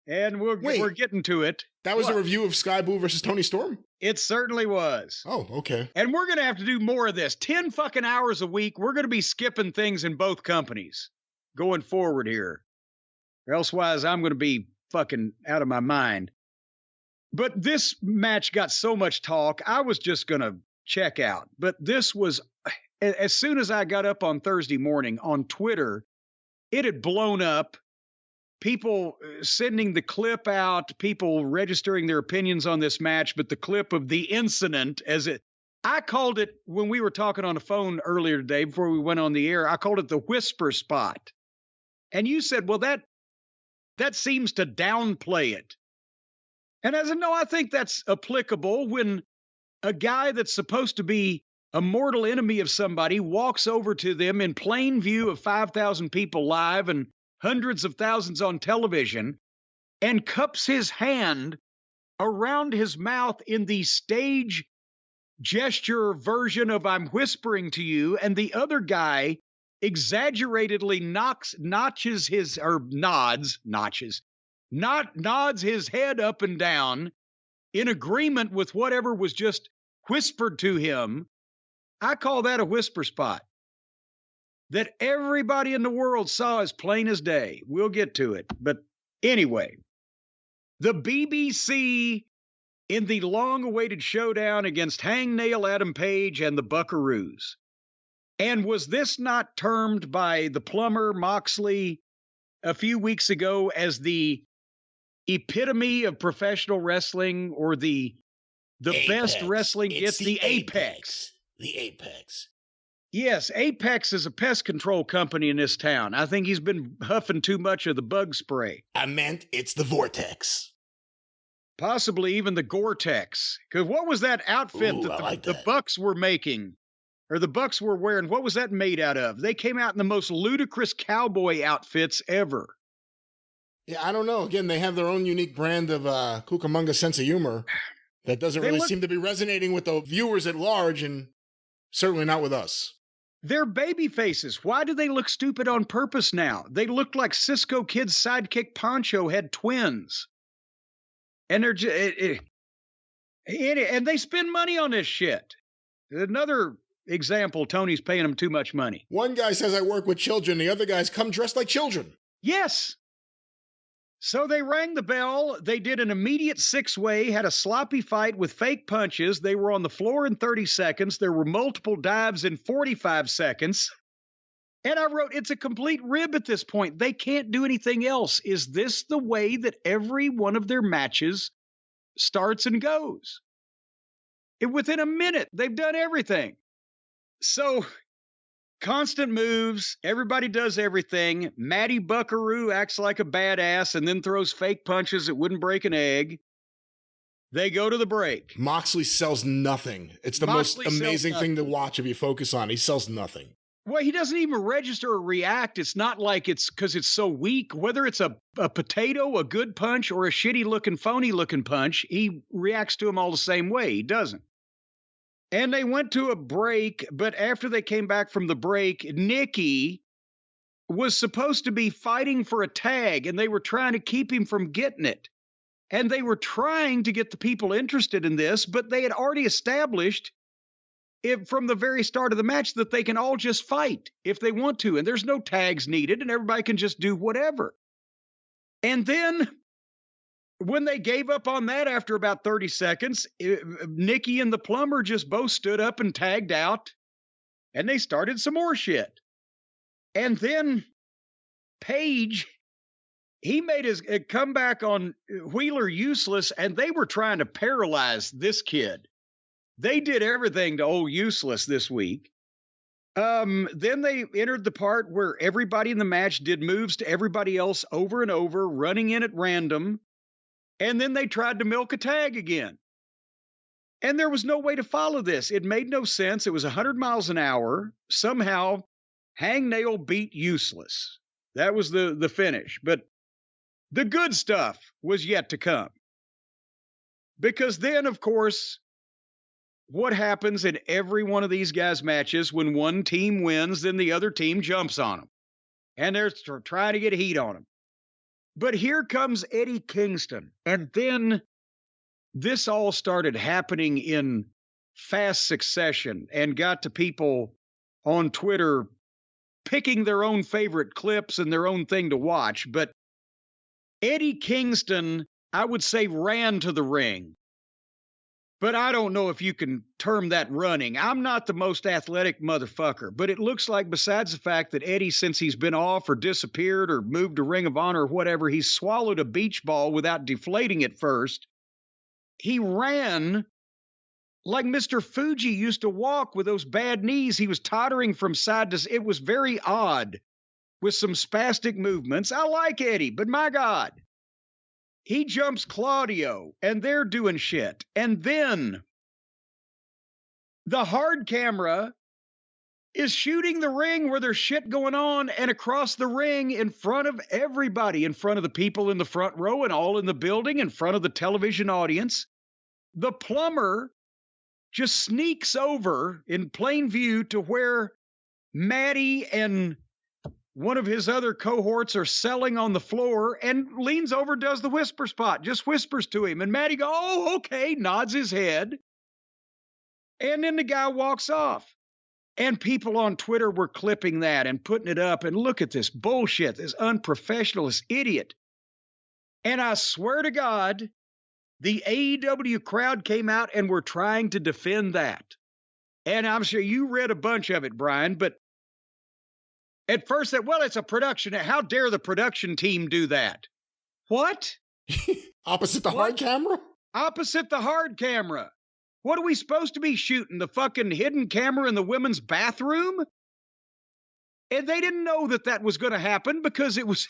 And we're getting to it. That was a review of Sky Blue versus Toni Storm? It certainly was. Oh, okay. And we're going to have to do more of this. 10 fucking hours a week. We're going to be skipping things in both companies going forward here. Or elsewise, I'm going to be fucking out of my mind. But this match got so much talk, I was just going to check out. But this was, as soon as I got up on Thursday morning on Twitter, it had blown up. People sending the clip out, people registering their opinions on this match, but the clip of the incident I called it when we were talking on the phone earlier today before we went on the air, I called it the whisper spot. And you said, well, that seems to downplay it. And I said, no, I think that's applicable when a guy that's supposed to be a mortal enemy of somebody walks over to them in plain view of 5,000 people live and hundreds of thousands on television and cups his hand around his mouth in the stage gesture version of I'm whispering to you, and the other guy exaggeratedly nods his head up and down in agreement with whatever was just whispered to him. I call that a whisper spot that everybody in the world saw as plain as day. We'll get to it. But anyway, the BBC in the long-awaited showdown against Hangnail Adam Page and the Buckaroos. And was this not termed by the plumber Moxley a few weeks ago as the epitome of professional wrestling, or the best wrestling gets, the apex? The apex. Yes, Apex is a pest control company in this town. I think he's been huffing too much of the bug spray. I meant it's the Vortex. Possibly even the Gore-Tex. Because what was that outfit the Bucks were making, or the Bucks were wearing? What was that made out of? They came out in the most ludicrous cowboy outfits ever. Yeah, I don't know. Again, they have their own unique brand of Cucamonga sense of humor that doesn't really seem to be resonating with the viewers at large, and certainly not with us. They're baby faces. Why do they look stupid on purpose now? They look like Cisco Kid's sidekick Poncho had twins. And they're just, and they spend money on this shit. Another example, Tony's paying them too much money. One guy says, I work with children. The other guys come dressed like children. Yes. So they rang the bell. They did an immediate six-way, had a sloppy fight with fake punches. They were on the floor in 30 seconds. There were multiple dives in 45 seconds. And I wrote, it's a complete rib at this point. They can't do anything else. Is this the way that every one of their matches starts and goes? Within a minute, they've done everything. So constant moves. Everybody does everything. Matty Buckaroo acts like a badass and then throws fake punches that wouldn't break an egg. They go to the break. Moxley sells nothing. It's the most amazing thing to watch if you focus on. He sells nothing. Well, he doesn't even register or react. It's not like it's because it's so weak. Whether it's a potato, a good punch, or a shitty-looking, phony-looking punch, he reacts to them all the same way. He doesn't. And they went to a break, but after they came back from the break, Nikki was supposed to be fighting for a tag, and they were trying to keep him from getting it. And they were trying to get the people interested in this, but they had already established from the very start of the match that they can all just fight if they want to, and there's no tags needed, and everybody can just do whatever. And then when they gave up on that after about 30 seconds, Nikki and the plumber just both stood up and tagged out, and they started some more shit. And then Page, he made his comeback on Wheeler Useless, and they were trying to paralyze this kid. They did everything to old Useless this week. Then they entered the part where everybody in the match did moves to everybody else over and over, running in at random. And then they tried to milk a tag again. And there was no way to follow this. It made no sense. It was 100 miles an hour. Somehow, Hangnail beat Useless. That was the finish. But the good stuff was yet to come. Because then, of course, what happens in every one of these guys' matches, when one team wins, then the other team jumps on them. And they're trying to get heat on them. But here comes Eddie Kingston. And then this all started happening in fast succession and got to people on Twitter picking their own favorite clips and their own thing to watch. But Eddie Kingston, I would say, ran to the ring. But I don't know if you can term that running. I'm not the most athletic motherfucker, but it looks like besides the fact that Eddie, since he's been off or disappeared or moved to Ring of Honor or whatever, he's swallowed a beach ball without deflating it first. He ran like Mr. Fuji used to walk with those bad knees. He was tottering from side to side. It was very odd with some spastic movements. I like Eddie, but my God. He jumps Claudio, and they're doing shit. And then the hard camera is shooting the ring where there's shit going on, and across the ring in front of everybody, in front of the people in the front row and all in the building, in front of the television audience, the plumber just sneaks over in plain view to where Maddie and one of his other cohorts are selling on the floor and leans over, does the whisper spot, just whispers to him. And Maddie goes, oh, okay, nods his head. And then the guy walks off. And people on Twitter were clipping that and putting it up. And look at this bullshit, this unprofessional, this idiot. And I swear to God, the AEW crowd came out and were trying to defend that. And I'm sure you read a bunch of it, Brian, but at first, well, it's a production. How dare the production team do that? What? Opposite the hard camera? Opposite the hard camera. What are we supposed to be shooting? The fucking hidden camera in the women's bathroom? And they didn't know that that was going to happen because it was...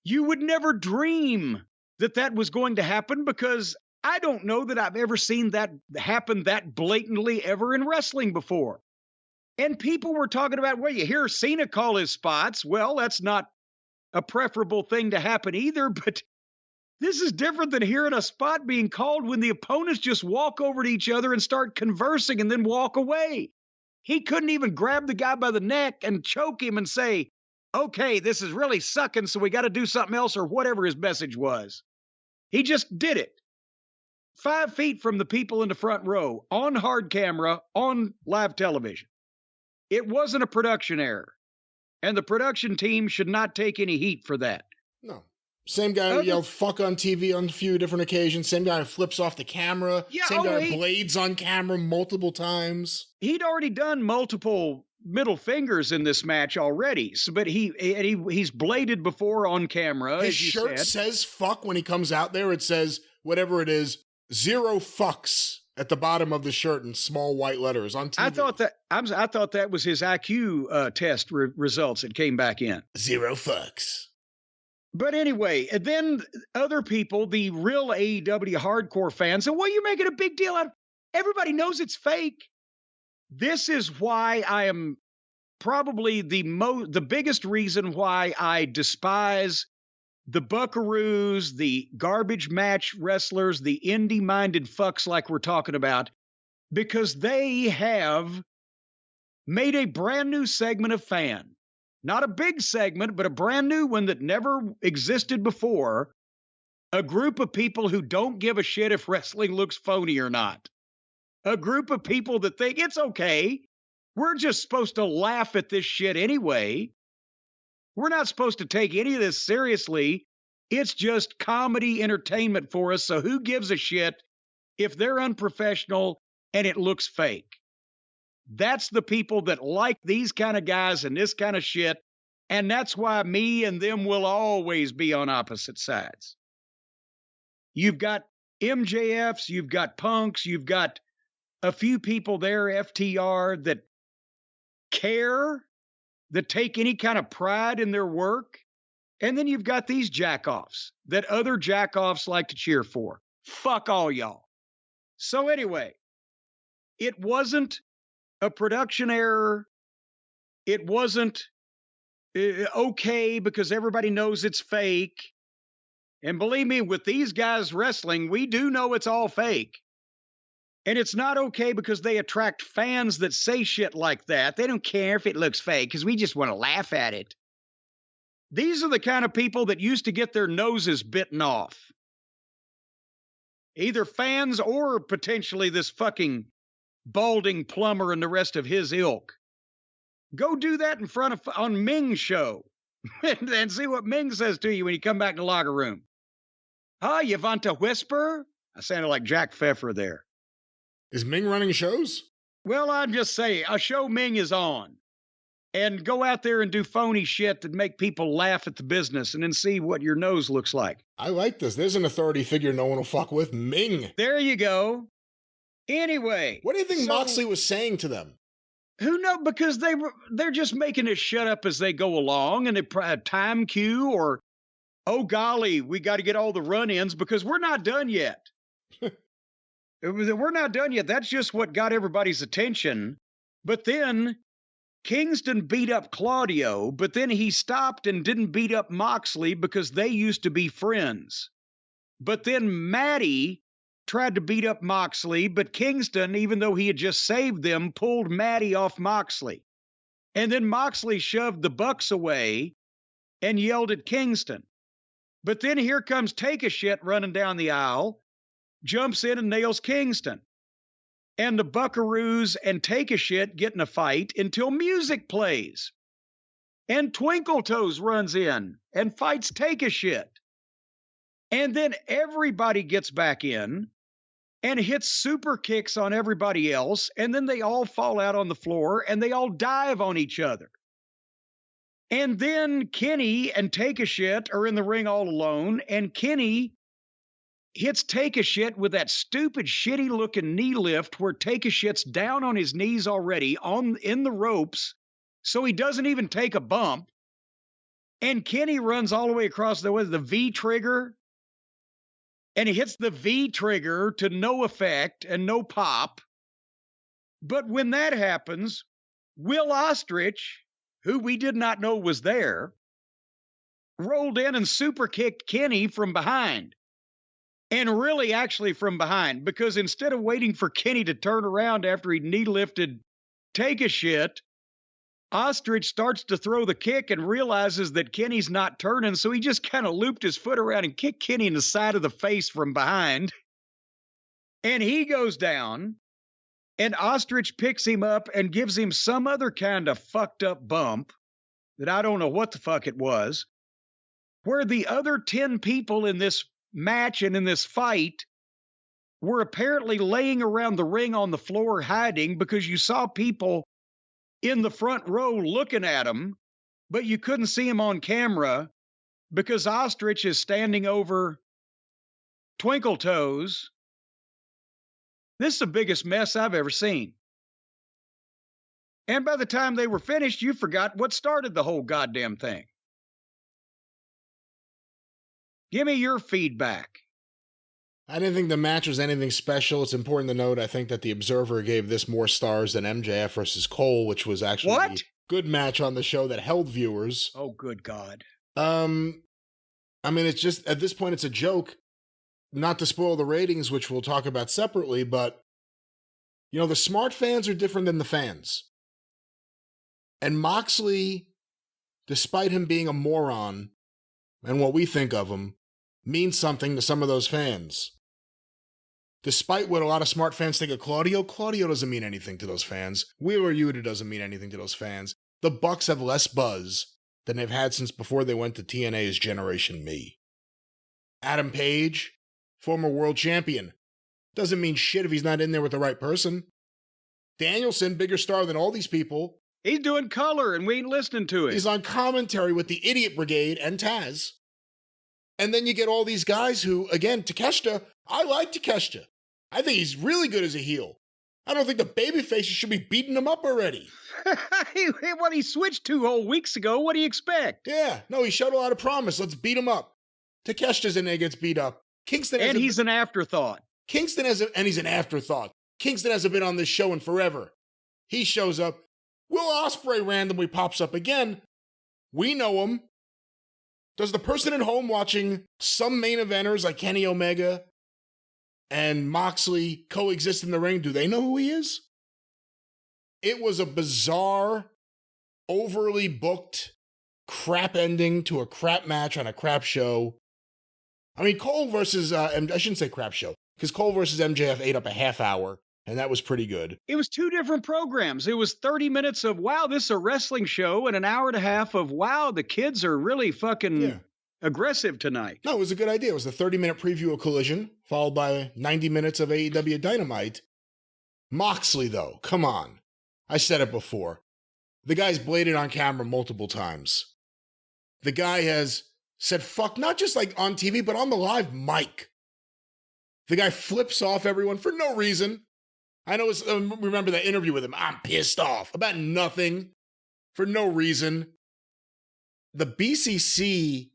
You would never dream that that was going to happen because I don't know that I've ever seen that happen that blatantly ever in wrestling before. And people were talking about, well, you hear Cena call his spots. Well, that's not a preferable thing to happen either, but this is different than hearing a spot being called when the opponents just walk over to each other and start conversing and then walk away. He couldn't even grab the guy by the neck and choke him and say, okay, this is really sucking, so we got to do something else, or whatever his message was. He just did it. 5 feet from the people in the front row, on hard camera, on live television. It wasn't a production error, and the production team should not take any heat for that. No. Same guy who yelled fuck on TV on a few different occasions. Same guy who flips off the camera. Yeah, same guy who blades on camera multiple times. He'd already done multiple middle fingers in this match already, so, but he's bladed before on camera. His shirt says fuck when he comes out there. It says, whatever it is, 0 fucks. At the bottom of the shirt in small white letters on TV. I thought that was his IQ test results that came back in. 0 fucks. But anyway, and then other people, the real AEW hardcore fans, said, well, you're making a big deal out of it. Everybody knows it's fake. This is why I am probably the biggest reason why I despise the buckaroos, the garbage match wrestlers, the indie-minded fucks like we're talking about, because they have made a brand new segment of fan. Not a big segment, but a brand new one that never existed before. A group of people who don't give a shit if wrestling looks phony or not. A group of people that think it's okay. We're just supposed to laugh at this shit anyway. We're not supposed to take any of this seriously. It's just comedy entertainment for us. So who gives a shit if they're unprofessional and it looks fake? That's the people that like these kind of guys and this kind of shit. And that's why me and them will always be on opposite sides. You've got MJFs, you've got punks, you've got a few people there, FTR, that care, that take any kind of pride in their work. And then you've got these jackoffs that other jackoffs like to cheer for. Fuck all y'all. So anyway, it wasn't a production error. It wasn't okay because everybody knows it's fake. And believe me, with these guys wrestling, we do know it's all fake. And it's not okay because they attract fans that say shit like that. They don't care if it looks fake because we just want to laugh at it. These are the kind of people that used to get their noses bitten off. either fans or potentially this fucking balding plumber and the rest of his ilk. Go do that in front of on Ming's show and see what Ming says to you when you come back in the locker room. Huh, you want to whisper? I sounded like Jack Pfeffer there. Is Ming running shows? Well, I'm just saying, a show Ming is on. And go out there and do phony shit that make people laugh at the business and then see what your nose looks like. I like this. There's an authority figure no one will fuck with. Ming. There you go. Anyway. What do you think Moxley was saying to them? Who knows? Because they're just making us shut up as they go along, and they a time cue or, oh golly, we got to get all the run-ins because we're not done yet. We're not done yet. That's just what got everybody's attention. But then Kingston beat up Claudio, but then he stopped and didn't beat up Moxley because they used to be friends. But then Matty tried to beat up Moxley, but Kingston, even though he had just saved them, pulled Matty off Moxley. And then Moxley shoved the Bucks away and yelled at Kingston. But then here comes Take-A-Shit running down the aisle, jumps in and nails Kingston. And the Buckaroos and Take-A-Shit get in a fight until music plays. And Twinkle Toes runs in and fights Take-A-Shit. And then everybody gets back in and hits super kicks on everybody else, and then they all fall out on the floor and they all dive on each other. And then Kenny and Take-A-Shit are in the ring all alone, and Kenny hits Take-A-Shit with that stupid, shitty-looking knee lift where Take-A-Shit's down on his knees already in the ropes, so he doesn't even take a bump. And Kenny runs all the way across the V-trigger, and he hits the V-trigger to no effect and no pop. But when that happens, Will Ostrich, who we did not know was there, rolled in and super kicked Kenny from behind. And really actually from behind, because instead of waiting for Kenny to turn around after he knee lifted Take-A-Shit, Ostrich starts to throw the kick and realizes that Kenny's not turning, so he just kind of looped his foot around and kicked Kenny in the side of the face from behind. And he goes down, and Ostrich picks him up and gives him some other kind of fucked up bump that I don't know what the fuck it was, where the other 10 people in this match and in this fight were apparently laying around the ring on the floor hiding because you saw people in the front row looking at him, but you couldn't see him on camera because Ostrich is standing over Twinkle Toes. This is the biggest mess I've ever seen. And by the time they were finished, you forgot what started the whole goddamn thing. Give me your feedback. I didn't think the match was anything special. It's important to note, I think that the Observer gave this more stars than MJF versus Cole, which was actually a good match on the show that held viewers. Oh, good God. I mean, it's just, at this point, it's a joke. Not to spoil the ratings, which we'll talk about separately, but, you know, the smart fans are different than the fans. And Moxley, despite him being a moron, and what we think of him, means something to some of those fans. Despite what a lot of smart fans think of Claudio doesn't mean anything to those fans. Wheeler Yuta doesn't mean anything to those fans. The Bucks have less buzz than they've had since before they went to TNA's Generation Me. Adam Page, former world champion, doesn't mean shit if he's not in there with the right person. Danielson, bigger star than all these people. He's doing color and we ain't listening to it. He's on commentary with the Idiot Brigade and Taz. And then you get all these guys who, again, Takeshita, I like Takeshita. I think he's really good as a heel. I don't think the babyfaces should be beating him up already. What he switched 2 whole weeks ago, what do you expect? Yeah, no, he showed a lot of promise. Let's beat him up. Takeshita's in there, gets beat up. Kingston, and he's an afterthought. Kingston and he's an afterthought. Kingston hasn't been on this show in forever. He shows up. Will Ospreay randomly pops up again. We know him. Does the person at home watching some main eventers like Kenny Omega and Moxley coexist in the ring, do they know who he is? It was a bizarre, overly booked crap ending to a crap match on a crap show. I mean, Cole versus, I shouldn't say crap show. because Cole versus MJF ate up a half hour, and that was pretty good. It was two different programs. It was 30 minutes of, wow, this is a wrestling show, and an hour and a half of, wow, the kids are really fucking aggressive tonight. No, it was a good idea. It was a 30-minute preview of Collision, followed by 90 minutes of AEW Dynamite. Moxley, though, come on. I said it before. The guy's bladed on camera multiple times. The guy has said fuck, not just like on TV, but on the live mic. The guy flips off everyone for no reason. I know, remember that interview with him. I'm pissed off about nothing for no reason. The BCC,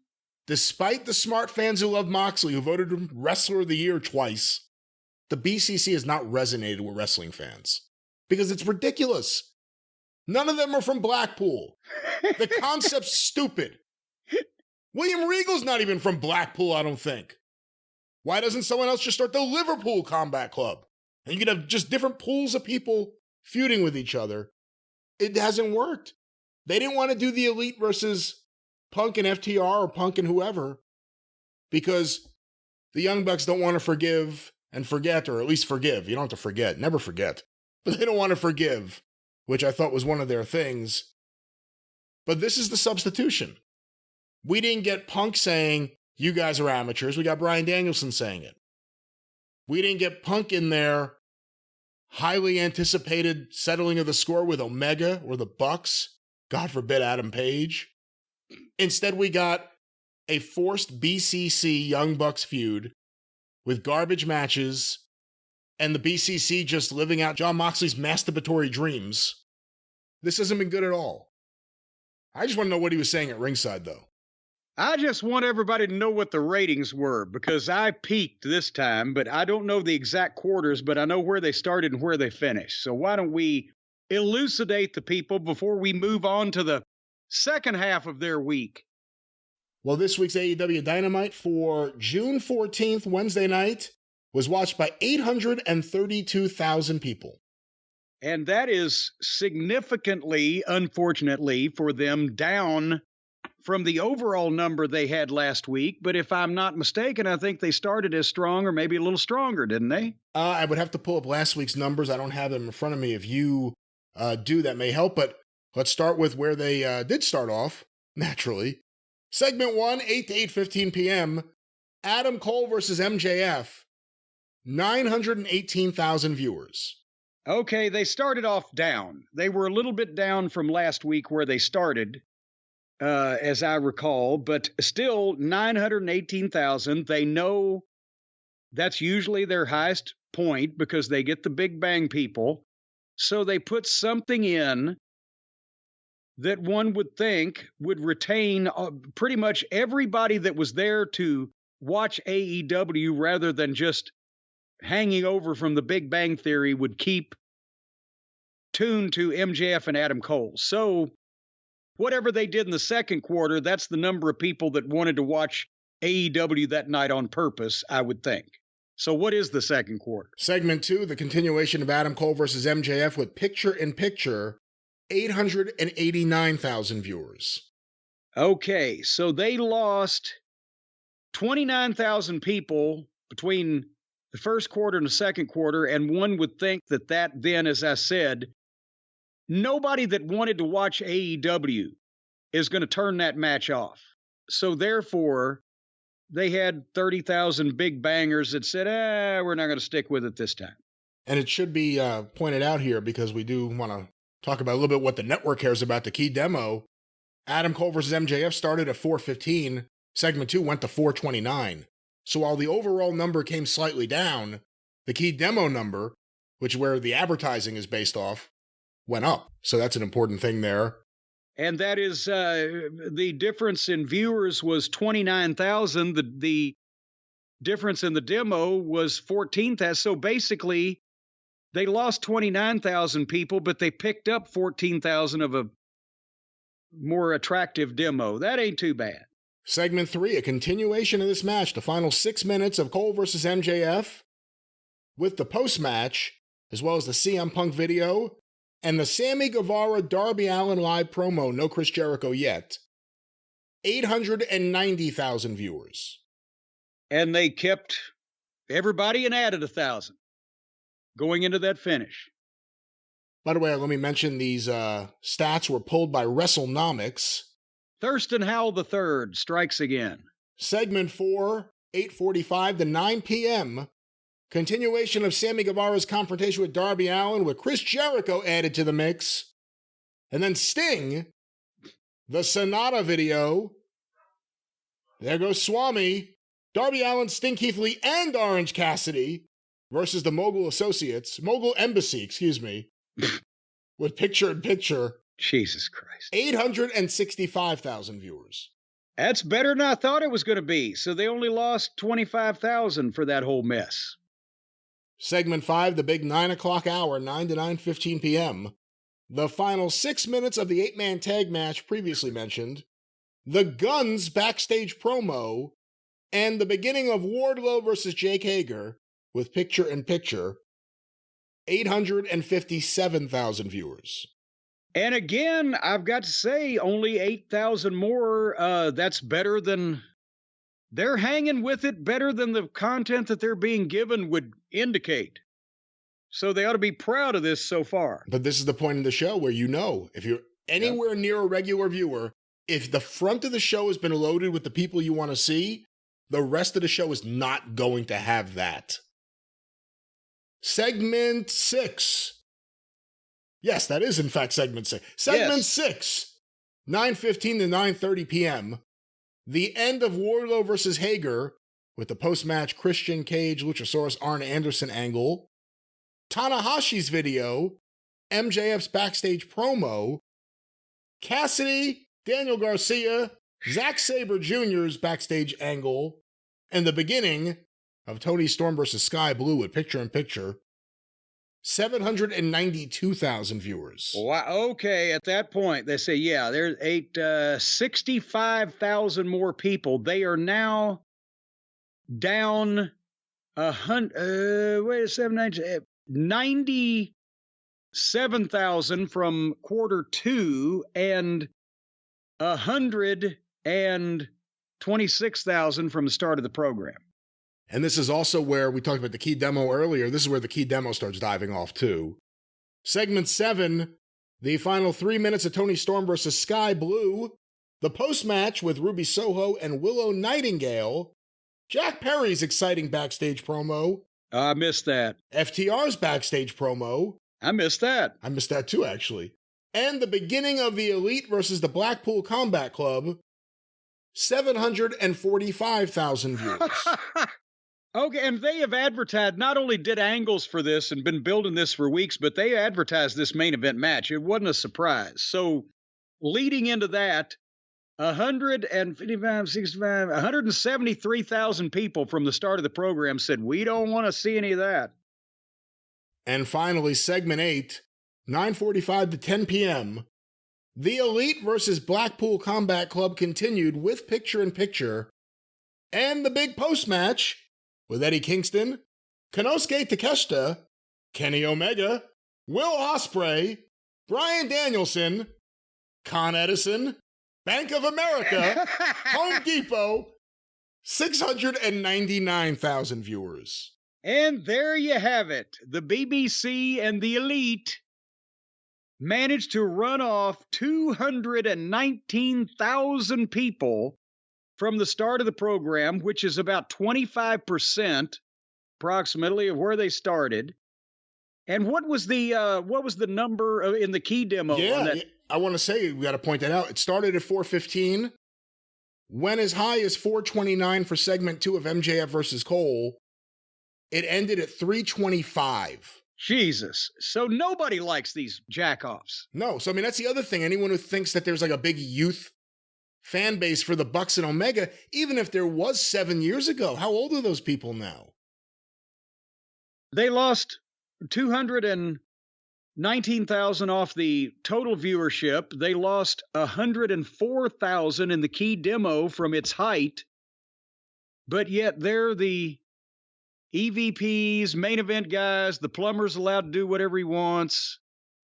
despite the smart fans who love Moxley, who voted him Wrestler of the Year twice, the BCC has not resonated with wrestling fans because it's ridiculous. None of them are from Blackpool. The concept's stupid. William Regal's not even from Blackpool, I don't think. Why doesn't someone else just start the Liverpool Combat Club? And you could have just different pools of people feuding with each other. It hasn't worked. They didn't want to do the Elite versus Punk and FTR or Punk and whoever because the Young Bucks don't want to forgive and forget, or at least forgive. You don't have to forget, never forget. But they don't want to forgive, which I thought was one of their things. But this is the substitution. We didn't get Punk saying, you guys are amateurs. We got Bryan Danielson saying it. We didn't get Punk in there, highly anticipated settling of the score with Omega or the Bucks. God forbid Adam Page. Instead, we got a forced BCC Young Bucks feud with garbage matches and the BCC just living out Jon Moxley's masturbatory dreams. This hasn't been good at all. I just want to know what he was saying at ringside, though. I just want everybody to know what the ratings were because I peaked this time, but I don't know the exact quarters, but I know where they started and where they finished. So why don't we elucidate the people before we move on to the second half of their week? Well, this week's AEW Dynamite for June 14th, Wednesday night, was watched by 832,000 people. And that is significantly, unfortunately for them, down from the overall number they had last week. But if I'm not mistaken, I think they started as strong or maybe a little stronger, didn't they? I would have to pull up last week's numbers. I don't have them in front of me. If you do, that may help. But let's start with where they did start off, naturally. Segment 1, 8 to 8:15 p.m., Adam Cole versus MJF, 918,000 viewers. Okay, they started off down. They were a little bit down from last week where they started, as I recall, but still 918,000. They know that's usually their highest point because they get the Big Bang people. So they put something in that one would think would retain pretty much everybody that was there to watch AEW rather than just hanging over from the Big Bang Theory would keep tuned to MJF and Adam Cole. So whatever they did in the second quarter, that's the number of people that wanted to watch AEW that night on purpose, I would think. So what is the second quarter? Segment 2, the continuation of Adam Cole versus MJF with picture-in-picture, 889,000 viewers. Okay, so they lost 29,000 people between the first quarter and the second quarter, and one would think that then, as I said, nobody that wanted to watch AEW is going to turn that match off. So therefore, they had 30,000 big bangers that said, we're not going to stick with it this time. And it should be pointed out here because we do want to talk about a little bit what the network cares about. The key demo, Adam Cole versus MJF started at 415. Segment 2 went to 429. So while the overall number came slightly down, the key demo number, which is where the advertising is based off, went up. So that's an important thing there. And that is the difference in viewers was 29,000. The difference in the demo was 14,000. So basically, they lost 29,000 people, but they picked up 14,000 of a more attractive demo. That ain't too bad. Segment 3, a continuation of this match, the final 6 minutes of Cole versus MJF, with the post-match, as well as the CM Punk video, and the Sammy Guevara Darby Allin live promo, no Chris Jericho yet. 890,000 viewers. And they kept Everybody and added 1,000 going into that finish. By the way, let me mention these stats were pulled by WrestleNomics. Thurston Howell III strikes again. Segment 4, 8:45 to 9 p.m. Continuation of Sammy Guevara's confrontation with Darby Allin with Chris Jericho added to the mix. And then Sting, the Sonata video. There goes Swami. Darby Allin, Sting Keith Lee, and Orange Cassidy versus the Mogul Embassy, with picture-in-picture. Jesus Christ. 865,000 viewers. That's better than I thought it was going to be. So they only lost 25,000 for that whole mess. Segment 5, the big 9 o'clock hour, 9 to 9:15 p.m. The final 6 minutes of the 8-man tag match previously mentioned, the Guns backstage promo, and the beginning of Wardlow versus Jake Hager with picture-in-picture, 857,000 viewers. And again, I've got to say, only 8,000 more. That's better than... They're hanging with it better than the content that they're being given would indicate. So they ought to be proud of this so far. But this is the point in the show where if you're anywhere near a regular viewer, if the front of the show has been loaded with the people you want to see, the rest of the show is not going to have that. Segment 6. Yes, that is in fact segment 6. Segment 6, 9:15 to 9:30 p.m. The end of Wardlow versus Hager with the post-match Christian Cage, Luchasaurus, Arn Anderson angle. Tanahashi's video, MJF's backstage promo, Cassidy, Daniel Garcia, Zack Sabre Jr.'s backstage angle, and the beginning of Tony Storm versus Sky Blue with picture-in-picture. 792,000 viewers. Wow. Okay, at that point, they say, there's 65,000 more people. They are now down 97,000 from quarter 2 and 126,000 from the start of the program. And this is also where we talked about the key demo earlier. This is where the key demo starts diving off too. Segment 7, the final 3 minutes of Tony Storm versus Sky Blue, the post-match with Ruby Soho and Willow Nightingale, Jack Perry's exciting backstage promo. I missed that. FTR's backstage promo. I missed that. I missed that too, actually. And the beginning of the Elite versus the Blackpool Combat Club, 745,000 viewers. Okay, and they have advertised, not only did angles for this and been building this for weeks, but they advertised this main event match. It wasn't a surprise. So leading into that, 173,000 people from the start of the program said, we don't want to see any of that. And finally, segment 8, 9:45 to 10 p.m., the Elite versus Blackpool Combat Club continued with picture-in-picture, and the big post-match with Eddie Kingston, Konosuke Takeshita, Kenny Omega, Will Ospreay, Bryan Danielson, Con Edison, Bank of America, Home Depot, 699,000 viewers. And there you have it. The BBC and the Elite managed to run off 219,000 people from the start of the program, which is about 25% approximately of where they started. And what was the number in the key demo? Yeah, I want to say, we got to point that out. It started at 415, went as high as 429 for segment 2 of MJF versus Cole. It ended at 325. Jesus. So nobody likes these jackoffs. No. So, I mean, that's the other thing. Anyone who thinks that there's like a big youth fan base for the Bucks and Omega, even if there was 7 years ago, how old are those people now? They lost 219,000 off the total viewership. They lost 104,000 in the key demo from its height. But yet they're the EVPs, main event guys. The plumber's allowed to do whatever he wants.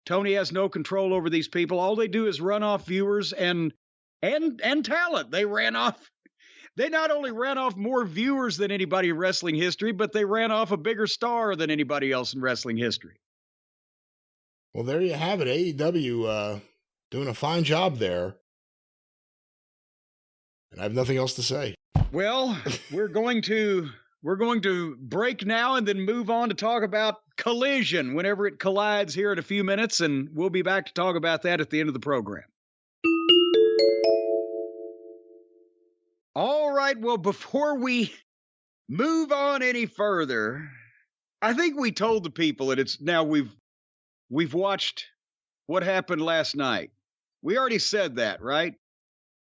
Tony has no control over these people. All they do is run off viewers and talent. They ran off They not only ran off more viewers than anybody in wrestling history, but they ran off a bigger star than anybody else in wrestling history. Well, there you have it. AEW doing a fine job there. And I have nothing else to say. Well, we're going to break now and then move on to talk about Collision whenever it collides here in a few minutes, and we'll be back to talk about that at the end of the program. All right, well, before we move on any further, I think we told the people that it's now we've watched what happened last night. We already said that, right?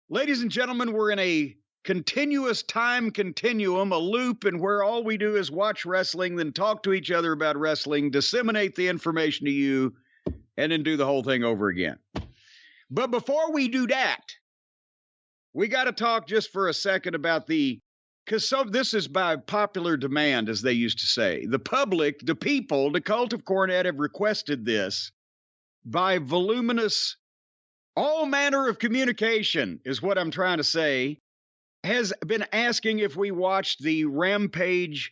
Ladies and gentlemen, we're in a continuous time continuum, a loop, and where all we do is watch wrestling, then talk to each other about wrestling, disseminate the information to you, and then do the whole thing over again. But before we do that, we got to talk just for a second about because this is by popular demand, as they used to say. The public, the people, the cult of Cornette have requested this by voluminous, all manner of communication, is what I'm trying to say, has been asking if we watched the Rampage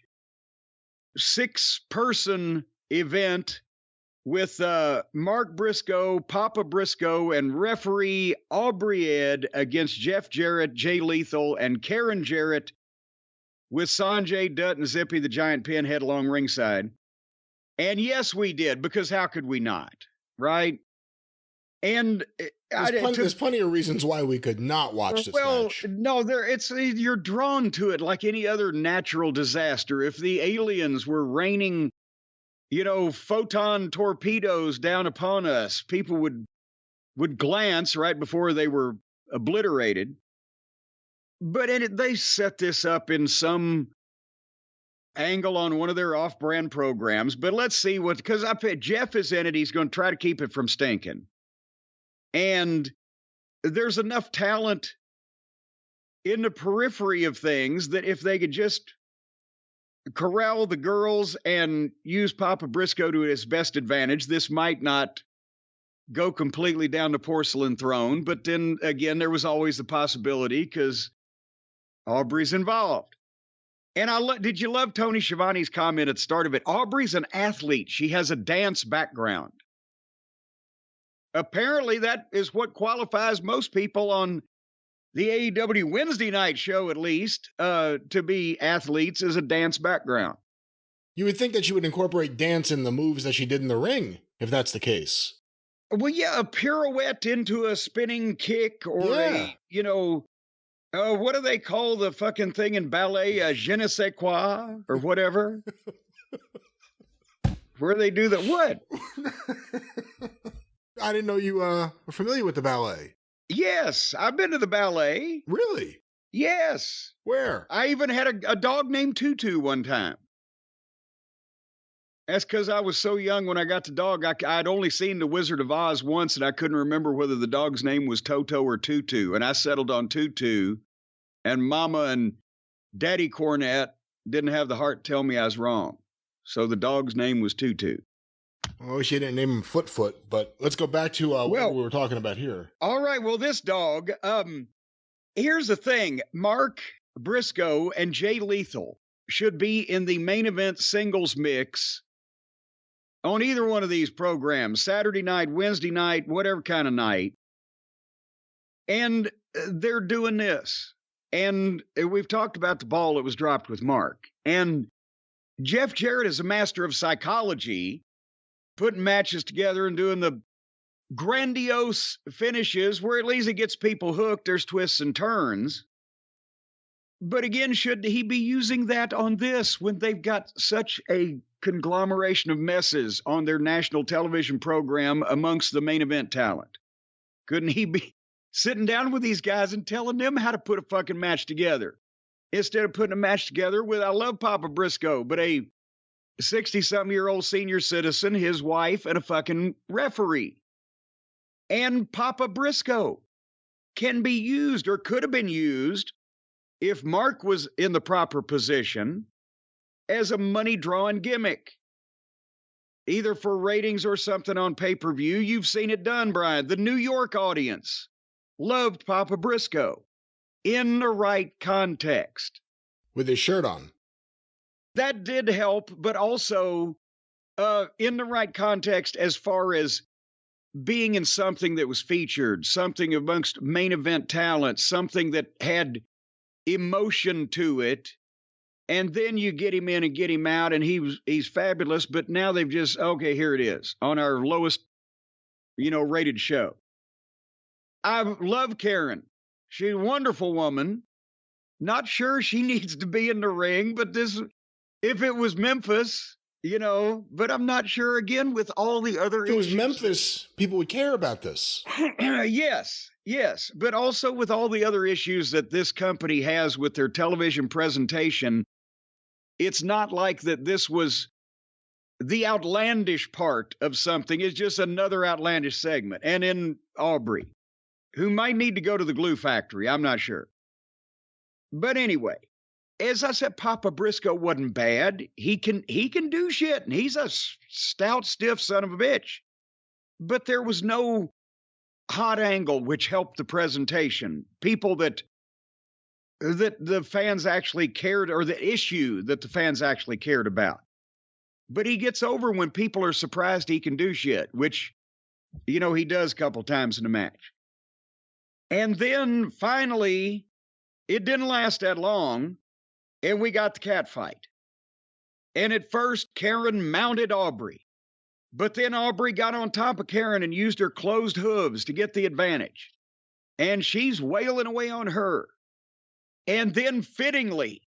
6-person event with Mark Briscoe, Papa Briscoe, and referee Aubrey Ed against Jeff Jarrett, Jay Lethal, and Karen Jarrett, with Sanjay Dutt and Zippy the Giant Pinhead along ringside. And yes, we did, because how could we not, right? And there's plenty of reasons why we could not watch this match. No, you're drawn to it like any other natural disaster. If the aliens were raining, photon torpedoes down upon us, people would glance right before they were obliterated. But they set this up in some angle on one of their off-brand programs. But let's see because I bet Jeff is in it. He's going to try to keep it from stinking. And there's enough talent in the periphery of things that if they could just corral the girls and use Papa Briscoe to his best advantage, this might not go completely down the porcelain throne. But then again, there was always the possibility because Aubrey's involved. And did you love Tony Schiavone's comment at the start of it? Aubrey's an athlete. She has a dance background. Apparently, that is what qualifies most people on the AEW Wednesday night show, at least, to be athletes, is a dance background. You would think that she would incorporate dance in the moves that she did in the ring, if that's the case. Well, yeah, a pirouette into a spinning kick, or what do they call the fucking thing in ballet? A je ne sais quoi, or whatever? Where they do the what? I didn't know you were familiar with the ballet. Yes, I've been to the ballet. Really? Yes. Where? I even had a dog named Tutu one time. That's because I was so young when I got the dog. I'd only seen The Wizard of Oz once, and I couldn't remember whether the dog's name was Toto or Tutu. And I settled on Tutu, and Mama and Daddy Cornette didn't have the heart to tell me I was wrong. So the dog's name was Tutu. Oh, she didn't name him Foot, but let's go back to what we were talking about here. All right, well, this dog, here's the thing. Mark Briscoe and Jay Lethal should be in the main event singles mix on either one of these programs, Saturday night, Wednesday night, whatever kind of night. And they're doing this. And we've talked about the ball that was dropped with Mark. And Jeff Jarrett is a master of psychology, putting matches together and doing the grandiose finishes where at least it gets people hooked. There's twists and turns. But again, should he be using that on this when they've got such a conglomeration of messes on their national television program amongst the main event talent? Couldn't he be sitting down with these guys and telling them how to put a fucking match together instead of putting a match together with, I love Papa Briscoe, but a 60-something-year-old senior citizen, his wife, and a fucking referee? And Papa Briscoe can be used, or could have been used, if Mark was in the proper position, as a money-drawing gimmick, either for ratings or something on pay-per-view. You've seen it done, Brian. The New York audience loved Papa Briscoe. in the right context. With his shirt on. That did help, but also in the right context as far as being in something that was featured, something amongst main event talent, something that had emotion to it. And then you get him in and get him out, and he's fabulous. But now they've just, okay, here it is on our lowest, rated show. I love Karen. She's a wonderful woman. Not sure she needs to be in the ring, but if it was Memphis, but I'm not sure again with all the other issues. If it was Memphis, people would care about this. Yes. But also with all the other issues that this company has with their television presentation, it's not like that this was the outlandish part of something. It's just another outlandish segment. And in Aubrey, who might need to go to the glue factory, I'm not sure. But anyway, as I said, Papa Briscoe wasn't bad. He can do shit, and he's a stout, stiff son of a bitch. But there was no hot angle which helped the presentation. People that the fans actually cared, or the issue that the fans actually cared about. But he gets over when people are surprised he can do shit, which, he does a couple times in the match. And then finally, it didn't last that long, and we got the cat fight. And at first, Karen mounted Aubrey. But then Aubrey got on top of Karen and used her closed hooves to get the advantage. And she's wailing away on her. And then, fittingly,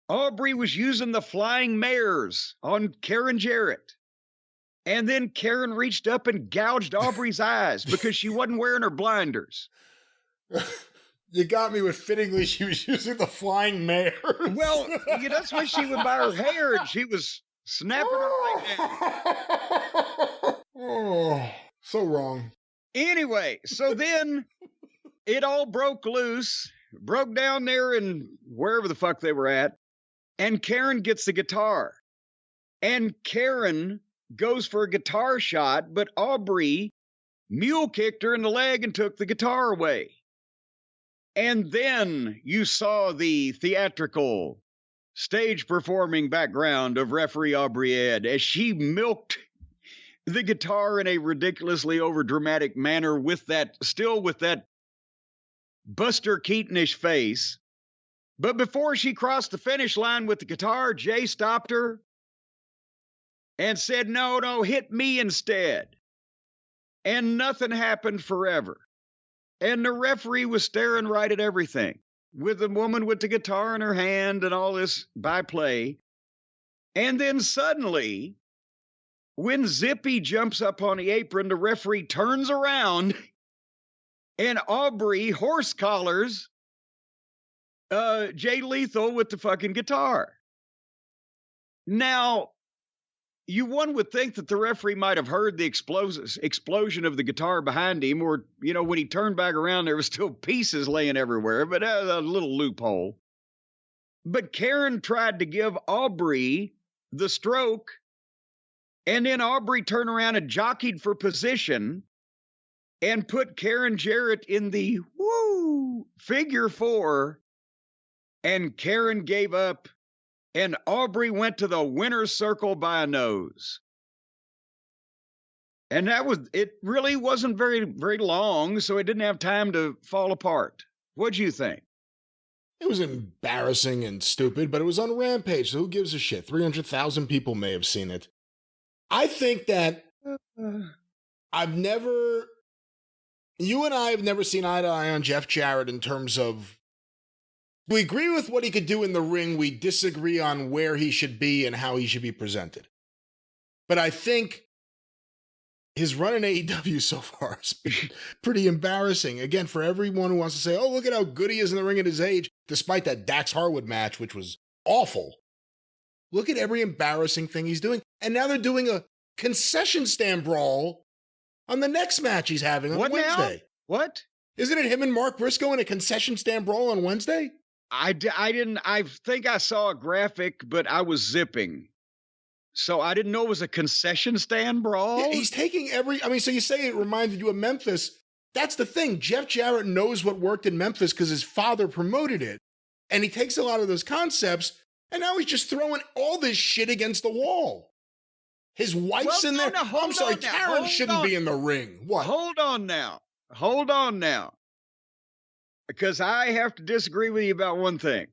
Aubrey was using the flying mares on Karen Jarrett. And then Karen reached up and gouged Aubrey's eyes because she wasn't wearing her blinders. You got me with fittingly she was using the flying mares. Well, that's when she would buy her hair, and she was snapping her right down. Oh, so wrong. Anyway, so then it all broke loose, broke down there in wherever the fuck they were at, and Karen gets the guitar. And Karen goes for a guitar shot, but Aubrey mule kicked her in the leg and took the guitar away. And then you saw the theatrical stage performing background of referee Aubrey Ed as she milked the guitar in a ridiculously overdramatic manner with that Buster Keatonish face. But before she crossed the finish line with the guitar, Jay stopped her and said, no, hit me instead. And nothing happened forever. And the referee was staring right at everything, with the woman with the guitar in her hand and all this byplay. And then suddenly, when Zippy jumps up on the apron, the referee turns around and Aubrey horse collars Jay Lethal with the fucking guitar. Now, one would think that the referee might have heard the explosion of the guitar behind him, or, when he turned back around, there was still pieces laying everywhere, but a little loophole. But Karen tried to give Aubrey the stroke, and then Aubrey turned around and jockeyed for position and put Karen Jarrett in the figure 4, and Karen gave up. And Aubrey went to the winner's circle by a nose. And it really wasn't very, very long, so it didn't have time to fall apart. What'd you think? It was embarrassing and stupid, but it was on Rampage, so who gives a shit? 300,000 people may have seen it. I think that you and I have never seen eye to eye on Jeff Jarrett in terms of, we agree with what he could do in the ring. We disagree on where he should be and how he should be presented. But I think his run in AEW so far has been pretty embarrassing. Again, for everyone who wants to say, oh, look at how good he is in the ring at his age, despite that Dax Harwood match, which was awful. Look at every embarrassing thing he's doing. And now they're doing a concession stand brawl on the next match he's having on Wednesday. Now? What? Isn't it him and Mark Briscoe in a concession stand brawl on Wednesday? I think I saw a graphic, but I was zipping. So I didn't know it was a concession stand brawl. Yeah, he's taking so you say it reminded you of Memphis. that's the thing. Jeff Jarrett knows what worked in Memphis because his father promoted it. And he takes a lot of those concepts, and now he's just throwing all this shit against the wall. His wife's in there. I'm sorry, Karen shouldn't be in the ring. What? Hold on now. Because I have to disagree with you about one thing.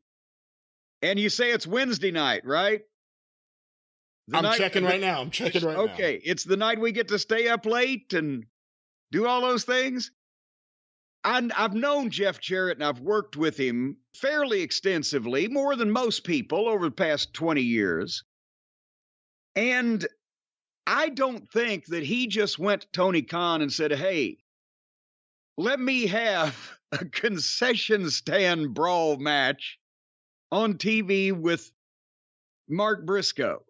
And you say it's Wednesday night, right? I'm checking right now. Okay, it's the night we get to stay up late and do all those things. I've known Jeff Jarrett and I've worked with him fairly extensively, more than most people over the past 20 years. And I don't think that he just went to Tony Khan and said, hey, let me have a concession stand brawl match on TV with Mark Briscoe.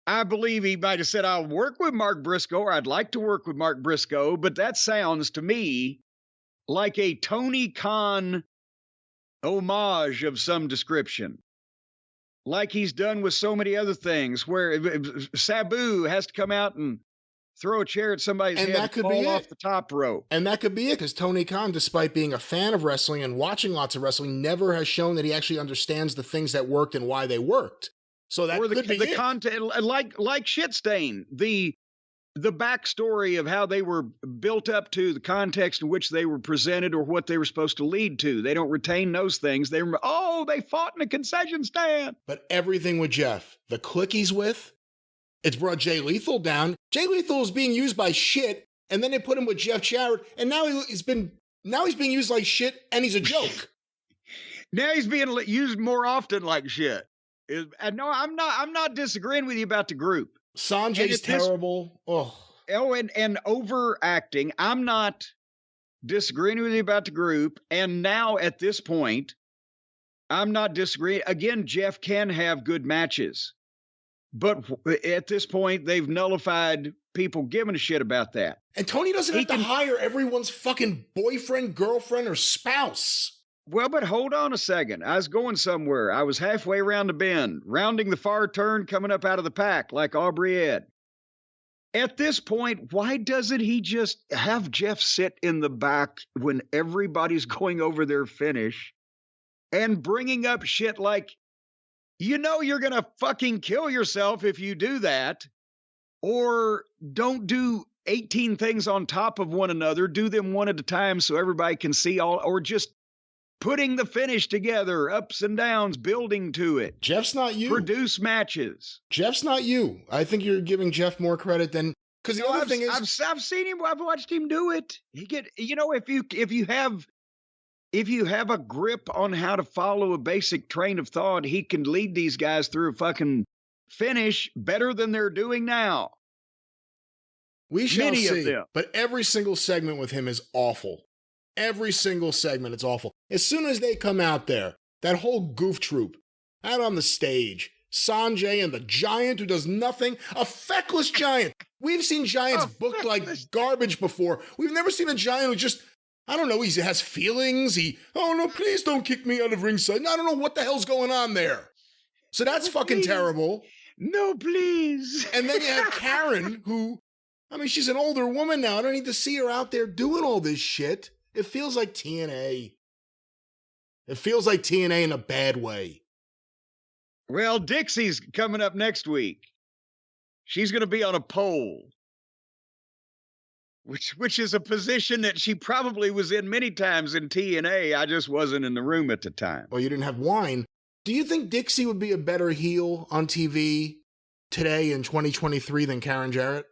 I believe he might have said, I'll work with Mark Briscoe, or I'd like to work with Mark Briscoe, but that sounds to me like a Tony Khan homage of some description. Like he's done with so many other things, where Sabu has to come out and throw a chair at somebody's head and fall off the top rope. And that could be it, because Tony Khan, despite being a fan of wrestling and watching lots of wrestling, never has shown that he actually understands the things that worked and why they worked. So that could be the content, like Shit Stain, the backstory of how they were built up to, the context in which they were presented or what they were supposed to lead to. They don't retain those things. They fought in a concession stand. But everything with Jeff, the clique he's with, it's brought Jay Lethal down. Jay Lethal is being used by shit, and then they put him with Jeff Jarrett, and now he's being used like shit, and he's a joke. Now he's being used more often like shit. No, I'm not disagreeing with you about the group. Sanjay's terrible. And overacting. I'm not disagreeing with you about the group. And now at this point, I'm not disagreeing. Again, Jeff can have good matches. But at this point, they've nullified people giving a shit about that. And Tony doesn't have to hire everyone's fucking boyfriend, girlfriend, or spouse. Well, but hold on a second. I was going somewhere. I was halfway around the bend, rounding the far turn, coming up out of the pack like Aubrey Ed. At this point, why doesn't he just have Jeff sit in the back when everybody's going over their finish and bringing up shit like, you're going to fucking kill yourself if you do that, or don't do 18 things on top of one another, do them one at a time so everybody can see all, or just putting the finish together, ups and downs, building to it. Jeff's not you. Produce matches. Jeff's not you. I think you're giving Jeff more credit than, because the other thing is, I've seen him. I've watched him do it. If you have a grip on how to follow a basic train of thought, he can lead these guys through a fucking finish better than they're doing now. We shall see. But every single segment with him is awful. Every single segment, it's awful. As soon as they come out there, that whole goof troop out on the stage, Sanjay and the giant who does nothing, a feckless giant. We've seen giants booked like garbage before. We've never seen a giant who just, I don't know, he has feelings. Oh no, please don't kick me out of ringside. I don't know what the hell's going on there. So that's fucking terrible. No, please. And then you have Karen who, she's an older woman now. I don't need to see her out there doing all this shit. It feels like TNA. It feels like TNA in a bad way. Well, Dixie's coming up next week. She's going to be on a pole, which is a position that she probably was in many times in TNA. I just wasn't in the room at the time. Well, you didn't have wine. Do you think Dixie would be a better heel on TV today in 2023 than Karen Jarrett?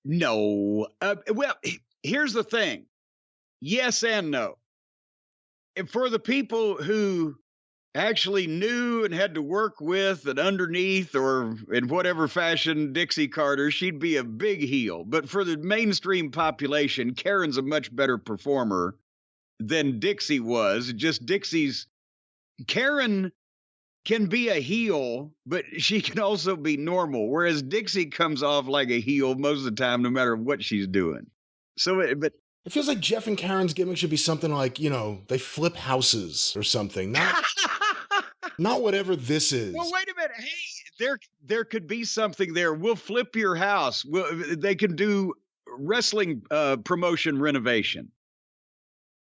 No. Well, here's the thing. Yes and no. And for the people who actually knew and had to work with and underneath or in whatever fashion Dixie Carter, she'd be a big heel. But for the mainstream population, Karen's a much better performer than Dixie was. Just Karen can be a heel, but she can also be normal, whereas Dixie comes off like a heel most of the time, no matter what she's doing. But it feels like Jeff and Karen's gimmick should be something like, they flip houses or something. Not whatever this is. Well, wait a minute. Hey, there could be something there. We'll flip your house. They can do wrestling promotion renovation.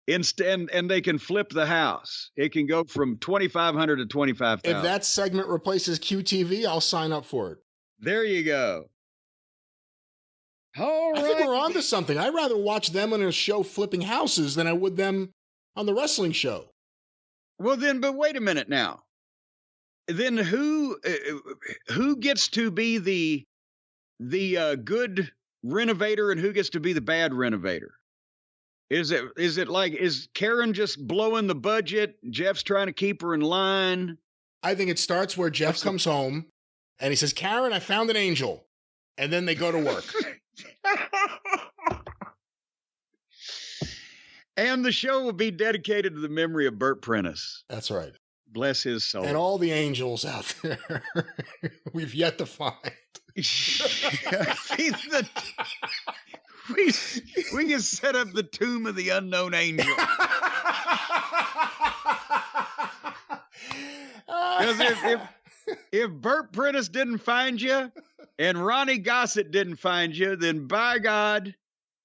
Instead, and they can flip the house. It can go from 2,500 to 25,000. If that segment replaces QTV, I'll sign up for it. There you go. All right. I think we're on to something. I'd rather watch them on a show flipping houses than I would them on the wrestling show. Well, then, but wait a minute now. Then who gets to be the good renovator and who gets to be the bad renovator? Is it like, is Karen just blowing the budget? Jeff's trying to keep her in line? I think it starts where Jeff comes home and he says, Karen, I found an angel. And then they go to work. And the show will be dedicated to the memory of Burt Prentice. That's right. Bless his soul. And all the angels out there we've yet to find. We can set up the tomb of the unknown angel. Because if Burt Prentice didn't find you and Ronnie Gossett didn't find you, then by God,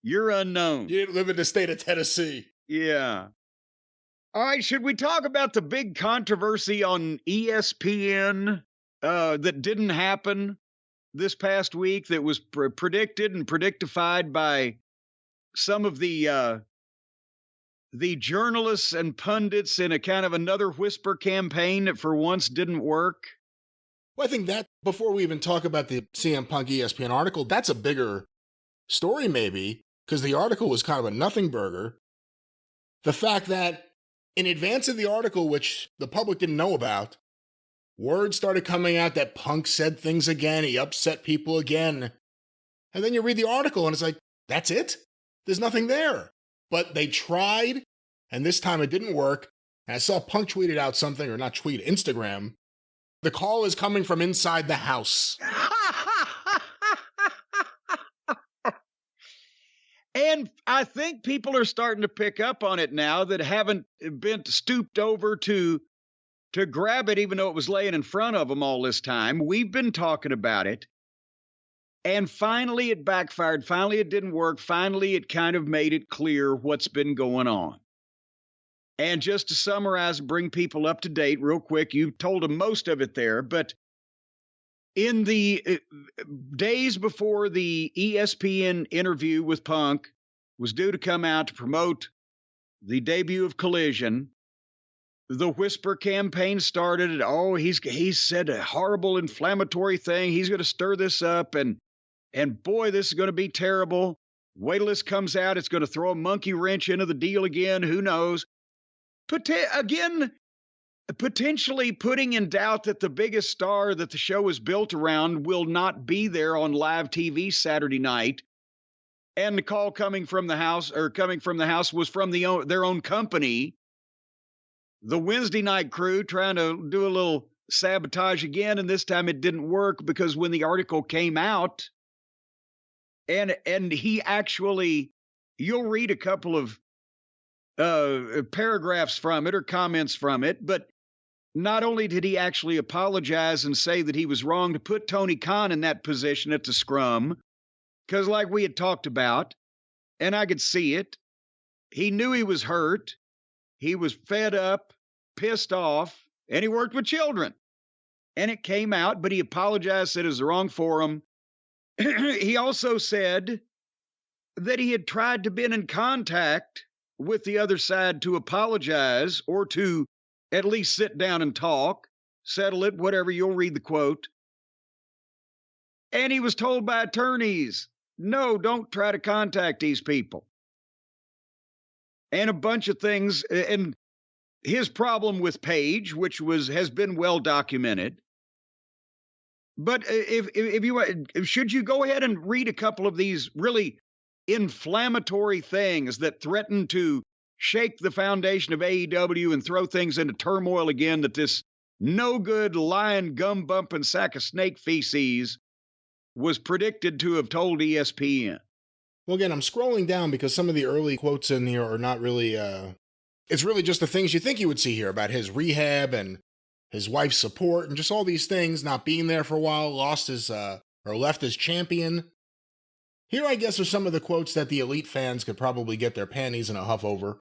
you're unknown. You didn't live in the state of Tennessee. Yeah. All right, should we talk about the big controversy on ESPN that didn't happen this past week, that was predicted and predictified by some of the journalists and pundits in a kind of another whisper campaign that for once didn't work? Well, I think that before we even talk about the CM Punk ESPN article, that's a bigger story maybe, because the article was kind of a nothing burger. The fact that in advance of the article, which the public didn't know about, word started coming out that Punk said things again, he upset people again. And then you read the article and it's like, that's it? There's nothing there. But they tried, and this time it didn't work. And I saw Punk tweeted out something, or not tweet, Instagram. The call is coming from inside the house. And I think people are starting to pick up on it now that haven't been stooped over to grab it, even though it was laying in front of them all this time. We've been talking about it. And finally it backfired. Finally it didn't work. Finally it kind of made it clear what's been going on. And just to summarize, bring people up to date real quick, you told them most of it there, but in the days before the ESPN interview with Punk was due to come out to promote the debut of Collision, the whisper campaign started. Oh, he's said a horrible inflammatory thing. He's going to stir this up, and boy, this is going to be terrible. Wait till this comes out. It's going to throw a monkey wrench into the deal again. Who knows? Potentially putting in doubt that the biggest star that the show is built around will not be there on live TV Saturday night. And the call coming from the house was from their own company. The Wednesday night crew trying to do a little sabotage again, and this time it didn't work because when the article came out, and he actually, you'll read a couple of paragraphs from it or comments from it, but not only did he actually apologize and say that he was wrong to put Tony Khan in that position at the scrum, because like we had talked about, and I could see it, he knew he was hurt, he was fed up, pissed off, and he worked with children. And it came out, but he apologized, said it was the wrong forum. He also said that he had tried to be in contact with the other side to apologize or to at least sit down and talk, settle it, whatever. You'll read the quote. And he was told by attorneys, no, don't try to contact these people. And a bunch of things. And his problem with Page, which has been well documented. But should you go ahead and read a couple of these really inflammatory things that threaten to shake the foundation of AEW and throw things into turmoil again, that this no good lying gum bumping sack of snake feces was predicted to have told ESPN? Well, again, I'm scrolling down because some of the early quotes in here are not really, it's really just the things you think you would see here about his rehab and his wife's support and just all these things, not being there for a while, left as champion. Here, I guess, are some of the quotes that the elite fans could probably get their panties in a huff over.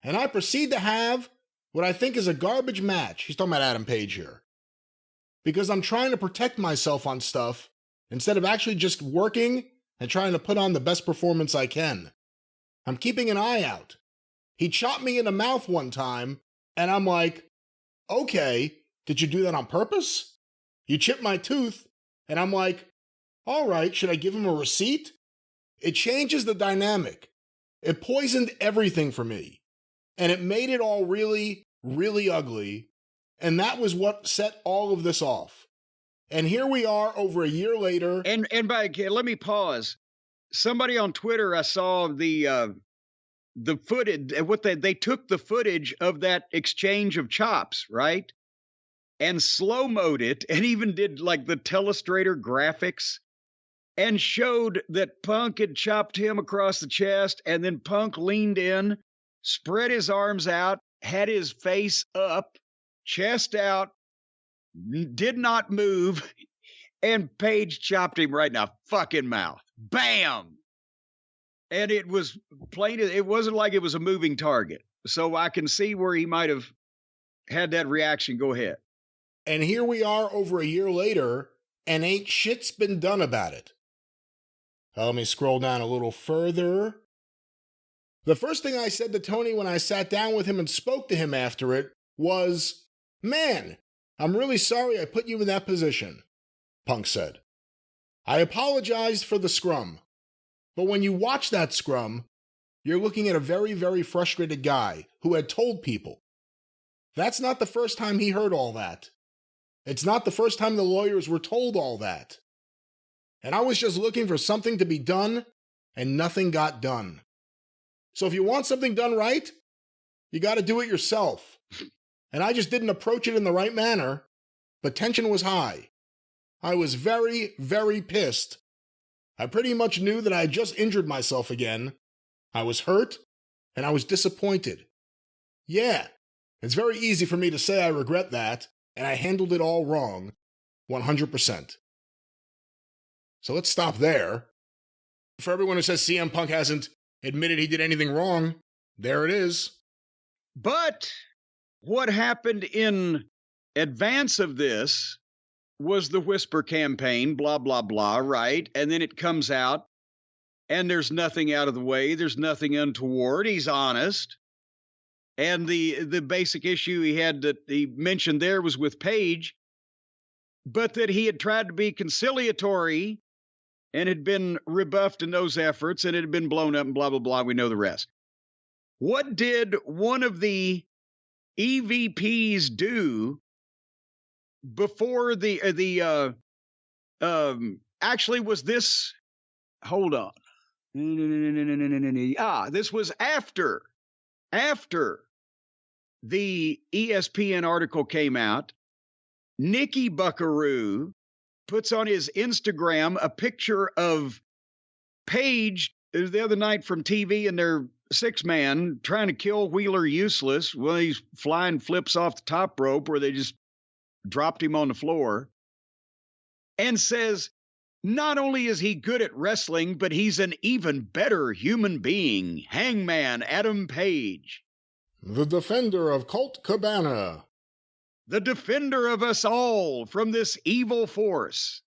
And I proceed to have what I think is a garbage match. He's talking about Adam Page here. Because I'm trying to protect myself on stuff instead of actually just working and trying to put on the best performance I can. I'm keeping an eye out. He chopped me in the mouth one time, and I'm like, okay, did you do that on purpose? You chipped my tooth, and I'm like, all right, should I give him a receipt? It changes the dynamic. It poisoned everything for me. And it made it all really, really ugly. And that was what set all of this off. And here we are over a year later. And let me pause. Somebody on Twitter, I saw the footage. They took the footage of that exchange of chops, right? And slow-moed it, and even did like the Telestrator graphics, and showed that Punk had chopped him across the chest, and then Punk leaned in, spread his arms out, had his face up, chest out, did not move, and Page chopped him right in the fucking mouth. Bam! And it was plain. It wasn't like it was a moving target. So I can see where he might have had that reaction. Go ahead. And here we are over a year later, and ain't shit's been done about it. Let me scroll down a little further. The first thing I said to Tony when I sat down with him and spoke to him after it was, "Man, I'm really sorry I put you in that position," Punk said. "I apologized for the scrum. But when you watch that scrum, you're looking at a very, very frustrated guy who had told people. That's not the first time he heard all that. It's not the first time the lawyers were told all that. And I was just looking for something to be done, and nothing got done. So if you want something done right, you got to do it yourself. And I just didn't approach it in the right manner, but tension was high. I was very, very pissed. I pretty much knew that I had just injured myself again. I was hurt, and I was disappointed. Yeah, it's very easy for me to say I regret that, and I handled it all wrong, 100%. So let's stop there. For everyone who says CM Punk hasn't admitted he did anything wrong, there it is. But what happened in advance of this was the whisper campaign, blah, blah, blah, right? And then it comes out, and there's nothing out of the way. There's nothing untoward. He's honest. And the basic issue he had that he mentioned there was with Page, but that he had tried to be conciliatory and had been rebuffed in those efforts, and it had been blown up and blah, blah, blah. We know the rest. What did one of the EVPs do before actually was this, hold on. This was after the ESPN article came out. Nikki Buckaroo puts on his Instagram a picture of Page the other night from TV and their six-man trying to kill Wheeler Useless. Well, he's flying flips off the top rope where they just dropped him on the floor, and says, not only is he good at wrestling, but he's an even better human being. Hangman Adam Page. The defender of Colt Cabana. The defender of us all from this evil force.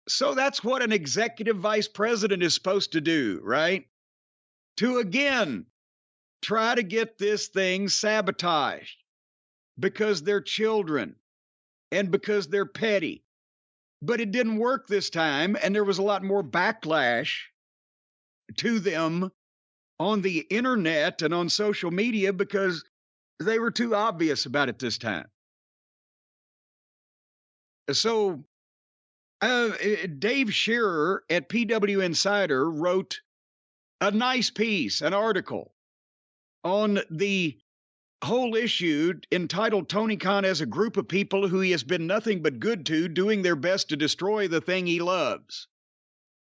So that's what an executive vice president is supposed to do, right? To again, try to get this thing sabotaged because they're children and because they're petty. But it didn't work this time, and there was a lot more backlash to them on the internet and on social media because they were too obvious about it this time. So Dave Shearer at PW Insider wrote a nice piece, an article on the whole issue entitled Tony Khan as a group of people who he has been nothing but good to, doing their best to destroy the thing he loves,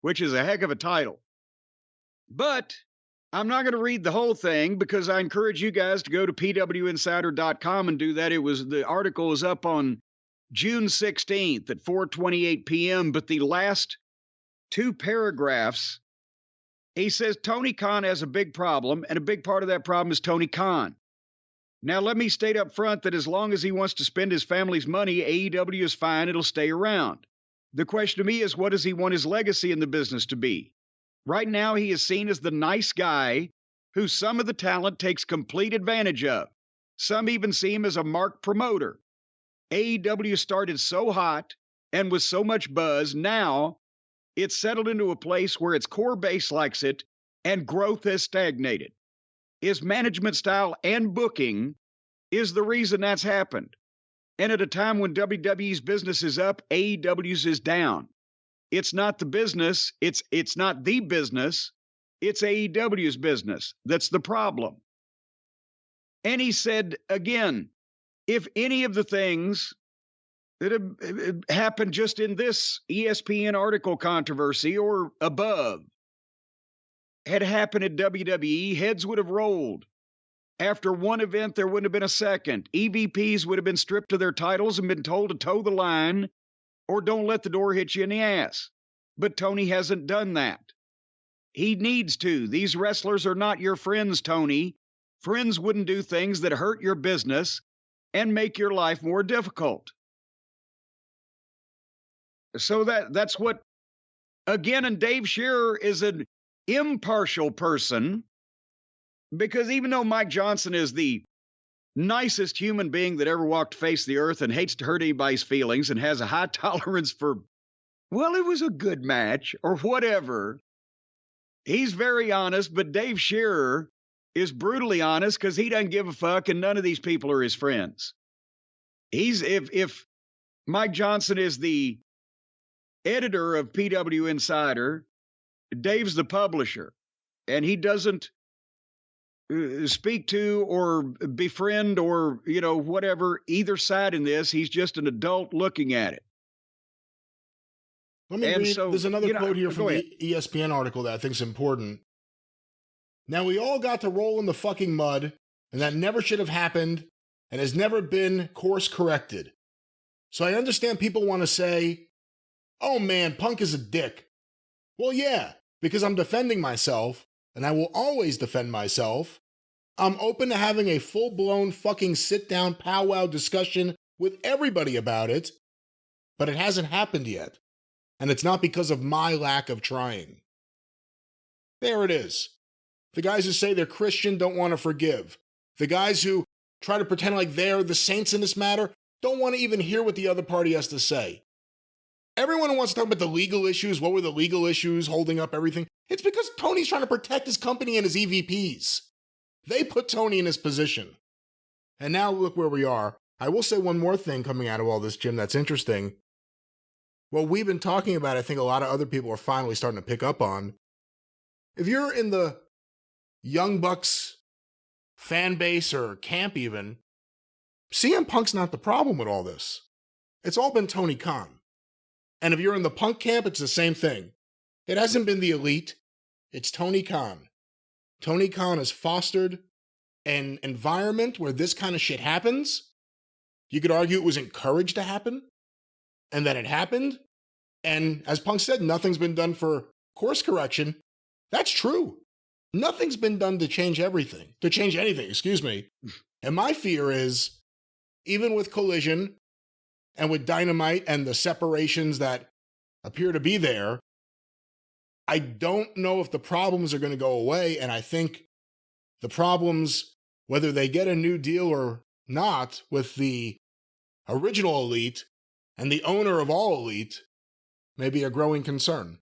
which is a heck of a title. But I'm not going to read the whole thing because I encourage you guys to go to pwinsider.com and do that. The article is up on June 16th at 4:28 p.m., but the last 2 paragraphs. He says Tony Khan has a big problem, and a big part of that problem is Tony Khan. Now, let me state up front that as long as he wants to spend his family's money, AEW is fine. It'll stay around. The question to me is, what does he want his legacy in the business to be? Right now, he is seen as the nice guy who some of the talent takes complete advantage of. Some even see him as a mark promoter. AEW started so hot and with so much buzz. Now, it's settled into a place where its core base likes it, and growth has stagnated. His management style and booking is the reason that's happened. And at a time when WWE's business is up, AEW's is down. It's not the business, it's not the business, it's AEW's business that's the problem. And he said, again, if any of the things that have happened just in this ESPN article controversy or above had happened at WWE, heads would have rolled. After one event, there wouldn't have been a second. EVPs would have been stripped of their titles and been told to toe the line or don't let the door hit you in the ass. But Tony hasn't done that. He needs to. These wrestlers are not your friends, Tony. Friends wouldn't do things that hurt your business and make your life more difficult. So that's what, again, and Dave Scherer is an impartial person, because even though Mike Johnson is the nicest human being that ever walked the face of the earth and hates to hurt anybody's feelings and has a high tolerance for, well, it was a good match or whatever, he's very honest. But Dave Scherer is brutally honest because he doesn't give a fuck, and none of these people are his friends. If Mike Johnson is the editor of PW Insider, Dave's the publisher, and he doesn't speak to or befriend or, whatever, either side in this. He's just an adult looking at it. Let me read. There's another quote here from the ESPN article that I think is important. Now, we all got to roll in the fucking mud, and that never should have happened and has never been course corrected. So I understand people want to say, oh man, Punk is a dick. Well, yeah, because I'm defending myself, and I will always defend myself. I'm open to having a full-blown fucking sit-down powwow discussion with everybody about it, but it hasn't happened yet. And it's not because of my lack of trying. There it is. The guys who say they're Christian don't want to forgive. The guys who try to pretend like they're the saints in this matter don't want to even hear what the other party has to say. Everyone who wants to talk about the legal issues, what were the legal issues holding up everything? It's because Tony's trying to protect his company and his EVPs. They put Tony in his position. And now look where we are. I will say one more thing coming out of all this, Jim, that's interesting. What we've been talking about, I think a lot of other people are finally starting to pick up on. If you're in the Young Bucks fan base or camp even, CM Punk's not the problem with all this. It's all been Tony Khan. And if you're in the Punk camp, it's the same thing. It hasn't been the elite. It's Tony Khan. Tony Khan has fostered an environment where this kind of shit happens. You could argue it was encouraged to happen, and that it happened. And as Punk said, nothing's been done for course correction. That's true. Nothing's been done to change everything, excuse me. And my fear is, even with Collision and with Dynamite and the separations that appear to be there, I don't know if the problems are going to go away. And I think the problems, whether they get a new deal or not with the original elite and the owner of all elite, may be a growing concern.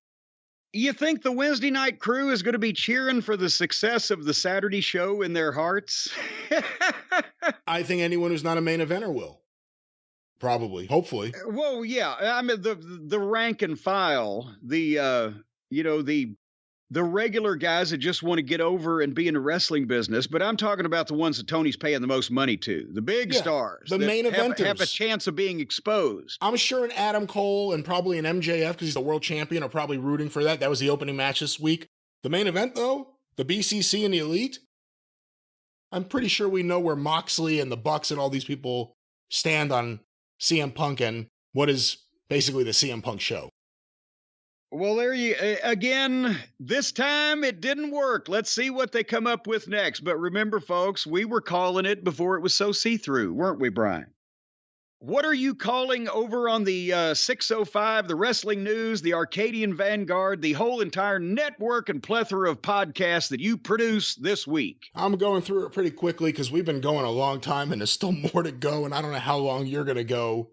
You think the Wednesday night crew is going to be cheering for the success of the Saturday show in their hearts? I think anyone who's not a main eventer will. Probably, hopefully. Well, yeah. I mean, the rank and file, the regular guys that just want to get over and be in the wrestling business. But I'm talking about the ones that Tony's paying the most money to, the big stars, the main eventers have a chance of being exposed. I'm sure an Adam Cole and probably an MJF, because he's the world champion, are probably rooting for that. That was the opening match this week. The main event, though, the BCC and the Elite, I'm pretty sure we know where Moxley and the Bucks and all these people stand on CM Punk and what is basically the CM Punk show. Well, there you again. This time it didn't work. Let's see what they come up with next. But remember, folks, we were calling it before it was so see-through, weren't we, Brian? What are you calling over on the 605, the Wrestling News, the Arcadian Vanguard, the whole entire network and plethora of podcasts that you produce this week? I'm going through it pretty quickly because we've been going a long time and there's still more to go, and I don't know how long you're going to go.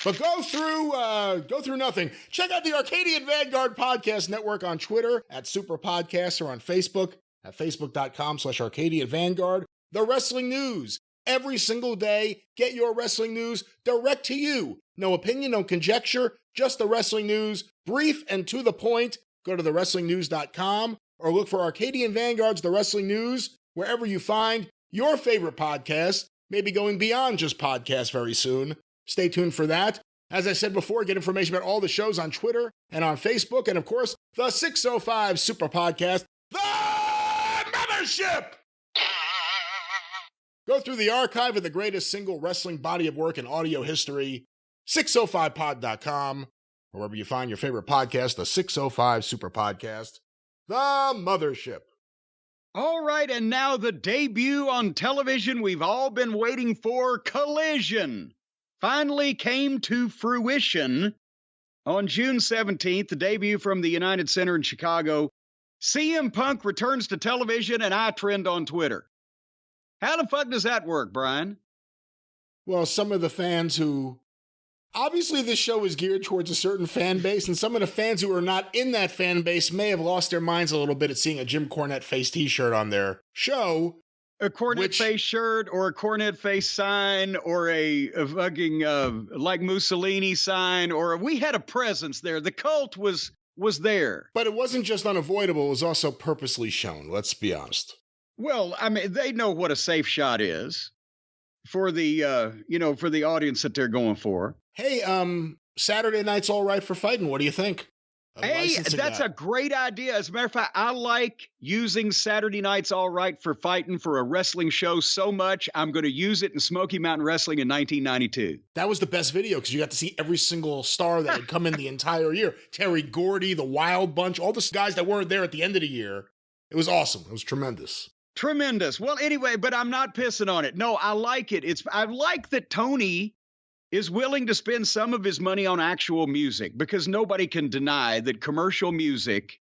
But go through nothing. Check out the Arcadian Vanguard Podcast Network on Twitter at Superpodcast or on Facebook at facebook.com/Arcadian Vanguard. The Wrestling News. Every single day, get your wrestling news direct to you. No opinion, no conjecture, just the wrestling news, brief and to the point. Go to thewrestlingnews.com or look for Arcadian Vanguard's The Wrestling News wherever you find your favorite podcast, maybe going beyond just podcasts very soon. Stay tuned for that. As I said before, get information about all the shows on Twitter and on Facebook, and of course, the 605 Super Podcast, The Mothership! Go through the archive of the greatest single wrestling body of work in audio history, 605pod.com, or wherever you find your favorite podcast, the 605 Super Podcast, The Mothership. All right, and now the debut on television we've all been waiting for, Collision, finally came to fruition on June 17th, the debut from the United Center in Chicago. CM Punk returns to television, and I trend on Twitter. How the fuck does that work, Brian? Well, some of the fans who... Obviously, this show is geared towards a certain fan base, and some of the fans who are not in that fan base may have lost their minds a little bit at seeing a Jim Cornette face t-shirt on their show. A Cornette face shirt or a Cornette face sign or a fucking like Mussolini sign, or we had a presence there. The cult was there. But it wasn't just unavoidable, it was also purposely shown, let's be honest. Well, I mean, they know what a safe shot is for the for the audience that they're going for. Hey, Saturday night's all right for fighting. What do you think? Hey, that's a great idea. As a matter of fact, I like using Saturday Night's All Right for fighting for a wrestling show so much, I'm going to use it in Smoky Mountain Wrestling in 1992. That was the best video because you got to see every single star that had come in the entire year. Terry Gordy, the Wild Bunch, all the guys that weren't there at the end of the year. It was awesome. It was tremendous. Tremendous. Well, anyway, but I'm not pissing on it. No, I like it. I like that Tony is willing to spend some of his money on actual music, because nobody can deny that commercial music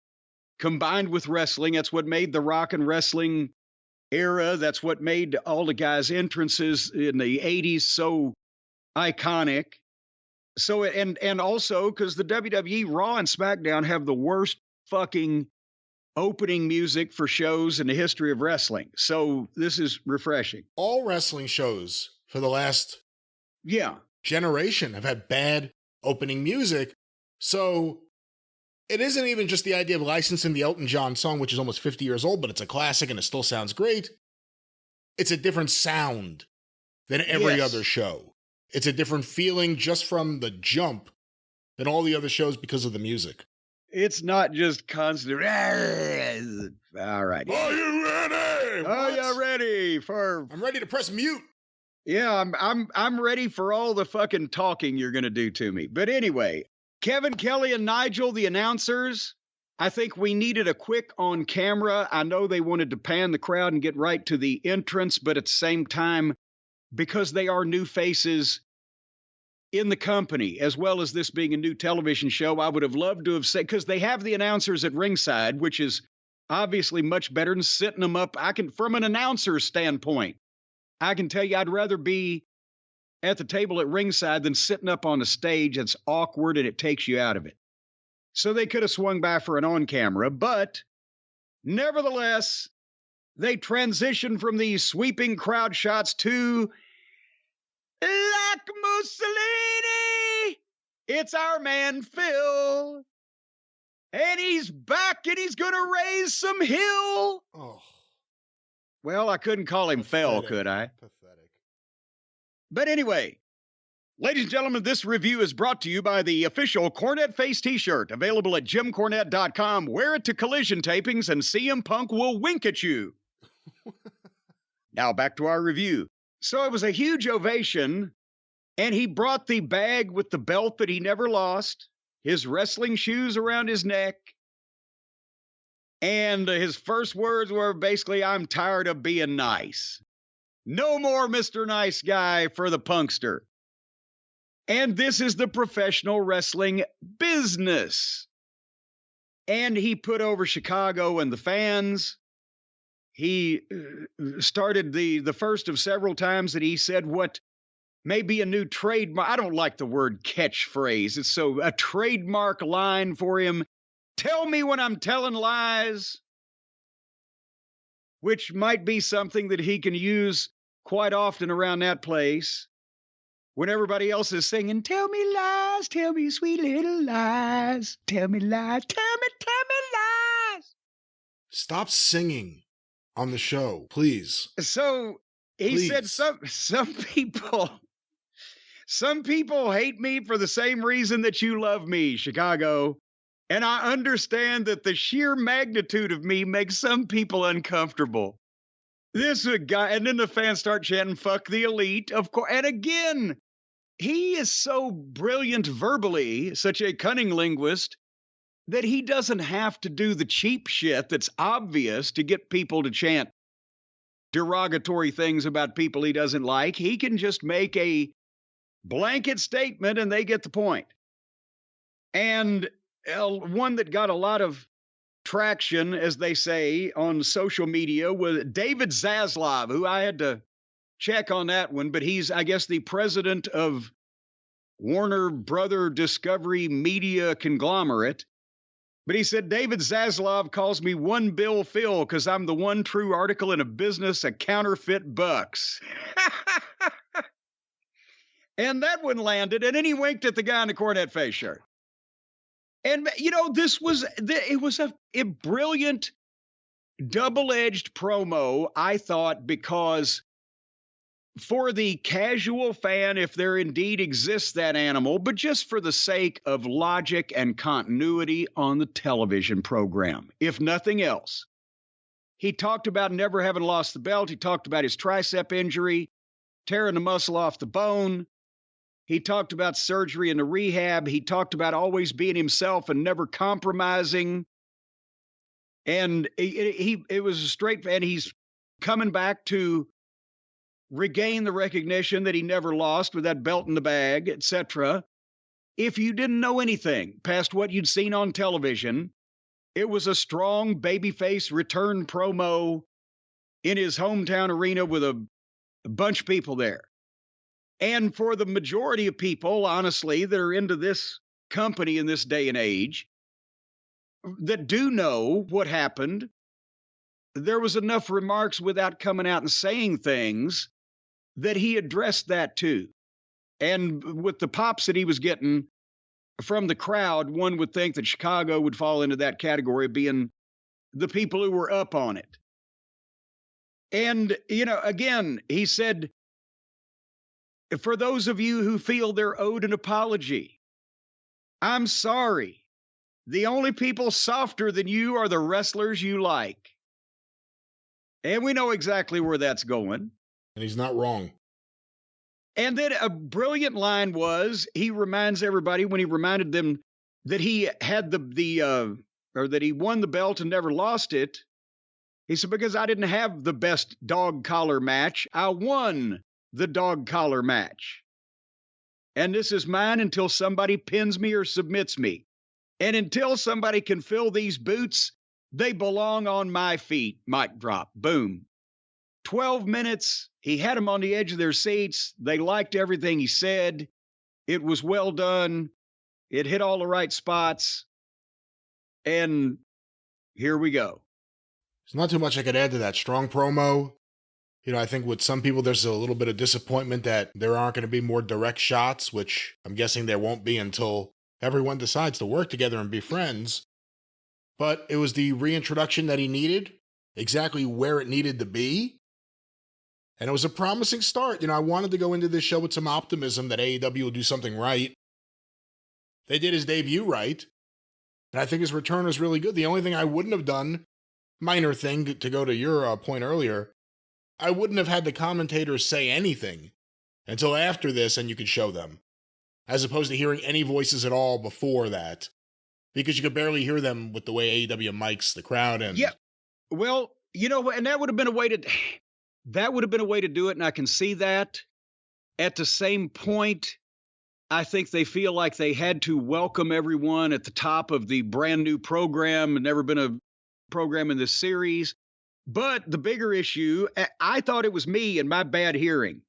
combined with wrestling, that's what made the rock and wrestling era, that's what made all the guys' entrances in the 80s so iconic. So, and also because the WWE Raw and SmackDown have the worst fucking opening music for shows in the history of wrestling. So this is refreshing. All wrestling shows for the last generation have had bad opening music. So it isn't even just the idea of licensing the Elton John song, which is almost 50 years old, but it's a classic and it still sounds great. It's a different sound than every other show. It's a different feeling just from the jump than all the other shows because of the music. It's not just constant. All right. Are you ready? Are you ready for? I'm ready to press mute. Yeah, I'm ready for all the fucking talking you're going to do to me. But anyway, Kevin Kelly and Nigel, the announcers, I think we needed a quick on camera. I know they wanted to pan the crowd and get right to the entrance, but at the same time, because they are new faces in the company, as well as this being a new television show, I would have loved to have said, because they have the announcers at ringside, which is obviously much better than sitting them up. From an announcer's standpoint, I can tell you I'd rather be at the table at ringside than sitting up on a stage that's awkward and it takes you out of it. So they could have swung by for an on-camera, but nevertheless, they transitioned from these sweeping crowd shots to like Mussolini. It's our man, Phil. And he's back and he's going to raise some hill. Oh. Well, I couldn't call him Phil, could I? Pathetic. But anyway, ladies and gentlemen, this review is brought to you by the official Cornette Face t-shirt, available at jimcornette.com. Wear it to Collision tapings and CM Punk will wink at you. Now back to our review. So it was a huge ovation, and he brought the bag with the belt that he never lost. his wrestling shoes around his neck. And his first words were basically, I'm tired of being nice. No more Mr. Nice Guy for the punkster. And this is the professional wrestling business. And he put over Chicago and the fans. He started the first of several times that he said what may be a new trademark. I don't like the word catchphrase. It's so a trademark line for him. Tell me when I'm telling lies, which might be something that he can use quite often around that place. When everybody else is singing, tell me lies, tell me sweet little lies, tell me lies, tell me lies. Stop singing on the show, please. So he said some people hate me for the same reason that you love me, Chicago. And I understand that the sheer magnitude of me makes some people uncomfortable. This guy, and then the fans start chanting, fuck the elite, of course. And again, he is so brilliant verbally, such a cunning linguist, that he doesn't have to do the cheap shit that's obvious to get people to chant derogatory things about people he doesn't like. He can just make a blanket statement and they get the point. And one that got a lot of traction, as they say, on social media was David Zaslav, who I had to check on that one, but he's, I guess, the president of Warner Brother Discovery Media Conglomerate. But he said, David Zaslav calls me One Bill Phil because I'm the one true article in a business of counterfeit bucks. And that one landed, and then he winked at the guy in the Cornette face shirt. And, you know, it was a brilliant double-edged promo, I thought, because for the casual fan, if there indeed exists that animal, but just for the sake of logic and continuity on the television program, if nothing else. He talked about never having lost the belt. He talked about his tricep injury, tearing the muscle off the bone. He talked about surgery and the rehab. He talked about always being himself and never compromising. And it was a straight, and he's coming back to regain the recognition that he never lost with that belt in the bag, etc. If you didn't know anything past what you'd seen on television, it was a strong babyface return promo in his hometown arena with a bunch of people there. And for the majority of people, honestly, that are into this company in this day and age, that do know what happened, there was enough remarks without coming out and saying things that he addressed that too. And with the pops that he was getting from the crowd, one would think that Chicago would fall into that category, being the people who were up on it. And, you know, again, he said, for those of you who feel they're owed an apology, I'm sorry. The only people softer than you are the wrestlers you like. And we know exactly where that's going. And he's not wrong. And then a brilliant line was, he reminds everybody when he reminded them that he had or that he won the belt and never lost it. He said, because I didn't have the best dog collar match, I won the dog collar match. And this is mine until somebody pins me or submits me. And until somebody can fill these boots, they belong on my feet. Mic drop. Boom. 12 minutes. He had them on the edge of their seats. They liked everything he said. It was well done. It hit all the right spots. And here we go. There's not too much I could add to that. Strong promo. You know, I think with some people, there's a little bit of disappointment that there aren't going to be more direct shots, which I'm guessing there won't be until everyone decides to work together and be friends. But it was the reintroduction that he needed, exactly where it needed to be. And it was a promising start. You know, I wanted to go into this show with some optimism that AEW will do something right. They did his debut right. And I think his return was really good. The only thing I wouldn't have done, minor thing to go to your point earlier, I wouldn't have had the commentators say anything until after this and you could show them. as opposed to hearing any voices at all before that, because you could barely hear them with the way AEW mics the crowd. And yeah, well, and that would have been a way to do it, and I can see that. At the same point, I think they feel like they had to welcome everyone at the top of the brand new program, and never been a program in this series. But the bigger issue, I thought it was me and my bad hearing.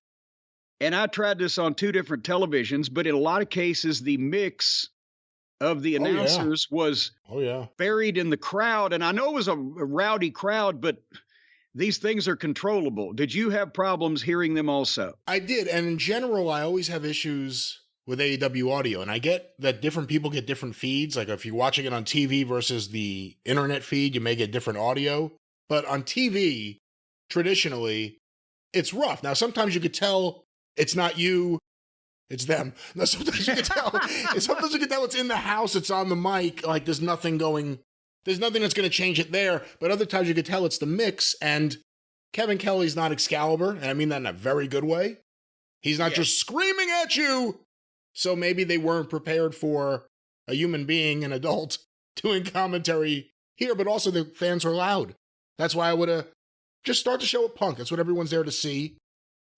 And I tried this on 2 different televisions, but in a lot of cases, the mix of the announcers was buried in the crowd. And I know it was a rowdy crowd, but these things are controllable. Did you have problems hearing them also? I did. And in general, I always have issues with AEW audio. And I get that different people get different feeds. Like if you're watching it on TV versus the internet feed, you may get different audio. But on TV, traditionally, it's rough. Now, sometimes you could tell it's not you, it's them. Now, sometimes you can tell. Sometimes you can tell it's in the house, it's on the mic. Like there's nothing that's going to change it there. But other times you could tell it's the mix. And Kevin Kelly's not Excalibur, and I mean that in a very good way. He's not just screaming at you. So maybe they weren't prepared for a human being, an adult, doing commentary here. But also the fans are loud. That's why I would have just start the show with Punk. That's what everyone's there to see.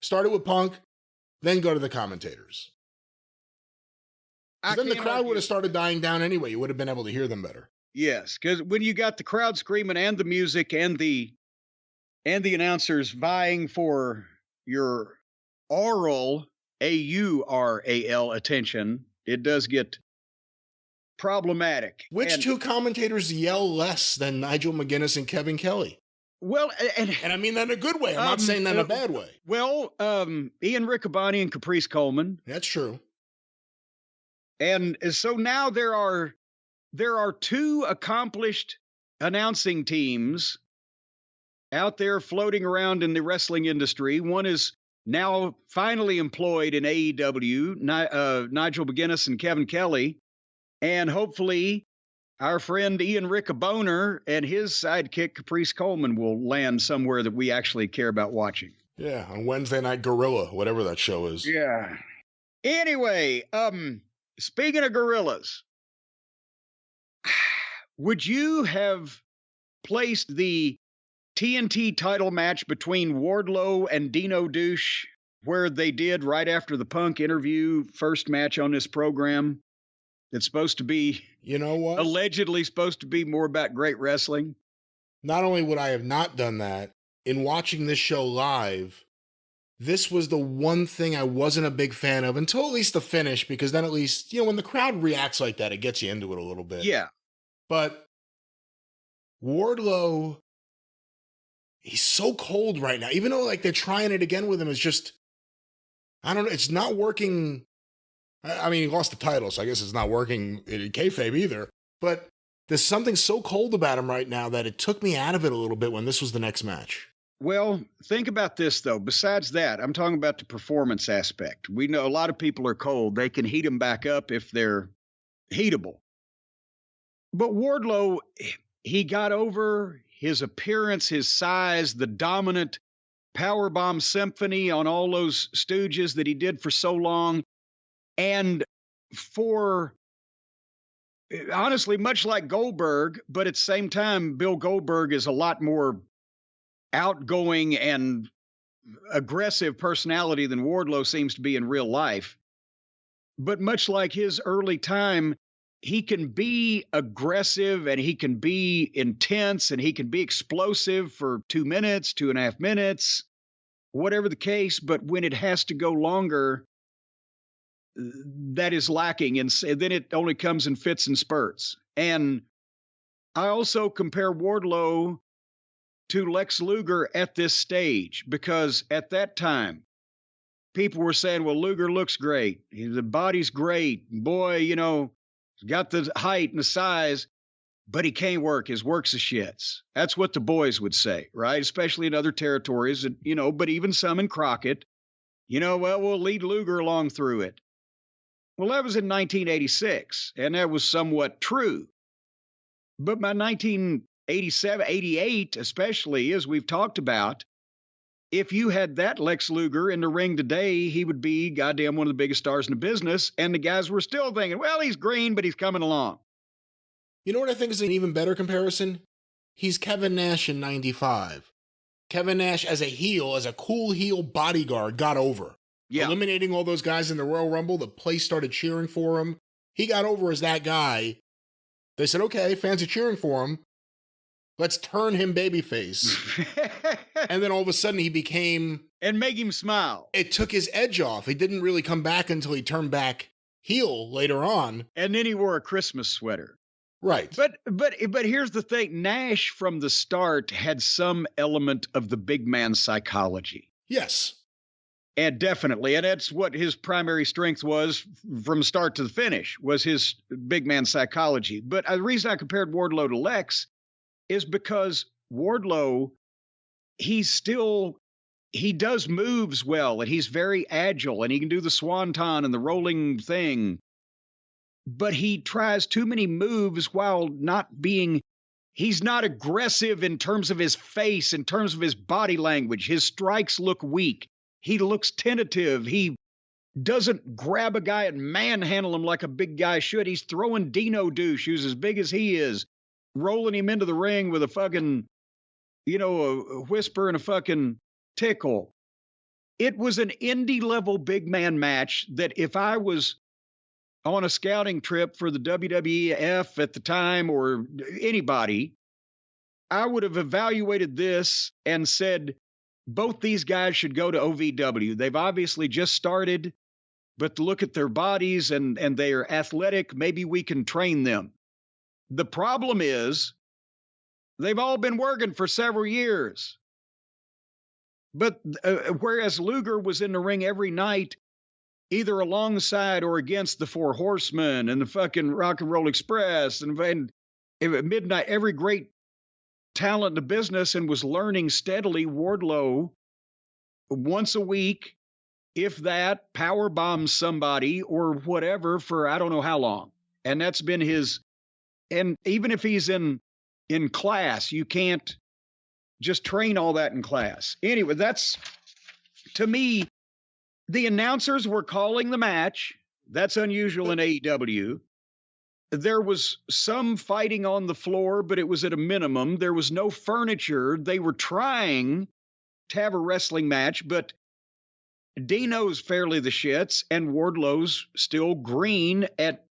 Start it with Punk, then go to the commentators. Then the crowd would have started dying down anyway. You would have been able to hear them better. Yes, because when you got the crowd screaming and the music and the announcers vying for your aural, AURAL attention, it does get problematic. Which 2 commentators yell less than Nigel McGuinness and Kevin Kelly? Well, and I mean that in a good way. I'm not saying that in a bad way. Well, Ian Riccaboni and Caprice Coleman. That's true. And so now there are 2 accomplished announcing teams out there floating around in the wrestling industry. One is now finally employed in AEW, Nigel McGuinness and Kevin Kelly. And hopefully our friend Ian Riccaboner and his sidekick Caprice Coleman will land somewhere that we actually care about watching. Yeah, on Wednesday Night Gorilla, whatever that show is. Yeah. Anyway, speaking of gorillas, would you have placed the TNT title match between Wardlow and Dino Douche, where they did right after the Punk interview, first match on this program? It's supposed to be, allegedly supposed to be more about great wrestling. Not only would I have not done that, in watching this show live, this was the one thing I wasn't a big fan of until at least the finish, because then at least, when the crowd reacts like that, it gets you into it a little bit. Yeah. But Wardlow, he's so cold right now. Even though they're trying it again with him, it's just, I don't know, it's not working. I mean, he lost the title, so I guess it's not working in kayfabe either. But there's something so cold about him right now that it took me out of it a little bit when this was the next match. Well, think about this, though. Besides that, I'm talking about the performance aspect. We know a lot of people are cold. They can heat them back up if they're heatable. But Wardlow, he got over his appearance, his size, the dominant powerbomb symphony on all those stooges that he did for so long. And honestly, much like Goldberg, but at the same time, Bill Goldberg is a lot more outgoing and aggressive personality than Wardlow seems to be in real life. But much like his early time, he can be aggressive and he can be intense and he can be explosive for 2 minutes, 2.5 minutes, whatever the case. But when it has to go longer, that is lacking, and then it only comes in fits and spurts. And I also compare Wardlow to Lex Luger at this stage, because at that time, people were saying, well, Luger looks great. The body's great. Boy, he's got the height and the size, but he can't work. His work's a shits. That's what the boys would say, right? Especially in other territories, but even some in Crockett. We'll lead Luger along through it. Well, that was in 1986, and that was somewhat true. But by 1987, 88, especially, as we've talked about, if you had that Lex Luger in the ring today, he would be goddamn one of the biggest stars in the business. And the guys were still thinking, well, he's green, but he's coming along. You know what I think is an even better comparison? He's Kevin Nash in 95. Kevin Nash as a heel, as a cool heel bodyguard, got over. Yeah. Eliminating all those guys in the Royal Rumble, the place started cheering for him. He got over as that guy. They said, okay, fans are cheering for him. Let's turn him babyface. And then all of a sudden he became... And make him smile. It took his edge off. He didn't really come back until he turned back heel later on. And then he wore a Christmas sweater. Right. But here's the thing. Nash from the start had some element of the big man psychology. Yes. And definitely. And that's what his primary strength was from start to the finish, was his big man psychology. But the reason I compared Wardlow to Lex is because Wardlow, he does moves well, and he's very agile, and he can do the swanton and the rolling thing. But he tries too many moves while he's not aggressive in terms of his face, in terms of his body language. His strikes look weak. He looks tentative. He doesn't grab a guy and manhandle him like a big guy should. He's throwing Dino douche, who's as big as he is, rolling him into the ring with a fucking, a whisper and a fucking tickle. It was an indie level big man match that if I was on a scouting trip for the WWF at the time or anybody, I would have evaluated this and said, both these guys should go to OVW. They've obviously just started, but look at their bodies and they are athletic. Maybe we can train them. The problem is they've all been working for several years. But whereas Luger was in the ring every night, either alongside or against the Four Horsemen and the fucking Rock and Roll Express and at midnight, every great talent in the business, and was learning steadily, Wardlow once a week, if that, power bombs somebody or whatever for I don't know how long. And that's been his, and even if he's in class, you can't just train all that in class. Anyway, that's, to me, the announcers were calling the match. That's unusual in AEW. There was some fighting on the floor, but it was at a minimum. There was no furniture. They were trying to have a wrestling match, but Dino's fairly the shits, and Wardlow's still green at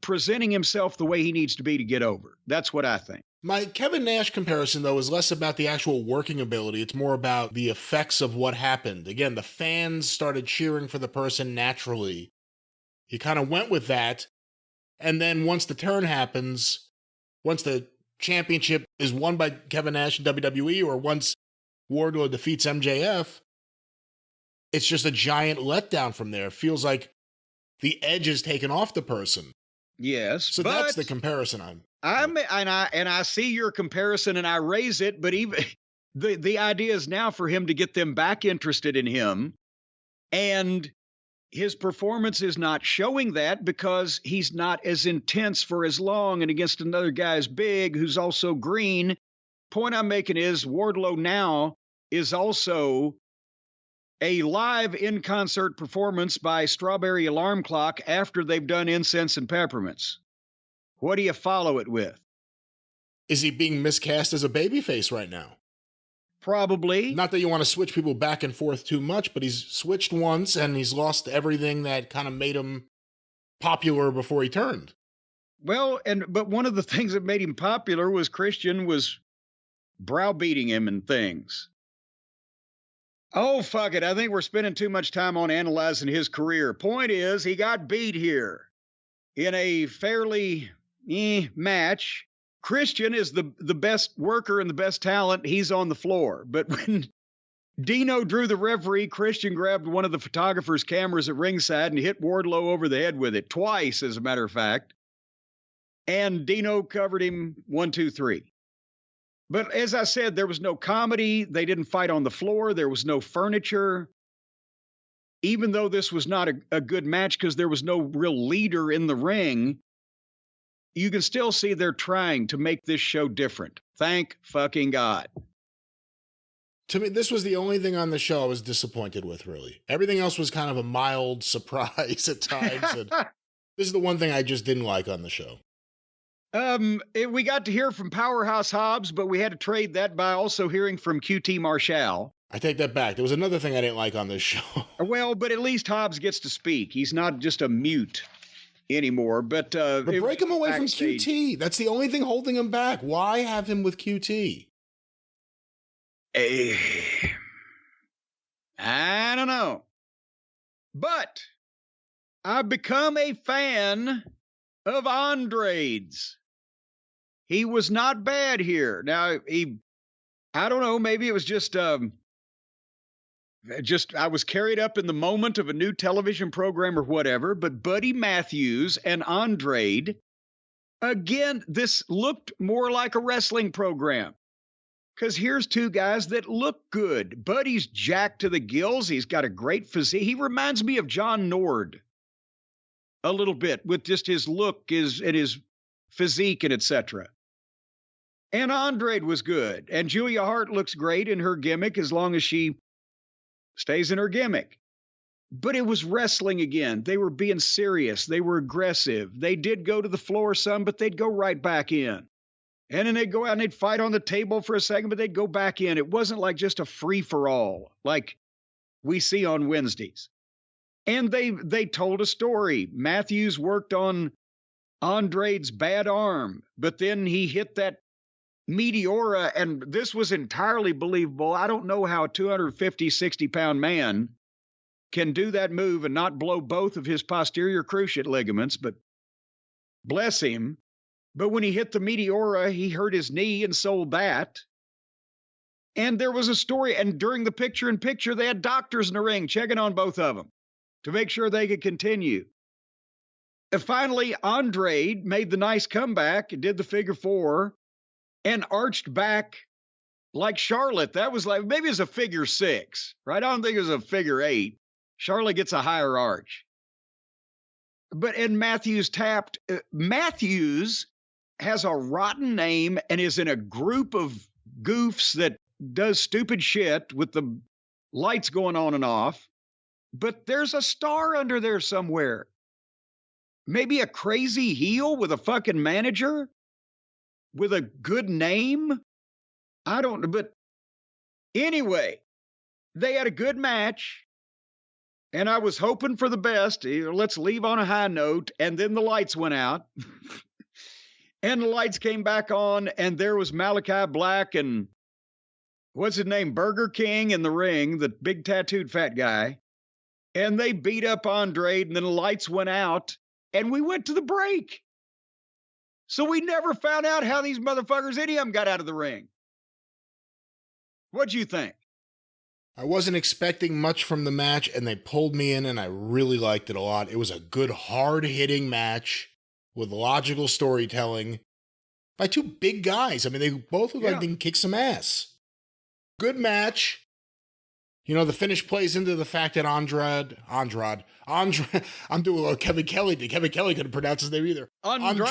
presenting himself the way he needs to be to get over. That's what I think. My Kevin Nash comparison, though, is less about the actual working ability. It's more about the effects of what happened. Again, the fans started cheering for the person naturally. He kind of went with that. And then once the turn happens, once the championship is won by Kevin Nash in WWE, or once Wardlow defeats MJF, it's just a giant letdown from there. It feels like the edge is taken off the person. Yes. So that's the comparison I see your comparison and I raise it, but even the idea is now for him to get them back interested in him, and his performance is not showing that because he's not as intense for as long, and against another guy as big who's also green. Point I'm making is Wardlow now is also a live in-concert performance by Strawberry Alarm Clock after they've done Incense and Peppermints. What do you follow it with? Is he being miscast as a babyface right now? Probably. Not that you want to switch people back and forth too much, but he's switched once and he's lost everything that kind of made him popular before he turned. Well, but one of the things that made him popular was Christian was browbeating him and things. Oh, fuck it. I think we're spending too much time on analyzing his career. Point is, he got beat here in a fairly match. Christian is the best worker and the best talent. He's on the floor. But when Dino drew the referee, Christian grabbed one of the photographer's cameras at ringside and hit Wardlow over the head with it, twice, as a matter of fact. And Dino covered him 1, 2, 3. But as I said, there was no comedy. They didn't fight on the floor. There was no furniture. Even though this was not a good match because there was no real leader in the ring, you can still see they're trying to make this show different. Thank fucking God. To me, this was the only thing on the show I was disappointed with, really. Everything else was kind of a mild surprise at times. And this is the one thing I just didn't like on the show. We got to hear from Powerhouse Hobbs, but we had to trade that by also hearing from QT Marshall. I take that back. There was another thing I didn't like on this show. Well, but at least Hobbs gets to speak. He's not just a mute anymore. But break him away backstage from QT. That's the only thing holding him back. Why have him with QT? I don't know. But I've become a fan of Andrade's. He was not bad here. Now, I don't know, maybe it was just I was carried up in the moment of a new television program or whatever, but Buddy Matthews and Andrade, again, this looked more like a wrestling program. Because here's two guys that look good. Buddy's jacked to the gills. He's got a great physique. He reminds me of John Nord a little bit with just his look and his physique and etc. And Andrade was good. And Julia Hart looks great in her gimmick as long as she stays in her gimmick. But it was wrestling again. They were being serious. They were aggressive. They did go to the floor some, but they'd go right back in. And then they'd go out and they'd fight on the table for a second, but they'd go back in. It wasn't like just a free-for-all like we see on Wednesdays. And they told a story. Matthews worked on Andrade's bad arm, but then he hit that Meteora, and this was entirely believable. I don't know how a 250, 60-pound man can do that move and not blow both of his posterior cruciate ligaments, but bless him. But when he hit the Meteora, he hurt his knee and sold that. And there was a story, and during the picture-in-picture, they had doctors in the ring checking on both of them to make sure they could continue. And finally, Andrade made the nice comeback, did the figure four, and arched back like Charlotte. That was like, maybe it's a figure six, right? I don't think it was a figure eight. Charlotte gets a higher arch. And Matthews tapped. Matthews has a rotten name and is in a group of goofs that does stupid shit with the lights going on and off. But there's a star under there somewhere. Maybe a crazy heel with a fucking manager with a good name. I don't know. But anyway, they had a good match. And I was hoping for the best. Let's leave on a high note. And then the lights went out. And the lights came back on, and there was Malachi Black and what's his name? Burger King in the ring, the big tattooed fat guy. And they beat up Andrade, and then the lights went out, and we went to the break. So we never found out how these motherfuckers, any of them, got out of the ring. What'd you think? I wasn't expecting much from the match, and they pulled me in, and I really liked it a lot. It was a good, hard-hitting match with logical storytelling by two big guys. I mean, they both look like they can kick some ass. Good match. You know, the finish plays into the fact that Andrade, I'm doing a little Kevin Kelly. Kevin Kelly couldn't pronounce his name either. Andrade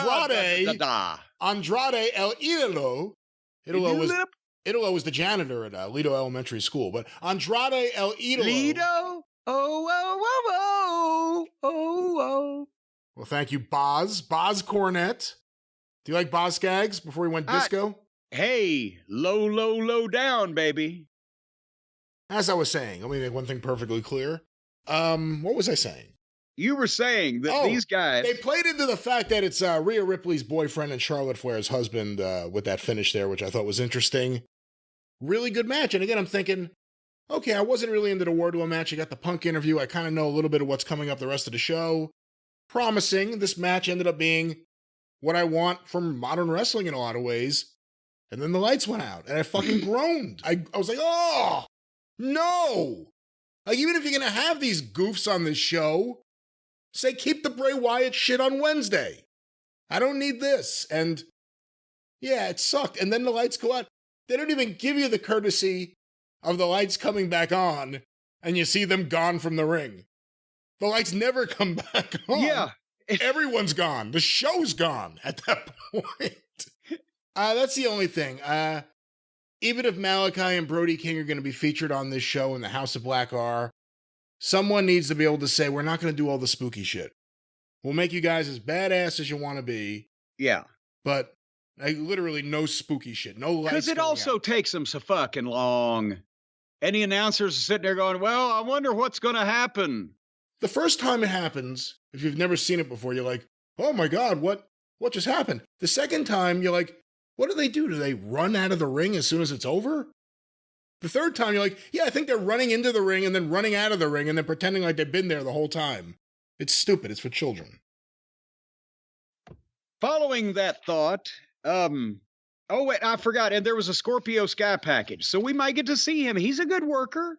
El Idolo was the janitor at Lido Elementary School, but Andrade El Idolo. Lido? Oh. Well, thank you, Boz Cornette. Do you like Boz Skaggs before he went disco? Hey, low down, baby. As I was saying, let me make one thing perfectly clear. What was I saying? You were saying that these guys... They played into the fact that it's Rhea Ripley's boyfriend and Charlotte Flair's husband with that finish there, which I thought was interesting. Really good match. And again, I'm thinking, okay, I wasn't really into the Wardlow match. I got the Punk interview. I kind of know a little bit of what's coming up the rest of the show. Promising. This match ended up being what I want from modern wrestling in a lot of ways. And then the lights went out, and I fucking groaned. I was like, oh, no. Like, even if you're going to have these goofs on this show, say keep the Bray Wyatt shit on Wednesday. I don't need this. And yeah, it sucked. And then the lights go out. They don't even give you the courtesy of the lights coming back on, and you see them gone from the ring. The lights never come back on. Yeah. Everyone's gone. The show's gone at that point. That's the only thing. even if Malachi and Brody King are going to be featured on this show and the House of Black are, someone needs to be able to say, we're not going to do all the spooky shit. We'll make you guys as badass as you want to be. Yeah. But literally no spooky shit. No lights. Because it also takes them so fucking long. And the announcers are sitting there going, well, I wonder what's going to happen. The first time it happens, if you've never seen it before, you're like, oh my God, what just happened? The second time, you're like, what do? Do they run out of the ring as soon as it's over? The third time, you're like, yeah, I think they're running into the ring and then running out of the ring and then pretending like they've been there the whole time. It's stupid. It's for children. Following that thought, oh, wait, I forgot. And there was a Scorpio Sky package. So we might get to see him. He's a good worker.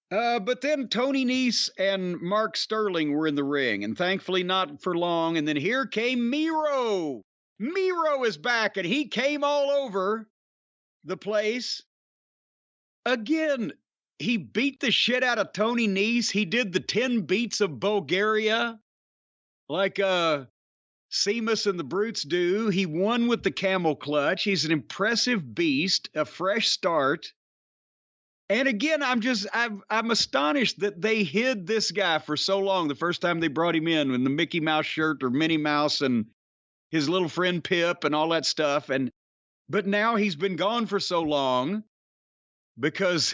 But then Tony Nese and Mark Sterling were in the ring, and thankfully not for long. And then here came Miro. Miro is back, and he came all over the place. Again, he beat the shit out of Tony Nese. He did the 10 beats of Bulgaria like Seamus and the Brutes do. He won with the camel clutch. He's an impressive beast, a fresh start. And again, I'm astonished that they hid this guy for so long. The first time they brought him in the Mickey Mouse shirt or Minnie Mouse and his little friend Pip and all that stuff. But now he's been gone for so long because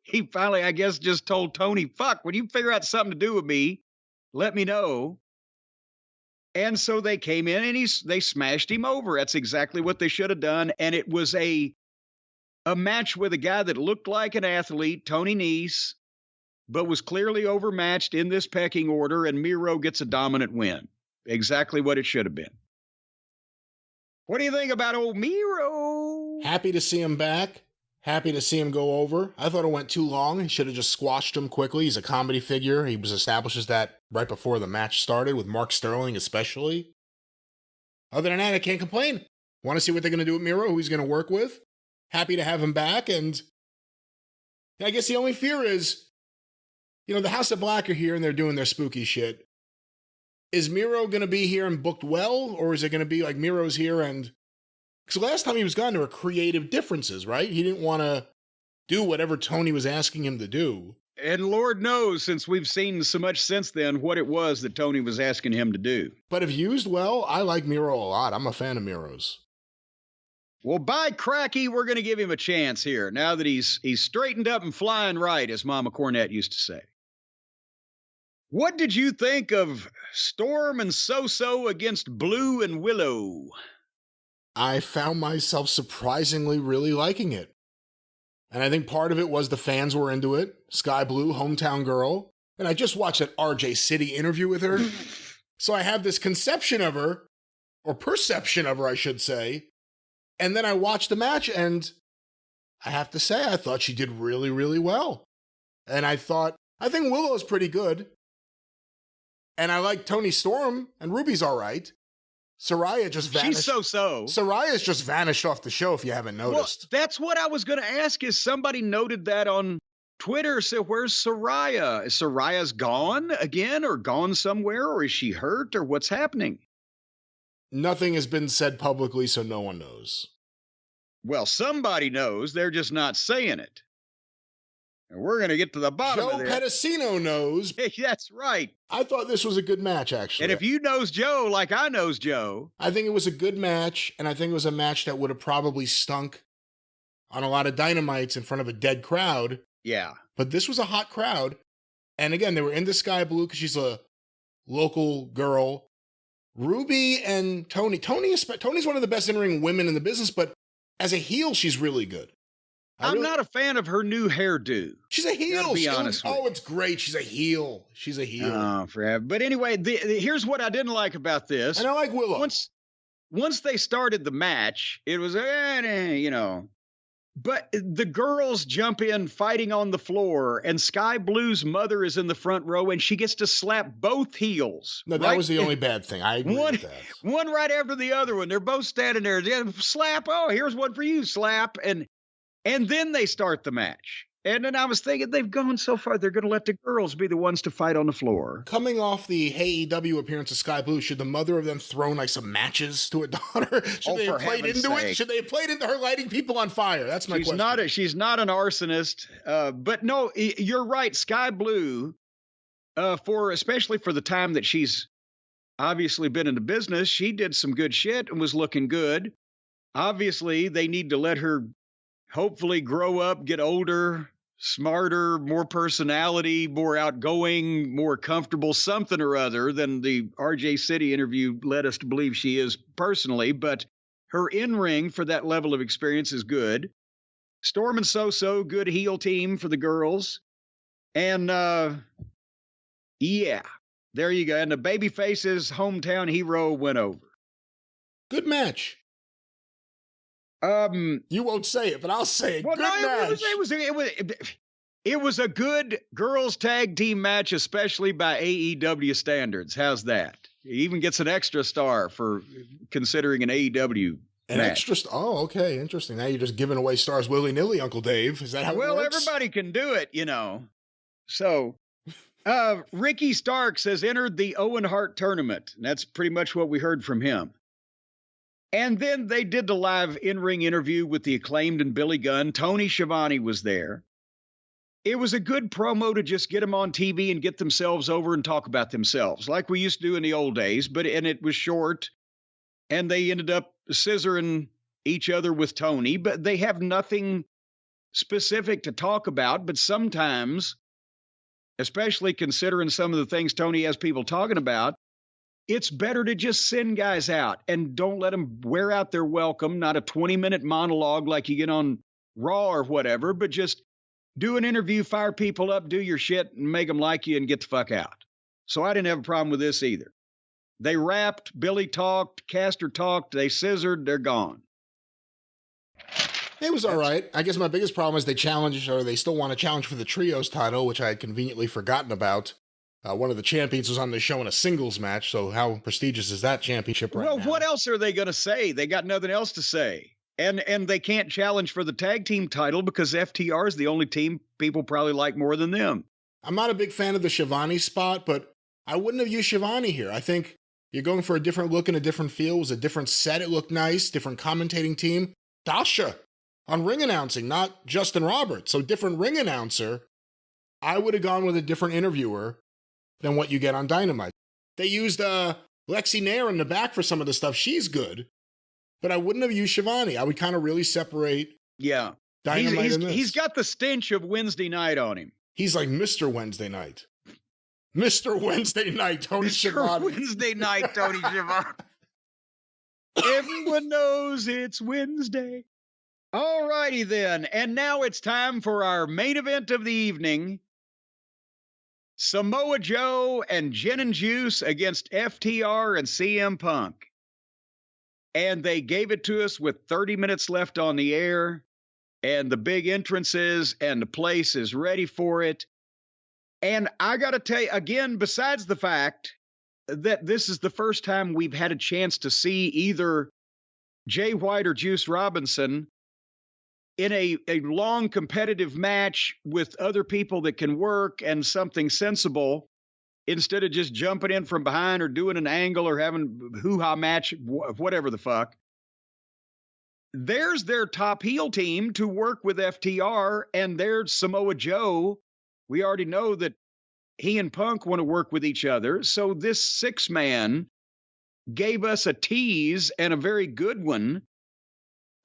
he finally, I guess, just told Tony, fuck, when you figure out something to do with me, let me know. And so they came in and they smashed him over. That's exactly what they should have done. And it was a match with a guy that looked like an athlete, Tony Nese, but was clearly overmatched in this pecking order, and Miro gets a dominant win. Exactly what it should have been. What do you think about old Miro? Happy to see him back. Happy to see him go over. I thought it went too long. He should have just squashed him quickly. He's a comedy figure. He was established as that right before the match started, with Mark Sterling especially. Other than that, I can't complain. Want to see what they're going to do with Miro, who he's going to work with. Happy to have him back, and I guess the only fear is, the House of Black are here and they're doing their spooky shit. Is Miro going to be here and booked well, or is it going to be like Miro's here and... Because last time he was gone, there were creative differences, right? He didn't want to do whatever Tony was asking him to do. And Lord knows, since we've seen so much since then, what it was that Tony was asking him to do. But if used well, I like Miro a lot. I'm a fan of Miro's. Well, by cracky, we're going to give him a chance here, now that he's straightened up and flying right, as Mama Cornette used to say. What did you think of Storm and So-So against Blue and Willow? I found myself surprisingly really liking it. And I think part of it was the fans were into it. Sky Blue, hometown girl. And I just watched that RJ City interview with her. So I have this conception of her, or perception of her, I should say. And then I watched the match, and I have to say, I thought she did really, really well. And I think Willow's pretty good. And I like Tony Storm, and Ruby's all right. Soraya just vanished. She's so-so. Soraya's just vanished off the show, if you haven't noticed. Well, that's what I was going to ask, is somebody noted that on Twitter. So where's Soraya? Is Soraya's gone again, or gone somewhere, or is she hurt, or what's happening? Nothing has been said publicly, so no one knows. Well, somebody knows. They're just not saying it. And we're going to get to the bottom of this. Joe Pedicino knows. That's right. I thought this was a good match, actually. And if you knows Joe like I knows Joe. I think it was a good match, and I think it was a match that would have probably stunk on a lot of Dynamites in front of a dead crowd. Yeah. But this was a hot crowd. And again, they were into Sky Blue because she's a local girl. Ruby and Tony's one of the best in-ring women in the business, but as a heel, she's really good. I'm not a fan of her new hairdo. She's a heel. Gotta be honest with you. It's great. She's a heel. But anyway, here's what I didn't like about this. And I like Willow. Once they started the match, it was, But the girls jump in fighting on the floor, and Sky Blue's mother is in the front row, and she gets to slap both heels. No, that was the only bad thing. I agree with that. One right after the other one. They're both standing there. Slap. Oh, here's one for you. Slap. And then they start the match. And then I was thinking, they've gone so far, they're going to let the girls be the ones to fight on the floor. Coming off the AEW appearance of Sky Blue, should the mother of them throw like some matches to her daughter? Should they have played into it? Should they have played into her lighting people on fire? That's my question. She's not an arsonist. But no, you're right. Sky Blue, especially for the time that she's obviously been in the business, she did some good shit and was looking good. Obviously, they need to let her hopefully grow up, get older, smarter, more personality, more outgoing, more comfortable, something or other than the RJ City interview led us to believe she is personally. But her in-ring for that level of experience is good. Storm and So-So, good heel team for the girls. And, yeah, there you go. And the Babyface's hometown hero went over. Good match. You won't say it, but I'll say it. Well, good match. It was a good girls tag team match, especially by AEW standards. How's that? It even gets an extra star for considering an AEW match. Oh, okay, interesting. Now you're just giving away stars willy-nilly, Uncle Dave. Is that how it works? Well, everybody can do it, you know. So, Ricky Starks has entered the Owen Hart tournament. And that's pretty much what we heard from him. And then they did the live in-ring interview with the Acclaimed and Billy Gunn. Tony Schiavone was there. It was a good promo to just get them on TV and get themselves over and talk about themselves, like we used to do in the old days. And it was short, and they ended up scissoring each other with Tony. But they have nothing specific to talk about. But sometimes, especially considering some of the things Tony has people talking about, it's better to just send guys out and don't let them wear out their welcome, not a 20-minute monologue like you get on Raw or whatever, but just do an interview, fire people up, do your shit, and make them like you and get the fuck out. So I didn't have a problem with this either. They rapped, Billy talked, Caster talked, they scissored, they're gone. It was all right. I guess my biggest problem is they still want to challenge for the Trios title, which I had conveniently forgotten about. One of the champions was on the show in a singles match, so how prestigious is that championship right now? Well, what else are they going to say? They got nothing else to say. And they can't challenge for the tag team title because FTR is the only team people probably like more than them. I'm not a big fan of the Schiavone spot, but I wouldn't have used Schiavone here. I think you're going for a different look and a different feel. It was a different set. It looked nice, different commentating team. Dasha on ring announcing, not Justin Roberts. So different ring announcer. I would have gone with a different interviewer than what you get on Dynamite. They used Lexi Nair in the back for some of the stuff. She's good, but I wouldn't have used Schiavone. I would kind of really separate Dynamite and this. He's got the stench of Wednesday night on him. He's like Mr. Wednesday night. Mr. Wednesday night, Tony Schiavone. Wednesday night, Tony Schiavone. Everyone knows it's Wednesday. All righty then. And now it's time for our main event of the evening. Samoa Joe and Gin and Juice against FTR and CM Punk. And they gave it to us with 30 minutes left on the air. And the big entrances and the place is ready for it. And I got to tell you, again, besides the fact that this is the first time we've had a chance to see either Jay White or Juice Robinson in a long competitive match with other people that can work and something sensible, instead of just jumping in from behind or doing an angle or having hoo-ha match, whatever the fuck. There's their top heel team to work with FTR, and there's Samoa Joe. We already know that he and Punk want to work with each other. So this 6-man gave us a tease, and a very good one,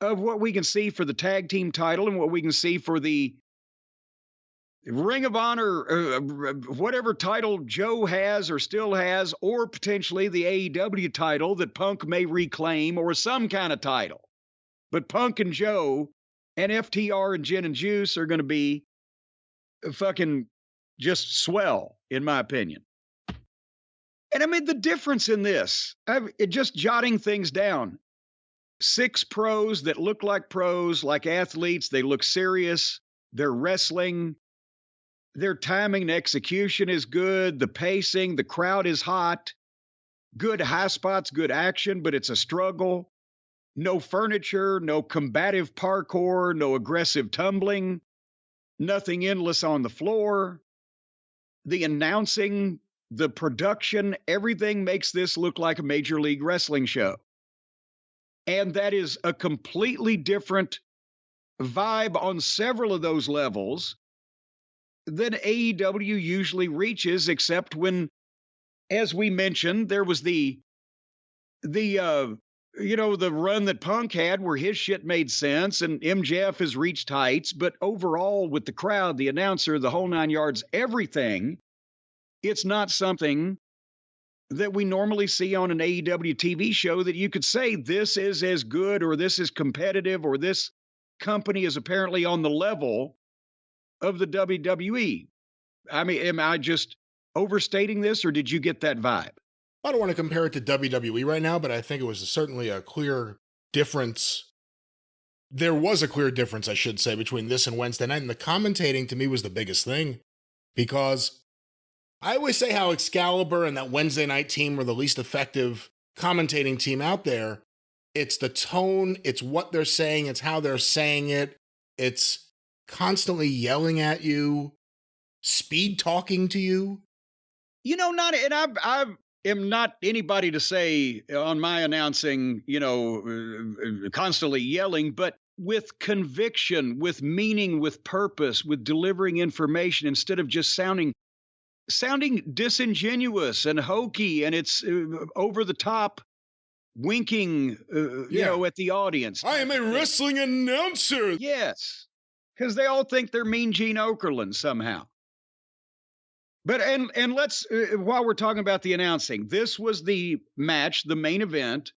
of what we can see for the tag team title and what we can see for the Ring of Honor, whatever title Joe has or still has, or potentially the AEW title that Punk may reclaim, or some kind of title. But Punk and Joe and FTR and Gin and Juice are going to be fucking just swell, in my opinion. And I mean, the difference in this, just jotting things down. 6 pros that look like pros, like athletes. They look serious. They're wrestling. Their timing and execution is good. The pacing, the crowd is hot. Good high spots, good action, but it's a struggle. No furniture, no combative parkour, no aggressive tumbling. nothing endless on the floor. The announcing, the production, everything makes this look like a Major League Wrestling show. And that is a completely different vibe on several of those levels than AEW usually reaches, except when, as we mentioned, there was the run that Punk had where his shit made sense and MJF has reached heights, but overall with the crowd, the announcer, the whole 9 yards, everything, it's not something that we normally see on an AEW TV show that you could say this is as good or this is competitive or this company is apparently on the level of the WWE. I mean, am I just overstating this or did you get that vibe? I don't want to compare it to WWE right now, but I think it was certainly a clear difference. There was a clear difference, I should say, between this and Wednesday night. And the commentating to me was the biggest thing because I always say how Excalibur and that Wednesday night team were the least effective commentating team out there. It's the tone, it's what they're saying, it's how they're saying it. It's constantly yelling at you, speed talking to you. You know, I am not anybody to say on my announcing, constantly yelling, but with conviction, with meaning, with purpose, with delivering information instead of just sounding disingenuous and hokey and it's over the top winking, at the audience. I am a wrestling announcer. Yes, because they all think they're Mean Gene Okerlund somehow. But and let's while we're talking about the announcing, this was the match, the main event,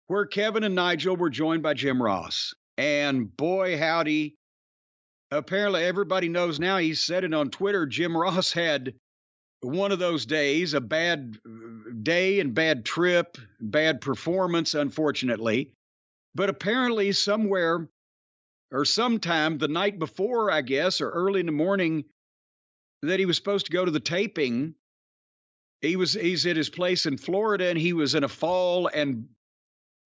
where Kevin and Nigel were joined by Jim Ross. And boy, howdy, apparently everybody knows now, he said it on Twitter, Jim Ross had one of those days, a bad day and bad trip, bad performance, unfortunately. But apparently somewhere or sometime the night before, I guess, or early in the morning that he was supposed to go to the taping, he's at his place in Florida and he was in a fall and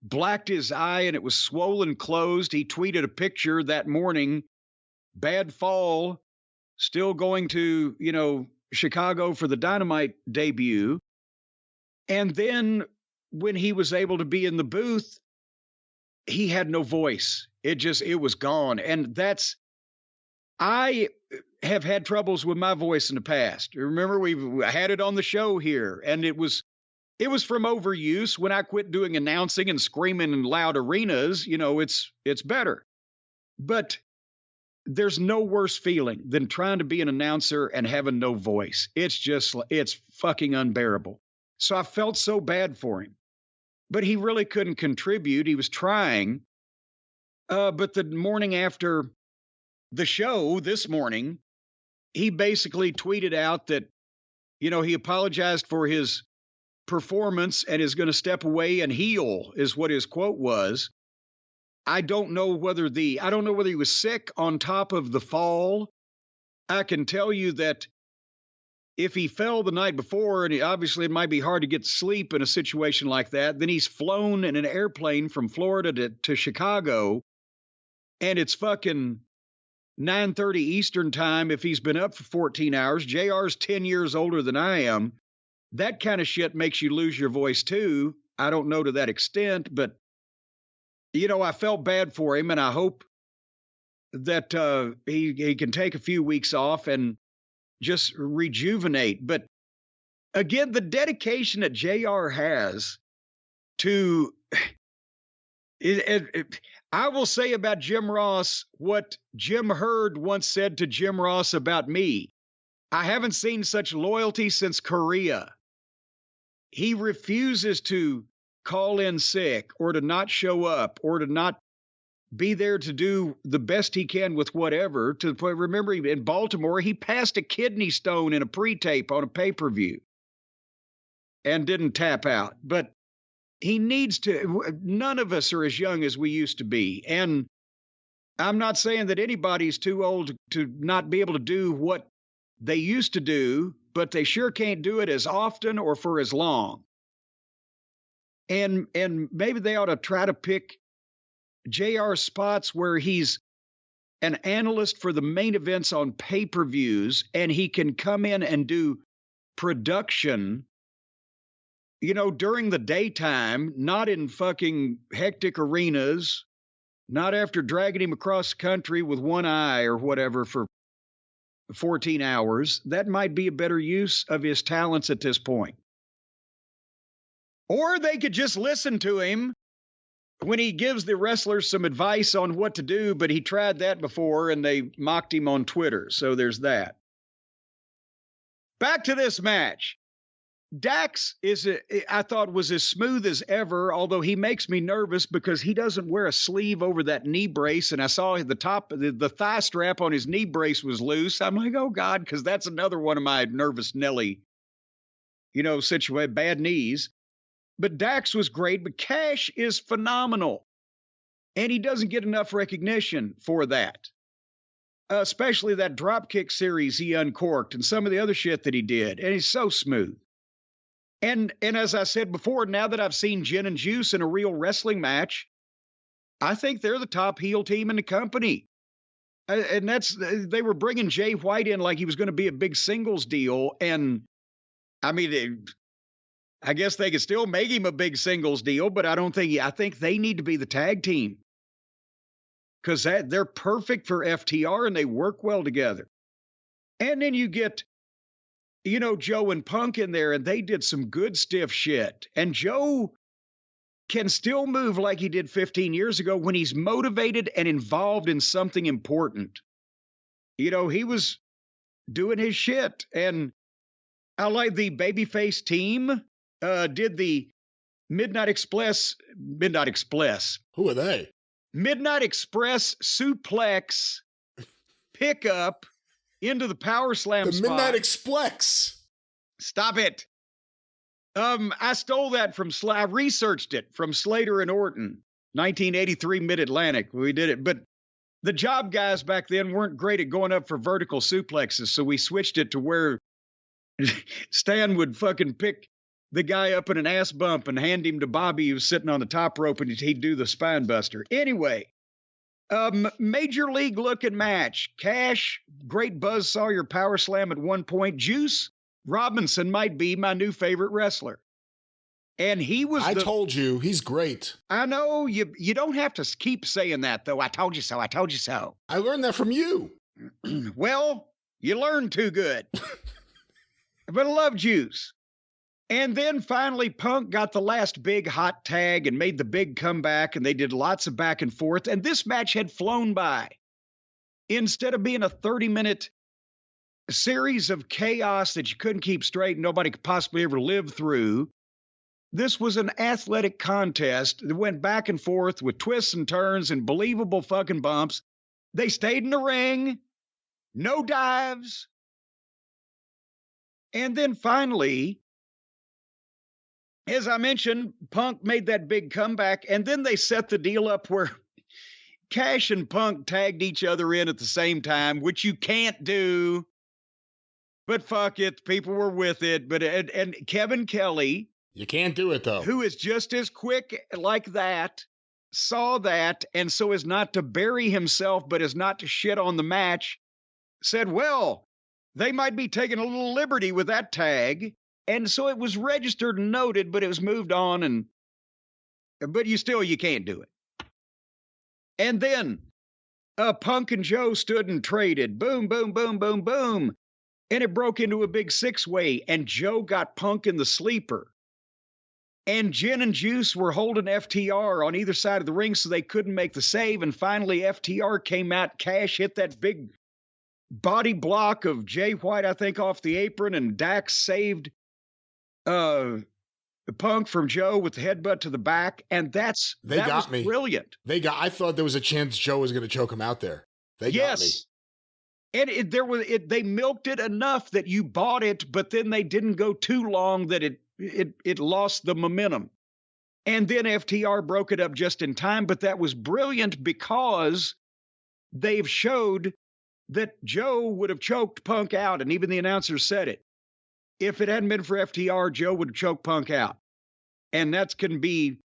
blacked his eye and it was swollen closed. He tweeted a picture that morning, bad fall, still going to, Chicago for the Dynamite debut. And then when he was able to be in the booth, he had no voice. It was gone. And I have had troubles with my voice in the past. Remember, we had it on the show here, and it was from overuse. When I quit doing announcing and screaming in loud arenas, it's better. But there's no worse feeling than trying to be an announcer and having no voice. It's fucking unbearable. So I felt so bad for him, but he really couldn't contribute. He was trying. But the morning after the show this morning, he basically tweeted out that, he apologized for his performance and is going to step away and heal, is what his quote was. I don't know whether he was sick on top of the fall. I can tell you that if he fell the night before, and obviously it might be hard to get sleep in a situation like that, then he's flown in an airplane from Florida to Chicago, and it's fucking 9:30 Eastern time if he's been up for 14 hours. JR's 10 years older than I am. That kind of shit makes you lose your voice too. I don't know to that extent, but I felt bad for him, and I hope that he can take a few weeks off and just rejuvenate. But again, the dedication that JR has to I will say about Jim Ross what Jim Hurd once said to Jim Ross about me. I haven't seen such loyalty since Korea. He refuses to call in sick or to not show up or to not be there to do the best he can with whatever. Remember, in Baltimore, he passed a kidney stone in a pre-tape on a pay-per-view and didn't tap out. But he needs to. None of us are as young as we used to be. And I'm not saying that anybody's too old to not be able to do what they used to do, but they sure can't do it as often or for as long. And maybe they ought to try to pick JR spots where he's an analyst for the main events on pay-per-views, and he can come in and do production, during the daytime, not in fucking hectic arenas, not after dragging him across the country with one eye or whatever for 14 hours. That might be a better use of his talents at this point. Or they could just listen to him when he gives the wrestlers some advice on what to do, but he tried that before and they mocked him on Twitter. So there's that. Back to this match. Dax I thought was as smooth as ever, although he makes me nervous because he doesn't wear a sleeve over that knee brace. And I saw the thigh strap on his knee brace was loose. I'm like, oh God, because that's another one of my nervous Nelly, situation, bad knees. But Dax was great, but Cash is phenomenal. And he doesn't get enough recognition for that. Especially that dropkick series he uncorked and some of the other shit that he did. And he's so smooth. And as I said before, now that I've seen Gin and Juice in a real wrestling match, I think they're the top heel team in the company. And they were bringing Jay White in like he was going to be a big singles deal. And I mean, I guess they could still make him a big singles deal, but I think they need to be the tag team. Because they're perfect for FTR and they work well together. And then you get, Joe and Punk in there, and they did some good stiff shit. And Joe can still move like he did 15 years ago when he's motivated and involved in something important. He was doing his shit. And I like the babyface team did the Midnight Express. Who are they? Midnight Express suplex pickup into the power slam spot. The Midnight Express. Stop it. I stole that I researched it from Slater and Orton, 1983 Mid-Atlantic. We did it. But the job guys back then weren't great at going up for vertical suplexes, so we switched it to where Stan would fucking pick the guy up in an ass bump and hand him to Bobby, who was sitting on the top rope, and he'd do the spine buster. Anyway, major league looking match. Cash, great buzz Sawyer power slam at one point. Juice Robinson might be my new favorite wrestler. And he was I told you, he's great. I know, you don't have to keep saying that, though. I told you so, I told you so. I learned that from you. Well, you learned too good. But I love Juice. And then finally, Punk got the last big hot tag and made the big comeback, and they did lots of back and forth. And this match had flown by. Instead of being a 30-minute series of chaos that you couldn't keep straight and nobody could possibly ever live through, this was an athletic contest that went back and forth with twists and turns and believable fucking bumps. They stayed in the ring, no dives. And then finally, as I mentioned, Punk made that big comeback, and then they set the deal up where Cash and Punk tagged each other in at the same time, which you can't do. But fuck it, people were with it. But and Kevin Kelly, you can't do it though, who is just as quick like that, saw that, and so as not to bury himself, but as not to shit on the match, said, well, they might be taking a little liberty with that tag. And so it was registered and noted, but it was moved on, but you can't do it. And then Punk and Joe stood and traded. Boom, boom, boom, boom, boom. And it broke into a big six-way, and Joe got Punk in the sleeper. And Gin and Juice were holding FTR on either side of the ring so they couldn't make the save. And finally, FTR came out. Cash hit that big body block of Jay White, I think, off the apron, and Dax saved the Punk from Joe with the headbutt to the back, and that was brilliant. I thought there was a chance Joe was going to choke him out there. They got me. And they milked it enough that you bought it, but then they didn't go too long that it lost the momentum. And then FTR broke it up just in time, but that was brilliant because they've showed that Joe would have choked Punk out, and even the announcer said it. If it hadn't been for FTR, Joe would have choked Punk out. And that can be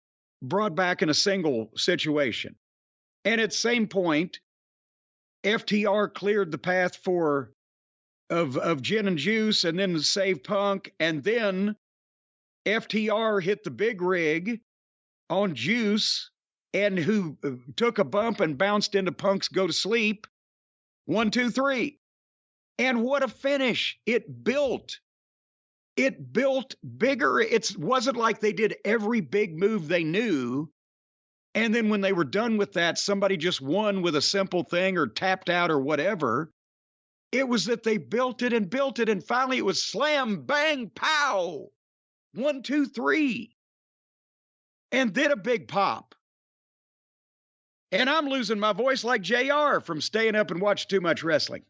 brought back in a single situation. And at the same point, FTR cleared the path of Gin and Juice and then save Punk. And then FTR hit the big rig on Juice and who took a bump and bounced into Punk's go to sleep. 1, 2, 3. And what a finish. It built bigger. It wasn't like they did every big move they knew. And then when they were done with that, somebody just won with a simple thing or tapped out or whatever. It was that they built it. And finally it was slam, bang, pow. 1, 2, 3. And then a big pop. And I'm losing my voice like JR from staying up and watching too much wrestling.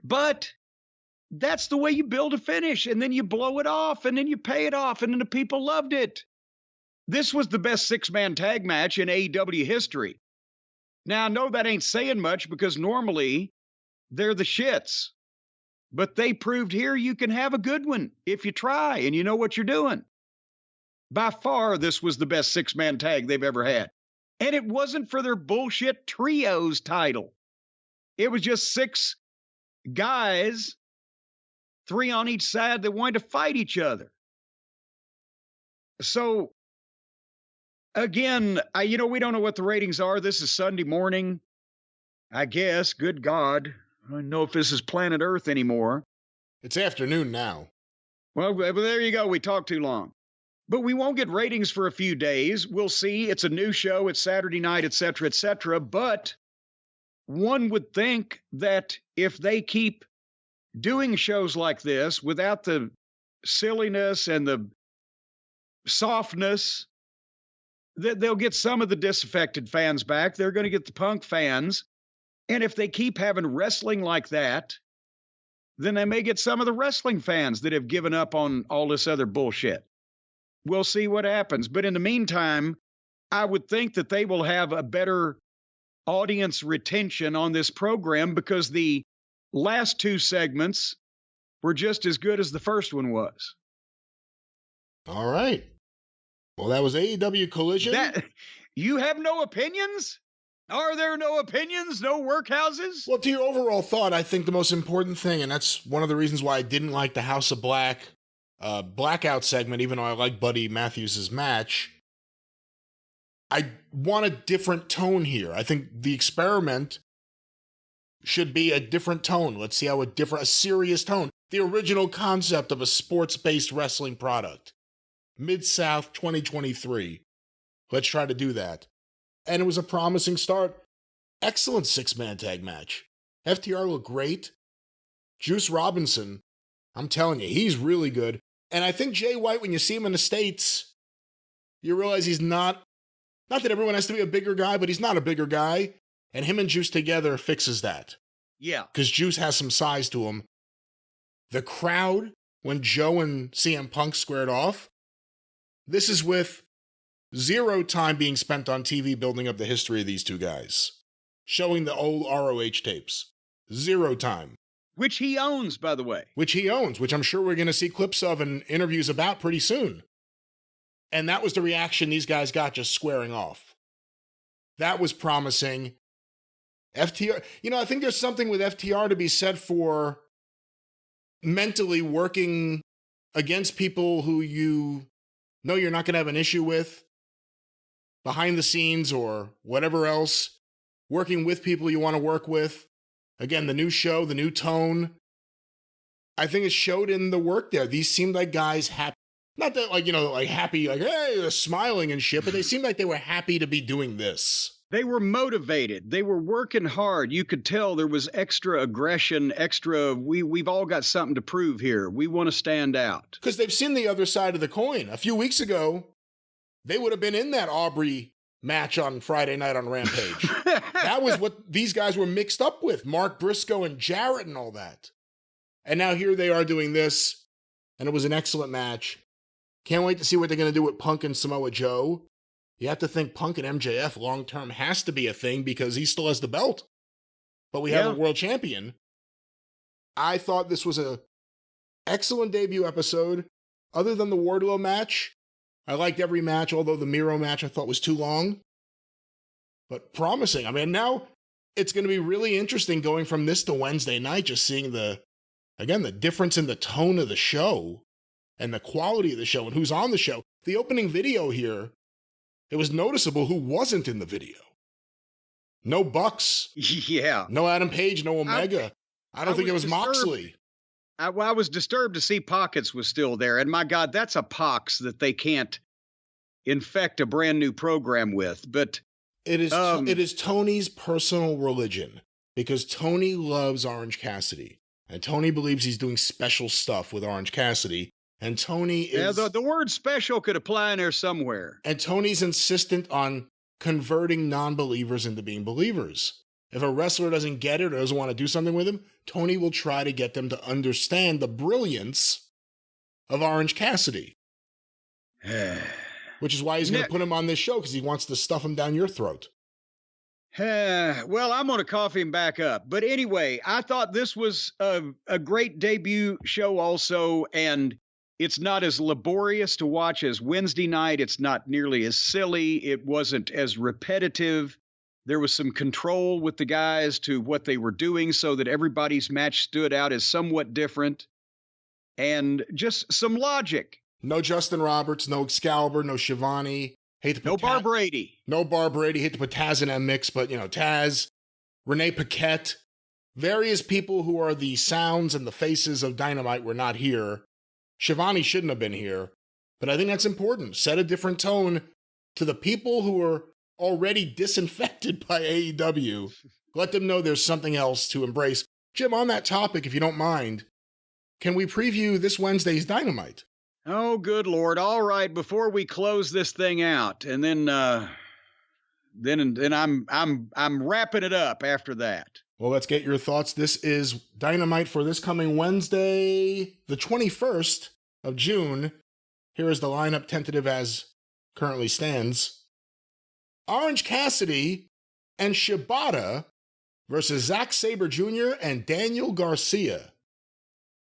But that's the way you build a finish. And then you blow it off and then you pay it off. And then the people loved it. This was the best 6-man tag match in AEW history. Now, I know that ain't saying much because normally they're the shits. But they proved here you can have a good one if you try and you know what you're doing. By far, this was the best 6-man tag they've ever had. And it wasn't for their bullshit trios title. It was just 6 guys, 3 on each side that wanted to fight each other. So, again, we don't know what the ratings are. This is Sunday morning, I guess. Good God. I don't know if this is planet Earth anymore. It's afternoon now. Well, there you go. We talked too long. But we won't get ratings for a few days. We'll see. It's a new show. It's Saturday night, et cetera, et cetera. But one would think that if they keep doing shows like this without the silliness and the softness, that they'll get some of the disaffected fans back. They're going to get the Punk fans. And if they keep having wrestling like that, then they may get some of the wrestling fans that have given up on all this other bullshit. We'll see what happens. But in the meantime, I would think that they will have a better audience retention on this program because the last 2 segments were just as good as the first one was. All right. Well, that was AEW Collision. You have no opinions? Are there no opinions? No workhouses? Well, to your overall thought, I think the most important thing, and that's one of the reasons why I didn't like the House of Black Blackout segment, even though I like Buddy Matthews' match, I want a different tone here. I think the experiment should be a different tone. Let's see how a serious tone. The original concept of a sports-based wrestling product. Mid-South 2023. Let's try to do that. And it was a promising start. Excellent 6-man tag match. FTR looked great. Juice Robinson, I'm telling you, he's really good. And I think Jay White, when you see him in the States, you realize he's not that everyone has to be a bigger guy, but he's not a bigger guy. And him and Juice together fixes that. Yeah. Because Juice has some size to him. The crowd, when Joe and CM Punk squared off, this is with 0 time being spent on TV building up the history of these 2 guys. Showing the old ROH tapes. 0 time. Which he owns, by the way. Which he owns, which I'm sure we're going to see clips of and interviews about pretty soon. And that was the reaction these guys got just squaring off. That was promising. FTR, I think there's something with FTR to be said for mentally working against people who you know you're not going to have an issue with behind the scenes or whatever else, working with people you want to work with. Again, the new show, the new tone. I think it showed in the work there. These seemed like guys happy. Not that happy, hey, they're smiling and shit, but they seemed like they were happy to be doing this. They were motivated. They were working hard. You could tell there was extra aggression, we've all got something to prove here. We want to stand out. Because they've seen the other side of the coin. A few weeks ago, they would have been in that Aubrey match on Friday night on Rampage. That was what these guys were mixed up with. Mark Briscoe and Jarrett and all that. And now here they are doing this. And it was an excellent match. Can't wait to see what they're going to do with Punk and Samoa Joe. You have to think Punk and MJF long-term has to be a thing because he still has the belt. But we have a world champion. I thought this was an excellent debut episode. Other than the Wardlow match, I liked every match, although the Miro match I thought was too long. But promising. I mean, now it's going to be really interesting going from this to Wednesday night, just seeing the difference in the tone of the show and the quality of the show and who's on the show. The opening video here, it was noticeable who wasn't in the video. No Bucks. Yeah. No Adam Page, no Omega. I don't think it was Moxley. I was disturbed to see Pockets was still there. And my God, that's a pox that they can't infect a brand new program with. But it is Tony's personal religion, because Tony loves Orange Cassidy. And Tony believes he's doing special stuff with Orange Cassidy. And Tony is... Yeah, the word special could apply in there somewhere. And Tony's insistent on converting non-believers into being believers. If a wrestler doesn't get it or doesn't want to do something with him, Tony will try to get them to understand the brilliance of Orange Cassidy. Which is why he's going to put him on this show, because he wants to stuff him down your throat. Well, I'm going to cough him back up. But anyway, I thought this was a great debut show also, and it's not as laborious to watch as Wednesday night. It's not nearly as silly. It wasn't as repetitive. There was some control with the guys to what they were doing so that everybody's match stood out as somewhat different. And just some logic. No Justin Roberts, no Excalibur, no Shivani. No Bar Brady. No Bar Brady. Hate to put Taz in that mix, but, Taz, Renee Paquette, various people who are the sounds and the faces of Dynamite were not here. Shivani shouldn't have been here, but I think that's important. Set a different tone to the people who are already disinfected by AEW. Let them know there's something else to embrace. Jim, on that topic, if you don't mind, can we preview this Wednesday's Dynamite? Oh, good Lord. All right, before we close this thing out, and then I'm wrapping it up after that. Well, let's get your thoughts. This is Dynamite for this coming Wednesday, the 21st of June. Here is the lineup tentative as currently stands. Orange Cassidy and Shibata versus Zack Sabre Jr. and Daniel Garcia.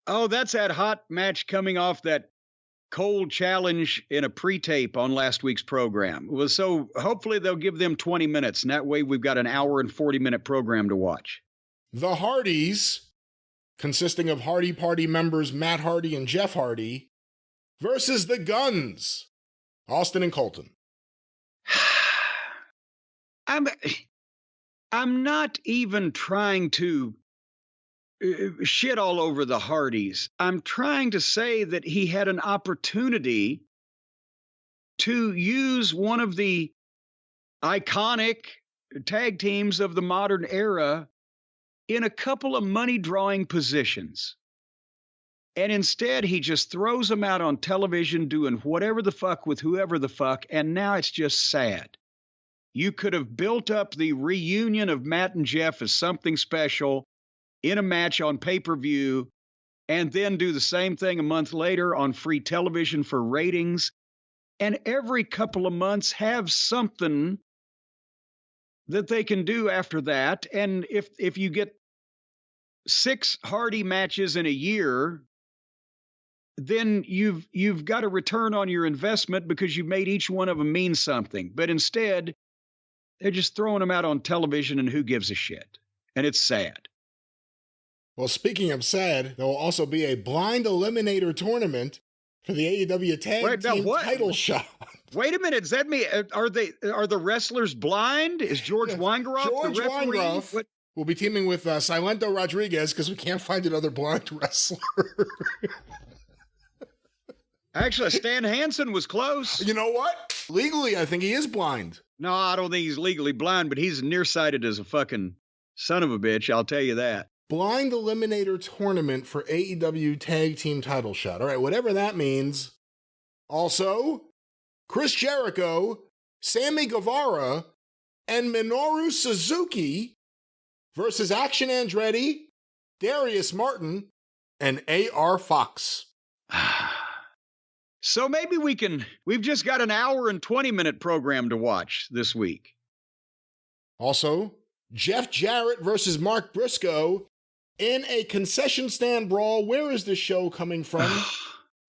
Oh, that's that hot match coming off that cold challenge in a pre-tape on last week's program. So hopefully they'll give them 20 minutes, and that way we've got an hour and 40-minute program to watch. The Hardys, consisting of Hardy Party members Matt Hardy and Jeff Hardy, versus the Guns, Austin and Colton. I'm not even trying to shit all over the Hardys. I'm trying to say that he had an opportunity to use one of the iconic tag teams of the modern era in a couple of money-drawing positions. And instead, he just throws them out on television doing whatever the fuck with whoever the fuck, and now it's just sad. You could have built up the reunion of Matt and Jeff as something special in a match on pay-per-view, and then do the same thing a month later on free television for ratings, and every couple of months have something that they can do after that. And if you get 6 Hardy matches in a year, then you've got a return on your investment because you've made each one of them mean something. But instead, they're just throwing them out on television, and who gives a shit? And it's sad. Well, speaking of sad, there will also be a blind eliminator tournament for the AEW Tag Team title shot. Wait a minute. Does that mean are the wrestlers blind? Is George Weingroff George the referee? Weingroff will be teaming with Silento Rodriguez because we can't find another blind wrestler. Actually, Stan Hansen was close. You know what? Legally, I think he is blind. No, I don't think he's legally blind, but he's nearsighted as a fucking son of a bitch. I'll tell you that. Blind eliminator tournament for AEW Tag Team title shot. All right, whatever that means. Also, Chris Jericho, Sammy Guevara, and Minoru Suzuki versus Action Andretti, Darius Martin, and AR Fox. So maybe we've just got an hour and 20-minute program to watch this week. Also, Jeff Jarrett versus Mark Briscoe in a concession stand brawl. Where is this show coming from?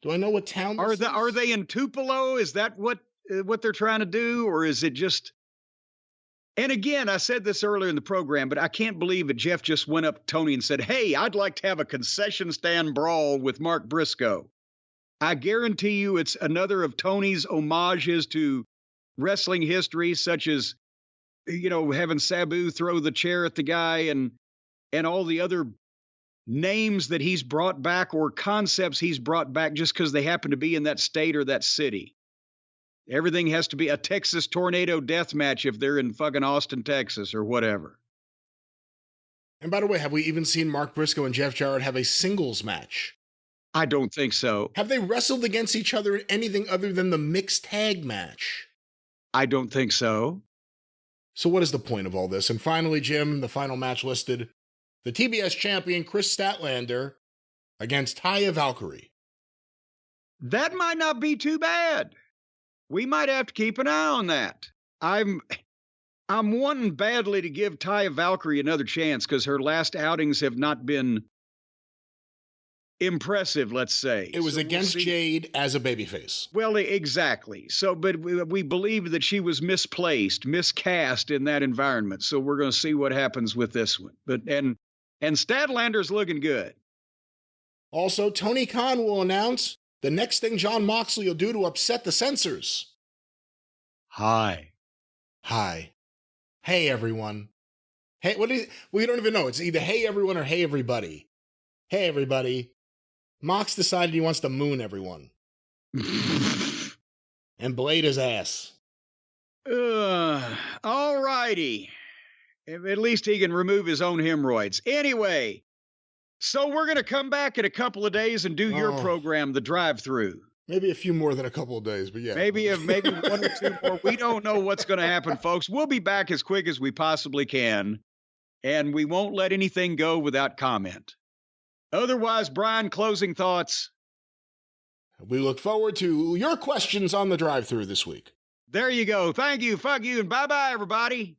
Do I know what town this is? Are they in Tupelo? Is that what they're trying to do? Or is it just And again, I said this earlier in the program, but I can't believe that Jeff just went up to Tony and said, hey, I'd like to have a concession stand brawl with Mark Briscoe. I guarantee you it's another of Tony's homages to wrestling history, such as, having Sabu throw the chair at the guy and all the other names that he's brought back or concepts he's brought back just because they happen to be in that state or that city. Everything has to be a Texas tornado death match if they're in fucking Austin, Texas or whatever. And by the way, have we even seen Mark Briscoe and Jeff Jarrett have a singles match? I don't think so. Have they wrestled against each other in anything other than the mixed tag match? I don't think so. So what is the point of all this? And finally, Jim, the final match listed, the TBS champion Chris Statlander against Taya Valkyrie. That might not be too bad. We might have to keep an eye on that. I'm wanting badly to give Taya Valkyrie another chance because her last outings have not been impressive, let's say. It was against Jade as a babyface. Well, exactly. So, but we believe that she was misplaced, miscast in that environment. So we're going to see what happens with this one. But and Statlander's looking good. Also, Tony Khan will announce the next thing Jon Moxley will do to upset the censors. Hi. Hey, everyone. Hey, what is it? We don't even know. It's either hey, everyone or hey, everybody. Hey, everybody. Mox decided he wants to moon everyone. And blade his ass. All righty. At least he can remove his own hemorrhoids. Anyway, so we're going to come back in a couple of days and do your program, The Drive-Thru. Maybe a few more than a couple of days, but yeah. Maybe one or two more. We don't know what's going to happen, folks. We'll be back as quick as we possibly can, and we won't let anything go without comment. Otherwise, Brian, closing thoughts. We look forward to your questions on The Drive-Thru this week. There you go. Thank you. Fuck you. And bye-bye, everybody.